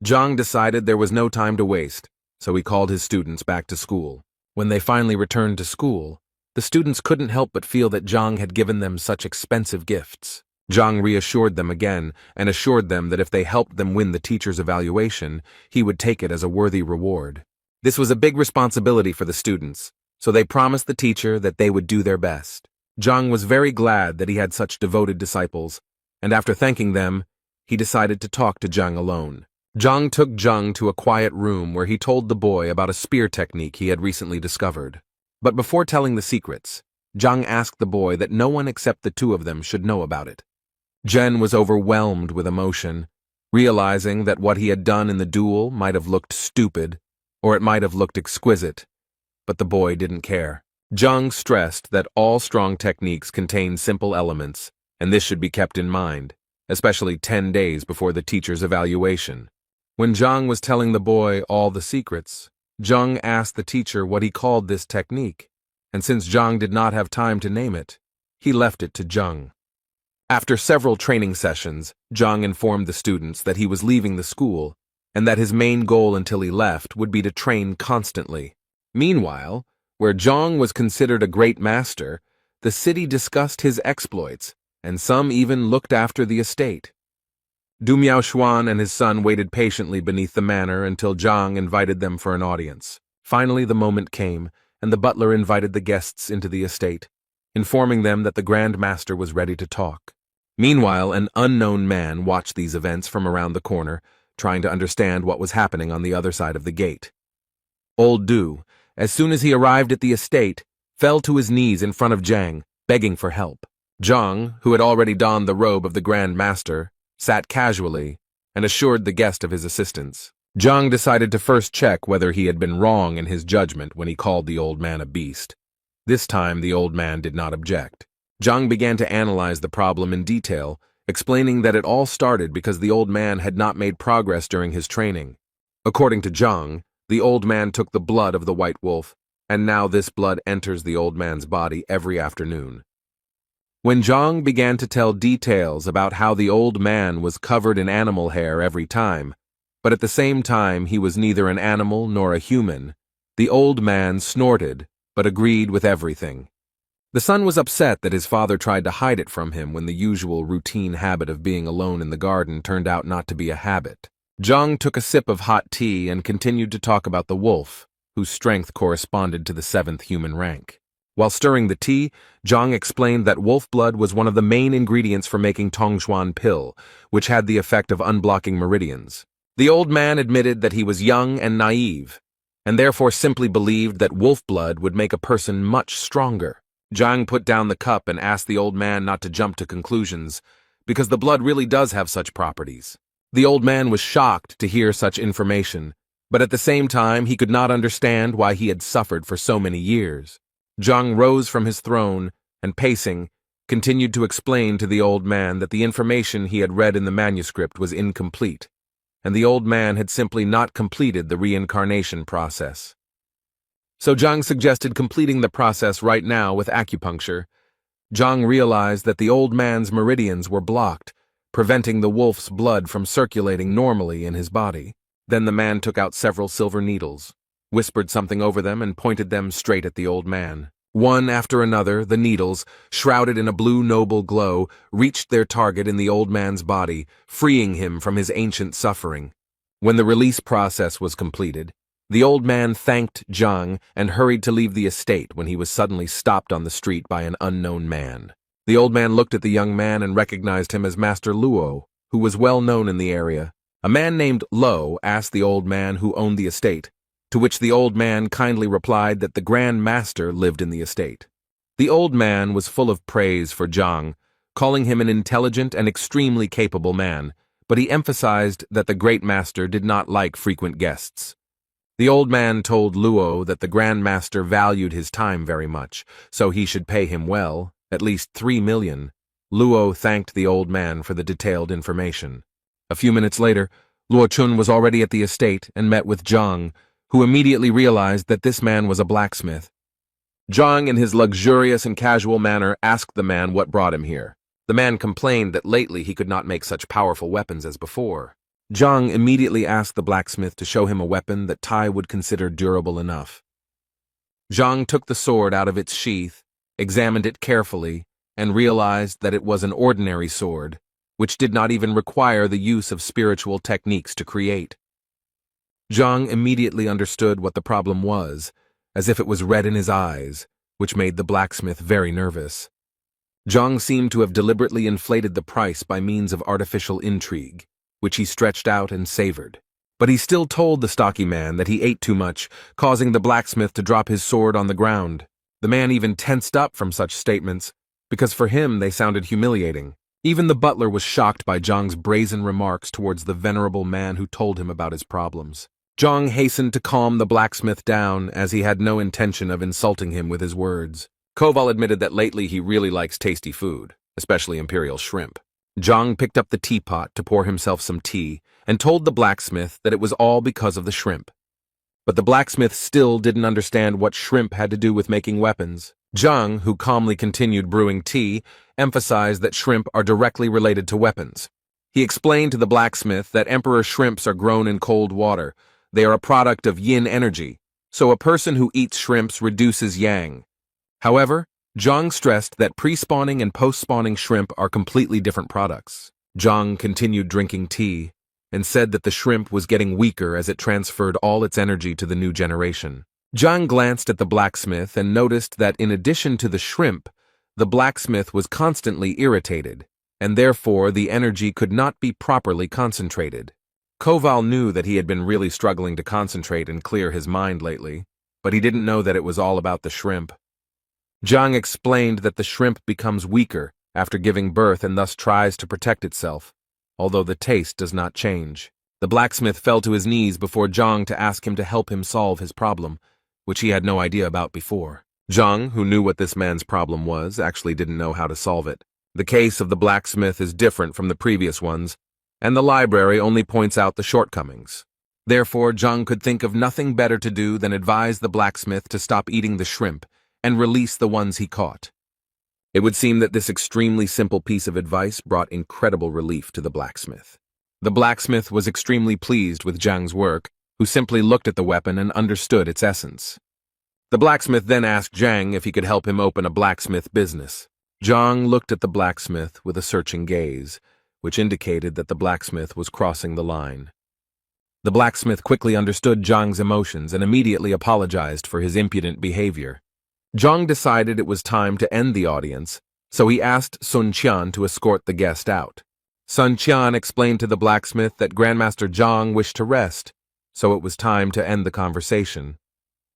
Zhang decided there was no time to waste, so he called his students back to school. When they finally returned to school, the students couldn't help but feel that Zhang had given them such expensive gifts. Zhang reassured them again and assured them that if they helped them win the teacher's evaluation, he would take it as a worthy reward. This was a big responsibility for the students, so they promised the teacher that they would do their best. Zhang was very glad that he had such devoted disciples, and after thanking them, he decided to talk to Zhang alone. Zhang took Zhang to a quiet room where he told the boy about a spear technique he had recently discovered. But before telling the secrets, Zhang asked the boy that no one except the two of them should know about it. Zhen was overwhelmed with emotion, realizing that what he had done in the duel might have looked stupid, or it might have looked exquisite, but the boy didn't care. Zhang stressed that all strong techniques contain simple elements, and this should be kept in mind, especially 10 days before the teacher's evaluation. When Zhang was telling the boy all the secrets, Zhang asked the teacher what he called this technique, and since Zhang did not have time to name it, he left it to Zhang. After several training sessions, Zhang informed the students that he was leaving the school and that his main goal until he left would be to train constantly. Meanwhile, where Zhang was considered a great master, the city discussed his exploits, and some even looked after the estate. Du Miaoshuan and his son waited patiently beneath the manor until Zhang invited them for an audience. Finally, the moment came, and the butler invited the guests into the estate, informing them that the Grand Master was ready to talk. Meanwhile, an unknown man watched these events from around the corner, trying to understand what was happening on the other side of the gate. Old Du, as soon as he arrived at the estate, fell to his knees in front of Zhang, begging for help. Zhang, who had already donned the robe of the Grand Master, sat casually and assured the guest of his assistance. Zhang decided to first check whether he had been wrong in his judgment when he called the old man a beast. This time, the old man did not object. Zhang began to analyze the problem in detail, explaining that it all started because the old man had not made progress during his training. According to Zhang, the old man took the blood of the white wolf, and now this blood enters the old man's body every afternoon. When Zhang began to tell details about how the old man was covered in animal hair every time, but at the same time he was neither an animal nor a human, the old man snorted, but agreed with everything. The son was upset that his father tried to hide it from him when the usual routine habit of being alone in the garden turned out not to be a habit. Zhang took a sip of hot tea and continued to talk about the wolf, whose strength corresponded to the 7th human rank. While stirring the tea, Zhang explained that wolf blood was one of the main ingredients for making Tongxuan pill, which had the effect of unblocking meridians. The old man admitted that he was young and naive, and therefore simply believed that wolf blood would make a person much stronger. Zhang put down the cup and asked the old man not to jump to conclusions, because the blood really does have such properties. The old man was shocked to hear such information, but at the same time he could not understand why he had suffered for so many years. Zhang rose from his throne and, pacing, continued to explain to the old man that the information he had read in the manuscript was incomplete, and the old man had simply not completed the reincarnation process. So Zhang suggested completing the process right now with acupuncture. Zhang realized that the old man's meridians were blocked, preventing the wolf's blood from circulating normally in his body. Then the man took out several silver needles, whispered something over them, and pointed them straight at the old man. One after another, the needles, shrouded in a blue noble glow, reached their target in the old man's body, freeing him from his ancient suffering. When the release process was completed, the old man thanked Zhang and hurried to leave the estate when he was suddenly stopped on the street by an unknown man. The old man looked at the young man and recognized him as Master Luo, who was well known in the area. A man named Lo asked the old man who owned the estate, to which the old man kindly replied that the Grand Master lived in the estate. The old man was full of praise for Zhang, calling him an intelligent and extremely capable man, but he emphasized that the Great Master did not like frequent guests. The old man told Luo that the Grand Master valued his time very much, so he should pay him well, at least 3 million. Luo thanked the old man for the detailed information. A few minutes later, Luo Chun was already at the estate and met with Zhang, who immediately realized that this man was a blacksmith. Zhang, in his luxurious and casual manner, asked the man what brought him here. The man complained that lately he could not make such powerful weapons as before. Zhang immediately asked the blacksmith to show him a weapon that Tai would consider durable enough. Zhang took the sword out of its sheath, examined it carefully, and realized that it was an ordinary sword, which did not even require the use of spiritual techniques to create. Zhang immediately understood what the problem was, as if it was red in his eyes, which made the blacksmith very nervous. Zhang seemed to have deliberately inflated the price by means of artificial intrigue, which he stretched out and savored. But he still told the stocky man that he ate too much, causing the blacksmith to drop his sword on the ground. The man even tensed up from such statements, because for him they sounded humiliating. Even the butler was shocked by Zhang's brazen remarks towards the venerable man who told him about his problems. Zhang hastened to calm the blacksmith down, as he had no intention of insulting him with his words. Koval admitted that lately he really likes tasty food, especially imperial shrimp. Zhang picked up the teapot to pour himself some tea and told the blacksmith that it was all because of the shrimp. But the blacksmith still didn't understand what shrimp had to do with making weapons. Zhang, who calmly continued brewing tea, emphasized that shrimp are directly related to weapons. He explained to the blacksmith that emperor shrimps are grown in cold water. They are a product of yin energy, so a person who eats shrimps reduces yang. However, Zhang stressed that pre-spawning and post-spawning shrimp are completely different products. Zhang continued drinking tea and said that the shrimp was getting weaker as it transferred all its energy to the new generation. Zhang glanced at the blacksmith and noticed that in addition to the shrimp, the blacksmith was constantly irritated, and therefore the energy could not be properly concentrated. Koval knew that he had been really struggling to concentrate and clear his mind lately, but he didn't know that it was all about the shrimp. Zhang explained that the shrimp becomes weaker after giving birth and thus tries to protect itself, although the taste does not change. The blacksmith fell to his knees before Zhang to ask him to help him solve his problem, which he had no idea about before. Zhang, who knew what this man's problem was, actually didn't know how to solve it. The case of the blacksmith is different from the previous ones, and the library only points out the shortcomings. Therefore, Zhang could think of nothing better to do than advise the blacksmith to stop eating the shrimp and release the ones he caught. It would seem that this extremely simple piece of advice brought incredible relief to the blacksmith. The blacksmith was extremely pleased with Zhang's work, who simply looked at the weapon and understood its essence. The blacksmith then asked Zhang if he could help him open a blacksmith business. Zhang looked at the blacksmith with a searching gaze, which indicated that the blacksmith was crossing the line. The blacksmith quickly understood Zhang's emotions and immediately apologized for his impudent behavior. Zhang decided it was time to end the audience, so he asked Sun Qian to escort the guest out. Sun Qian explained to the blacksmith that Grandmaster Zhang wished to rest, so it was time to end the conversation.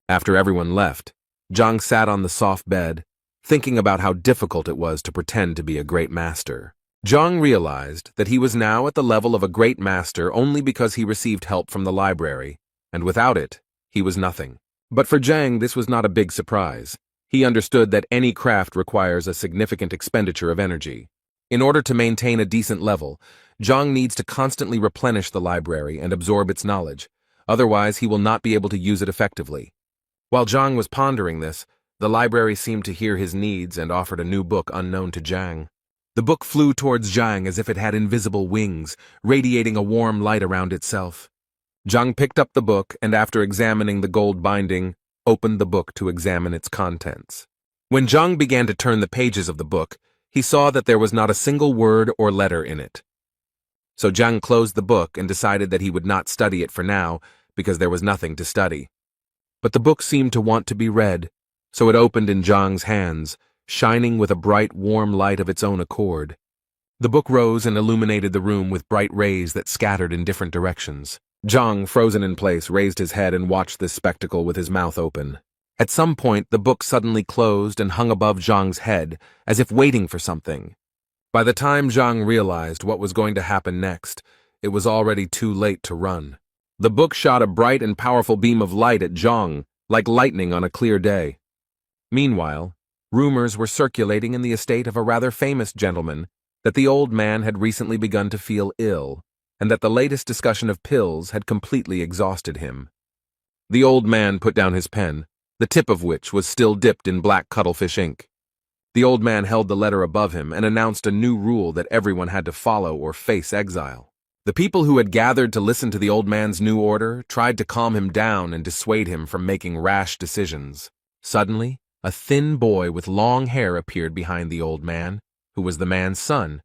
After everyone left, Zhang sat on the soft bed, thinking about how difficult it was to pretend to be a great master. Zhang realized that he was now at the level of a great master only because he received help from the library, and without it, he was nothing. But for Zhang, this was not a big surprise. He understood that any craft requires a significant expenditure of energy. In order to maintain a decent level, Zhang needs to constantly replenish the library and absorb its knowledge, otherwise he will not be able to use it effectively. While Zhang was pondering this, the library seemed to hear his needs and offered a new book unknown to Zhang. The book flew towards Zhang as if it had invisible wings, radiating a warm light around itself. Zhang picked up the book and, after examining the gold binding, opened the book to examine its contents. When Zhang began to turn the pages of the book, he saw that there was not a single word or letter in it. So Zhang closed the book and decided that he would not study it for now because there was nothing to study. But the book seemed to want to be read, so it opened in Zhang's hands, shining with a bright, warm light of its own accord. The book rose and illuminated the room with bright rays that scattered in different directions. Zhang, frozen in place, raised his head and watched this spectacle with his mouth open. At some point, the book suddenly closed and hung above Zhang's head, as if waiting for something. By the time Zhang realized what was going to happen next, it was already too late to run. The book shot a bright and powerful beam of light at Zhang, like lightning on a clear day. Meanwhile, rumors were circulating in the estate of a rather famous gentleman that the old man had recently begun to feel ill, and that the latest discussion of pills had completely exhausted him. The old man put down his pen, the tip of which was still dipped in black cuttlefish ink. The old man held the letter above him and announced a new rule that everyone had to follow or face exile. The people who had gathered to listen to the old man's new order tried to calm him down and dissuade him from making rash decisions. Suddenly, a thin boy with long hair appeared behind the old man, who was the man's son.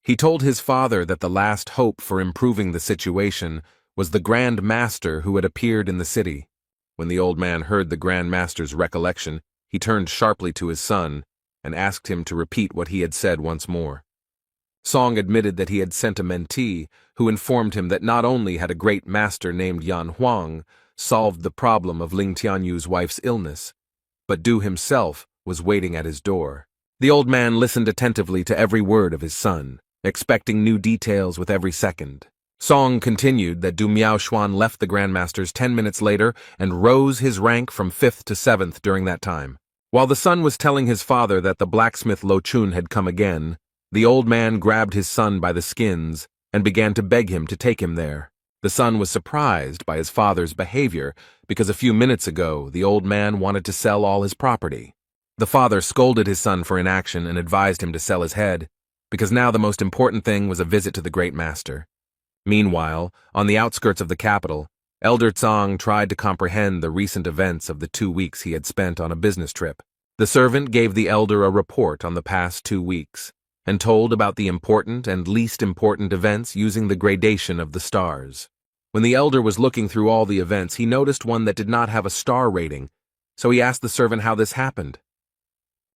He told his father that the last hope for improving the situation was the Grand Master who had appeared in the city. When the old man heard the Grand Master's recollection, he turned sharply to his son and asked him to repeat what he had said once more. Song admitted that he had sent a mentee who informed him that not only had a great master named Yan Huang solved the problem of Ling Tianyu's wife's illness, but Du himself was waiting at his door. The old man listened attentively to every word of his son, expecting new details with every second. Song continued that Du Miaoshuan left the Grandmasters 10 minutes later and rose his rank from 5th to 7th during that time. While the son was telling his father that the blacksmith Lo Chun had come again, the old man grabbed his son by the skins and began to beg him to take him there. The son was surprised by his father's behavior because a few minutes ago the old man wanted to sell all his property. The father scolded his son for inaction and advised him to sell his head, because now the most important thing was a visit to the great master. Meanwhile, on the outskirts of the capital, Elder Tsang tried to comprehend the recent events of the 2 weeks he had spent on a business trip. The servant gave the elder a report on the past 2 weeks, and told about the important and least important events using the gradation of the stars. When the elder was looking through all the events, he noticed one that did not have a star rating, so he asked the servant how this happened.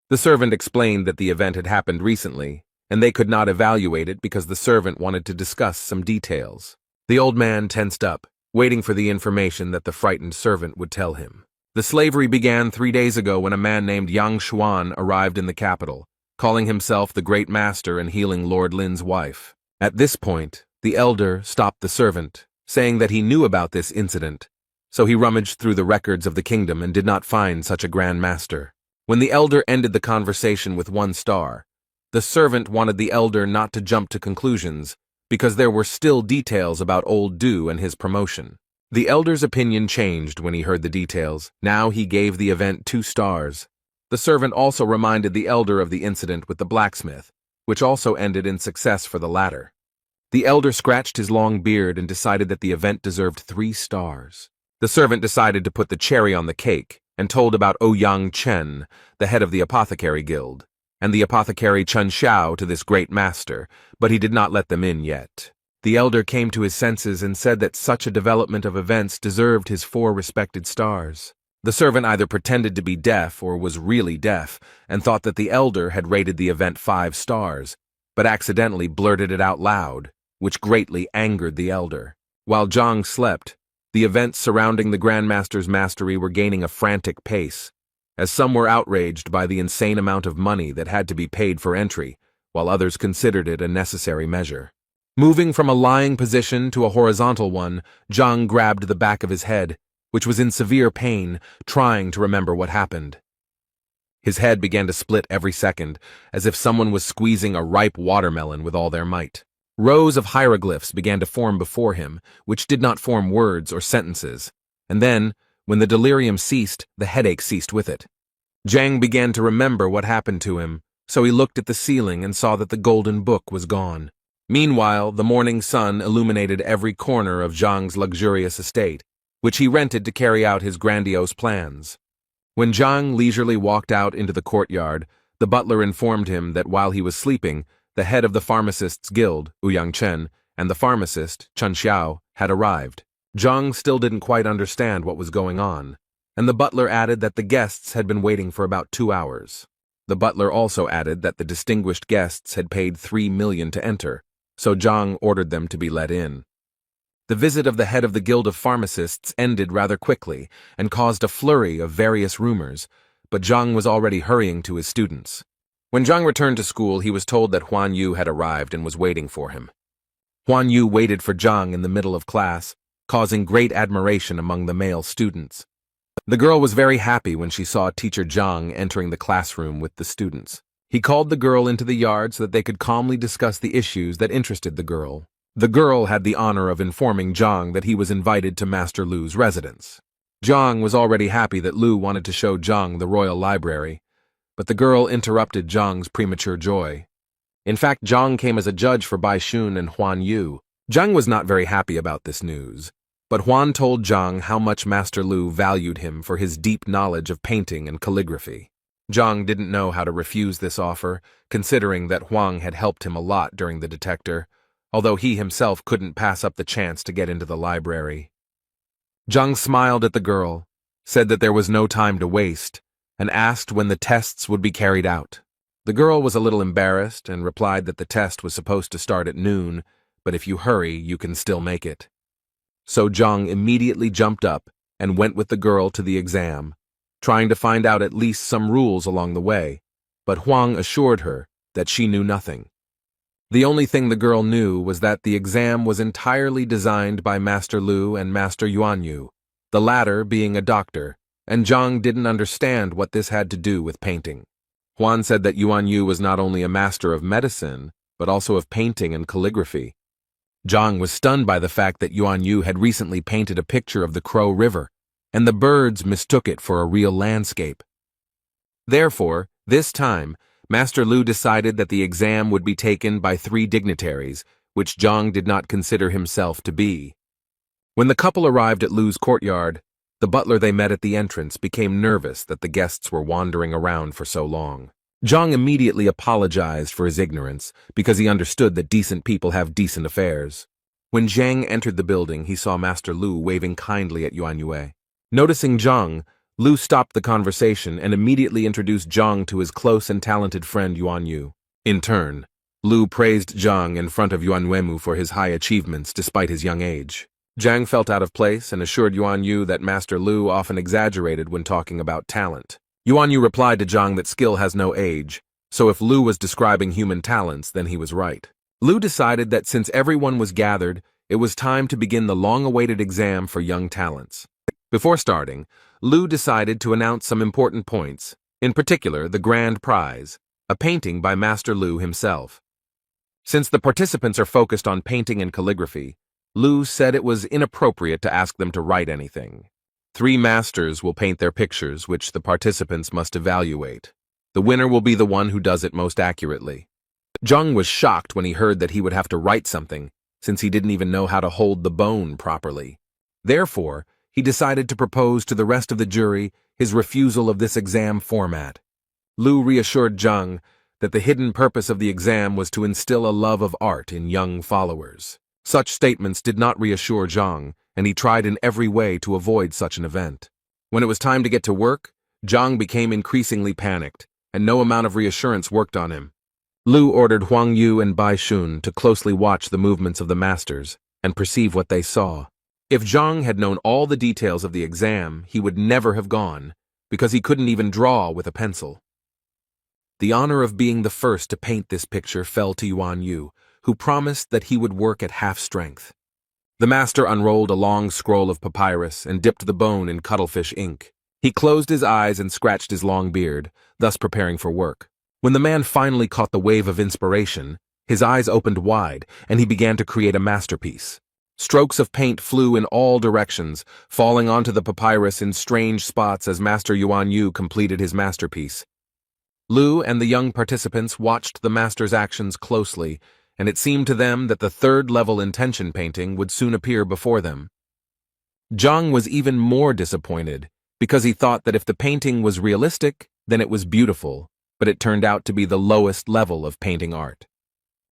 The servant explained that the event had happened recently, and they could not evaluate it because the servant wanted to discuss some details. The old man tensed up, waiting for the information that the frightened servant would tell him. The slavery began 3 days ago when a man named Yang Xuan arrived in the capital, calling himself the Great Master and healing Lord Lin's wife. At this point, the elder stopped the servant, saying that he knew about this incident, so he rummaged through the records of the kingdom and did not find such a Grand Master. When the elder ended the conversation with 1 star, the servant wanted the elder not to jump to conclusions, because there were still details about old Du and his promotion. The elder's opinion changed when he heard the details. Now he gave the event 2 stars. The servant also reminded the elder of the incident with the blacksmith, which also ended in success for the latter. The elder scratched his long beard and decided that the event deserved 3 stars. The servant decided to put the cherry on the cake and told about Ouyang Chen, the head of the apothecary guild, and the apothecary Chun Xiao to this great master, but he did not let them in yet. The elder came to his senses and said that such a development of events deserved his 4 respected stars. The servant either pretended to be deaf or was really deaf and thought that the elder had rated the event 5 stars, but accidentally blurted it out loud, which greatly angered the elder. While Zhang slept, the events surrounding the Grandmaster's mastery were gaining a frantic pace, as some were outraged by the insane amount of money that had to be paid for entry, while others considered it a necessary measure. Moving from a lying position to a horizontal one, Zhang grabbed the back of his head, which was in severe pain, trying to remember what happened. His head began to split every second, as if someone was squeezing a ripe watermelon with all their might. Rows of hieroglyphs began to form before him, which did not form words or sentences. And then, when the delirium ceased, the headache ceased with it. Zhang began to remember what happened to him, so he looked at the ceiling and saw that the golden book was gone. Meanwhile, the morning sun illuminated every corner of Zhang's luxurious estate, which he rented to carry out his grandiose plans. When Zhang leisurely walked out into the courtyard, the butler informed him that while he was sleeping, the head of the pharmacists' guild, Ouyang Chen, and the pharmacist, Chen Xiao, had arrived. Zhang still didn't quite understand what was going on, and the butler added that the guests had been waiting for about 2 hours. The butler also added that the distinguished guests had paid 3 million to enter, so Zhang ordered them to be let in. The visit of the head of the Guild of Pharmacists ended rather quickly and caused a flurry of various rumors, but Zhang was already hurrying to his students. When Zhang returned to school, he was told that Huan Yu had arrived and was waiting for him. Huan Yu waited for Zhang in the middle of class, causing great admiration among the male students. The girl was very happy when she saw teacher Zhang entering the classroom with the students. He called the girl into the yard so that they could calmly discuss the issues that interested the girl. The girl had the honor of informing Zhang that he was invited to Master Lu's residence. Zhang was already happy that Lu wanted to show Zhang the royal library, but the girl interrupted Zhang's premature joy. In fact, Zhang came as a judge for Bai Shun and Huan Yu. Zhang was not very happy about this news, but Huan told Zhang how much Master Lu valued him for his deep knowledge of painting and calligraphy. Zhang didn't know how to refuse this offer, considering that Huang had helped him a lot during the detector, although he himself couldn't pass up the chance to get into the library. Zhang smiled at the girl, said that there was no time to waste, and asked when the tests would be carried out. The girl was a little embarrassed and replied that the test was supposed to start at noon, but if you hurry, you can still make it. So Zhang immediately jumped up and went with the girl to the exam, trying to find out at least some rules along the way, but Huang assured her that she knew nothing. The only thing the girl knew was that the exam was entirely designed by Master Lu and Master Yuan Yu, the latter being a doctor, and Zhang didn't understand what this had to do with painting. Huan said that Yuan Yu was not only a master of medicine, but also of painting and calligraphy. Zhang was stunned by the fact that Yuan Yu had recently painted a picture of the Crow River, and the birds mistook it for a real landscape. Therefore, this time, Master Lu decided that the exam would be taken by 3 dignitaries, which Zhang did not consider himself to be. When the couple arrived at Lu's courtyard, the butler they met at the entrance became nervous that the guests were wandering around for so long. Zhang immediately apologized for his ignorance, because he understood that decent people have decent affairs. When Zhang entered the building, he saw Master Lu waving kindly at Yuan Yue. Noticing Zhang, Lu stopped the conversation and immediately introduced Zhang to his close and talented friend Yuan Yu. In turn, Lu praised Zhang in front of Yuan Uemu for his high achievements despite his young age. Zhang felt out of place and assured Yuan Yu that Master Lu often exaggerated when talking about talent. Yuan Yu replied to Zhang that skill has no age, so if Lu was describing human talents, then he was right. Lu decided that since everyone was gathered, it was time to begin the long-awaited exam for young talents. Before starting, Lu decided to announce some important points, in particular the grand prize, a painting by Master Lu himself. Since the participants are focused on painting and calligraphy, Lu said it was inappropriate to ask them to write anything. 3 masters will paint their pictures, which the participants must evaluate. The winner will be the one who does it most accurately. Zhang was shocked when he heard that he would have to write something, since he didn't even know how to hold the bone properly. Therefore, he decided to propose to the rest of the jury his refusal of this exam format. Lu reassured Zhang that the hidden purpose of the exam was to instill a love of art in young followers. Such statements did not reassure Zhang, and he tried in every way to avoid such an event. When it was time to get to work, Zhang became increasingly panicked, and no amount of reassurance worked on him. Lu ordered Huang Yu and Bai Shun to closely watch the movements of the masters and perceive what they saw. If Zhang had known all the details of the exam, he would never have gone, because he couldn't even draw with a pencil. The honor of being the first to paint this picture fell to Yuan Yu, who promised that he would work at half strength. The master unrolled a long scroll of papyrus and dipped the bone in cuttlefish ink. He closed his eyes and scratched his long beard, thus preparing for work. When the man finally caught the wave of inspiration, his eyes opened wide, and he began to create a masterpiece. Strokes of paint flew in all directions, falling onto the papyrus in strange spots as Master Yuan Yu completed his masterpiece. Lu and the young participants watched the master's actions closely, and it seemed to them that the third-level intention painting would soon appear before them. Zhang was even more disappointed, because he thought that if the painting was realistic, then it was beautiful, but it turned out to be the lowest level of painting art.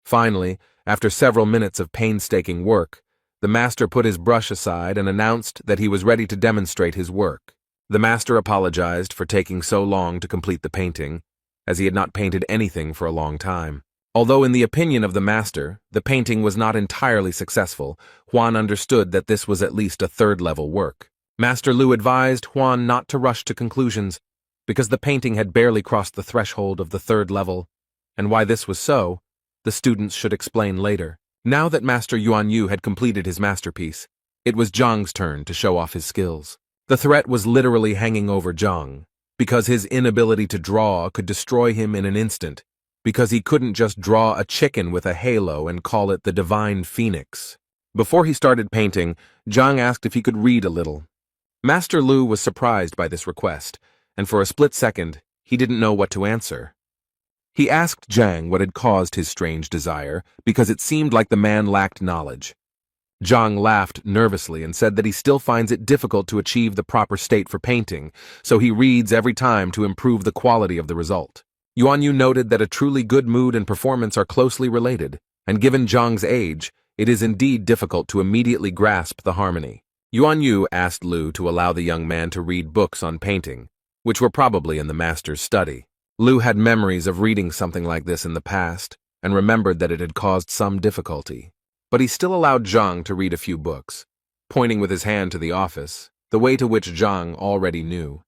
Finally, after several minutes of painstaking work, the master put his brush aside and announced that he was ready to demonstrate his work. The master apologized for taking so long to complete the painting, as he had not painted anything for a long time. Although in the opinion of the master, the painting was not entirely successful, Huan understood that this was at least a third-level work. Master Lu advised Huan not to rush to conclusions, because the painting had barely crossed the threshold of the third level, and why this was so, the students should explain later. Now that Master Yuan Yu had completed his masterpiece, it was Zhang's turn to show off his skills. The threat was literally hanging over Zhang, because his inability to draw could destroy him in an instant, because he couldn't just draw a chicken with a halo and call it the Divine Phoenix. Before he started painting, Zhang asked if he could read a little. Master Lu was surprised by this request, and for a split second, he didn't know what to answer. He asked Zhang what had caused his strange desire, because it seemed like the man lacked knowledge. Zhang laughed nervously and said that he still finds it difficult to achieve the proper state for painting, so he reads every time to improve the quality of the result. Yuan Yu noted that a truly good mood and performance are closely related, and given Zhang's age, it is indeed difficult to immediately grasp the harmony. Yuan Yu asked Lu to allow the young man to read books on painting, which were probably in the master's study. Lu had memories of reading something like this in the past, and remembered that it had caused some difficulty. But he still allowed Zhang to read a few books, pointing with his hand to the office, the way to which Zhang already knew.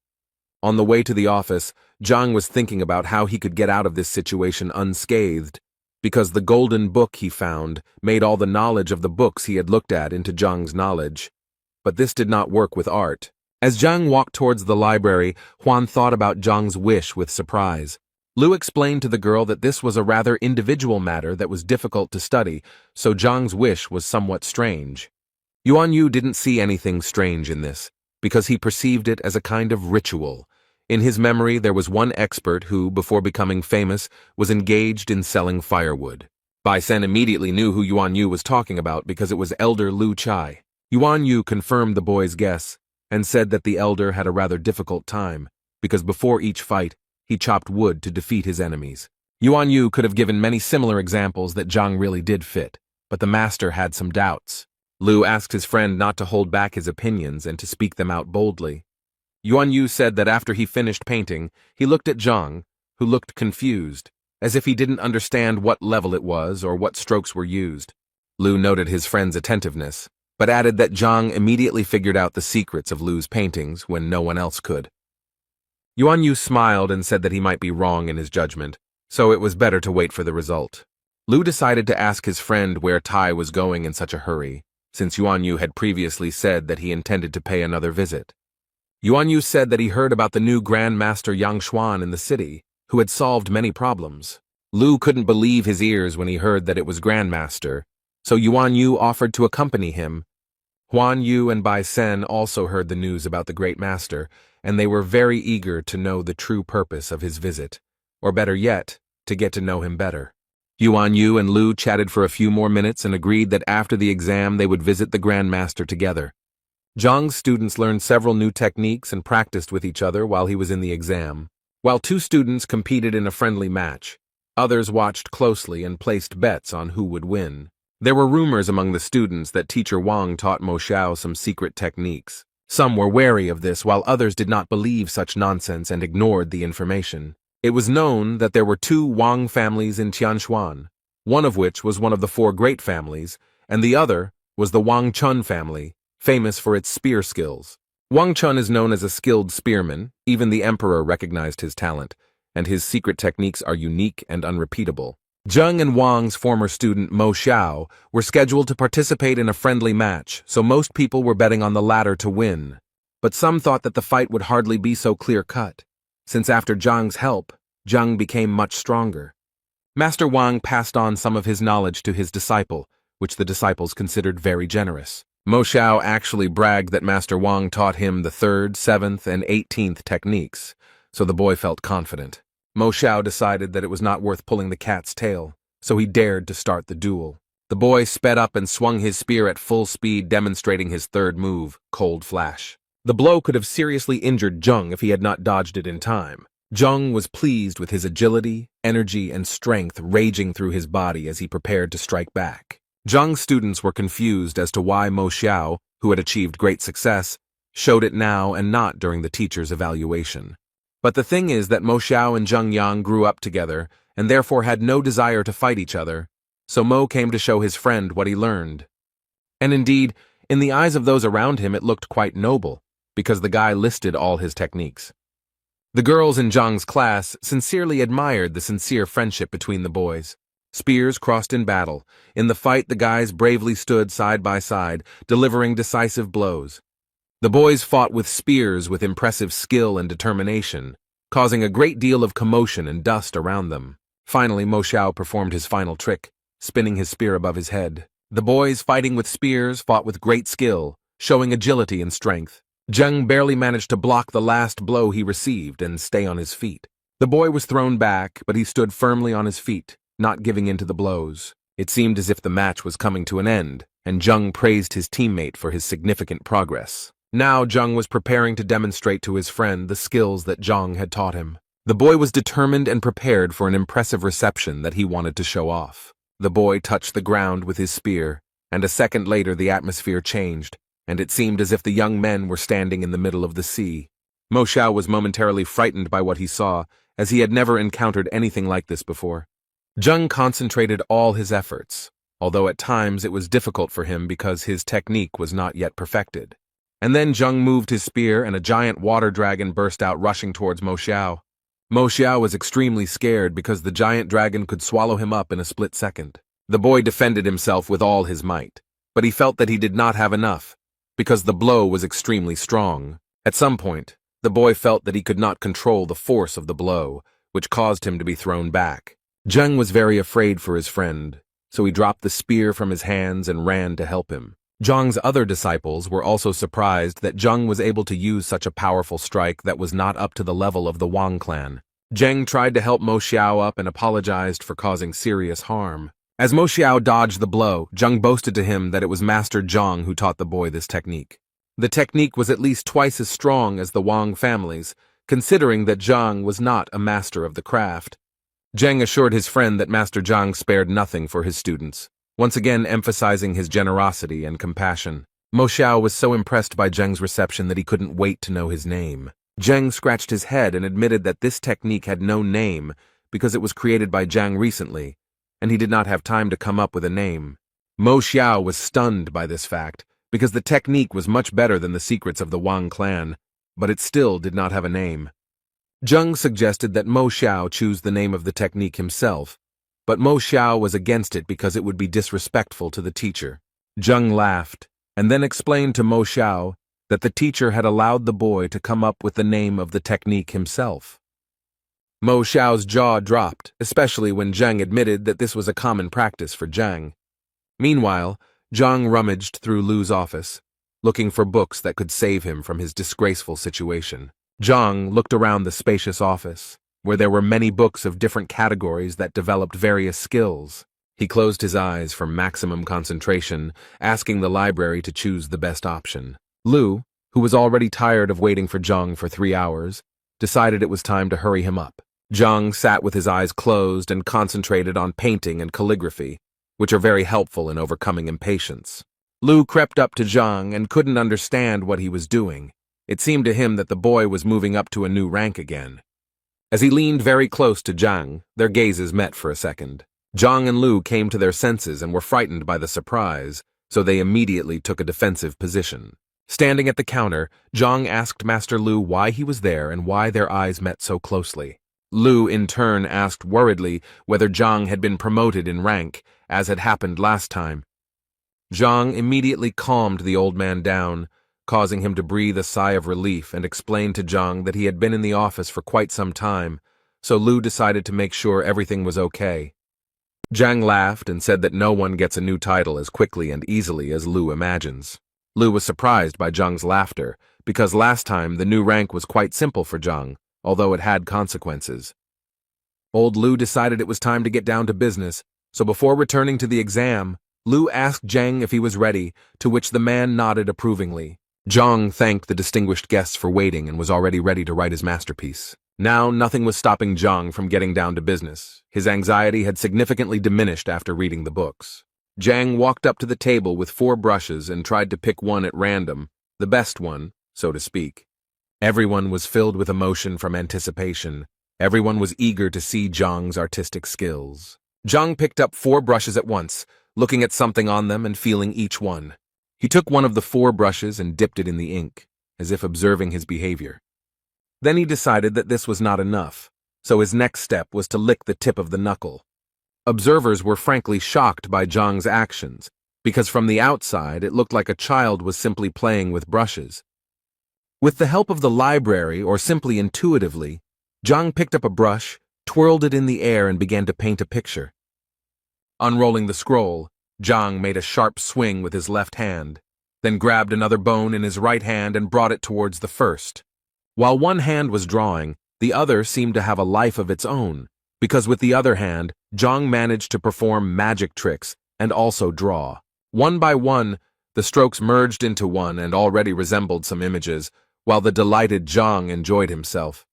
On the way to the office, Zhang was thinking about how he could get out of this situation unscathed, because the golden book he found made all the knowledge of the books he had looked at into Zhang's knowledge. But this did not work with art. As Zhang walked towards the library, Huan thought about Zhang's wish with surprise. Lu explained to the girl that this was a rather individual matter that was difficult to study, so Zhang's wish was somewhat strange. Yuan Yu didn't see anything strange in this, because he perceived it as a kind of ritual. In his memory, there was one expert who, before becoming famous, was engaged in selling firewood. Bai Sen immediately knew who Yuan Yu was talking about because it was Elder Lu Chai. Yuan Yu confirmed the boy's guess, and said that the elder had a rather difficult time, because before each fight, he chopped wood to defeat his enemies. Yuan Yu could have given many similar examples that Zhang really did fit, but the master had some doubts. Lu asked his friend not to hold back his opinions and to speak them out boldly. Yuan Yu said that after he finished painting, he looked at Zhang, who looked confused, as if he didn't understand what level it was or what strokes were used. Lu noted his friend's attentiveness, but added that Zhang immediately figured out the secrets of Lu's paintings when no one else could. Yuan Yu smiled and said that he might be wrong in his judgment, so it was better to wait for the result. Lu decided to ask his friend where Tai was going in such a hurry, since Yuan Yu had previously said that he intended to pay another visit. Yuan Yu said that he heard about the new Grand Master Yang Xuan in the city, who had solved many problems. Lu couldn't believe his ears when he heard that it was Grand Master, so Yuan Yu offered to accompany him. Huan Yu and Bai Sen also heard the news about the Great Master, and they were very eager to know the true purpose of his visit, or better yet, to get to know him better. Yuan Yu and Lu chatted for a few more minutes and agreed that after the exam they would visit the Grand Master together. Zhang's students learned several new techniques and practiced with each other while he was in the exam. While two students competed in a friendly match, others watched closely and placed bets on who would win. There were rumors among the students that Teacher Wang taught Mo Xiao some secret techniques. Some were wary of this, while others did not believe such nonsense and ignored the information. It was known that there were two Wang families in Tianshuan, one of which was one of the four great families, and the other was the Wang Chun family, famous for its spear skills. Wang Chun is known as a skilled spearman, even the emperor recognized his talent, and his secret techniques are unique and unrepeatable. Zheng and Wang's former student Mo Xiao were scheduled to participate in a friendly match, so most people were betting on the latter to win. But some thought that the fight would hardly be so clear-cut, since after Zhang's help, Zheng became much stronger. Master Wang passed on some of his knowledge to his disciple, which the disciples considered very generous. Mo Xiao actually bragged that Master Wang taught him the 3rd, 7th, and 18th techniques, so the boy felt confident. Mo Xiao decided that it was not worth pulling the cat's tail, so he dared to start the duel. The boy sped up and swung his spear at full speed, demonstrating his 3rd move, Cold Flash. The blow could have seriously injured Zheng if he had not dodged it in time. Zheng was pleased with his agility, energy, and strength raging through his body as he prepared to strike back. Zheng's students were confused as to why Mo Xiao, who had achieved great success, showed it now and not during the teacher's evaluation. But the thing is that Mo Xiao and Zheng Yang grew up together and therefore had no desire to fight each other, so Mo came to show his friend what he learned. And indeed, in the eyes of those around him it looked quite noble, because the guy listed all his techniques. The girls in Zhang's class sincerely admired the sincere friendship between the boys. Spears crossed in battle. In the fight, the guys bravely stood side by side, delivering decisive blows. The boys fought with spears with impressive skill and determination, causing a great deal of commotion and dust around them. Finally, Mo Xiao performed his final trick, spinning his spear above his head. The boys fighting with spears fought with great skill, showing agility and strength. Zheng barely managed to block the last blow he received and stay on his feet. The boy was thrown back, but he stood firmly on his feet, not giving in to the blows. It seemed as if the match was coming to an end, and Zheng praised his teammate for his significant progress. Now Zheng was preparing to demonstrate to his friend the skills that Zheng had taught him. The boy was determined and prepared for an impressive reception that he wanted to show off. The boy touched the ground with his spear, and a second later the atmosphere changed, and it seemed as if the young men were standing in the middle of the sea. Mo Xiao was momentarily frightened by what he saw, as he had never encountered anything like this before. Zheng concentrated all his efforts, although at times it was difficult for him because his technique was not yet perfected. And then Zheng moved his spear and a giant water dragon burst out rushing towards Mo Xiao. Mo Xiao was extremely scared because the giant dragon could swallow him up in a split second. The boy defended himself with all his might, but he felt that he did not have enough, because the blow was extremely strong. At some point, the boy felt that he could not control the force of the blow, which caused him to be thrown back. Zheng was very afraid for his friend, so he dropped the spear from his hands and ran to help him. Zheng's other disciples were also surprised that Zheng was able to use such a powerful strike that was not up to the level of the Wang clan. Zheng tried to help Mo Xiao up and apologized for causing serious harm. As Mo Xiao dodged the blow, Zheng boasted to him that it was Master Zhang who taught the boy this technique. The technique was at least twice as strong as the Wang family's, considering that Zhang was not a master of the craft. Zheng assured his friend that Master Zhang spared nothing for his students, once again emphasizing his generosity and compassion. Mo Xiao was so impressed by Zheng's reception that he couldn't wait to know his name. Zheng scratched his head and admitted that this technique had no name because it was created by Zhang recently, and he did not have time to come up with a name. Mo Xiao was stunned by this fact, because the technique was much better than the secrets of the Wang clan, but it still did not have a name. Zheng suggested that Mo Xiao choose the name of the technique himself, but Mo Xiao was against it because it would be disrespectful to the teacher. Zheng laughed, and then explained to Mo Xiao that the teacher had allowed the boy to come up with the name of the technique himself. Mo Xiao's jaw dropped, especially when Zheng admitted that this was a common practice for Zhang. Meanwhile, Zhang rummaged through Lu's office, looking for books that could save him from his disgraceful situation. Zhang looked around the spacious office, where there were many books of different categories that developed various skills. He closed his eyes for maximum concentration, asking the library to choose the best option. Lu, who was already tired of waiting for Zhang for 3 hours, decided it was time to hurry him up. Zhang sat with his eyes closed and concentrated on painting and calligraphy, which are very helpful in overcoming impatience. Lu crept up to Zhang and couldn't understand what he was doing. It seemed to him that the boy was moving up to a new rank again. As he leaned very close to Zhang, their gazes met for a second. Zhang and Lu came to their senses and were frightened by the surprise, so they immediately took a defensive position. Standing at the counter, Zhang asked Master Lu why he was there and why their eyes met so closely. Lu, in turn, asked worriedly whether Zhang had been promoted in rank, as had happened last time. Zhang immediately calmed the old man down, causing him to breathe a sigh of relief, and explained to Zhang that he had been in the office for quite some time, so Lu decided to make sure everything was okay. Zhang laughed and said that no one gets a new title as quickly and easily as Lu imagines. Lu was surprised by Zhang's laughter, because last time the new rank was quite simple for Zhang, although it had consequences. Old Lu decided it was time to get down to business, so before returning to the exam, Lu asked Zhang if he was ready, to which the man nodded approvingly. Zhang thanked the distinguished guests for waiting and was already ready to write his masterpiece. Now, nothing was stopping Zhang from getting down to business. His anxiety had significantly diminished after reading the books. Zhang walked up to the table with 4 brushes and tried to pick one at random, the best one, so to speak. Everyone was filled with emotion from anticipation. Everyone was eager to see Zhang's artistic skills. Zhang picked up 4 brushes at once, looking at something on them and feeling each one. He took one of the 4 brushes and dipped it in the ink, as if observing his behavior. Then he decided that this was not enough, so his next step was to lick the tip of the knuckle. Observers were frankly shocked by Zhang's actions, because from the outside it looked like a child was simply playing with brushes. With the help of the library, or simply intuitively, Zhang picked up a brush, twirled it in the air and began to paint a picture. Unrolling the scroll, Zhang made a sharp swing with his left hand, then grabbed another bone in his right hand and brought it towards the first. While one hand was drawing, the other seemed to have a life of its own, because with the other hand, Zhang managed to perform magic tricks and also draw. One by one, the strokes merged into one and already resembled some images, while the delighted Zhang enjoyed himself.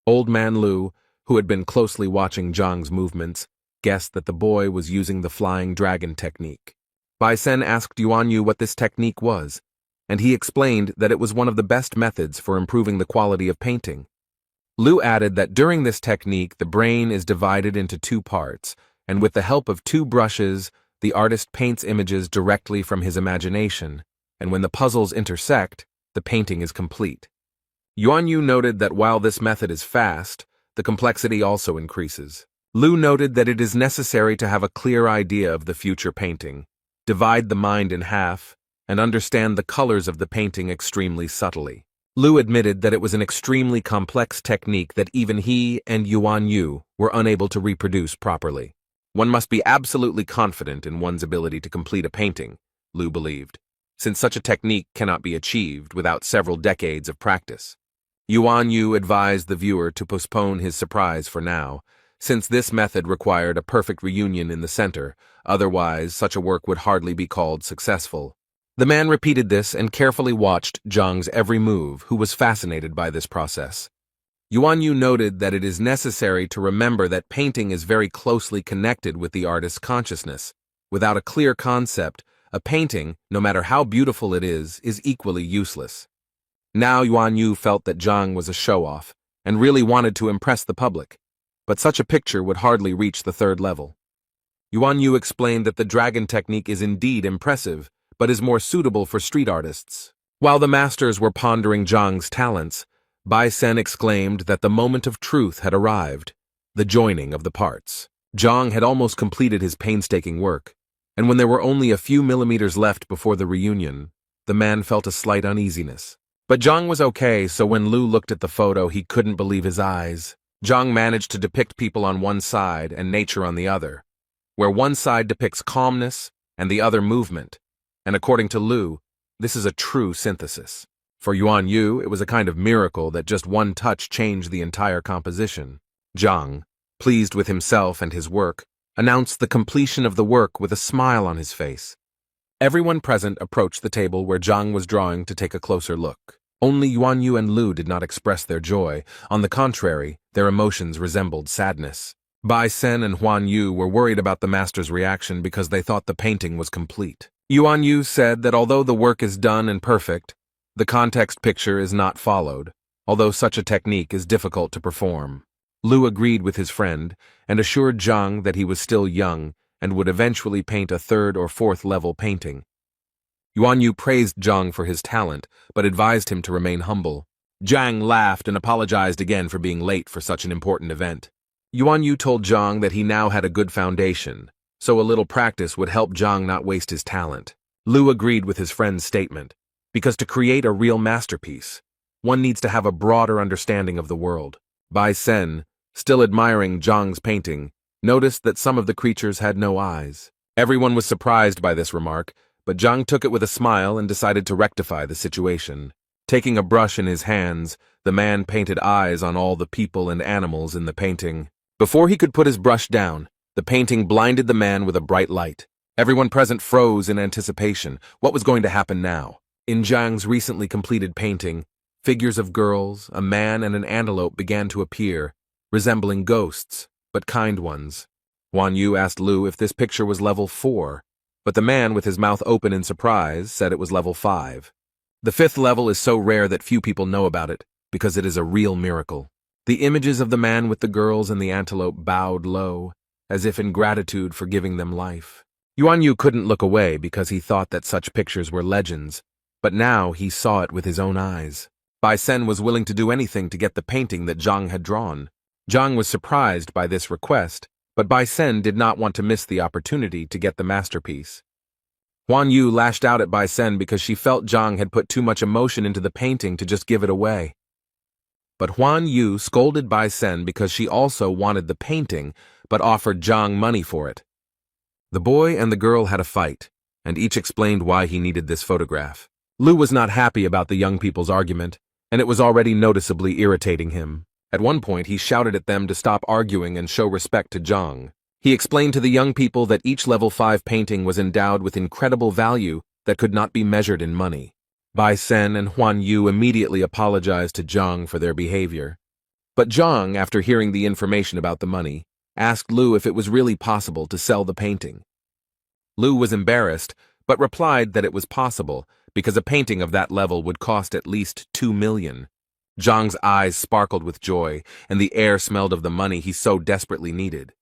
Old Man Lu, who had been closely watching Zhang's movements, guessed that the boy was using the flying dragon technique. Bai Sen asked Yuan Yu what this technique was, and he explained that it was one of the best methods for improving the quality of painting. Lu added that during this technique the brain is divided into 2 parts, and with the help of 2 brushes, the artist paints images directly from his imagination, and when the puzzles intersect, the painting is complete. Yuan Yu noted that while this method is fast, the complexity also increases. Lu noted that it is necessary to have a clear idea of the future painting, divide the mind in half, and understand the colors of the painting extremely subtly. Lu admitted that it was an extremely complex technique that even he and Yuan Yu were unable to reproduce properly. One must be absolutely confident in one's ability to complete a painting, Lu believed, since such a technique cannot be achieved without several decades of practice. Yuan Yu advised the viewer to postpone his surprise for now, since this method required a perfect reunion in the center, otherwise such a work would hardly be called successful. The man repeated this and carefully watched Zhang's every move, who was fascinated by this process. Yuan Yu noted that it is necessary to remember that painting is very closely connected with the artist's consciousness. Without a clear concept, a painting, no matter how beautiful it is equally useless. Now Yuan Yu felt that Zhang was a show-off, and really wanted to impress the public, but such a picture would hardly reach the 3rd level. Yuan Yu explained that the dragon technique is indeed impressive, but is more suitable for street artists. While the masters were pondering Zhang's talents, Bai Sen exclaimed that the moment of truth had arrived, the joining of the parts. Zhang had almost completed his painstaking work, and when there were only a few millimeters left before the reunion, the man felt a slight uneasiness. But Zhang was okay, so when Lu looked at the photo, he couldn't believe his eyes. Zhang managed to depict people on one side and nature on the other, where one side depicts calmness and the other movement. And according to Lu, this is a true synthesis. For Yuan Yu, it was a kind of miracle that just one touch changed the entire composition. Zhang, pleased with himself and his work, announced the completion of the work with a smile on his face. Everyone present approached the table where Zhang was drawing to take a closer look. Only Yuan Yu and Lu did not express their joy. On the contrary, their emotions resembled sadness. Bai Sen and Huan Yu were worried about the master's reaction because they thought the painting was complete. Yuan Yu said that although the work is done and perfect, the context picture is not followed, although such a technique is difficult to perform. Lu agreed with his friend and assured Zhang that he was still young and would eventually paint a 3rd or 4th level painting. Yuan Yu praised Zhang for his talent, but advised him to remain humble. Zhang laughed and apologized again for being late for such an important event. Yuan Yu told Zhang that he now had a good foundation, so a little practice would help Zhang not waste his talent. Lu agreed with his friend's statement, because to create a real masterpiece, one needs to have a broader understanding of the world. Bai Sen, still admiring Zhang's painting, noticed that some of the creatures had no eyes. Everyone was surprised by this remark, but Zhang took it with a smile and decided to rectify the situation. Taking a brush in his hands, the man painted eyes on all the people and animals in the painting. Before he could put his brush down, the painting blinded the man with a bright light. Everyone present froze in anticipation. What was going to happen now? In Zhang's recently completed painting, figures of girls, a man and an antelope began to appear, resembling ghosts, but kind ones. Yuan Yu asked Lu if this picture was level 4, but the man with his mouth open in surprise said it was level 5. The 5th level is so rare that few people know about it, because it is a real miracle. The images of the man with the girls and the antelope bowed low, as if in gratitude for giving them life. Yuan Yu couldn't look away because he thought that such pictures were legends, but now he saw it with his own eyes. Bai Sen was willing to do anything to get the painting that Zhang had drawn. Zhang was surprised by this request, but Bai Sen did not want to miss the opportunity to get the masterpiece. Yuan Yu lashed out at Bai Sen because she felt Zhang had put too much emotion into the painting to just give it away. But Yuan Yu scolded Bai Sen because she also wanted the painting, but offered Zhang money for it. The boy and the girl had a fight, and each explained why he needed this photograph. Lu was not happy about the young people's argument, and it was already noticeably irritating him. At one point, he shouted at them to stop arguing and show respect to Zhang. He explained to the young people that each level 5 painting was endowed with incredible value that could not be measured in money. Bai Sen and Yuan Yu immediately apologized to Zhang for their behavior. But Zhang, after hearing the information about the money, asked Lu if it was really possible to sell the painting. Lu was embarrassed, but replied that it was possible because a painting of that level would cost at least 2 million. Zhang's eyes sparkled with joy, and the air smelled of the money he so desperately needed.